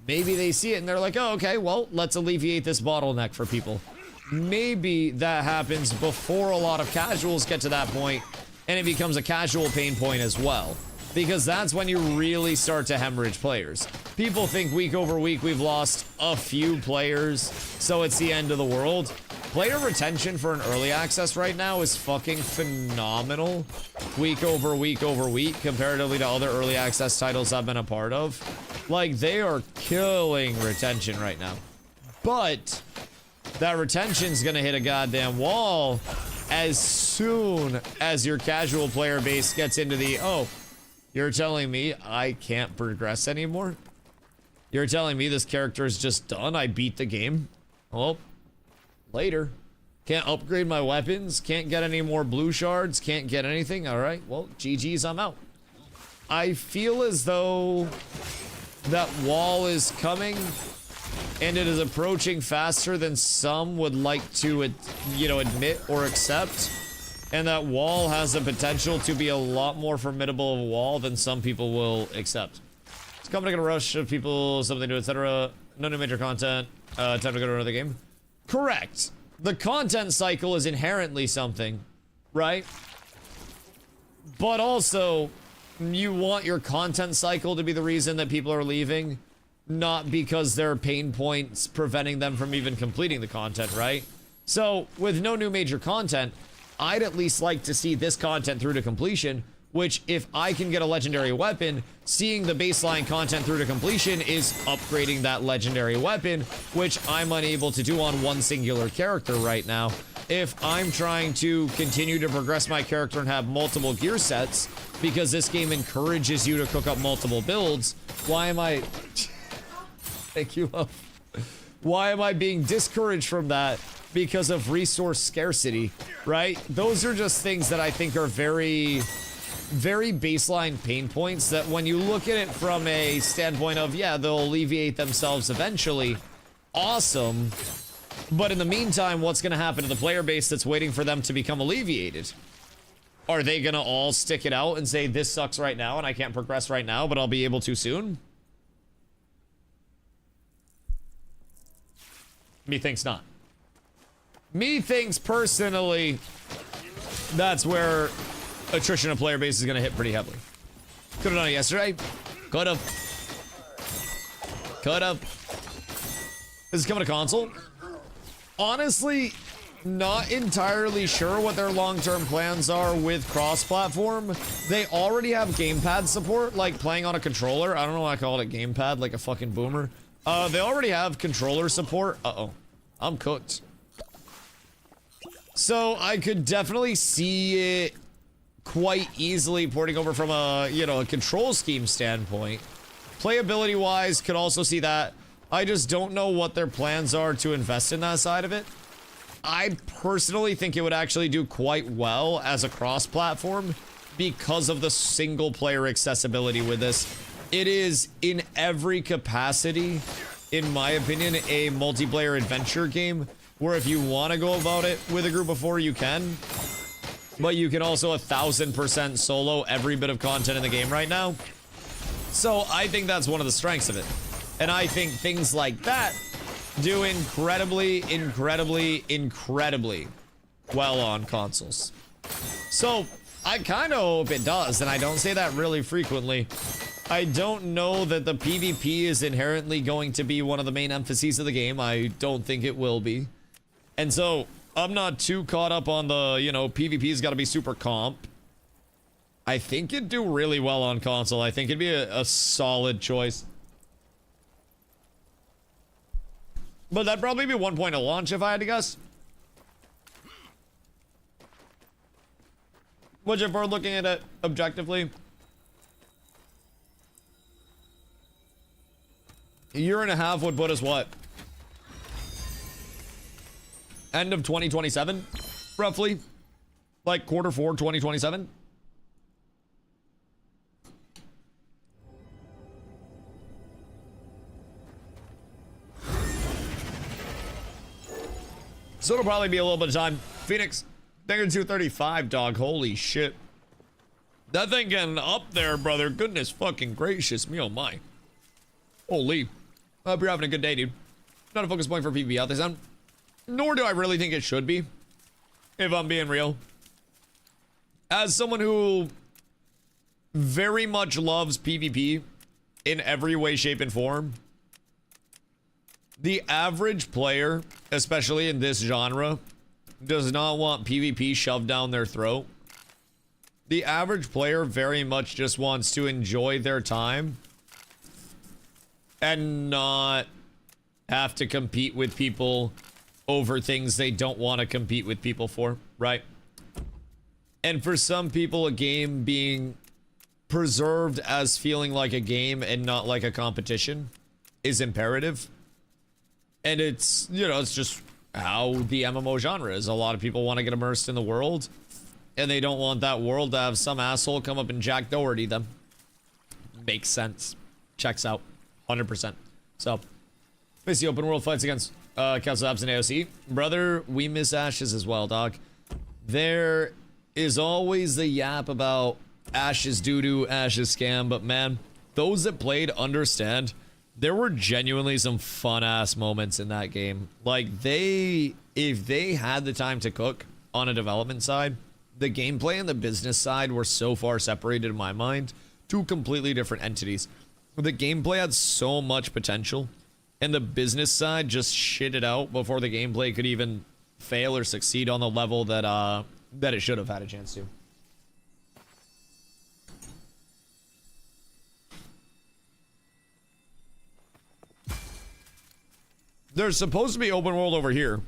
maybe they see it and they're like, oh, okay, well, let's alleviate this bottleneck for people. Maybe that happens before a lot of casuals get to that point and it becomes a casual pain point as well. Because that's when you really start to hemorrhage players. People think week over week we've lost a few players, so it's the end of the world. Player retention for an early access right now is fucking phenomenal. Week over week over week, comparatively to other early access titles I've been a part of. Like, they are killing retention right now. But that retention's gonna hit a goddamn wall as soon as your casual player base gets into the, oh, you're telling me I can't progress anymore? You're telling me this character is just done? I beat the game? Well, later. Can't upgrade my weapons? Can't get any more blue shards? Can't get anything? Alright, well, GG's, I'm out. I feel as though that wall is coming and it is approaching faster than some would like to, you know, admit or accept. And that wall has the potential to be a lot more formidable of a wall than some people will accept. It's coming to get a rush of people, something to do, etc. No new major content. Time to go to another game. Correct. The content cycle is inherently something, right? But also, you want your content cycle to be the reason that people are leaving, not because there are pain points preventing them from even completing the content, right? So, with no new major content, I'd at least like to see this content through to completion, which if I can get a legendary weapon, seeing the baseline content through to completion is upgrading that legendary weapon, which I'm unable to do on one singular character right now. If I'm trying to continue to progress my character and have multiple gear sets, because this game encourages you to cook up multiple builds, why am I... Thank you, love. Why am I being discouraged from that? Because of resource scarcity, right? Those are just things that I think are very, very baseline pain points that when you look at it from a standpoint of, yeah, they'll alleviate themselves eventually, awesome. But in the meantime, what's gonna happen to the player base that's waiting for them to become alleviated? Are they gonna all stick it out and say, this sucks right now and I can't progress right now, but I'll be able to soon? Methinks not. Methinks personally, that's where attrition of player base is gonna hit pretty heavily. Could have done it yesterday. Could have. Could have. This is coming to console. Honestly, not entirely sure what their long-term plans are with cross-platform. They already have gamepad support, like playing on a controller. I don't know why I called it gamepad, like a fucking boomer. They already have controller support. Uh-oh. I'm cooked. So I could definitely see it quite easily porting over from a, you know, a control scheme standpoint. Playability wise, could also see that. I just don't know what their plans are to invest in that side of it. I personally think it would actually do quite well as a cross-platform because of the single player accessibility with this. It is in every capacity, in my opinion, a multiplayer adventure game where if you want to go about it with a group of 4, you can. But you can also 1000% solo every bit of content in the game right now. So I think that's one of the strengths of it. And I think things like that do incredibly, incredibly, incredibly well on consoles. So I kind of hope it does, and I don't say that really frequently. I don't know that the PvP is inherently going to be one of the main emphases of the game. I don't think it will be. And so, I'm not too caught up on the, you know, PvP's got to be super comp. I think it'd do really well on console. I think it'd be a solid choice. But that'd probably be one point of launch if I had to guess. Would you prefer looking at it objectively? A year and a half would put us what? End of 2027, roughly. Like Q4 2027. So it'll probably be a little bit of time. Phoenix, thank you 235, dog. Holy shit. That thing getting up there, brother. Goodness fucking gracious me, oh my. Holy. I hope you're having a good day, dude. Not a focus point for PvP out this sound. Nor do I really think it should be, if I'm being real. As someone who very much loves PvP in every way, shape, and form, the average player, especially in this genre, does not want PvP shoved down their throat. The average player very much just wants to enjoy their time and not have to compete with people over things they don't want to compete with people for, right? And for some people, a game being preserved as feeling like a game and not like a competition is imperative. And it's, you know, it's just how the MMO genre is. A lot of people want to get immersed in the world, and they don't want that world to have some asshole come up and Jack Doherty them. Makes sense. Checks out. 100%. So, miss the open world fights against Council Abs and AOC. Brother, we miss Ashes as well, dog. There is always the yap about Ashes doo-doo, Ashes scam, but man, those that played understand there were genuinely some fun-ass moments in that game. Like, if they had the time to cook on a development side, the gameplay and the business side were so far separated in my mind. Two completely different entities. The gameplay had so much potential, and the business side just shit it out before the gameplay could even fail or succeed on the level that that it should have had a chance to. There's supposed to be open world over here.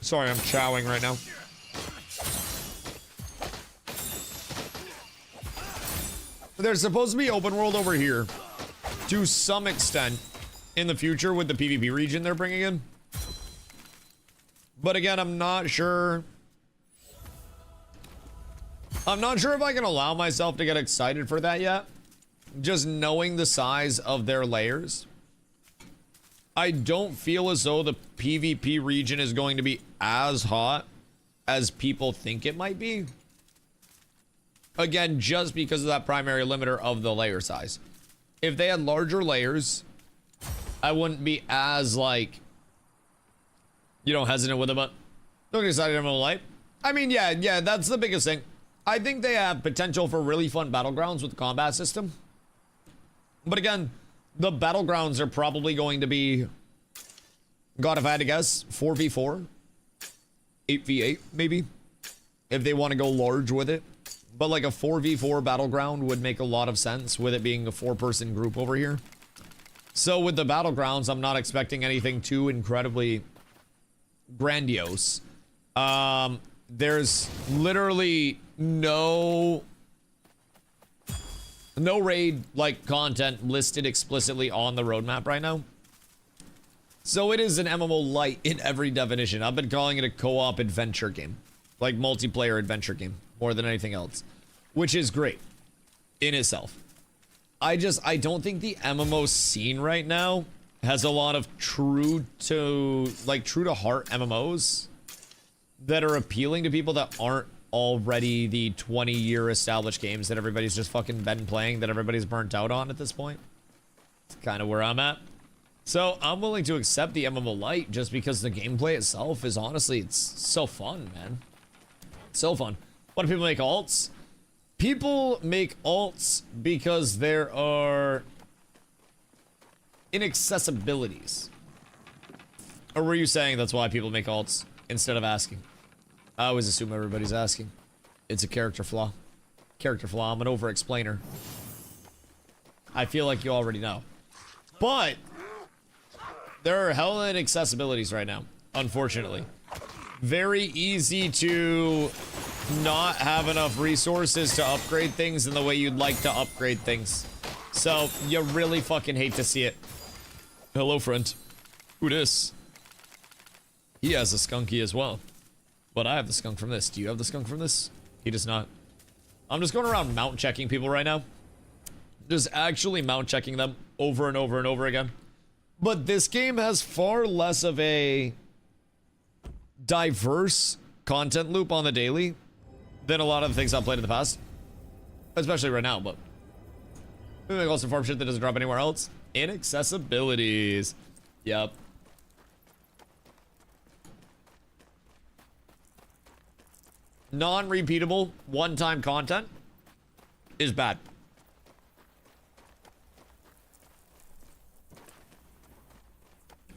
Sorry, I'm chowing right now. There's supposed to be open world over here to some extent in the future with the PvP region they're bringing in. But again, I'm not sure if I can allow myself to get excited for that yet. Just knowing the size of their layers. I don't feel as though the PvP region is going to be as hot as people think it might be. Again, just because of that primary limiter of the layer size. If they had larger layers, I wouldn't be as, like, you know, hesitant with it, but don't get excited, I'm gonna lie. I mean, yeah, that's the biggest thing. I think they have potential for really fun battlegrounds with the combat system. But again, the battlegrounds are probably going to be, God, if I had to guess, 4v4, 8v8, maybe, if they want to go large with it. But like a 4v4 battleground would make a lot of sense with it being a 4-person group over here. So with the battlegrounds, I'm not expecting anything too incredibly grandiose. There's literally no raid like content listed explicitly on the roadmap right now. So it is an MMO light in every definition. I've been calling it a co-op adventure game, like multiplayer adventure game, more than anything else, which is great in itself. I don't think the MMO scene right now has a lot of true to heart MMOs that are appealing to people that aren't already the 20-year established games that everybody's just fucking been playing, that everybody's burnt out on at this point. It's kind of where I'm at. So I'm willing to accept the MMO light just because the gameplay itself is honestly, it's so fun, man. So fun. What do people make alts? People make alts because there are inaccessibilities. Or were you saying that's why people make alts instead of asking? I always assume everybody's asking. It's a character flaw. Character flaw. I'm an over-explainer. I feel like you already know. But there are hella inaccessibilities right now, unfortunately. very easy to not have enough resources to upgrade things in the way you'd like to upgrade things. So you really fucking hate to see it. Hello, friend. Who dis? He has a skunky as well. But I have the skunk from this. Do you have the skunk from this? He does not. I'm just going around mount checking people right now. Just actually mount checking them over and over and over again. But this game has far less of a diverse content loop on the daily than a lot of the things I've played in the past. Especially right now, but... Maybe also farm shit that doesn't drop anywhere else. Inaccessibilities. Yep. Non-repeatable, one-time content is bad.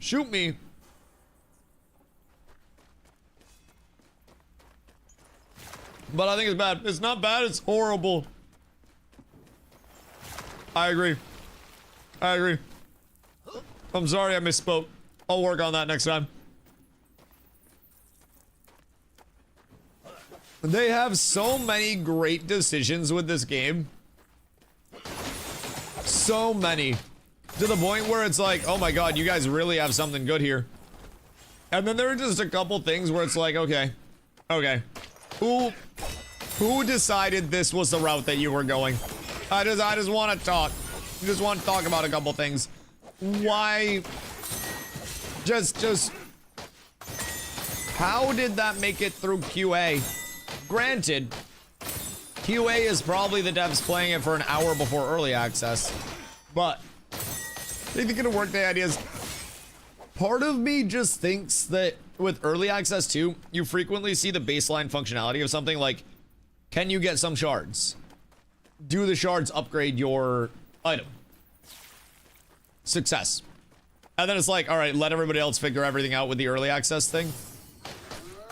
Shoot me. But I think it's bad. It's not bad, it's horrible. I agree. I agree. I'm sorry I misspoke. I'll work on that next time. They have so many great decisions with this game. So many. To the point where it's like, oh my god, you guys really have something good here. And then there are just a couple things where it's like, okay. Okay. Who decided this was the route that you were going? I just want to talk. I just want to talk about a couple things. Why? Just... How did that make it through QA? Granted, QA is probably the devs playing it for an hour before early access. But... they think it'll work the ideas. Part of me just thinks that with early access too, you frequently see the baseline functionality of something like, can you get some shards? Do the shards upgrade your item? Success. And then it's like, all right, let everybody else figure everything out with the early access thing.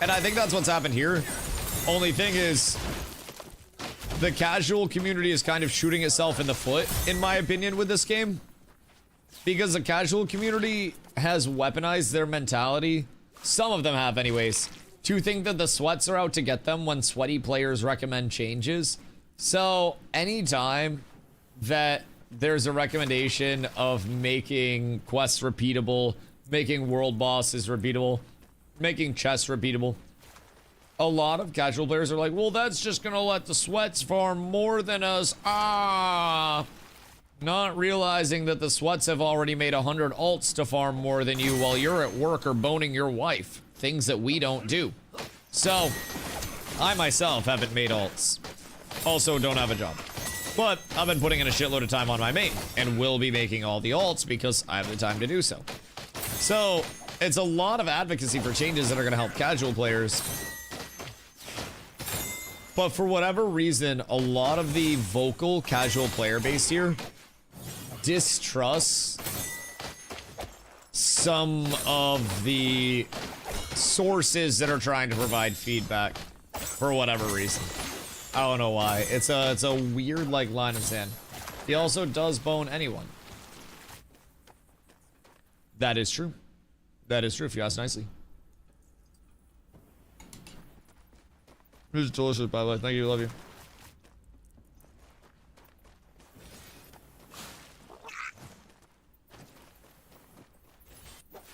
And I think that's what's happened here. Only thing is, the casual community is kind of shooting itself in the foot, in my opinion, with this game. Because the casual community has weaponized their mentality, some of them have anyways, to think that the sweats are out to get them when sweaty players recommend changes. So anytime that there's a recommendation of making quests repeatable, making world bosses repeatable, making chests repeatable, a lot of casual players are like, well, that's just gonna let the sweats farm more than us. Not realizing that the sweats have already made 100 alts to farm more than you while you're at work or boning your wife. Things that we don't do. So, I myself haven't made alts. Also don't have a job. But I've been putting in a shitload of time on my main and will be making all the alts because I have the time to do so. So, it's a lot of advocacy for changes that are going to help casual players. But for whatever reason, a lot of the vocal casual player base here distrusts some of the sources that are trying to provide feedback for whatever reason. I don't know why. It's a weird like line of sand. He also does bone anyone. That is true. That is true if you ask nicely. This is delicious, by the way. Thank you. Love you.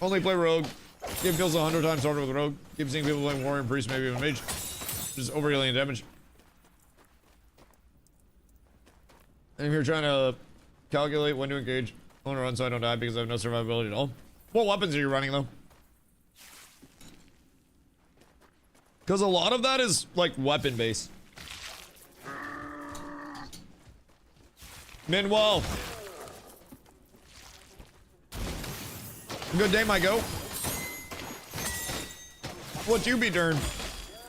Only play rogue. Game feels 100 times harder with rogue. Keep seeing people playing warrior, priest, maybe even mage. Just overhealing and damage. I'm here trying to calculate when to engage. I want to run so I don't die because I have no survivability at all. What weapons are you running though? Because a lot of that is like weapon based. Meanwhile, good day, my goat. What you be doing?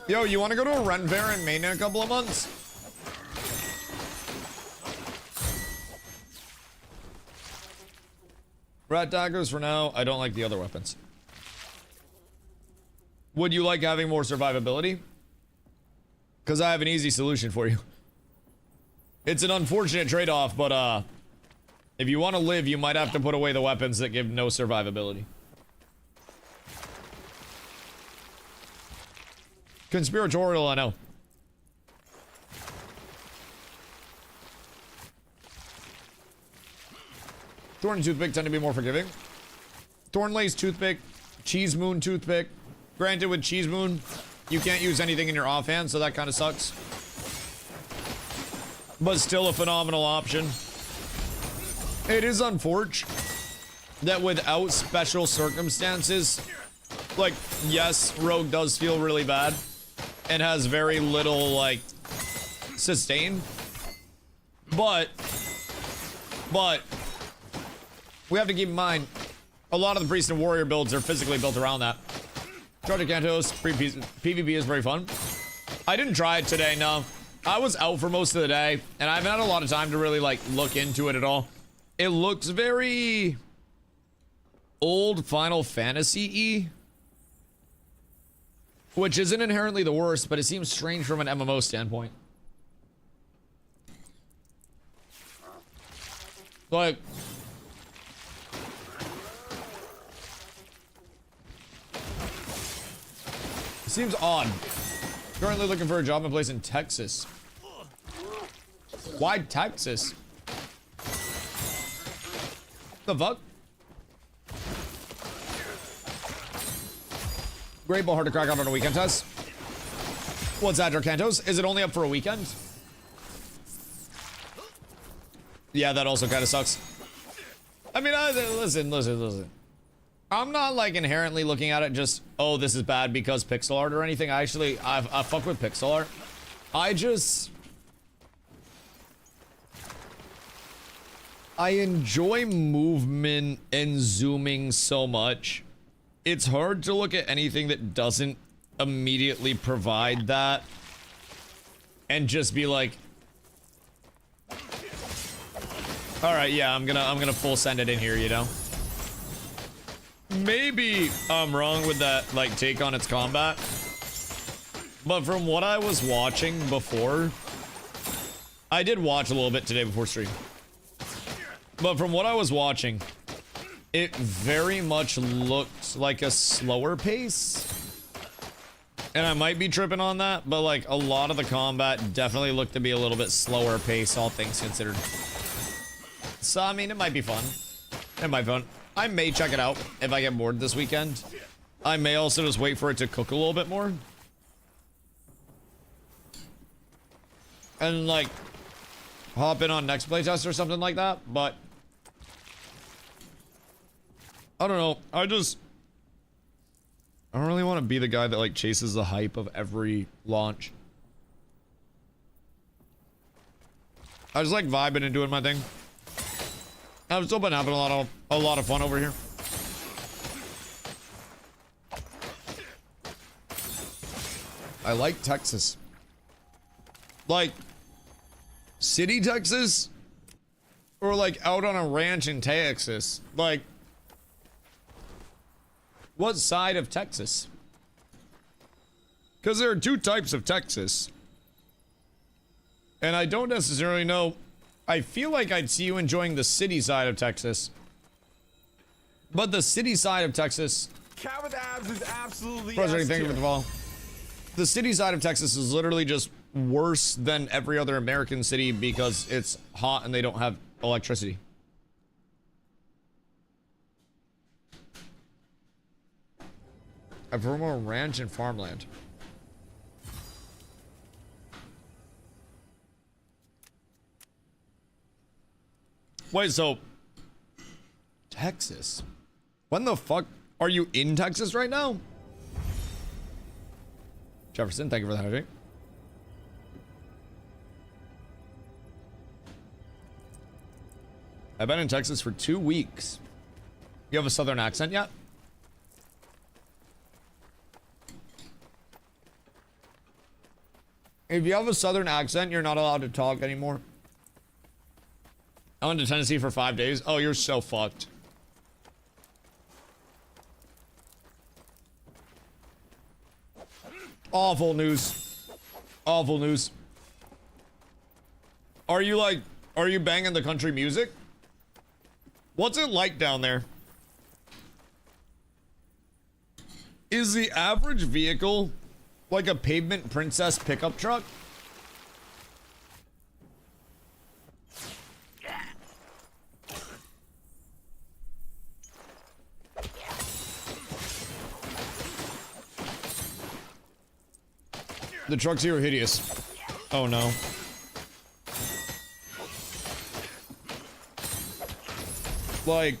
Yo, you want to go to a Renfair in Maine in a couple of months? Rat daggers for now. I don't like the other weapons. Would you like having more survivability? Because I have an easy solution for you. It's an unfortunate trade-off, but if you want to live, you might have to put away the weapons that give no survivability. Conspiratorial, I know. Thorn and toothpick tend to be more forgiving. Thornlace toothpick, cheese moon toothpick. Granted, with cheese moon, you can't use anything in your offhand, so that kind of sucks. But still a phenomenal option. It is unfortunate that without special circumstances, like, yes, Rogue does feel really bad and has very little, like, sustain. But we have to keep in mind, a lot of the Priest and Warrior builds are physically built around that. Charger Cantos, PvP is very fun. I didn't try it today, no. I was out for most of the day, and I haven't had a lot of time to really, like, look into it at all. It looks very old Final Fantasy-y, which isn't inherently the worst, but it seems strange from an MMO standpoint. Like, it seems odd. Currently looking for a job in a place in Texas. Why Texas? The fuck? Great ball, hard to crack out on a weekend test. What's that, Darkantos? Is it only up for a weekend? Yeah, that also kind of sucks. I mean, listen. I'm not, like, inherently looking at it just, oh, this is bad because pixel art or anything. I fuck with pixel art. I enjoy movement and zooming so much. It's hard to look at anything that doesn't immediately provide that and just be like, all right, yeah, I'm gonna full send it in here, you know? Maybe I'm wrong with that, like, take on its combat, but from what I was watching before, I did watch a little bit today before stream, but from what I was watching, it very much looked like a slower pace, and I might be tripping on that, but, like, a lot of the combat definitely looked to be a little bit slower pace, all things considered. So, I mean, it might be fun. It might be fun. I may check it out if I get bored this weekend. I may also just wait for it to cook a little bit more. And, like, hop in on next playtest or something like that, but I don't know. I don't really want to be the guy that, like, chases the hype of every launch. I just like vibing and doing my thing. I've still been having a lot of fun over here. I like Texas. Like, city Texas? Or, like, out on a ranch in Texas? Like, what side of Texas? Because there are two types of Texas. And I don't necessarily know. I feel like I'd see you enjoying the city side of Texas. But the city side of Texas... Cat with abs is absolutely President, thank you for the follow. The city side of Texas is literally just worse than every other American city because it's hot and they don't have electricity. I prefer more ranch and farmland. Wait, so Texas? When the fuck are you in Texas right now? Jefferson, thank you for the hydrate. I've been in Texas for 2 weeks. You have a southern accent yet? If you have a southern accent, you're not allowed to talk anymore. I went to Tennessee for 5 days. Oh, you're so fucked. Awful news. Awful news. Are you banging the country music? What's it like down there? Is the average vehicle Like a pavement princess pickup truck? The trucks here are hideous. Oh no. Like...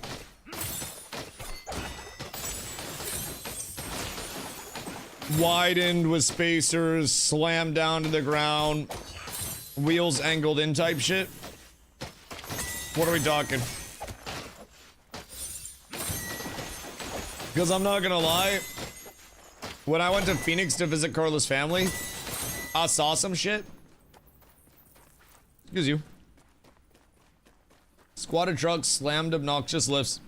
widened with spacers, slammed down to the ground, wheels angled in type shit. What are we talking? Because I'm not gonna lie, when I went to Phoenix to visit Carla's family, I saw some shit. Excuse you. Squatted trucks, slammed obnoxious lifts.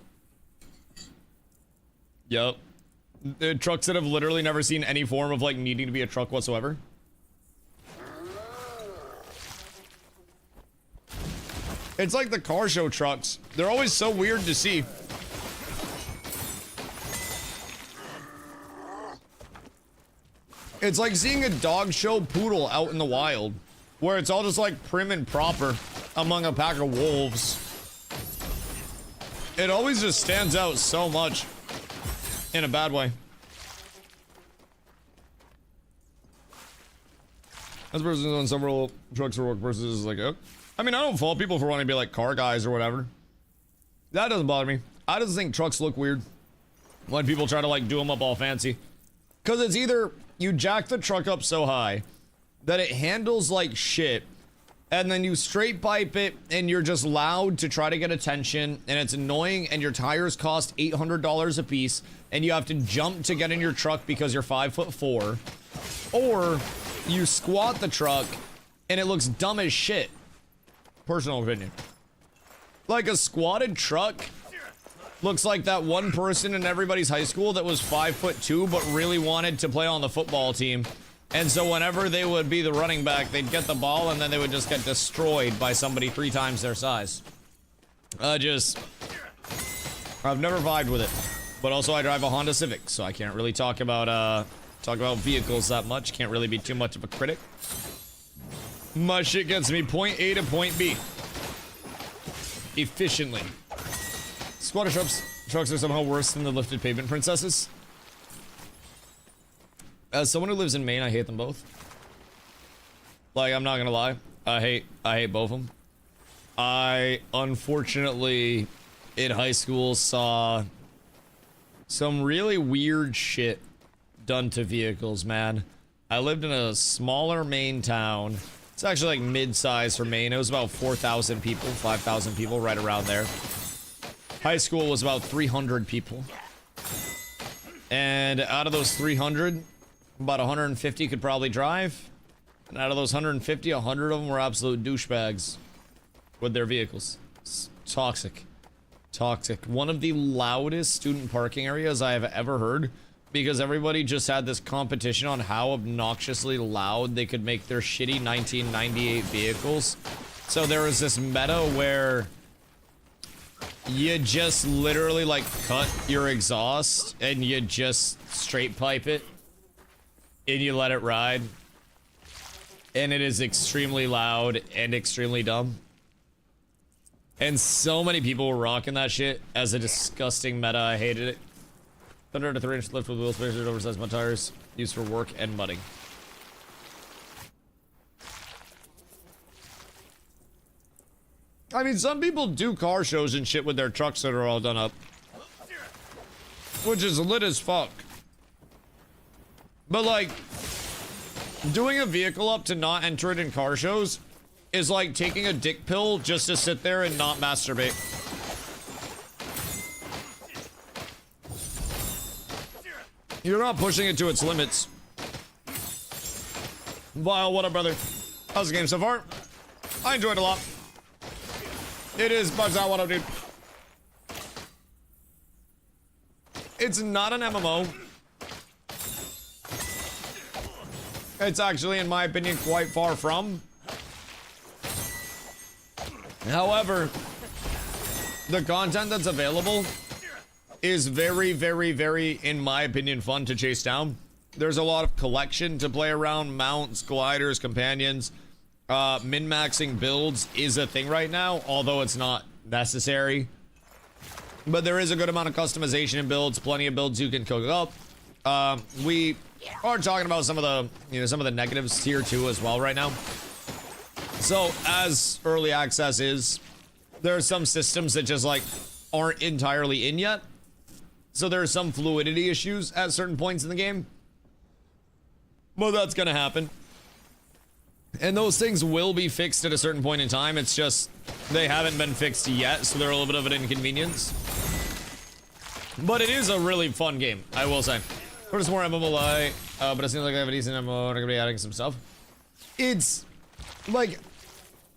Yup. The trucks that have literally never seen any form of like needing to be a truck whatsoever. It's like the car show trucks. They're always so weird to see. It's like seeing a dog show poodle out in the wild, where it's all just like prim and proper among a pack of wolves. It always just stands out so much in a bad way. This person's on several trucks for work versus like, oh. I mean, I don't fault people for wanting to be like car guys or whatever. That doesn't bother me. I just think trucks look weird when people try to like do them up all fancy. Because it's either you jack the truck up so high that it handles like shit, and then you straight pipe it and you're just loud to try to get attention, and it's annoying, and your tires cost $800 a piece, and you have to jump to get in your truck because you're 5'4", or you squat the truck and it looks dumb as shit. Personal opinion. Like a squatted truck looks like that one person in everybody's high school that was 5'2" but really wanted to play on the football team. And so whenever they would be the running back, they'd get the ball and then they would just get destroyed by somebody 3 times their size. I've never vibed with it. But also I drive a Honda Civic, so I can't really talk about vehicles that much. Can't really be too much of a critic. My shit gets me point A to point B efficiently. Squatter trucks are somehow worse than the lifted pavement princesses. As someone who lives in Maine, I hate them both. Like, I'm not gonna lie, I hate both of them. I unfortunately in high school saw some really weird shit done to vehicles, man. I lived in a smaller Maine town. It's actually like mid-size for Maine. It was about 4,000 people, 5,000 people, right around there. High school was about 300 people. And out of those 300, about 150 could probably drive. And out of those 150, 100 of them were absolute douchebags with their vehicles. It's toxic. Toxic. One of the loudest student parking areas I have ever heard, because everybody just had this competition on how obnoxiously loud they could make their shitty 1998 vehicles. So there was this meta where you just literally like cut your exhaust and you just straight pipe it and you let it ride. And it is extremely loud and extremely dumb. And so many people were rocking that shit as a disgusting meta. I hated it. Thunder to 3-inch lift with wheel spacers, oversized mud tires, used for work and mudding. I mean, some people do car shows and shit with their trucks that are all done up, which is lit as fuck. But like, doing a vehicle up to not enter it in car shows is like taking a dick pill just to sit there and not masturbate. You're not pushing it to its limits. Wow, what up, brother? How's the game so far? I enjoyed it a lot. It is bugs out. What up, dude? It's not an MMO. It's actually, in my opinion, quite far from. However, the content that's available is very, very, very, in my opinion, fun to chase down. There's a lot of collection to play around, mounts, gliders, companions. Min-maxing builds is a thing right now, although it's not necessary. But there is a good amount of customization in builds, plenty of builds you can cook up. We are talking about some of the negatives here too as well right now. So as early access is, there are some systems that just like aren't entirely in yet. So there are some fluidity issues at certain points in the game. Well, that's gonna happen. And those things will be fixed at a certain point in time. It's just, they haven't been fixed yet, so they're a little bit of an inconvenience. But it is a really fun game, I will say. There's more MMOI, but it seems like I have a decent MMO, and I'm gonna be adding some stuff. It's, like,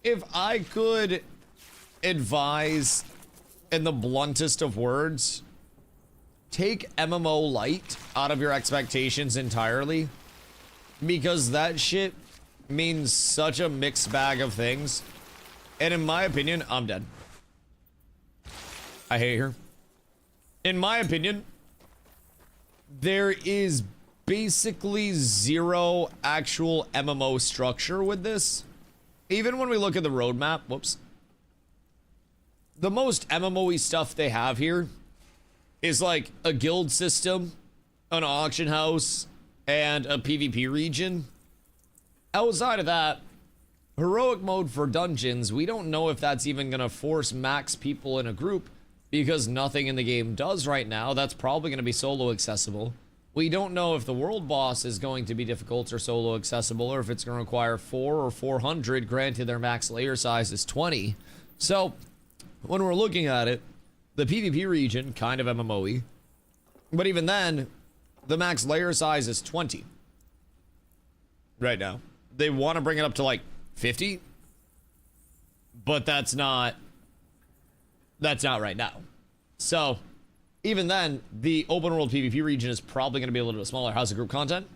if I could advise in the bluntest of words, take MMO light out of your expectations entirely. Because that shit means such a mixed bag of things. And in my opinion, I'm dead. I hate her. In my opinion, there is basically zero actual MMO structure with this. Even when we look at the roadmap, whoops. The most MMO-y stuff they have here is like a guild system, an auction house, and a PvP region. Outside of that, heroic mode for dungeons, we don't know if that's even gonna force max people in a group because nothing in the game does right now. That's probably gonna be solo accessible. We don't know if the world boss is going to be difficult or solo accessible, or if it's gonna require 4 or 400, granted their max layer size is 20. So, when we're looking at it, the PvP region, kind of MMO-y, but even then, the max layer size is 20 right now. They want to bring it up to like 50, but that's not right now. So even then, the open world PvP region is probably going to be a little bit smaller. How's the group content?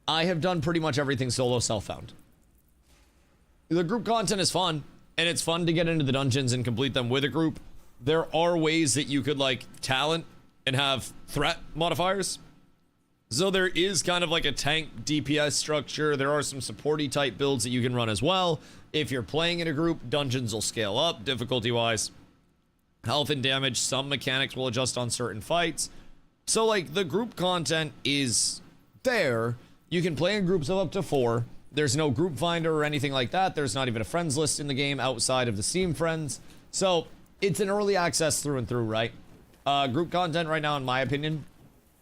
I have done pretty much everything solo self-found. The group content is fun, and it's fun to get into the dungeons and complete them with a group. There are ways that you could like talent and have threat modifiers. So there is kind of like a tank DPS structure. There are some supporty type builds that you can run as well. If you're playing in a group, dungeons will scale up difficulty wise. Health and damage, some mechanics will adjust on certain fights. So like the group content is there. You can play in groups of up to 4. There's no group finder or anything like that. There's not even a friends list in the game outside of the Steam friends. So it's an early access through and through, right? Group content right now, in my opinion,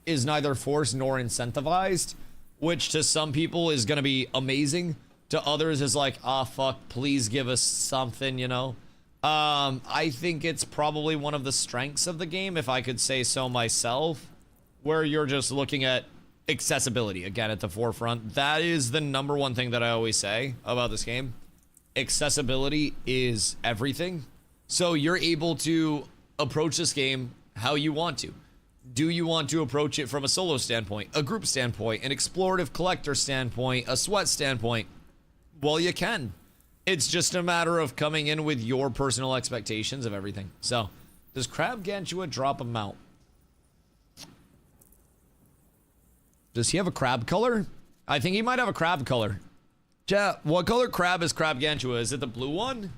is neither forced nor incentivized, which to some people is going to be amazing. To others is like, ah, fuck, please give us something, you know? I think it's probably one of the strengths of the game, if I could say so myself, where you're just looking at accessibility, again, at the forefront. That is the number one thing that I always say about this game. Accessibility is everything. So you're able to approach this game how you want to. Do you want to approach it from a solo standpoint, a group standpoint, an explorative collector standpoint, a sweat standpoint? Well, you can. It's just a matter of coming in with your personal expectations of everything. So, does Crab Gantua drop a mount? Does he have a crab color? I think he might have a crab color. Chat, what color crab is Crab Gantua? Is it the blue one?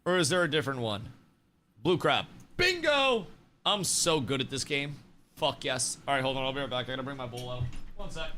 Or is there a different one? Blue crab. Bingo! I'm so good at this game. Fuck yes. Alright, hold on. I'll be right back. I gotta bring my bowl out. One sec.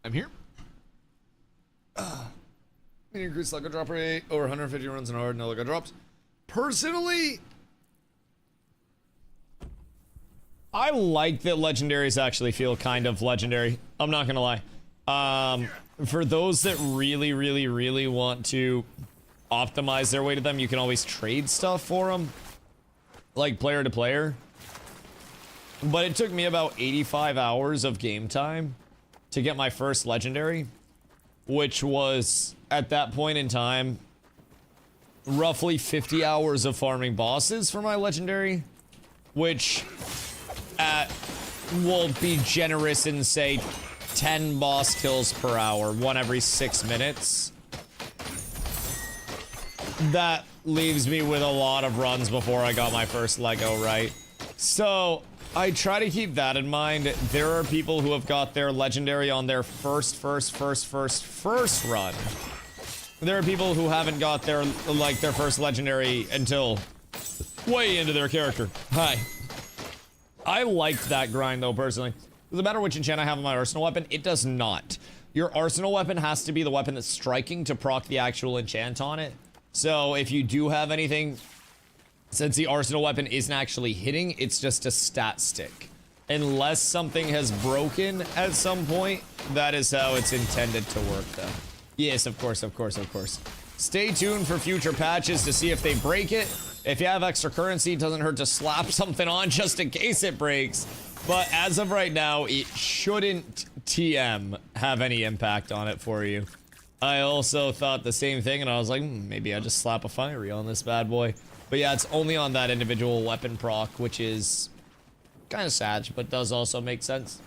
I'm here. Increased Lego drop rate, over 150 runs an hour, no Lego drops. Personally, I like that legendaries actually feel kind of legendary. I'm not gonna lie. For those that really, really, really want to optimize their way to them, you can always trade stuff for them, like player to player. But it took me about 85 hours of game time to get my first legendary, which was, at that point in time, roughly 50 hours of farming bosses for my legendary, which will be generous and say 10 boss kills per hour, one every 6 minutes. That leaves me with a lot of runs before I got my first Lego, right? So I try to keep that in mind. There are people who have got their legendary on their first run. There are people who haven't got their first legendary until way into their character. Hi. I liked that grind though, personally. Doesn't matter which enchant I have on my arsenal weapon, it does not. Your arsenal weapon has to be the weapon that's striking to proc the actual enchant on it. So if you do have anything, since the arsenal weapon isn't actually hitting, it's just a stat stick. Unless something has broken at some point, that is how it's intended to work though. Yes, of course, of course, of course. Stay tuned for future patches to see if they break it. If you have extra currency, it doesn't hurt to slap something on just in case it breaks. But as of right now, it shouldn't TM have any impact on it for you. I also thought the same thing, and I was like, maybe I just slap a fiery on this bad boy. But yeah, it's only on that individual weapon proc, which is kind of sad, but does also make sense.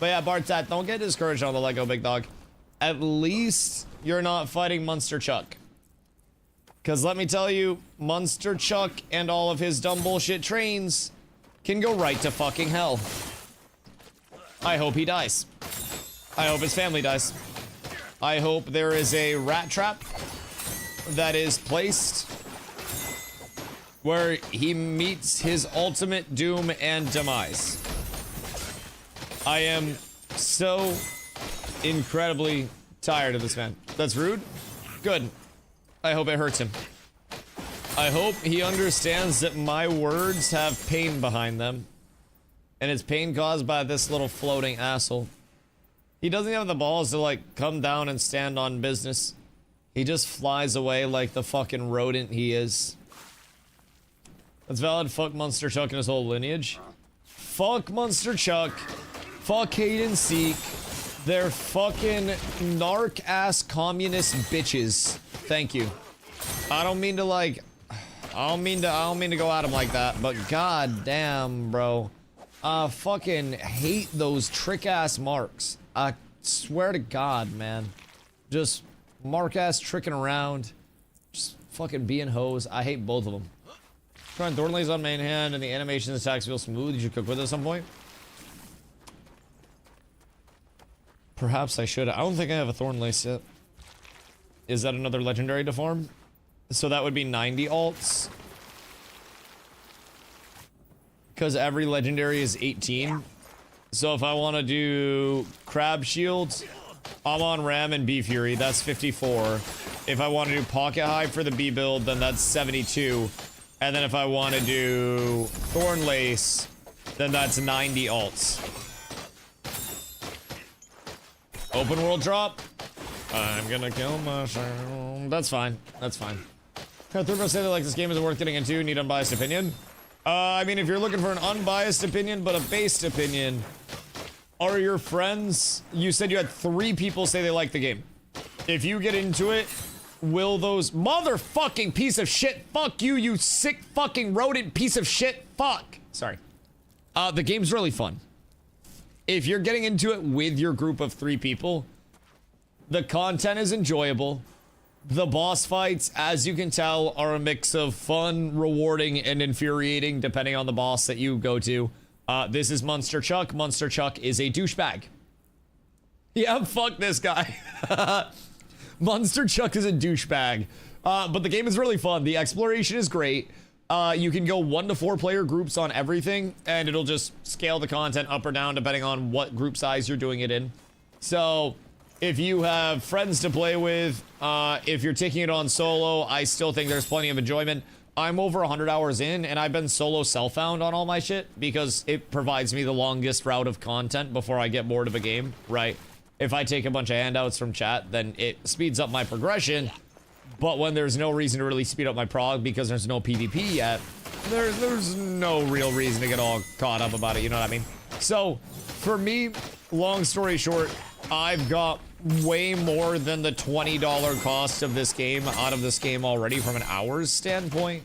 But yeah, Bartat, don't get discouraged on the Lego, big dog. At least you're not fighting Monster Chuck. Because let me tell you, Monster Chuck and all of his dumb bullshit trains can go right to fucking hell. I hope he dies. I hope his family dies. I hope there is a rat trap that is placed where he meets his ultimate doom and demise. I am so incredibly tired of this man. That's rude? Good. I hope it hurts him. I hope he understands that my words have pain behind them. And it's pain caused by this little floating asshole. He doesn't have the balls to, like, come down and stand on business. He just flies away like the fucking rodent he is. That's valid. Fuck Monster Chuck and his whole lineage. Fuck Monster Chuck. Fuck Hide and Seek. They're fucking narc-ass communist bitches. Thank you. I don't mean to, like... I don't mean to go at him like that, but god damn, bro. Fucking hate those trick-ass marks. I swear to God, man. Just mark-ass tricking around. Just fucking being hoes. I hate both of them. Trying Thornlays on main hand and the animation attacks feel smooth. Did you cook with it at some point? Perhaps I should. I don't think I have a Thornlace yet. Is that another legendary to farm? So that would be 90 alts. Because every legendary is 18. So if I want to do Crab Shields, I'm on Ram and B Fury. That's 54. If I want to do Pocket Hive for the B build, then that's 72. And then if I want to do Thornlace, then that's 90 alts. Open world drop. I'm gonna kill myself. That's fine. That's fine. Third bro say that like this game isn't worth getting into. Need unbiased opinion. I mean, if you're looking for an unbiased opinion but a based opinion, are your friends? You said you had 3 people say they like the game. If you get into it, will those motherfucking piece of shit? Fuck you, you sick fucking rodent piece of shit. Fuck. Sorry. The game's really fun. If you're getting into it with your group of 3 people, the content is enjoyable. The boss fights, as you can tell, are a mix of fun, rewarding, and infuriating, depending on the boss that you go to. This is Monster Chuck. Monster Chuck is a douchebag. Yeah, fuck this guy. Monster Chuck is a douchebag. But the game is really fun. The exploration is great. You can go 1 to 4 player groups on everything, and it'll just scale the content up or down depending on what group size you're doing it in. So if you have friends to play with, if you're taking it on solo, I still think there's plenty of enjoyment. I'm over 100 hours in, and I've been solo self-found on all my shit because it provides me the longest route of content before I get bored of a game, right? If I take a bunch of handouts from chat, then it speeds up my progression. But when there's no reason to really speed up my prog because there's no PvP yet, there's no real reason to get all caught up about it, you know what I mean? So, for me, long story short, I've got way more than the $20 cost of this game out of this game already from an hours standpoint.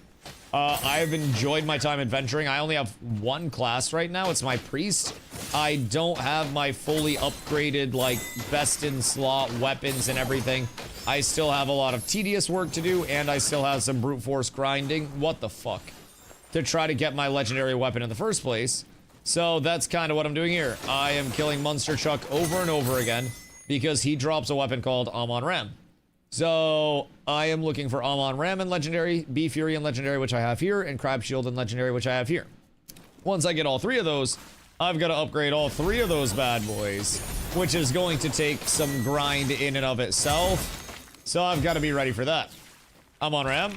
I've enjoyed my time adventuring. I only have one class right now. It's my priest. I don't have my fully upgraded, like, best in slot weapons and everything. I still have a lot of tedious work to do, and I still have some brute force grinding. What the fuck? To try to get my legendary weapon in the first place. So that's kind of what I'm doing here. I am killing Monster Chuck over and over again because he drops a weapon called Amon Ram. So I am looking for Amon Ram and Legendary, Bee Fury and Legendary, which I have here, and Crab Shield and Legendary, which I have here. Once I get all three of those, I've got to upgrade all three of those bad boys, which is going to take some grind in and of itself. So I've got to be ready for that. Amon Ram.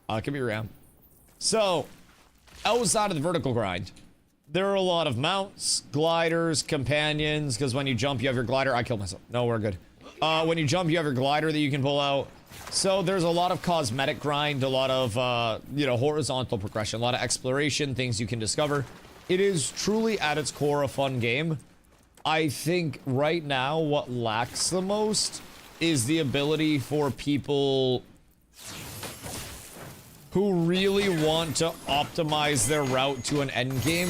It could be Ram. So, outside of the vertical grind, there are a lot of mounts, gliders, companions, because when you jump, you have your glider. I killed myself. No, we're good. When you jump, you have your glider that you can pull out. So there's a lot of cosmetic grind, a lot of, you know, horizontal progression, a lot of exploration, things you can discover. It is truly, at its core, a fun game. I think right now what lacks the most is the ability for people who really want to optimize their route to an end game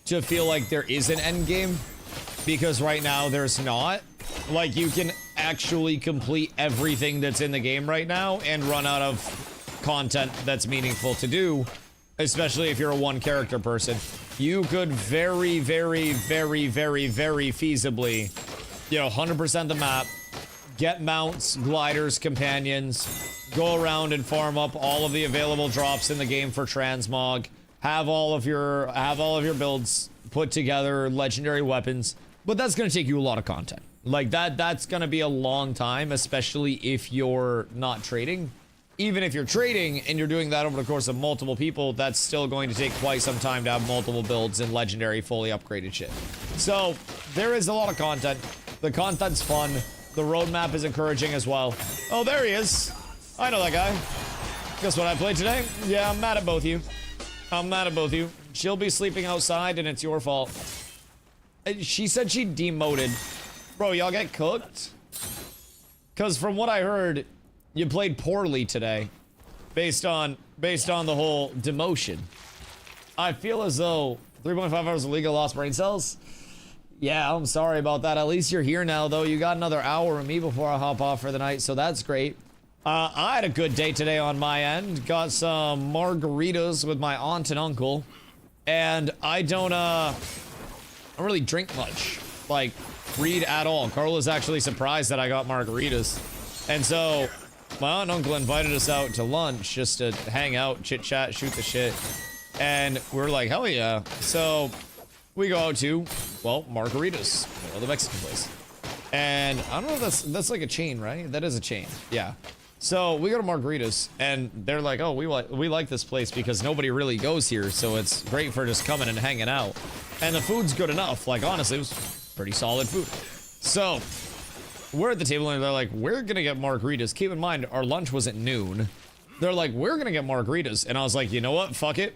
to feel like there is an end game, because right now there's not. Like, you can actually complete everything that's in the game right now and run out of content that's meaningful to do, especially if you're a one character person. You could very, very, very, very, very feasibly, you know, 100% the map, get mounts, gliders, companions, go around and farm up all of the available drops in the game for transmog, have all of your builds put together, legendary weapons, but that's going to take you a lot of content. Like, that's going to be a long time, especially if you're not trading. Even if you're trading and you're doing that over the course of multiple people, that's still going to take quite some time to have multiple builds and legendary fully upgraded shit. So there is a lot of content. The content's fun. The roadmap is encouraging as well. Oh, there he is. I know that guy. Guess what I played today? Yeah, I'm mad at both you. I'm mad at both you. She'll be sleeping outside and it's your fault. She said she demoted. Bro, y'all get cooked? Because from what I heard, you played poorly today, based on the whole demotion. I feel as though 3.5 hours of legal lost brain cells. Yeah, I'm sorry about that. At least you're here now, though. You got another hour with me before I hop off for the night, so that's great. I had a good day today on my end. Got some margaritas with my aunt and uncle, and I don't really drink much, like read at all. Carla's actually surprised that I got margaritas, and so my aunt and uncle invited us out to lunch just to hang out, chit chat, shoot the shit, and we're like, hell yeah. So we go out to, well, margaritas, you know, the Mexican place, and I don't know if that's like a chain, right? That is a chain, yeah. So we go to margaritas, and they're like, oh, we like this place because nobody really goes here, so it's great for just coming and hanging out. And the food's good enough. Like, honestly, it was pretty solid food. So we're at the table, and they're like, we're gonna get margaritas. Keep in mind, our lunch was at noon. They're like, we're gonna get margaritas. And I was like, you know what? Fuck it.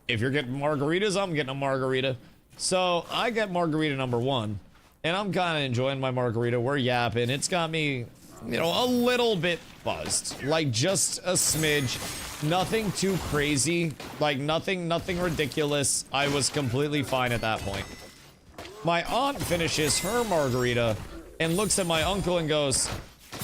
If you're getting margaritas, I'm getting a margarita. So I get margarita number 1, and I'm kind of enjoying my margarita. We're yapping. It's got me, you know, a little bit buzzed, like just a smidge. Nothing too crazy, like nothing ridiculous. I was completely fine at that point. My aunt finishes her margarita and looks at my uncle and goes,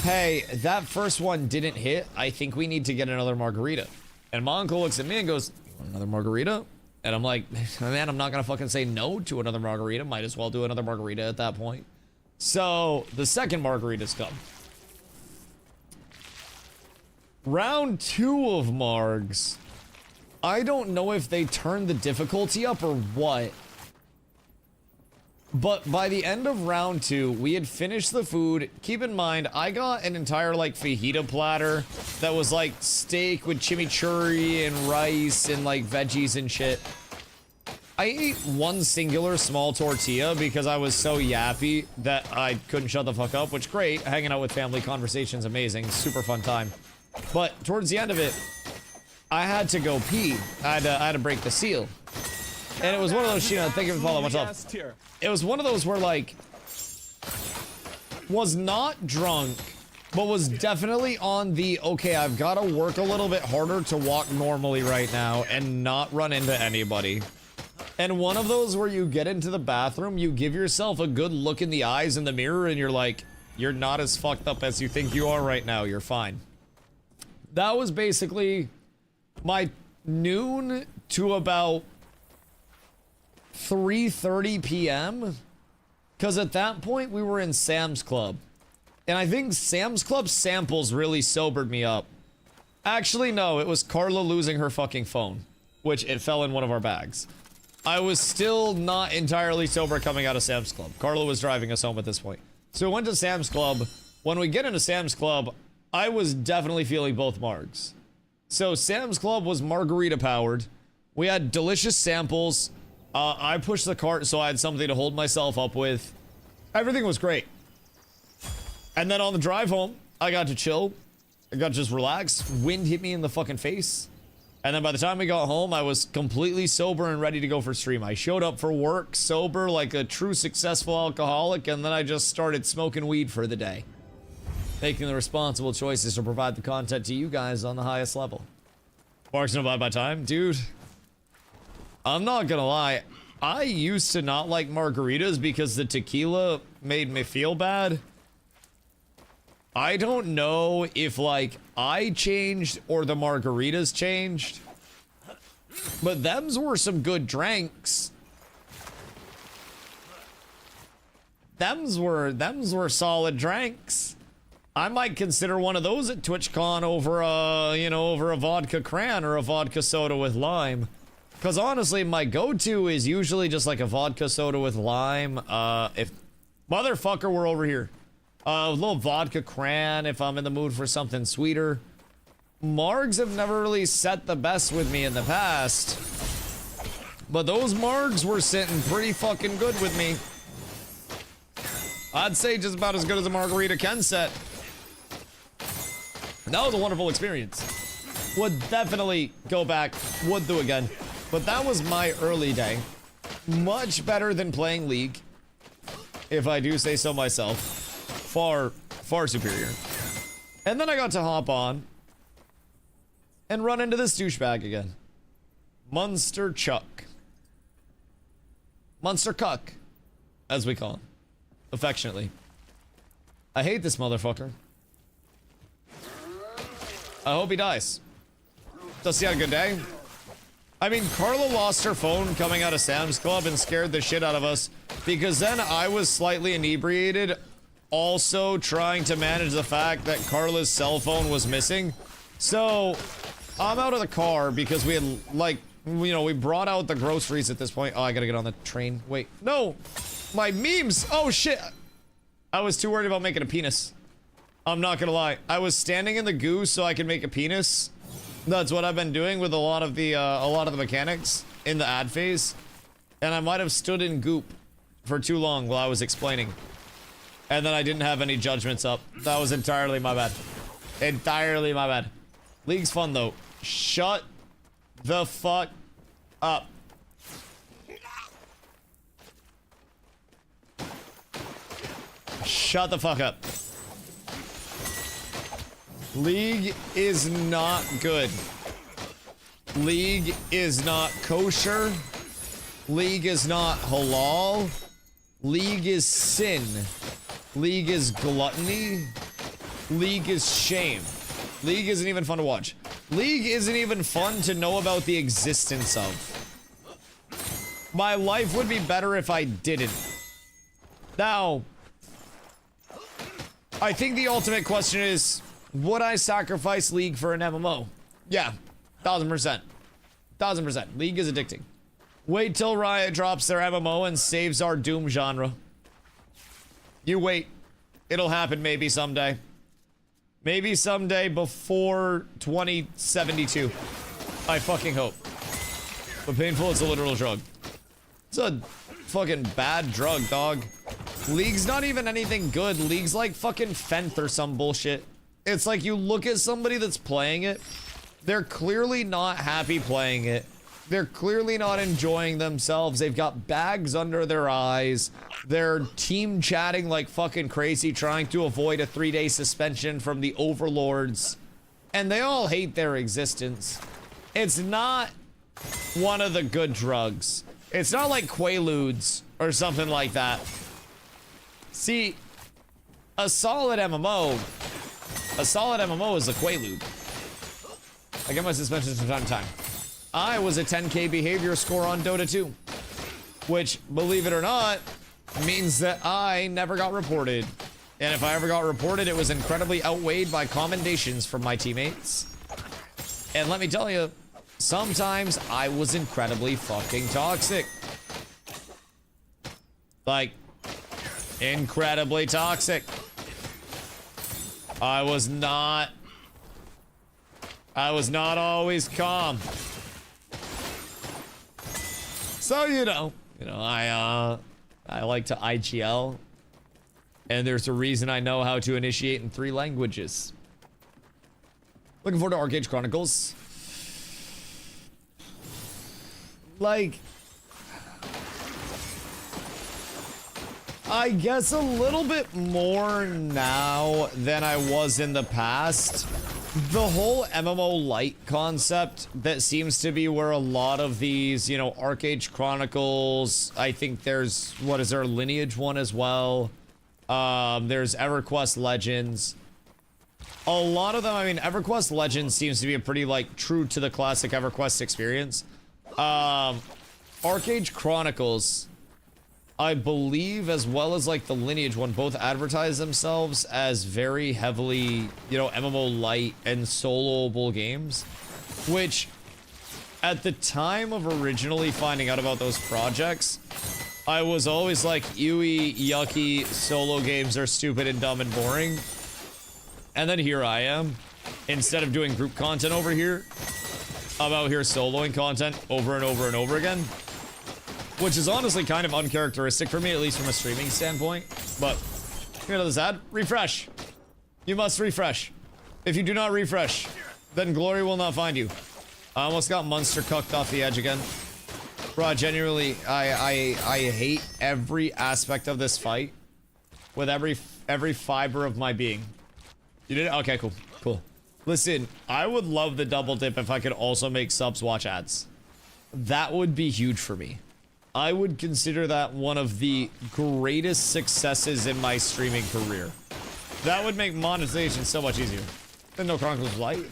hey, that first one didn't hit. I think we need to get another margarita. And my uncle looks at me and goes, you want another margarita? And I'm like, man, I'm not gonna fucking say no to another margarita. Might as well do another margarita at that point. So the second margarita's come. Round 2 of margs. I don't know if they turned the difficulty up or what, But by the end of round 2, we had finished the food. Keep in mind, I got an entire, like, fajita platter that was, like, steak with chimichurri and rice and, like, veggies and shit. I ate one singular small tortilla because I was so yappy that I couldn't shut the fuck up, which great. Hanging out with family, conversations, amazing. Super fun time. But towards the end of it, I had to go pee. I had to break the seal. And it was one of those, you know, thank you for following myself. It was one of those where, like, was not drunk, but was definitely on the, okay, I've got to work a little bit harder to walk normally right now and not run into anybody. And one of those where you get into the bathroom, you give yourself a good look in the eyes in the mirror, and you're like, you're not as fucked up as you think you are right now, you're fine. That was basically my noon to about 3:30 p.m. Because at that point, we were in Sam's Club. And I think Sam's Club samples really sobered me up. Actually, no, it was Carla losing her fucking phone, which it fell in one of our bags. I was still not entirely sober coming out of Sam's Club. Carla was driving us home at this point. So we went to Sam's Club. When we get into Sam's Club, I was definitely feeling both margs. So Sam's Club was margarita powered. We had delicious samples. I pushed the cart so I had something to hold myself up with. Everything was great. And then on the drive home, I got to chill. I got to just relax. Wind hit me in the fucking face. And then by the time we got home, I was completely sober and ready to go for stream. I showed up for work sober like a true successful alcoholic, and then I just started smoking weed for the day. Making the responsible choices to provide the content to you guys on the highest level. Marks and Abide by Time? Dude, I'm not gonna lie. I used to not like margaritas because the tequila made me feel bad. I don't know if, like, I changed or the margaritas changed. But thems were some good drinks. Thems were solid drinks. I might consider one of those at TwitchCon over a, you know, over a vodka cran or a vodka soda with lime. Because honestly, my go-to is usually just like a vodka soda with lime. If motherfucker, we're over here. A little vodka cran if I'm in the mood for something sweeter. Margs have never really set the best with me in the past. But those margs were sitting pretty fucking good with me. I'd say just about as good as a margarita can set. That was a wonderful experience. Would definitely go back, would do again. But that was my early day. Much better than playing League, if I do say so myself. Far superior. And then I got to hop on and run into this douchebag again. Munster Chuck. Munster Cuck, as we call him, affectionately. I hate this motherfucker. I hope he dies. Does he have a good day? I mean, Carla lost her phone coming out of Sam's Club and scared the shit out of us because then I was slightly inebriated, also trying to manage the fact that Carla's cell phone was missing. So I'm out of the car because we had, like, you know, we brought out the groceries at this point. Oh, I gotta get on the train. Wait, no, my memes. Oh shit. I was too worried about making a penis. I'm not gonna lie. I was standing in the goo so I could make a penis. That's what I've been doing with a lot of the mechanics in the ad phase. And I might have stood in goop for too long while I was explaining. And then I didn't have any judgments up. That was entirely my bad. Entirely my bad. League's fun though. Shut the fuck up. Shut the fuck up. League is not good. League is not kosher. League is not halal. League is sin. League is gluttony. League is shame. League isn't even fun to watch. League isn't even fun to know about the existence of. My life would be better if I didn't. Now, I think the ultimate question is, would I sacrifice League for an MMO? Yeah, 1000%. 1000%. League is addicting. Wait till Riot drops their MMO and saves our Doom genre. You wait. It'll happen maybe someday. Maybe someday before 2072. I fucking hope. But painful is a literal drug. It's a fucking bad drug, dog. League's not even anything good. League's like fucking Fenth or some bullshit. It's like you look at somebody that's playing it. They're clearly not happy playing it. They're clearly not enjoying themselves. They've got bags under their eyes. They're team chatting like fucking crazy, trying to avoid a 3-day suspension from the overlords. And they all hate their existence. It's not one of the good drugs. It's not like Quaaludes or something like that. See, a solid MMO is a Quaalude. I get my suspensions from time to time. I was a 10k behavior score on Dota 2, which, believe it or not, means that I never got reported. And if I ever got reported, it was incredibly outweighed by commendations from my teammates. And let me tell you, sometimes I was incredibly fucking toxic. Like, incredibly toxic. I was not always calm. So, I like to IGL, and there's a reason I know how to initiate in 3 languages. Looking forward to Arcade Chronicles. Like, I guess a little bit more now than I was in the past. The whole MMO light concept that seems to be where a lot of these, Arcade Chronicles, I think there's, what is there, a Lineage one as well. There's EverQuest Legends. A lot of them, I mean, EverQuest Legends seems to be a pretty, like, true to the classic EverQuest experience. Arcade Chronicles, I believe, as well as like the Lineage one, both advertise themselves as very heavily, MMO light and soloable games, which at the time of originally finding out about those projects, I was always like, ewy, yucky, solo games are stupid and dumb and boring. And then here I am, instead of doing group content over here, I'm out here soloing content over and over and over again. Which is honestly kind of uncharacteristic for me, at least from a streaming standpoint. But, this ad, refresh. You must refresh. If you do not refresh, then glory will not find you. I almost got monster cucked off the edge again. Bro, genuinely, I hate every aspect of this fight with every fiber of my being. You did it? Okay, cool. Cool. Listen, I would love the double dip if I could also make subs watch ads. That would be huge for me. I would consider that one of the greatest successes in my streaming career. That would make monetization so much easier. Then no Chronicles Light.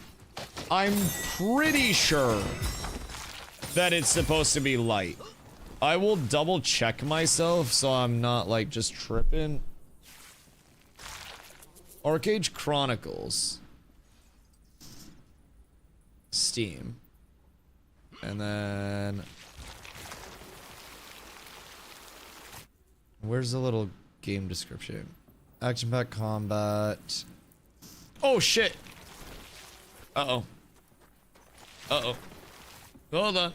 I'm pretty sure that it's supposed to be light. I will double check myself so I'm not like just tripping. Arcade Chronicles. Steam. And then... where's the little game description? Action pack combat. Oh shit! Uh-oh. Uh-oh. Hold on.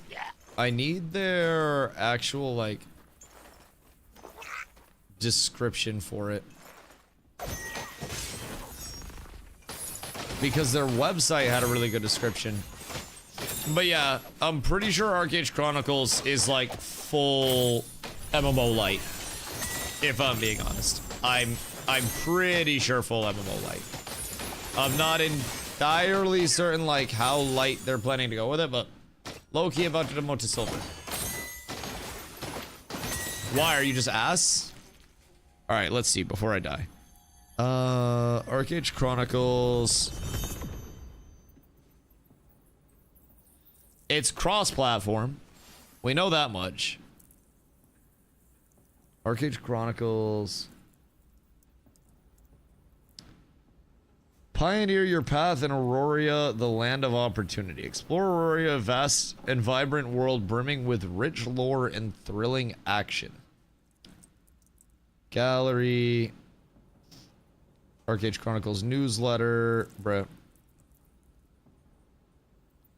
Yeah. I need their actual, like, description for it. Because their website had a really good description. But yeah, I'm pretty sure Arcade Chronicles is like full MMO light. If I'm being honest. I'm pretty sure full MMO light. I'm not entirely certain like how light they're planning to go with it, but low-key about to demote to silver. Why, are you just ass? Alright, let's see before I die. Arcade Chronicles. It's cross-platform. We know that much. Arcade Chronicles. Pioneer your path in Aurora, the land of opportunity. Explore Aurora, a vast and vibrant world brimming with rich lore and thrilling action. Gallery. Arcade Chronicles newsletter. Bruh.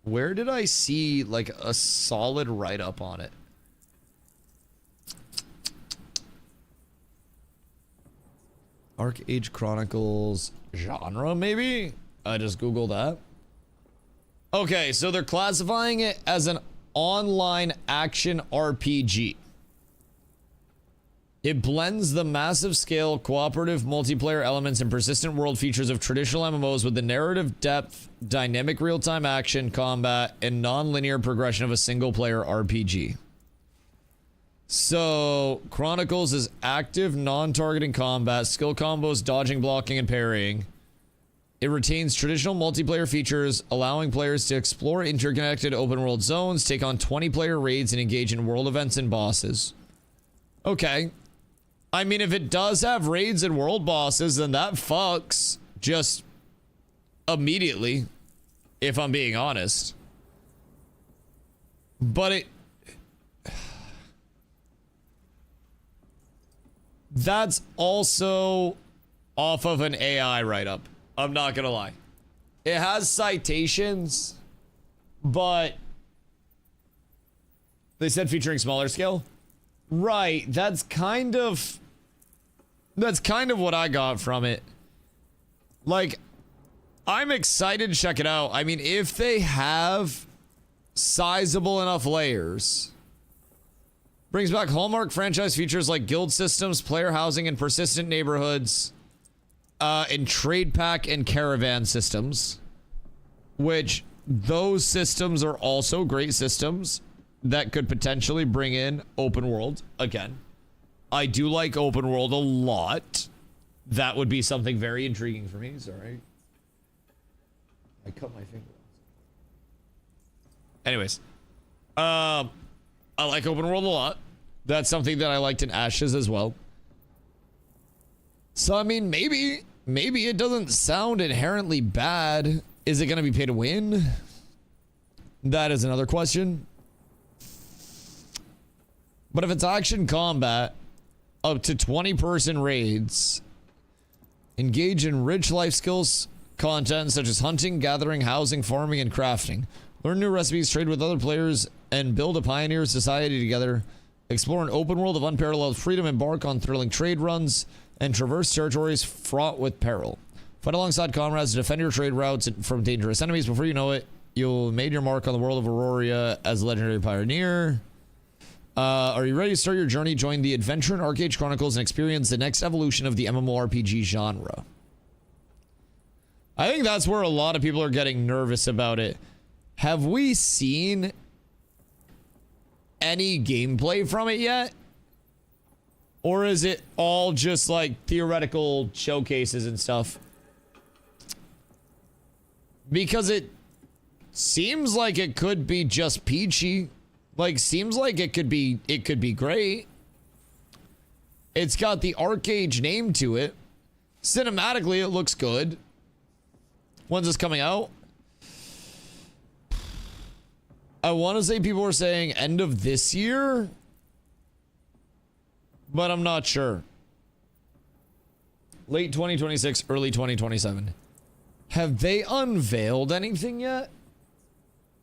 Where did I see, like, a solid write-up on it? Arcade Chronicles genre, maybe? I just Googled that. Okay, so they're classifying it as an online action RPG. It blends the massive scale, cooperative multiplayer elements and persistent world features of traditional MMOs with the narrative depth, dynamic real-time action, combat, and non-linear progression of a single-player RPG. So, Chronicles is active, non-targeting combat, skill combos, dodging, blocking, and parrying. It retains traditional multiplayer features, allowing players to explore interconnected open-world zones, take on 20-player raids, and engage in world events and bosses. Okay. I mean, if it does have raids and world bosses, then that fucks just immediately, if I'm being honest. But it... That's also off of an AI write-up. I'm not gonna lie. It has citations, but they said featuring smaller scale. Right, that's kind of what I got from it. Like, I'm excited to check it out. I mean, if they have sizable enough layers, brings back Hallmark franchise features like guild systems, player housing, and persistent neighborhoods, and trade pack and caravan systems, which those systems are also great systems that could potentially bring in open world again. I do like open world a lot. That would be something very intriguing for me. Sorry. I cut my finger. Anyways. I like open world a lot. That's something that I liked in Ashes as well. So, I mean, maybe it doesn't sound inherently bad. Is it going to be pay to win? That is another question. But if it's action combat, up to 20-person raids, engage in rich life skills content such as hunting, gathering, housing, farming, and crafting. Learn new recipes, trade with other players, and build a pioneer society together. Explore an open world of unparalleled freedom, embark on thrilling trade runs, and traverse territories fraught with peril. Fight alongside comrades to defend your trade routes from dangerous enemies. Before you know it, you'll made your mark on the world of Aurora as a legendary pioneer. Are you ready to start your journey? Join the adventure in Arcade Chronicles and experience the next evolution of the MMORPG genre. I think that's where a lot of people are getting nervous about it. Have we seen any gameplay from it yet? Or is it all just like theoretical showcases and stuff? Because it seems like it could be just peachy. Like, seems like it could be great. It's got the Arcade name to it. Cinematically, it looks good. When's this coming out? I want to say people were saying end of this year, but I'm not sure. Late 2026, early 2027. Have they unveiled anything yet?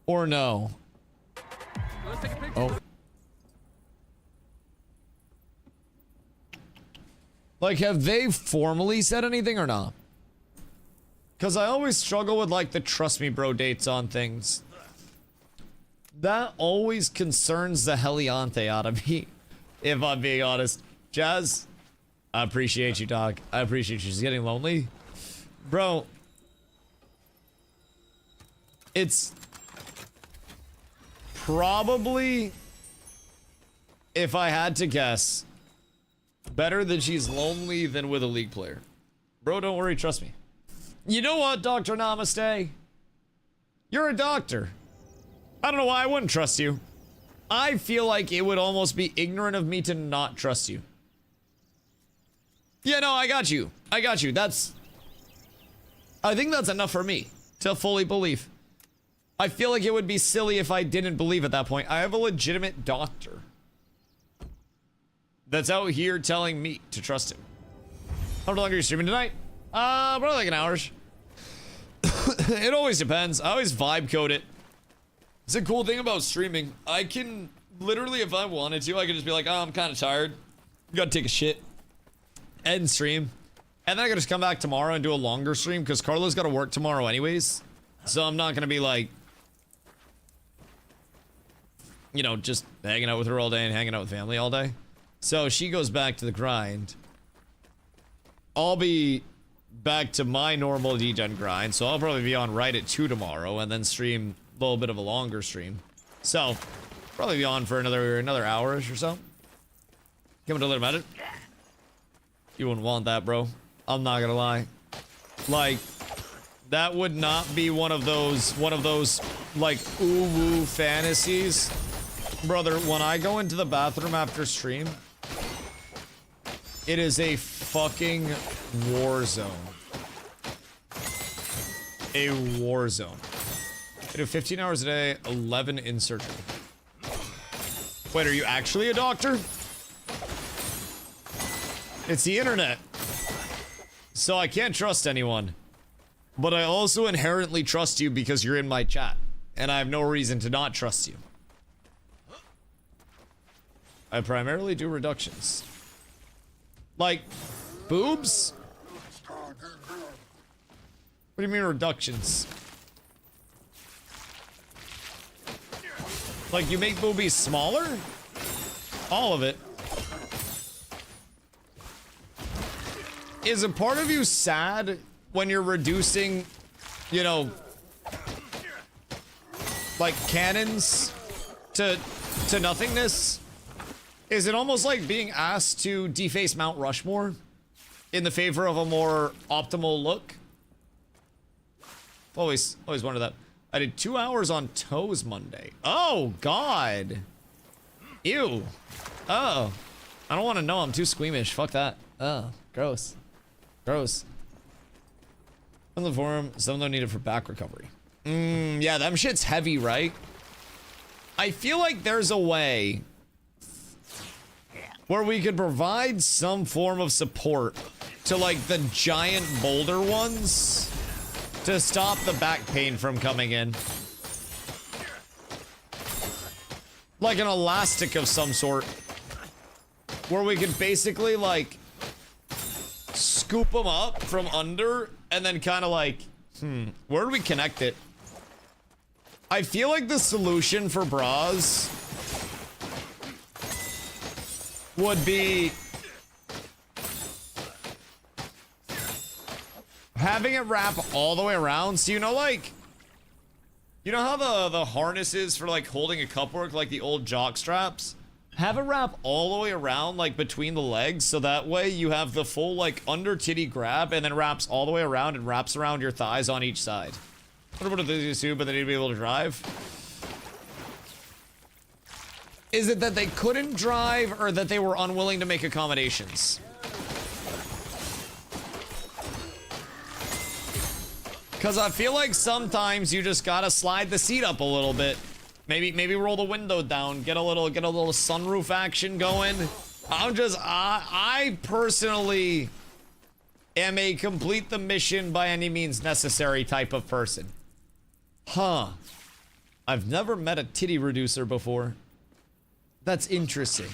Or no? Let's take a picture. Oh. Like, have they formally said anything or not? Because I always struggle with, like, the trust me bro dates on things. That always concerns the heliante out of me, if I'm being honest. Jazz, I appreciate you, dog. I appreciate you. She's getting lonely. Bro. It's probably, if I had to guess, better that she's lonely than with a League player. Bro, don't worry, trust me. You know what, Dr. Namaste? You're a doctor. I don't know why I wouldn't trust you. I feel like it would almost be ignorant of me to not trust you. Yeah, no, I got you. I got you. That's I think that's enough for me to fully believe. I feel like it would be silly if I didn't believe at that point. I have a legitimate doctor that's out here telling me to trust him. How long are you streaming tonight? Probably like an hour. It always depends. I always vibe code it. It's a cool thing about streaming. I can literally, if I wanted to, I could just be like, oh, I'm kind of tired. Gotta take a shit. End stream. And then I could just come back tomorrow and do a longer stream because Carla's got to work tomorrow anyways. So I'm not going to be like, you know, just hanging out with her all day and hanging out with family all day. So she goes back to the grind. I'll be back to my normal degen grind. So I'll probably be on right at 2 tomorrow and then stream a little bit of a longer stream. So probably be on for another hour-ish or so. Give it a little minute. You wouldn't want that, bro. I'm not gonna lie. Like, that would not be one of those, like, ooh-woo fantasies. Brother, when I go into the bathroom after stream, it is a fucking war zone. A war zone. I do 15 hours a day, 11 in surgery. Wait, are you actually a doctor? It's the internet. So I can't trust anyone. But I also inherently trust you because you're in my chat. And I have no reason to not trust you. I primarily do reductions. Like, boobs? What do you mean reductions? Like, you make boobies smaller? All of it. Is a part of you sad when you're reducing, you know, like cannons to nothingness? Is it almost like being asked to deface Mount Rushmore in the favor of a more optimal look? Always wondered that. I did 2 hours on toes Monday. Oh, God. Ew. Oh. I don't want to know. I'm too squeamish. Fuck that. Oh, gross. Gross. On the forum, some of them need it for back recovery. Yeah, them shit's heavy, right? I feel like there's a way where we could provide some form of support to, like, the giant boulder ones to stop the back pain from coming in. Like an elastic of some sort. Where we could basically, like, scoop them up from under and then kind of like, where do we connect it? I feel like the solution for bras would be having it wrap all the way around. So, you know, like, you know how the harness is for, like, holding a cup work, like the old jock straps? Have it wrap all the way around, like, between the legs, so that way you have the full, like, under titty grab, and then wraps all the way around and wraps around your thighs on each side. What about they do, but they need to be able to drive? Is it that they couldn't drive, or that they were unwilling to make accommodations? Because I feel like sometimes you just gotta slide the seat up a little bit. Maybe roll the window down, get a little sunroof action going. I personally am a complete the mission by any means necessary type of person. Huh. I've never met a titty reducer before. That's interesting.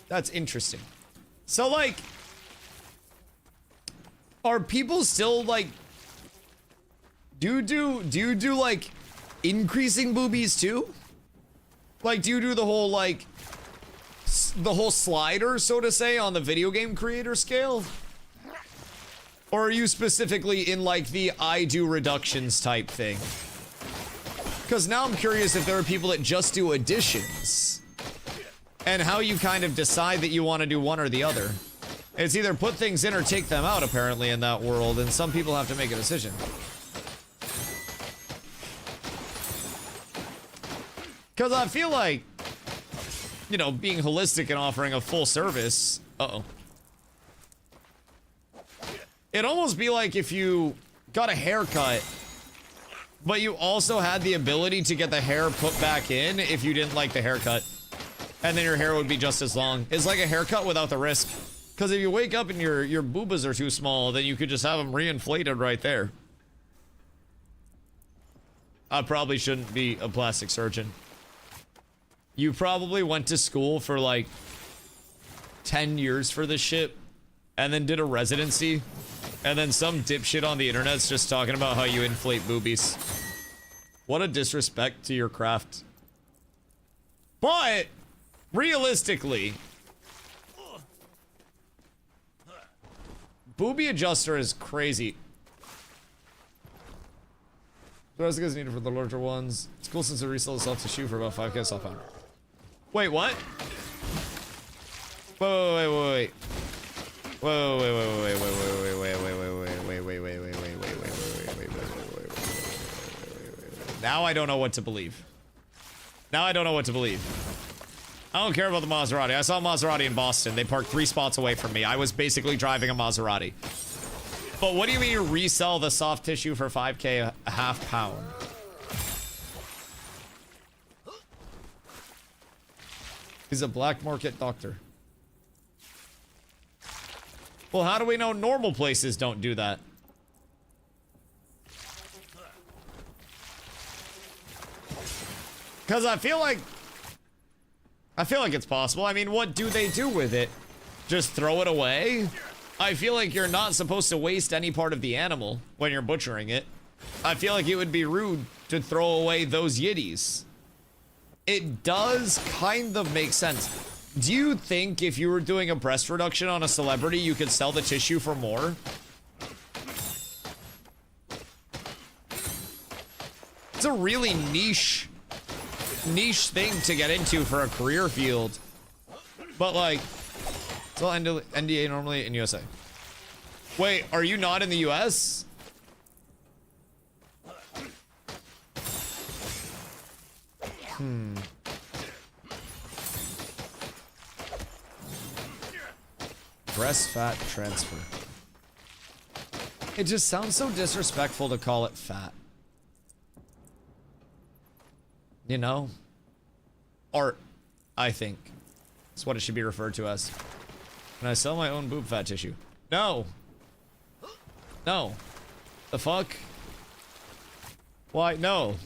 That's interesting. So, like, are people still, like, do you do like increasing boobies too? Like, do you do the whole, like, the whole slider, so to say, on the video game creator scale? Or are you specifically in, like, the I do reductions type thing? Because now I'm curious if there are people that just do additions. And how you kind of decide that you want to do one or the other. It's either put things in or take them out, apparently, in that world, and some people have to make a decision. Because I feel like, you know, being holistic and offering a full service... Uh-oh. It'd almost be like if you got a haircut, but you also had the ability to get the hair put back in if you didn't like the haircut. And then your hair would be just as long. It's like a haircut without the risk. Because if you wake up and your boobas are too small, then you could just have them reinflated right there. I probably shouldn't be a plastic surgeon. You probably went to school for like 10 years for this shit, and then did a residency, and then some dipshit on the internet's just talking about how you inflate boobies. What a disrespect to your craft. But realistically, boobie adjuster is crazy. The rest of guys needed for the larger ones. It's cool since they resell the soft tissue for about 5k soft powder. Wait, what? Wait. Now I don't know what to believe. Now I don't know what to believe. I don't care about the Maserati. I saw a Maserati in Boston. They parked 3 spots away from me. I was basically driving a Maserati. But what do you mean you resell the soft tissue for 5k a half pound? He's a black market doctor. Well, how do we know normal places don't do that? Because I feel like it's possible. I mean, what do they do with it? Just throw it away? I feel like you're not supposed to waste any part of the animal when you're butchering it. I feel like it would be rude to throw away those yitties. It does kind of make sense. Do you think if you were doing a breast reduction on a celebrity, you could sell the tissue for more? It's a really niche thing to get into for a career field. But like, it's all NDA normally in USA. Wait, are you not in the US? Breast fat transfer. It just sounds so disrespectful to call it fat. You know? Art, I think. That's what it should be referred to as. Can I sell my own boob fat tissue? No. No. The fuck? Why? No.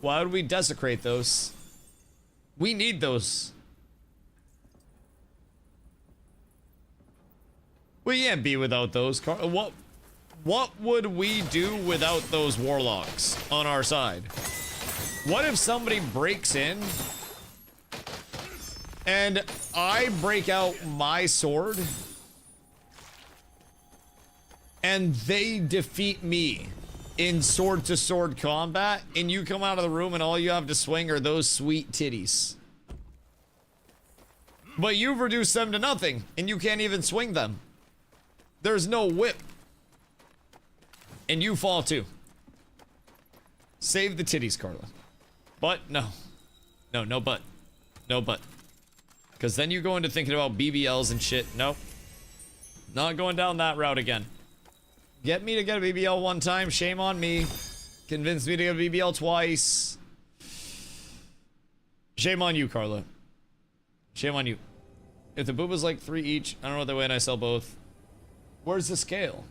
Why would we desecrate those? We need those. We can't be without those. What would we do without those warlocks on our side? What if somebody breaks in and I break out my sword and they defeat me in sword-to-sword combat, and you come out of the room and all you have to swing are those sweet titties? But you've reduced them to nothing, and you can't even swing them. There's no whip. And you fall too. Save the titties, Carla. But no. No but. No but. Because then you go into thinking about BBLs and shit. Nope. Not going down that route again. Get me to get a BBL one time, shame on me. Convince me to get a BBL twice. Shame on you, Carla. Shame on you. If the boob is like 3 each, I don't know what they weigh and I sell both. Where's the scale?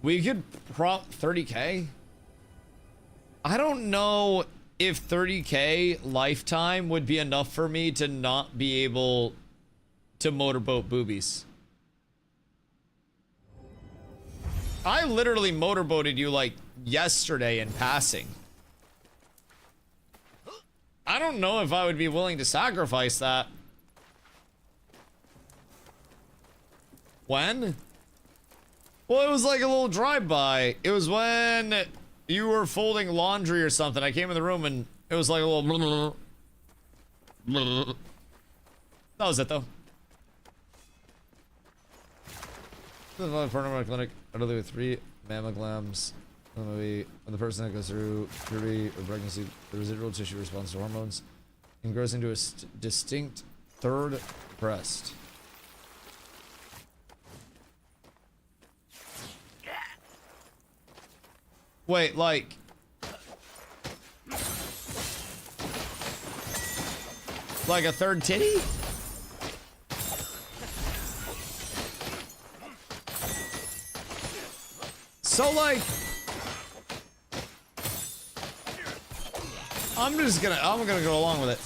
We could prop 30k? I don't know if 30k lifetime would be enough for me to not be able to motorboat boobies. I literally motorboated you like yesterday in passing. I don't know if I would be willing to sacrifice that. When? Well, it was like a little drive-by. It was when you were folding laundry or something. I came in the room and it was like a little... That was it, though. This is another partner of my clinic. I deliver with 3 mammograms. When the person that goes through puberty or pregnancy, the residual tissue responds to hormones and grows into a distinct third breast. Wait, like... Like a third titty? So, like... I'm gonna go along with it.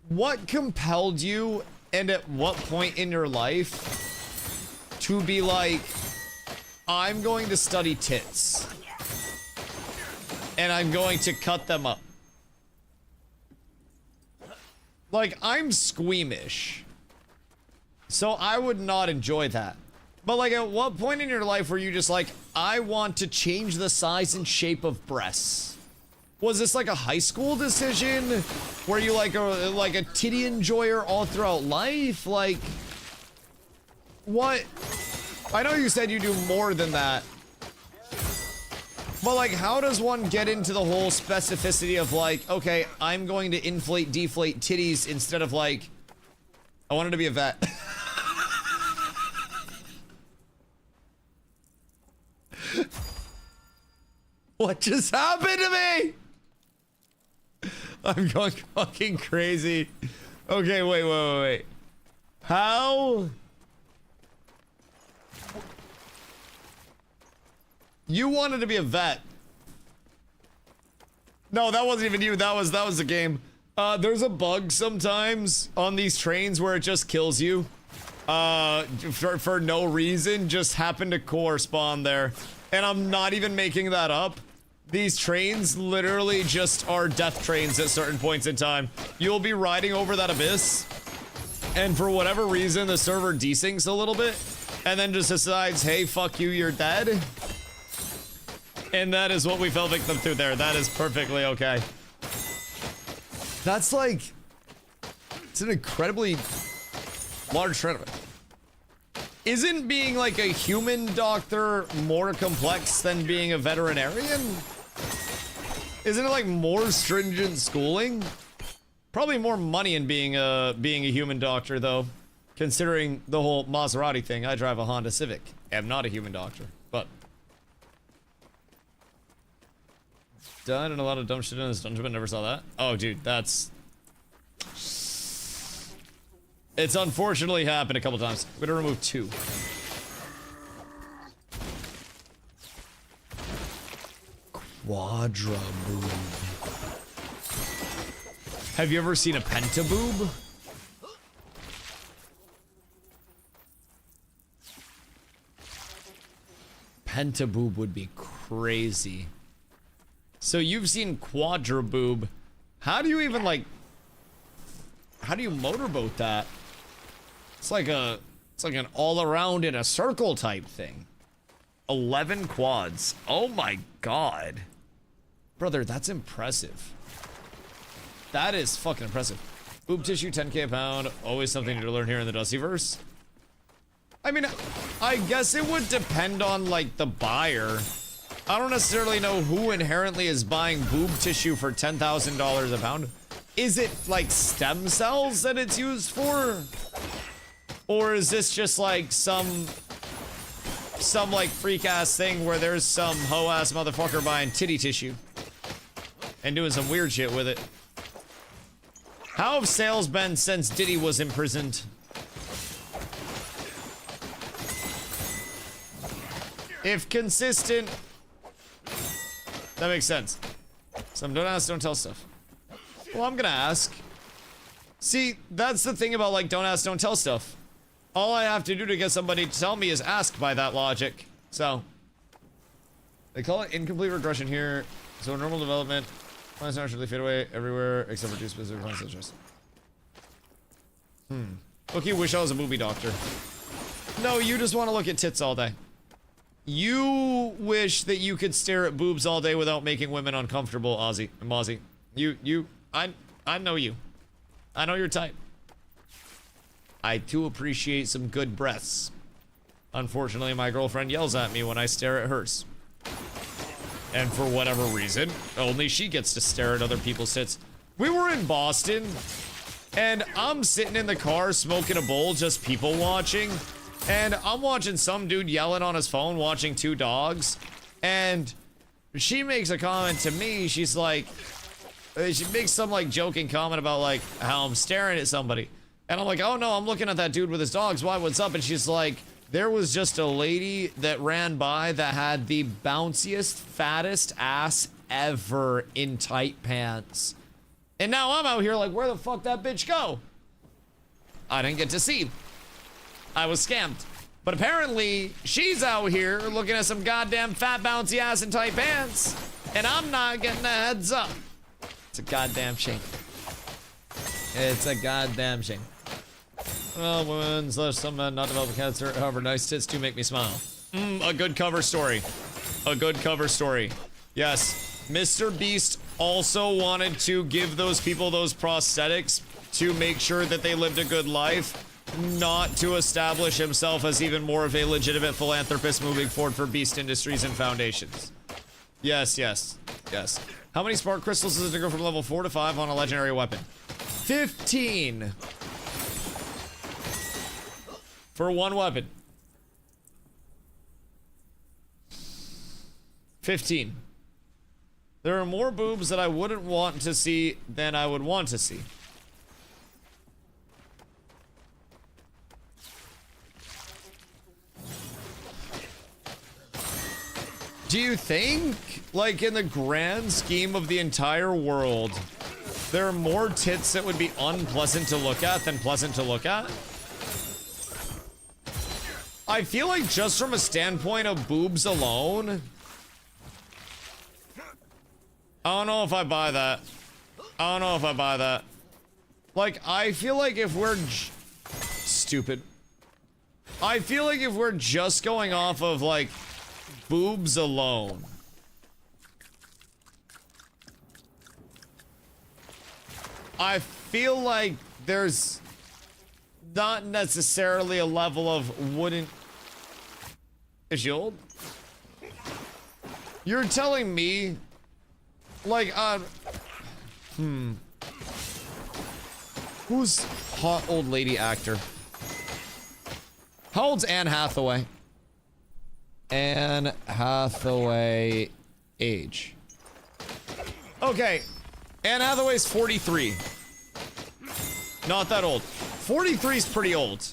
What compelled you, and at what point in your life, to be like, I'm going to study tits, and I'm going to cut them up? Like, I'm squeamish, so I would not enjoy that. But like, at what point in your life were you just like, I want to change the size and shape of breasts? Was this like a high school decision? Were you like a titty enjoyer all throughout life? Like, what? I know you said you do more than that. But like, how does one get into the whole specificity of like, okay, I'm going to inflate, deflate titties instead of like, I wanted to be a vet. What just happened to me? I'm going fucking crazy. Okay, wait. How? You wanted to be a vet. No, that wasn't even you. That was the game. There's a bug sometimes on these trains where it just kills you. For no reason, just happened to correspond there. And I'm not even making that up. These trains literally just are death trains at certain points in time. You'll be riding over that abyss, and for whatever reason, the server desyncs a little bit, and then just decides, hey, fuck you, you're dead. And that is what we fell victim to there. That is perfectly okay. That's like... It's an incredibly large tournament. Isn't being like a human doctor more complex than being a veterinarian? Isn't it like more stringent schooling? Probably more money in being a human doctor though, considering the whole Maserati thing. I drive a Honda Civic. I'm not a human doctor, but done and a lot of dumb shit in this dungeon, but never saw that. Oh, dude, that's... It's unfortunately happened a couple times. We're gonna remove 2. Quadra boob. Have you ever seen a pentaboob? Pentaboob would be crazy. So you've seen quadra boob. How do you even like... How do you motorboat that? It's like an all around in a circle type thing. 11 quads. Oh my god. Brother, that's impressive. That is fucking impressive. Boob tissue, 10k a pound. Always something to learn here in the DustyVerse. I mean, I guess it would depend on like the buyer. I don't necessarily know who inherently is buying boob tissue for $10,000 a pound. Is it like stem cells that it's used for? Or is this just like some like freak ass thing where there's some hoe ass motherfucker buying titty tissue and doing some weird shit with it? How have sales been since Diddy was imprisoned? If consistent, that makes sense. Some don't ask, don't tell stuff. Well, I'm gonna ask. See, that's the thing about like don't ask, don't tell stuff. All I have to do to get somebody to tell me is ask by that logic. So, they call it incomplete regression here. So normal development, plants naturally fade away everywhere except for 2 specific plants such as. Okay, wish I was a movie doctor. No, you just want to look at tits all day. You wish that you could stare at boobs all day without making women uncomfortable, Mozzie. I know you. I know your type. I too appreciate some good breaths. Unfortunately, my girlfriend yells at me when I stare at hers. And for whatever reason, only she gets to stare at other people's tits. We were in Boston, and I'm sitting in the car smoking a bowl, just people watching. And I'm watching some dude yelling on his phone, watching 2 dogs. And she makes a comment to me. She's like, she makes some like joking comment about like how I'm staring at somebody. And I'm like, oh no, I'm looking at that dude with his dogs. Why, what's up? And she's like, there was just a lady that ran by that had the bounciest, fattest ass ever in tight pants. And now I'm out here like, where the fuck that bitch go? I didn't get to see. I was scammed. But apparently, she's out here looking at some goddamn fat, bouncy ass in tight pants. And I'm not getting a heads up. It's a goddamn shame. It's a goddamn shame. Well, women / some men not developing cancer, however, nice tits do make me smile. A good cover story. A good cover story. Yes, Mr. Beast also wanted to give those people those prosthetics to make sure that they lived a good life, not to establish himself as even more of a legitimate philanthropist moving forward for Beast Industries and foundations. Yes, yes, yes. How many spark crystals does it go from level 4 to 5 on a legendary weapon? 15. For one weapon. 15. There are more boobs that I wouldn't want to see than I would want to see. Do you think, like in the grand scheme of the entire world, there are more tits that would be unpleasant to look at than pleasant to look at? I feel like just from a standpoint of boobs alone, I don't know if I buy that. I don't know if I buy that. Like, I feel like if we're stupid. I feel like if we're just going off of, like, boobs alone. I feel like there's not necessarily a level of wouldn't. Is she old? You're telling me, like, who's hot old lady actor? How old's Anne Hathaway? Anne Hathaway age. Okay, Anne Hathaway's 43. Not that old. 43 is pretty old.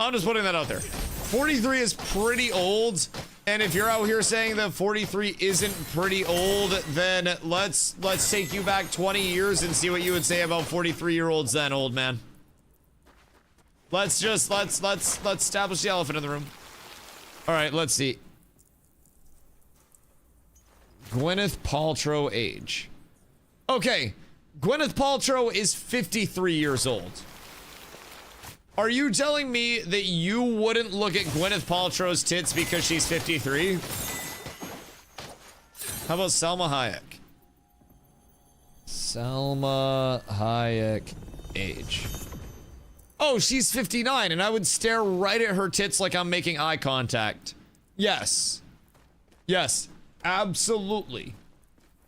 I'm just putting that out there. 43 is pretty old, and if you're out here saying that 43 isn't pretty old, then let's take you back 20 years and see what you would say about 43-year-olds then, old man. Let's establish the elephant in the room. All right, let's see. Gwyneth Paltrow age. Okay, Gwyneth Paltrow is 53 years old. Are you telling me that you wouldn't look at Gwyneth Paltrow's tits because she's 53? How about Salma Hayek? Salma Hayek age. Oh, she's 59, and I would stare right at her tits like I'm making eye contact. Yes. Yes, absolutely.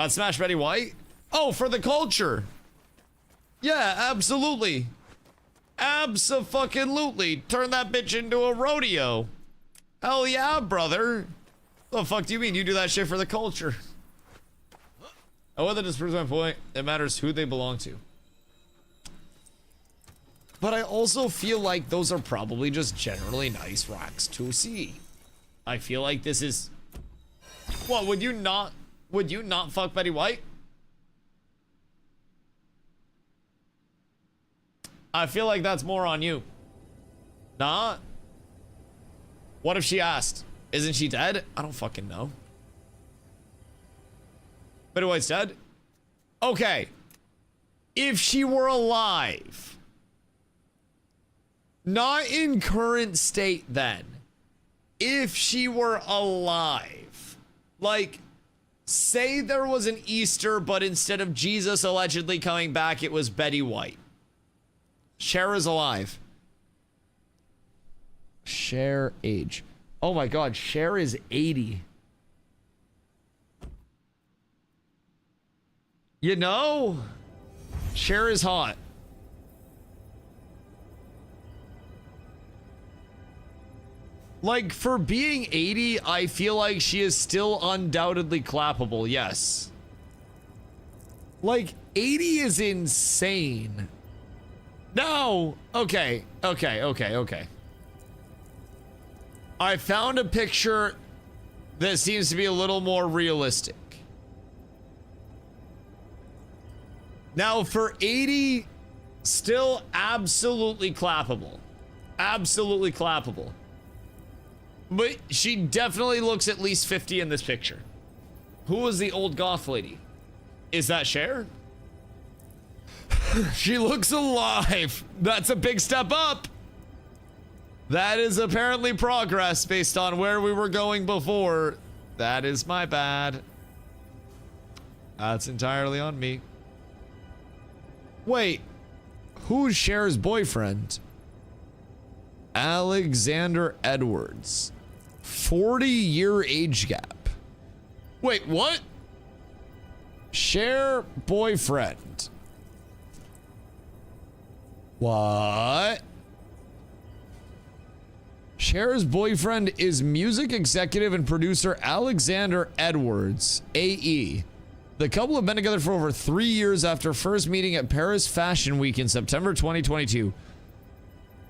I'd smash Betty White? Oh, for the culture. Yeah, absolutely. Abso-fucking-lutely. Turn that bitch into a rodeo. Hell yeah, brother. What the fuck do you mean? You do that shit for the culture. Oh, whether this proves my point, it matters who they belong to. But I also feel like those are probably just generally nice racks to see. I feel like this is... What, would you not fuck Betty White? I feel like that's more on you. Nah? What if she asked? Isn't she dead? I don't fucking know. Betty White's dead? Okay. If she were alive. Not in current state then. If she were alive. Like, say there was an Easter, but instead of Jesus allegedly coming back, it was Betty White. Cher is alive. Cher age. Oh my god, Cher is 80. You know? Cher is hot. Like, for being 80, I feel like she is still undoubtedly clappable, yes. Like, 80 is insane. No! Okay. I found a picture that seems to be a little more realistic. Now, for 80, still absolutely clappable. Absolutely clappable. But she definitely looks at least 50 in this picture. Who was the old goth lady? Is that Cher? She looks alive. That's a big step up. That is apparently progress based on where we were going before. That is my bad. That's entirely on me. Wait, who's Cher's boyfriend? Alexander Edwards. 40-year age gap. Wait, what? Cher boyfriend. What? Cher's boyfriend is music executive and producer Alexander Edwards, AE. The couple have been together for over 3 years after first meeting at Paris Fashion Week in September 2022.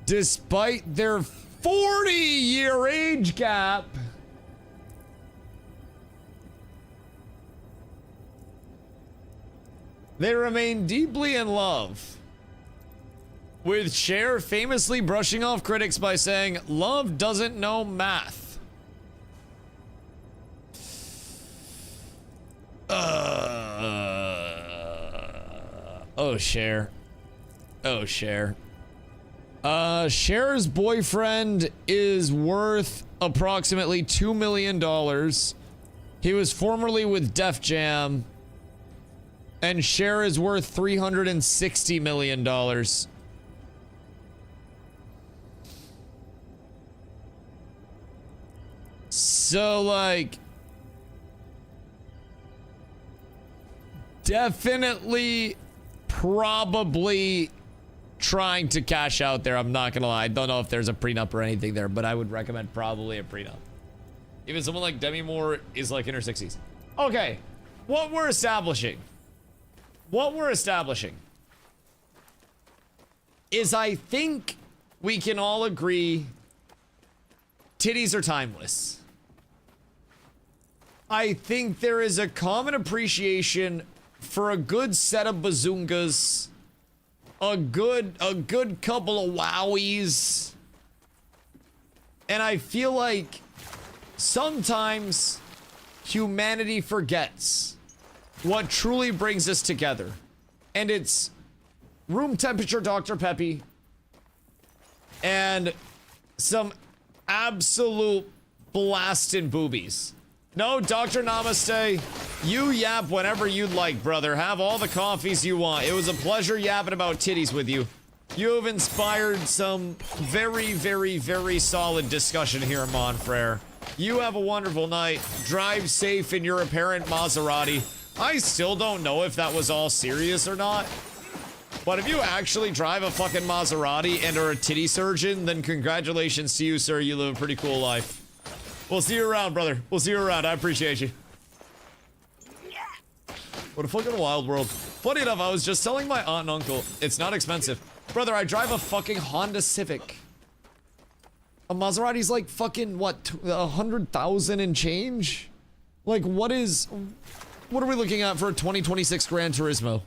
Despite their 40-year age gap, they remain deeply in love, with Cher famously brushing off critics by saying, "Love doesn't know math." Oh, Cher. Oh, Cher. Cher's boyfriend is worth approximately $2 million. He was formerly with Def Jam. And Cher is worth $360 million. So, like, definitely, probably trying to cash out there. I'm not gonna lie. I don't know if there's a prenup or anything there, but I would recommend probably a prenup. Even someone like Demi Moore is like in her 60s. Okay, what we're establishing is, I think we can all agree titties are timeless. I think there is a common appreciation for a good set of bazoongas, a good couple of wowies, and I feel like sometimes humanity forgets what truly brings us together, and it's room temperature Dr. Peppy and some absolute blasting boobies. No, Dr. Namaste, you yap whenever you'd like, brother. Have all the coffees you want. It was a pleasure yapping about titties with you. You have inspired some very, very, very solid discussion here, Monfrere. You have a wonderful night. Drive safe in your apparent Maserati. I still don't know if that was all serious or not. But if you actually drive a fucking Maserati and are a titty surgeon, then congratulations to you, sir. You live a pretty cool life. We'll see you around, brother. We'll see you around. I appreciate you. What a fucking wild world. Funny enough, I was just telling my aunt and uncle, it's not expensive. Brother, I drive a fucking Honda Civic. A Maserati's like fucking, what, 100,000 and change? Like, what are we looking at for a 2026 Gran Turismo?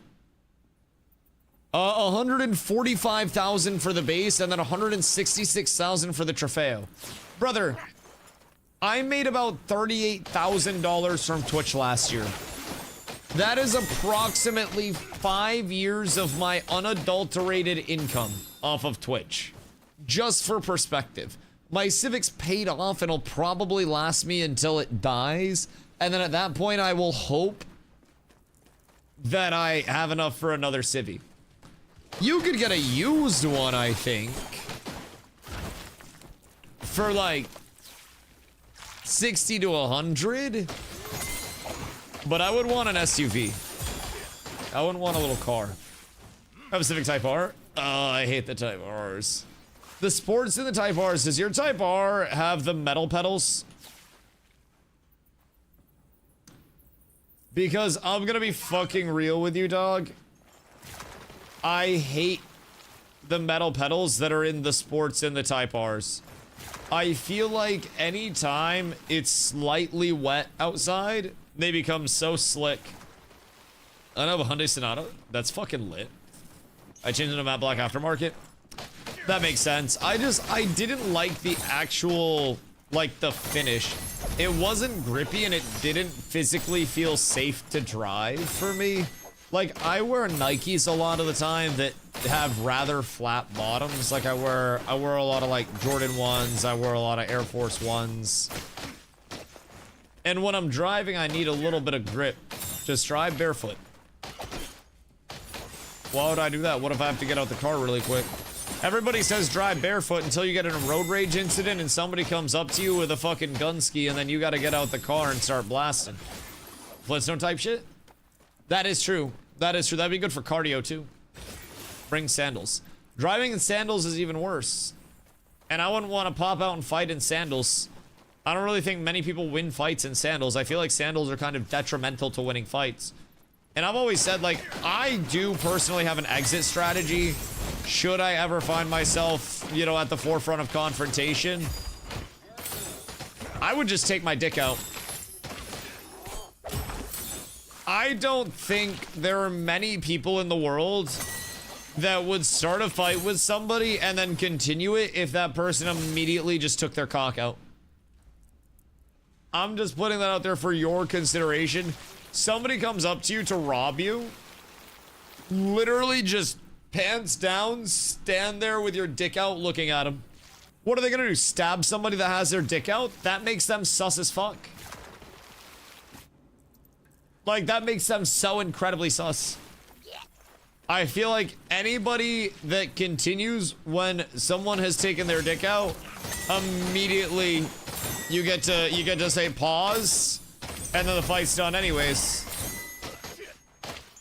145,000 for the base and then 166,000 for the Trofeo. Brother, I made about $38,000 from Twitch last year. That is approximately 5 years of my unadulterated income off of Twitch. Just for perspective. My Civic's paid off and it'll probably last me until it dies. And then at that point, I will hope that I have enough for another Civi. You could get a used one, I think, for like 60 to 100. But I would want an SUV. I wouldn't want a little car. I have a Civic Type R. Oh, I hate the Type Rs. The sports in the Type Rs, does your Type R have the metal pedals? Because I'm gonna be fucking real with you, dog. I hate the metal pedals that are in the sports in the Type Rs. I feel like anytime it's slightly wet outside, they become so slick. I don't have a Hyundai Sonata. That's fucking lit. I changed it to matte black aftermarket. That makes sense. I didn't like the actual, like, the finish. It wasn't grippy and it didn't physically feel safe to drive for me. Like, I wear Nikes a lot of the time that have rather flat bottoms. Like, I wear a lot of, like, Jordan 1s. I wear a lot of Air Force 1s. And when I'm driving, I need a little bit of grip. Just drive barefoot. Why would I do that? What if I have to get out the car really quick? Everybody says drive barefoot until you get in a road rage incident and somebody comes up to you with a fucking gun ski and then you gotta get out the car and start blasting. Flintstone type shit? That is true. That is true. That'd be good for cardio too. Bring sandals. Driving in sandals is even worse. And I wouldn't want to pop out and fight in sandals. I don't really think many people win fights in sandals. I feel like sandals are kind of detrimental to winning fights. And I've always said, like, I do personally have an exit strategy. Should I ever find myself, you know, at the forefront of confrontation, I would just take my dick out. I don't think there are many people in the world that would start a fight with somebody and then continue it if that person immediately just took their cock out. I'm just putting that out there for your consideration. Somebody comes up to you to rob you, literally just pants down, stand there with your dick out looking at them. What are they gonna do? Stab somebody that has their dick out? That makes them sus as fuck. Like, that makes them so incredibly sus. I feel like anybody that continues when someone has taken their dick out, immediately you get to say pause, and then the fight's done anyways.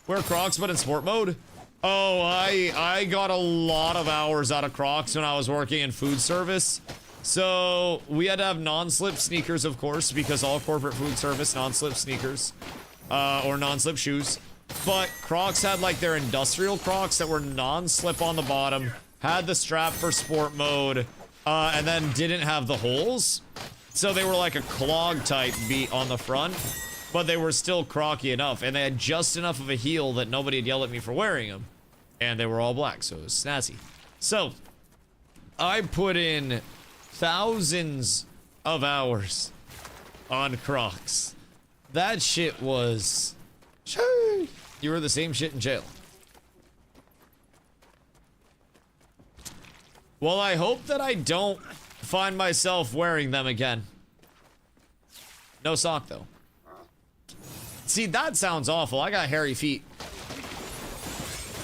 Wear Crocs, but in sport mode? Oh, I got a lot of hours out of Crocs when I was working in food service. So we had to have non-slip sneakers, of course, because all corporate food service non-slip sneakers, or non-slip shoes. But Crocs had like their industrial Crocs that were non-slip on the bottom, had the strap for sport mode, and then didn't have the holes. So they were like a clog type beat on the front, but they were still crocky enough, and they had just enough of a heel that nobody would yell at me for wearing them. And they were all black, so it was snazzy. So I put in thousands of hours on Crocs. That shit was... You were the same shit in jail. Well, I hope that I don't find myself wearing them again. No sock, though. See, that sounds awful. I got hairy feet.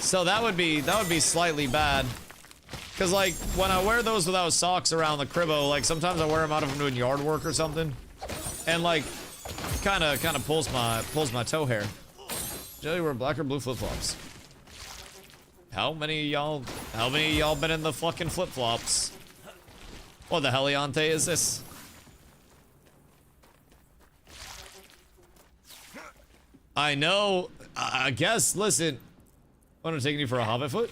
So that would be slightly bad. Cause like, when I wear those without socks around the cribbo, like sometimes I wear them out if I'm doing yard work or something. And like, kinda pulls my toe hair. Jelly, wear black or blue flip-flops? How many of y'all been in the fucking flip-flops? What the heliante is this? I know, I guess, listen, I'm taking you for a hobbit foot?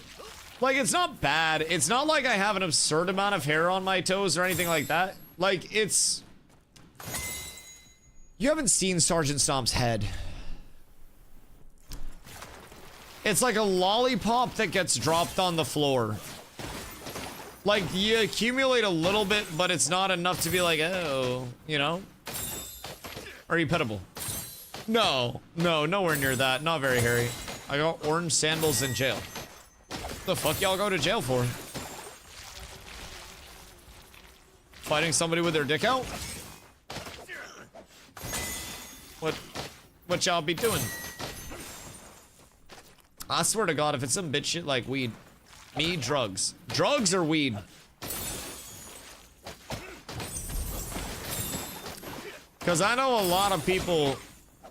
Like, it's not bad. It's not like I have an absurd amount of hair on my toes or anything like that. Like, it's... You haven't seen Sergeant Stomp's head. It's like a lollipop that gets dropped on the floor. Like, you accumulate a little bit, but it's not enough to be like, oh, you know? Are you pettable? No, nowhere near that. Not very hairy. I got orange sandals in jail. What the fuck y'all go to jail for? Fighting somebody with their dick out? What y'all be doing? I swear to God, if it's some bitch shit like weed, me, drugs. Drugs or weed? Because I know a lot of people...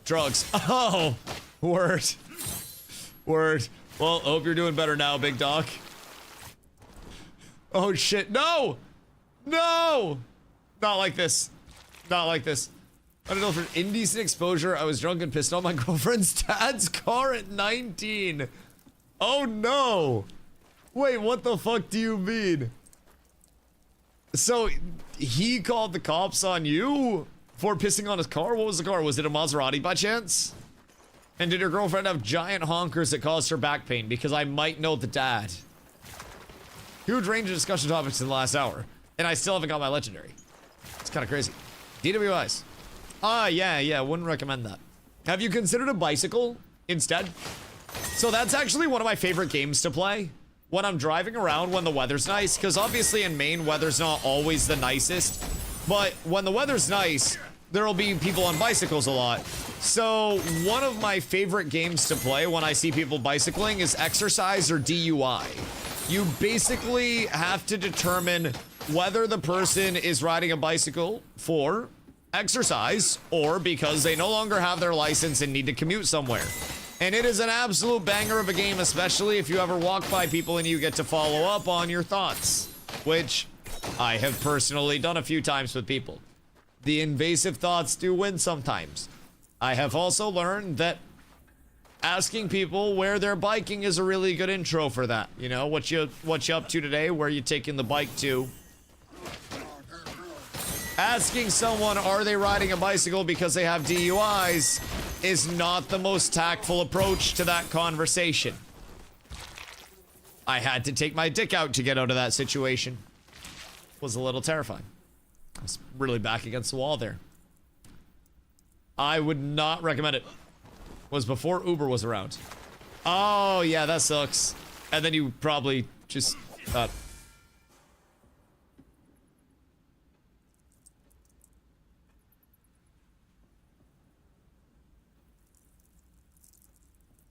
Drugs. Oh! Word. Word. Well, hope you're doing better now, big dog. Oh shit, no! No! Not like this. Not like this. I don't know, for indecent exposure, I was drunk and pissed on my girlfriend's dad's car at 19. Oh no! Wait, what the fuck do you mean? So, he called the cops on you for pissing on his car? What was the car? Was it a Maserati by chance? And did your girlfriend have giant honkers that caused her back pain? Because I might know the dad. Huge range of discussion topics in the last hour. And I still haven't got my legendary. It's kind of crazy. DWIs. Yeah, wouldn't recommend that. Have you considered a bicycle instead? So that's actually one of my favorite games to play when I'm driving around when the weather's nice, because obviously in Maine, weather's not always the nicest. But when the weather's nice, there'll be people on bicycles a lot. So one of my favorite games to play when I see people bicycling is exercise or DUI. You basically have to determine whether the person is riding a bicycle for exercise or because they no longer have their license and need to commute somewhere. And it is an absolute banger of a game, especially if you ever walk by people and you get to follow up on your thoughts, which I have personally done a few times with people. The invasive thoughts do win sometimes. I have also learned that asking people where they're biking is a really good intro for that. You know, what you up to today? Where you taking the bike to? Asking someone, are they riding a bicycle because they have DUIs, is not the most tactful approach to that conversation. I had to take my dick out to get out of that situation. Was a little terrifying. I was really back against the wall there. I would not recommend it. Was before Uber was around. Oh, yeah, that sucks. And then you probably just thought...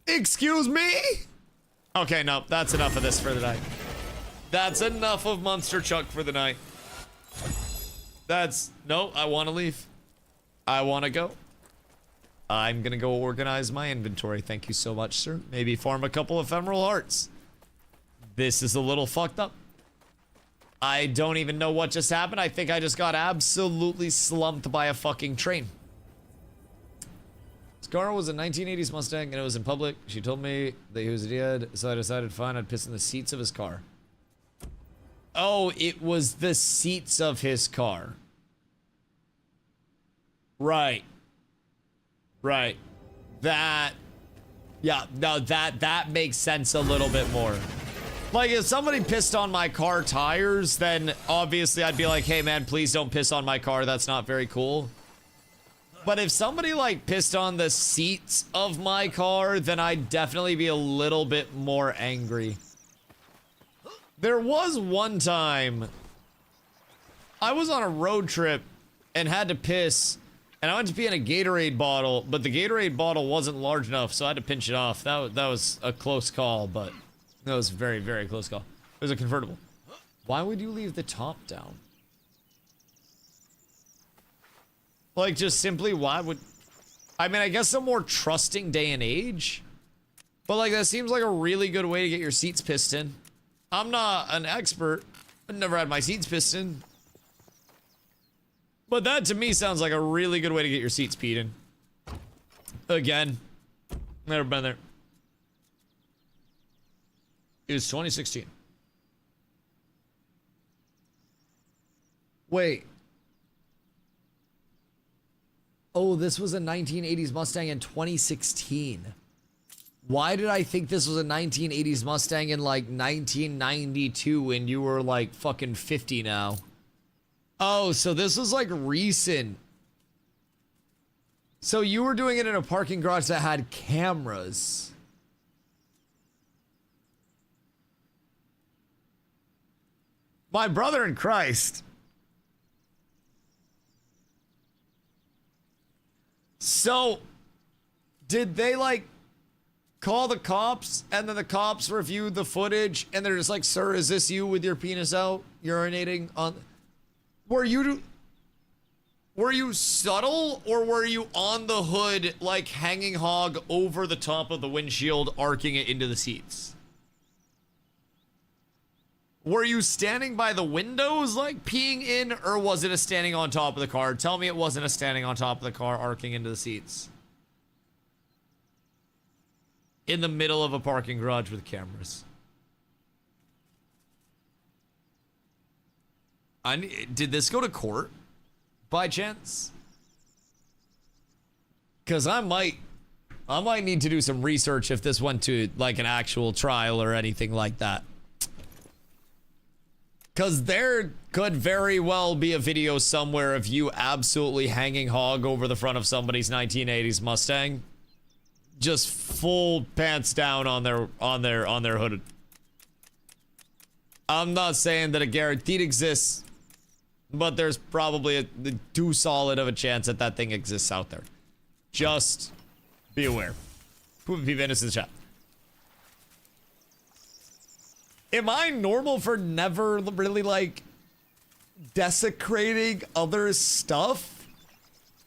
Excuse me? Okay, no, that's enough of this for the night. That's enough of Monster Chuck for the night. No, I want to leave. I want to go. I'm gonna go organize my inventory. Thank you so much, sir. Maybe farm a couple ephemeral hearts. This is a little fucked up. I don't even know what just happened. I think I just got absolutely slumped by a fucking train. Scar was a 1980s Mustang and it was in public. She told me that he was a idiot, so I decided fine, I'd piss in the seats of his car. Oh, it was the seats of his car. Right. Right. That... Yeah, no, that makes sense a little bit more. Like, if somebody pissed on my car tires, then obviously I'd be like, hey man, please don't piss on my car, that's not very cool. But if somebody, like, pissed on the seats of my car, then I'd definitely be a little bit more angry. There was one time I was on a road trip and had to piss, and I went to pee in a Gatorade bottle, but the Gatorade bottle wasn't large enough, so I had to pinch it off. That was a close call, but that was a very, very close call. It was a convertible. Why would you leave the top down? Like, just simply, why would... I mean, I guess a more trusting day and age. But, like, that seems like a really good way to get your seats pissed in. I'm not an expert. I've never had my seats pissed in. But that, to me, sounds like a really good way to get your seats peed in. Again. Never been there. It was 2016. Wait. Oh, this was a 1980s Mustang in 2016. Why did I think this was a 1980s Mustang in like 1992 and you were like fucking 50 now? Oh, so this was like recent. So you were doing it in a parking garage that had cameras. My brother in Christ. So, did they, like, call the cops, and then the cops reviewed the footage, and they're just like, sir, is this you with your penis out, urinating on... Were you subtle, or were you on the hood, like, hanging hog over the top of the windshield, arcing it into the seats? Were you standing by the windows, like, peeing in, or was it a standing on top of the car? Tell me it wasn't a standing on top of the car, arcing into the seats. In the middle of a parking garage with cameras. Did this go to court, by chance? Because I might need to do some research if this went to, like, an actual trial or anything like that. Because there could very well be a video somewhere of you absolutely hanging hog over the front of somebody's 1980s Mustang. Just full pants down on their hood. I'm not saying that a guaranteed exists, but there's probably a too solid of a chance that that thing exists out there. Just be aware. Put Venice in the chat. Am I normal for never really, like, desecrating other stuff?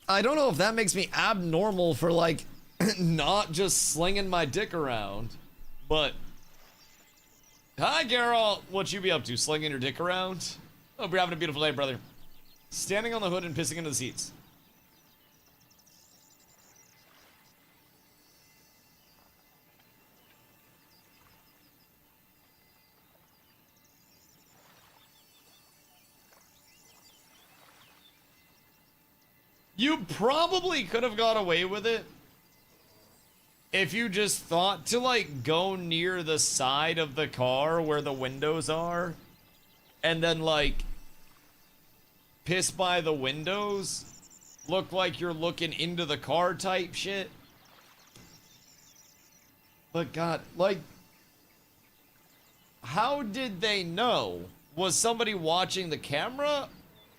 I don't know if that makes me abnormal for, like, not just slinging my dick around, but... Hi, Geralt. What you be up to? Slinging your dick around? Hope you're having a beautiful day, brother. Standing on the hood and pissing into the seats. You probably could have got away with it if you just thought to, like, go near the side of the car where the windows are and then, like, piss by the windows, look like you're looking into the car type shit. But God, like, how did they know? Was somebody watching the camera,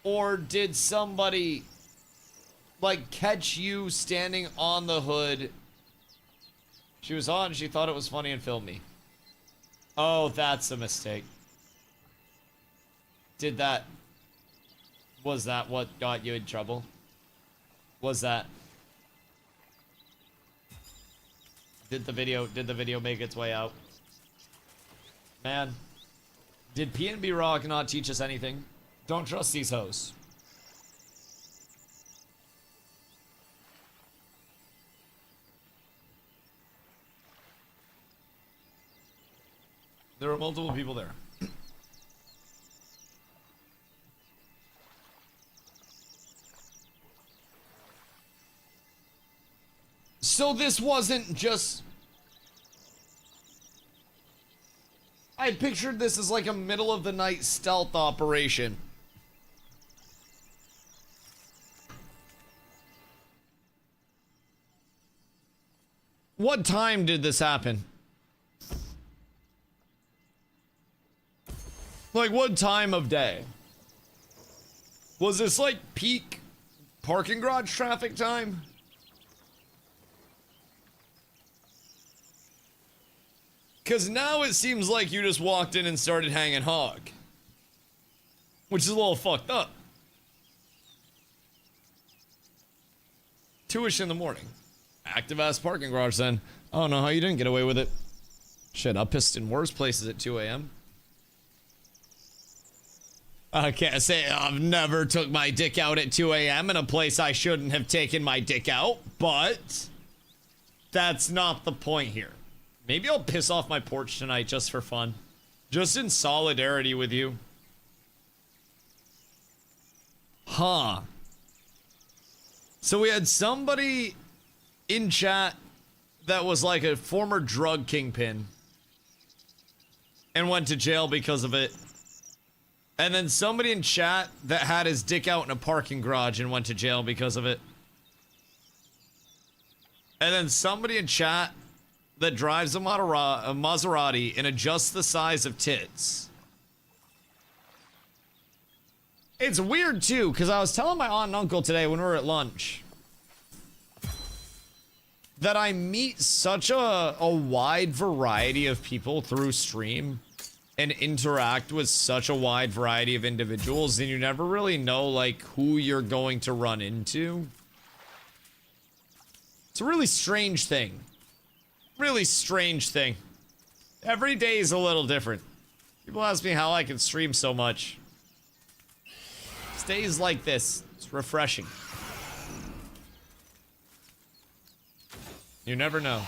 or did somebody, like, catch you standing on the hood? She was on, she thought it was funny and filmed me. Oh, that's a mistake. Was that what got you in trouble? Was that? Did the video make its way out? Man, did P&B Rock not teach us anything? Don't trust these hoes. There were multiple people there. So this wasn't just... I pictured this as like a middle of the night stealth operation. What time did this happen? Like, what time of day? Was this like peak parking garage traffic time? Because now it seems like you just walked in and started hanging hog. Which is a little fucked up. 2-ish in the morning. Active ass parking garage then. I don't know how you didn't get away with it. Shit, I pissed in worse places at 2 a.m. I can't say I've never took my dick out at 2 a.m. in a place I shouldn't have taken my dick out, but that's not the point here. Maybe I'll piss off my porch tonight just for fun. Just in solidarity with you. Huh. So we had somebody in chat that was like a former drug kingpin and went to jail because of it. And then somebody in chat that had his dick out in a parking garage and went to jail because of it. And then somebody in chat that drives a Maserati in a just the size of tits. It's weird too, because I was telling my aunt and uncle today when we were at lunch that I meet such a wide variety of people through stream and interact with such a wide variety of individuals, and you never really know, like, who you're going to run into. It's a really strange thing. Really strange thing. Every day is a little different. People ask me how I can stream so much. Stays like this. It's refreshing. You never know.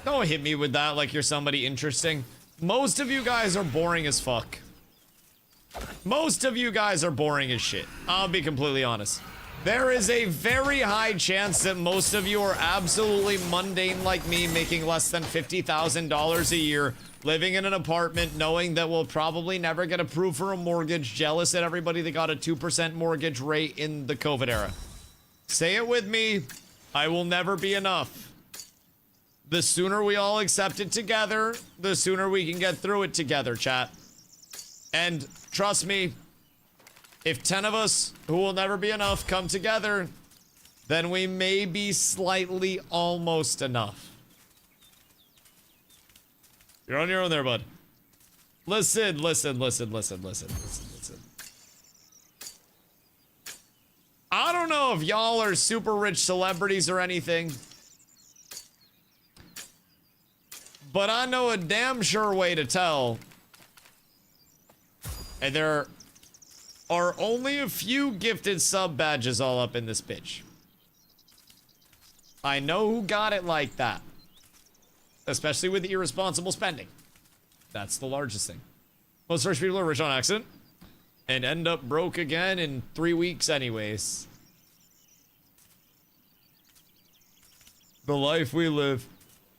Don't hit me with that like you're somebody interesting. Most of you guys are boring as fuck. Most of you guys are boring as shit. I'll be completely honest. There is a very high chance that most of you are absolutely mundane like me, making less than $50,000 a year, living in an apartment, knowing that we'll probably never get approved for a mortgage, jealous at everybody that got a 2% mortgage rate in the COVID era. Say it with me, I will never be enough. The sooner we all accept it together, the sooner we can get through it together, chat. And trust me, if 10 of us, who will never be enough, come together, then we may be slightly almost enough. You're on your own there, bud. Listen. I don't know if y'all are super rich celebrities or anything, but I know a damn sure way to tell. And there are only a few gifted sub badges all up in this bitch. I know who got it like that. Especially with irresponsible spending. That's the largest thing. Most rich people are rich on accident and end up broke again in 3 weeks anyways. The life we live.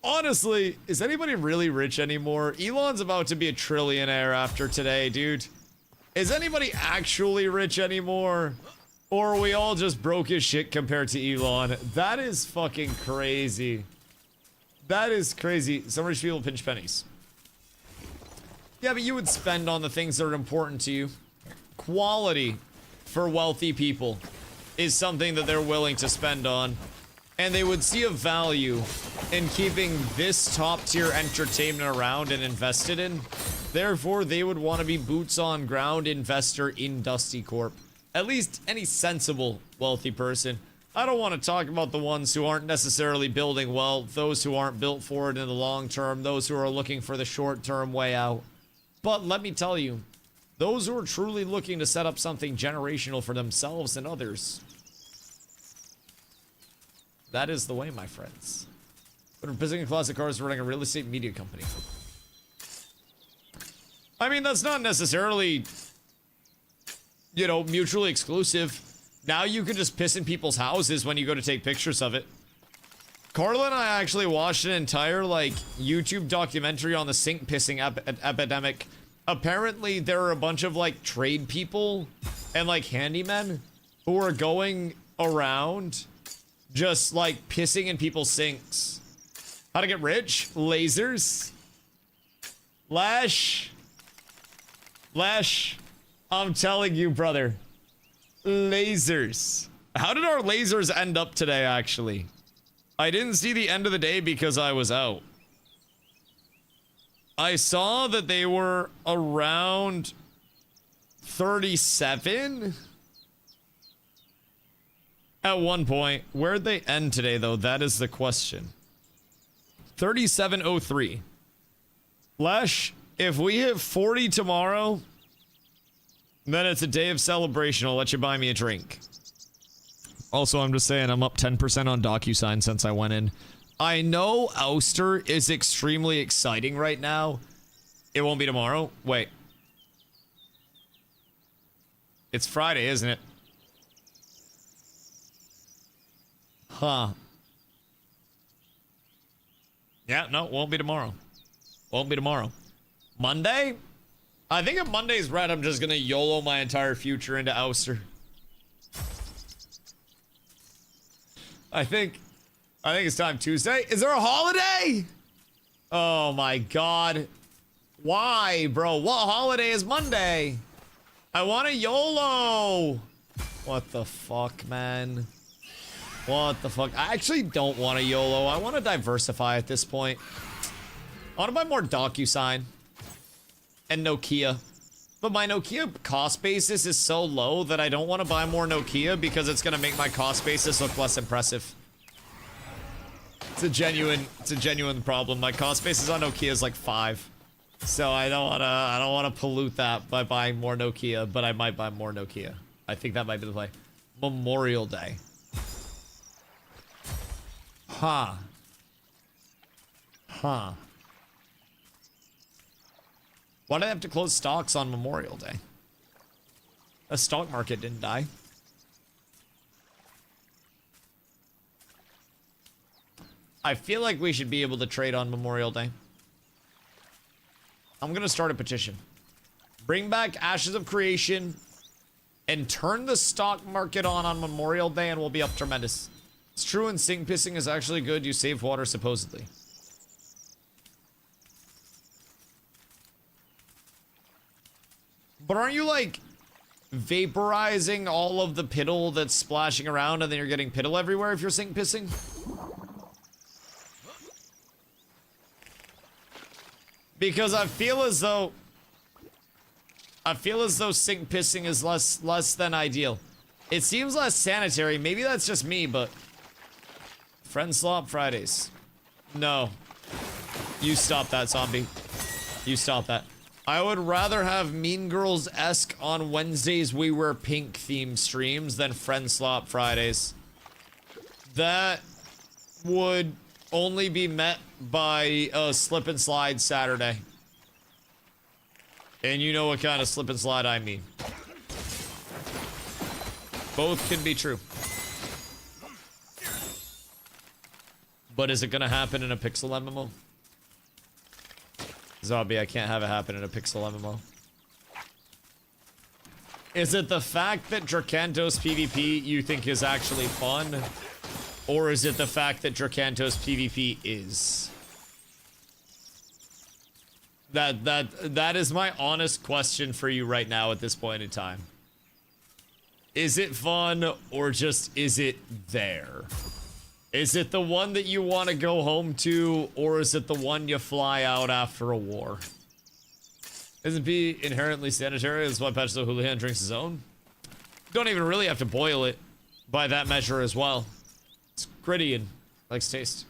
Honestly, is anybody really rich anymore? Elon's about to be a trillionaire after today, dude. Is anybody actually rich anymore? Or are we all just broke as shit compared to Elon? That is fucking crazy. That is crazy. Some rich people pinch pennies. Yeah, but you would spend on the things that are important to you. Quality for wealthy people is something that they're willing to spend on. And they would see a value in keeping this top tier entertainment around and invested in. Therefore, they would want to be boots on ground investor in Dusty Corp. At least any sensible wealthy person. I don't want to talk about the ones who aren't necessarily building wealth, those who aren't built for it in the long term, those who are looking for the short term way out. But let me tell you, those who are truly looking to set up something generational for themselves and others, that is the way, my friends. But we're visiting classic cars, running a real estate media company. I mean, that's not necessarily, you know, mutually exclusive. Now you can just piss in people's houses when you go to take pictures of it. Carla and I actually watched an entire, like, YouTube documentary on the sink pissing epidemic. Apparently, there are a bunch of, like, trade people and, like, handymen who are going around just, like, pissing in people's sinks. How to get rich? Lasers. Lash, I'm telling you, brother. Lasers. How did our lasers end up today, actually? I didn't see the end of the day because I was out. I saw that they were around 37 at one point. Where'd they end today, though? That is the question. 3703. Lesh, if we hit 40 tomorrow, then it's a day of celebration. I'll let you buy me a drink. Also, I'm just saying I'm up 10% on DocuSign since I went in. I know Ouster is extremely exciting right now. It won't be tomorrow. Wait. It's Friday, isn't it? Huh. Yeah, no, won't be tomorrow. Won't be tomorrow. Monday? I think if Monday's red, I'm just gonna YOLO my entire future into Ouster. I think it's time. Tuesday? Is there a holiday? Oh my god. Why, bro? What holiday is Monday? I want a YOLO. What the fuck, man? What the fuck? I actually don't want a YOLO. I want to diversify at this point. I want to buy more DocuSign and Nokia. But my Nokia cost basis is so low that I don't want to buy more Nokia because it's going to make my cost basis look less impressive. It's a genuine problem. My cost basis on Nokia is like 5. So I don't wanna pollute that by buying more Nokia, but I might buy more Nokia. I think that might be the play. Memorial Day. Huh. Huh. Why did I have to close stocks on Memorial Day? The stock market didn't die. I feel like we should be able to trade on Memorial Day. I'm gonna start a petition. Bring back Ashes of Creation and turn the stock market on Memorial Day and we'll be up tremendous. It's true and sink pissing is actually good. You save water supposedly. But aren't you like vaporizing all of the piddle that's splashing around and then you're getting piddle everywhere if you're sink pissing? Because I feel as though sink pissing is less than ideal. It seems less sanitary. Maybe that's just me, but Friend Slop Fridays. No. You stop that, zombie. You stop that. I would rather have Mean Girls-esque on Wednesdays we wear pink theme streams than Friend Slop Fridays. That would only be met by a slip and slide Saturday. And you know what kind of slip and slide I mean. Both can be true. But is it gonna happen in a pixel MMO? Zombie, I can't have it happen in a pixel MMO. Is it the fact that Dracantos PvP you think is actually fun? Or is it the fact that Dracantos PvP is? That is my honest question for you right now at this point in time. Is it fun or just is it there? Is it the one that you want to go home to, or is it the one you fly out after a war? Isn't pee inherently sanitary? That's why Patch the Houlihan drinks his own. Don't even really have to boil it by that measure as well. It's gritty and likes taste.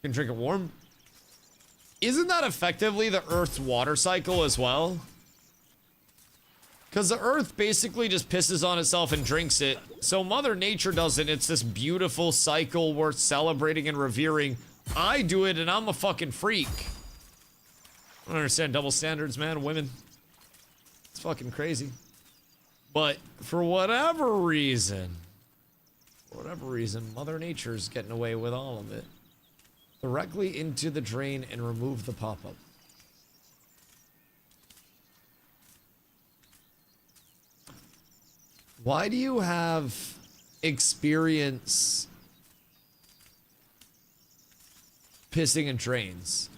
You can drink it warm. Isn't that effectively the Earth's water cycle as well? Because the Earth basically just pisses on itself and drinks it. So Mother Nature doesn't. It's this beautiful cycle worth celebrating and revering. I do it and I'm a fucking freak. I don't understand double standards, man. Women. It's fucking crazy. But for whatever reason, Mother Nature's getting away with all of it. Directly into the drain and remove the pop-up. Why do you have experience pissing in drains?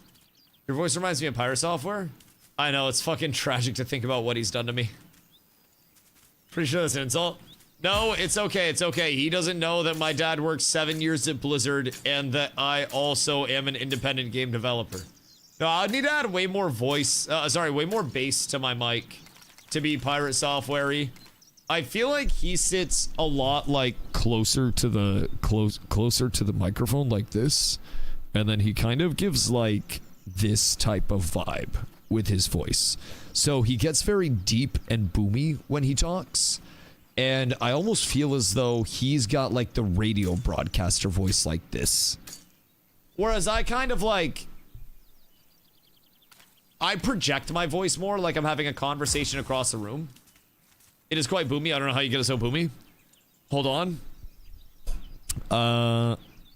Your voice reminds me of Pirate Software? I know, it's fucking tragic to think about what he's done to me. Pretty sure that's an insult. No, it's okay, it's okay. He doesn't know that my dad worked 7 years at Blizzard and that I also am an independent game developer. No, I'd need to add way more way more bass to my mic to be Pirate Software-y. I feel like he sits a lot like closer to the microphone like this, and then he kind of gives like this type of vibe with his voice. So he gets very deep and boomy when he talks, and I almost feel as though he's got like the radio broadcaster voice like this. Whereas I kind of like, I project my voice more like I'm having a conversation across the room. It is quite boomy. I don't know how you get it so boomy. Hold on.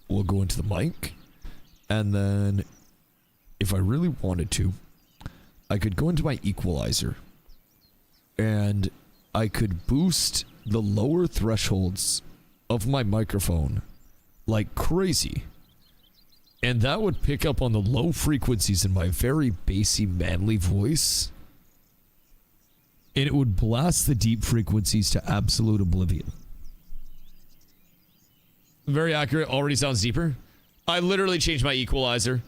We'll go into the mic. And then, if I really wanted to, I could go into my equalizer. And I could boost the lower thresholds of my microphone like crazy. And that would pick up on the low frequencies in my very bassy, manly voice. And it would blast the deep frequencies to absolute oblivion. Very accurate. Already sounds deeper. I literally changed my equalizer.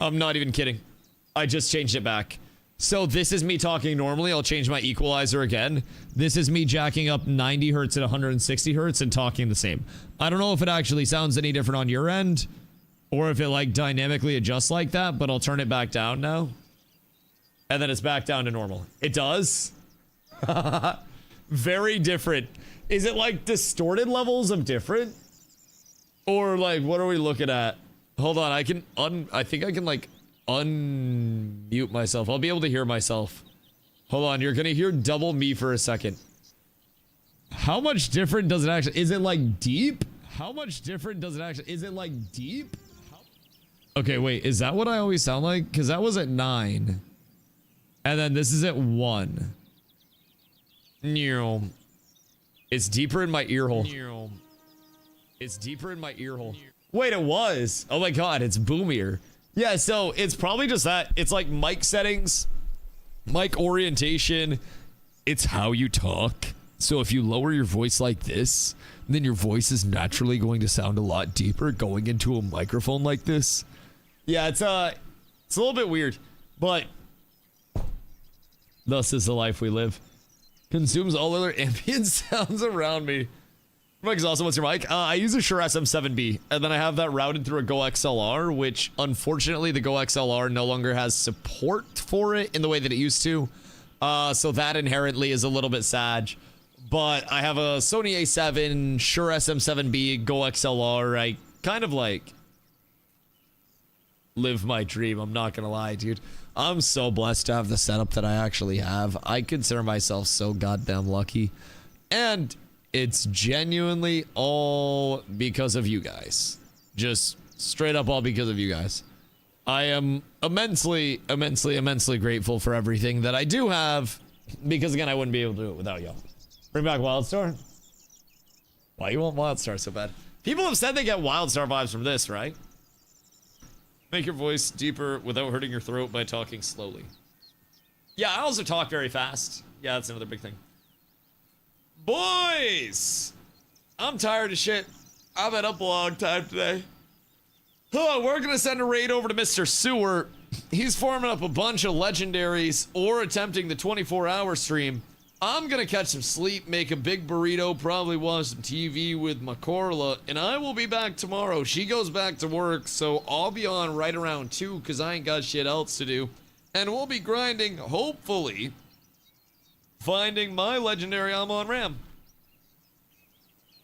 I'm not even kidding. I just changed it back. So this is me talking normally. I'll change my equalizer again. This is me jacking up 90 hertz at 160 hertz and talking the same. I don't know if it actually sounds any different on your end, Or if it like dynamically adjusts like that, but I'll turn it back down now. And then it's back down to normal. It does? Very different. Is it like distorted levels of different? Or like, what are we looking at? Hold on, I think I can like unmute myself. I'll be able to hear myself. Hold on, you're gonna hear double me for a second. How much different does it actually, is it like deep? How much different does it actually, is it like deep? Okay, wait, is that what I always sound like? Because that was at 9. And then this is at 1. It's deeper in my ear hole. It's deeper in my ear hole. Wait, it was. Oh my god, it's boomier. Yeah, so it's probably just that. It's like mic settings, mic orientation. It's how you talk. So if you lower your voice like this, then your voice is naturally going to sound a lot deeper going into a microphone like this. Yeah, it's a little bit weird, but thus is the life we live. Consumes all other ambient sounds around me. Mike is awesome. What's your mic? I use a Shure SM7B, and then I have that routed through a Go XLR, which unfortunately the Go XLR no longer has support for it in the way that it used to. So that inherently is a little bit sad. But I have a Sony A7, Shure SM7B, Go XLR. I kind of like live my dream. I'm not gonna lie, dude. I'm so blessed to have the setup that I actually have. I consider myself so goddamn lucky. And it's genuinely all because of you guys. Just straight up all because of you guys. I am immensely, immensely, immensely grateful for everything that I do have. Because again, I wouldn't be able to do it without y'all. Bring back Wildstar? Why you want Wildstar so bad? People have said they get Wildstar vibes from this, right? Make your voice deeper without hurting your throat by talking slowly. Yeah, I also talk very fast. Yeah, that's another big thing. Boys! I'm tired of shit. I've been up a long time today. We're gonna send a raid over to Mr. Sewer. He's forming up a bunch of legendaries or attempting the 24-hour stream. I'm gonna catch some sleep, make a big burrito, probably watch some TV with my Corla, and I will be back tomorrow. She goes back to work, so I'll be on right around 2 because I ain't got shit else to do. And we'll be grinding, hopefully, finding my legendary Amon Ram.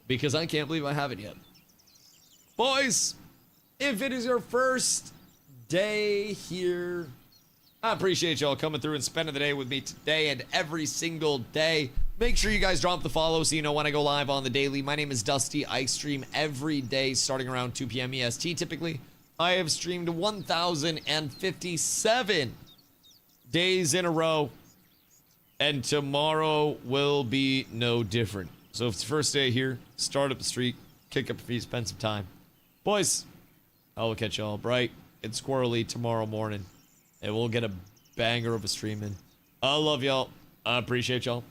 Because I can't believe I haven't yet. Boys, if it is your first day here, I appreciate y'all coming through and spending the day with me today and every single day. Make sure you guys drop the follow so you know when I go live on the daily. My name is Dusty. I stream every day starting around 2 p.m. EST typically. I have streamed 1,057 days in a row. And tomorrow will be no different. So if it's the first day here, start up the streak, kick up your feet, spend some time. Boys, I will catch y'all bright and squirrely tomorrow morning. And we'll get a banger of a stream in. I love y'all. I appreciate y'all.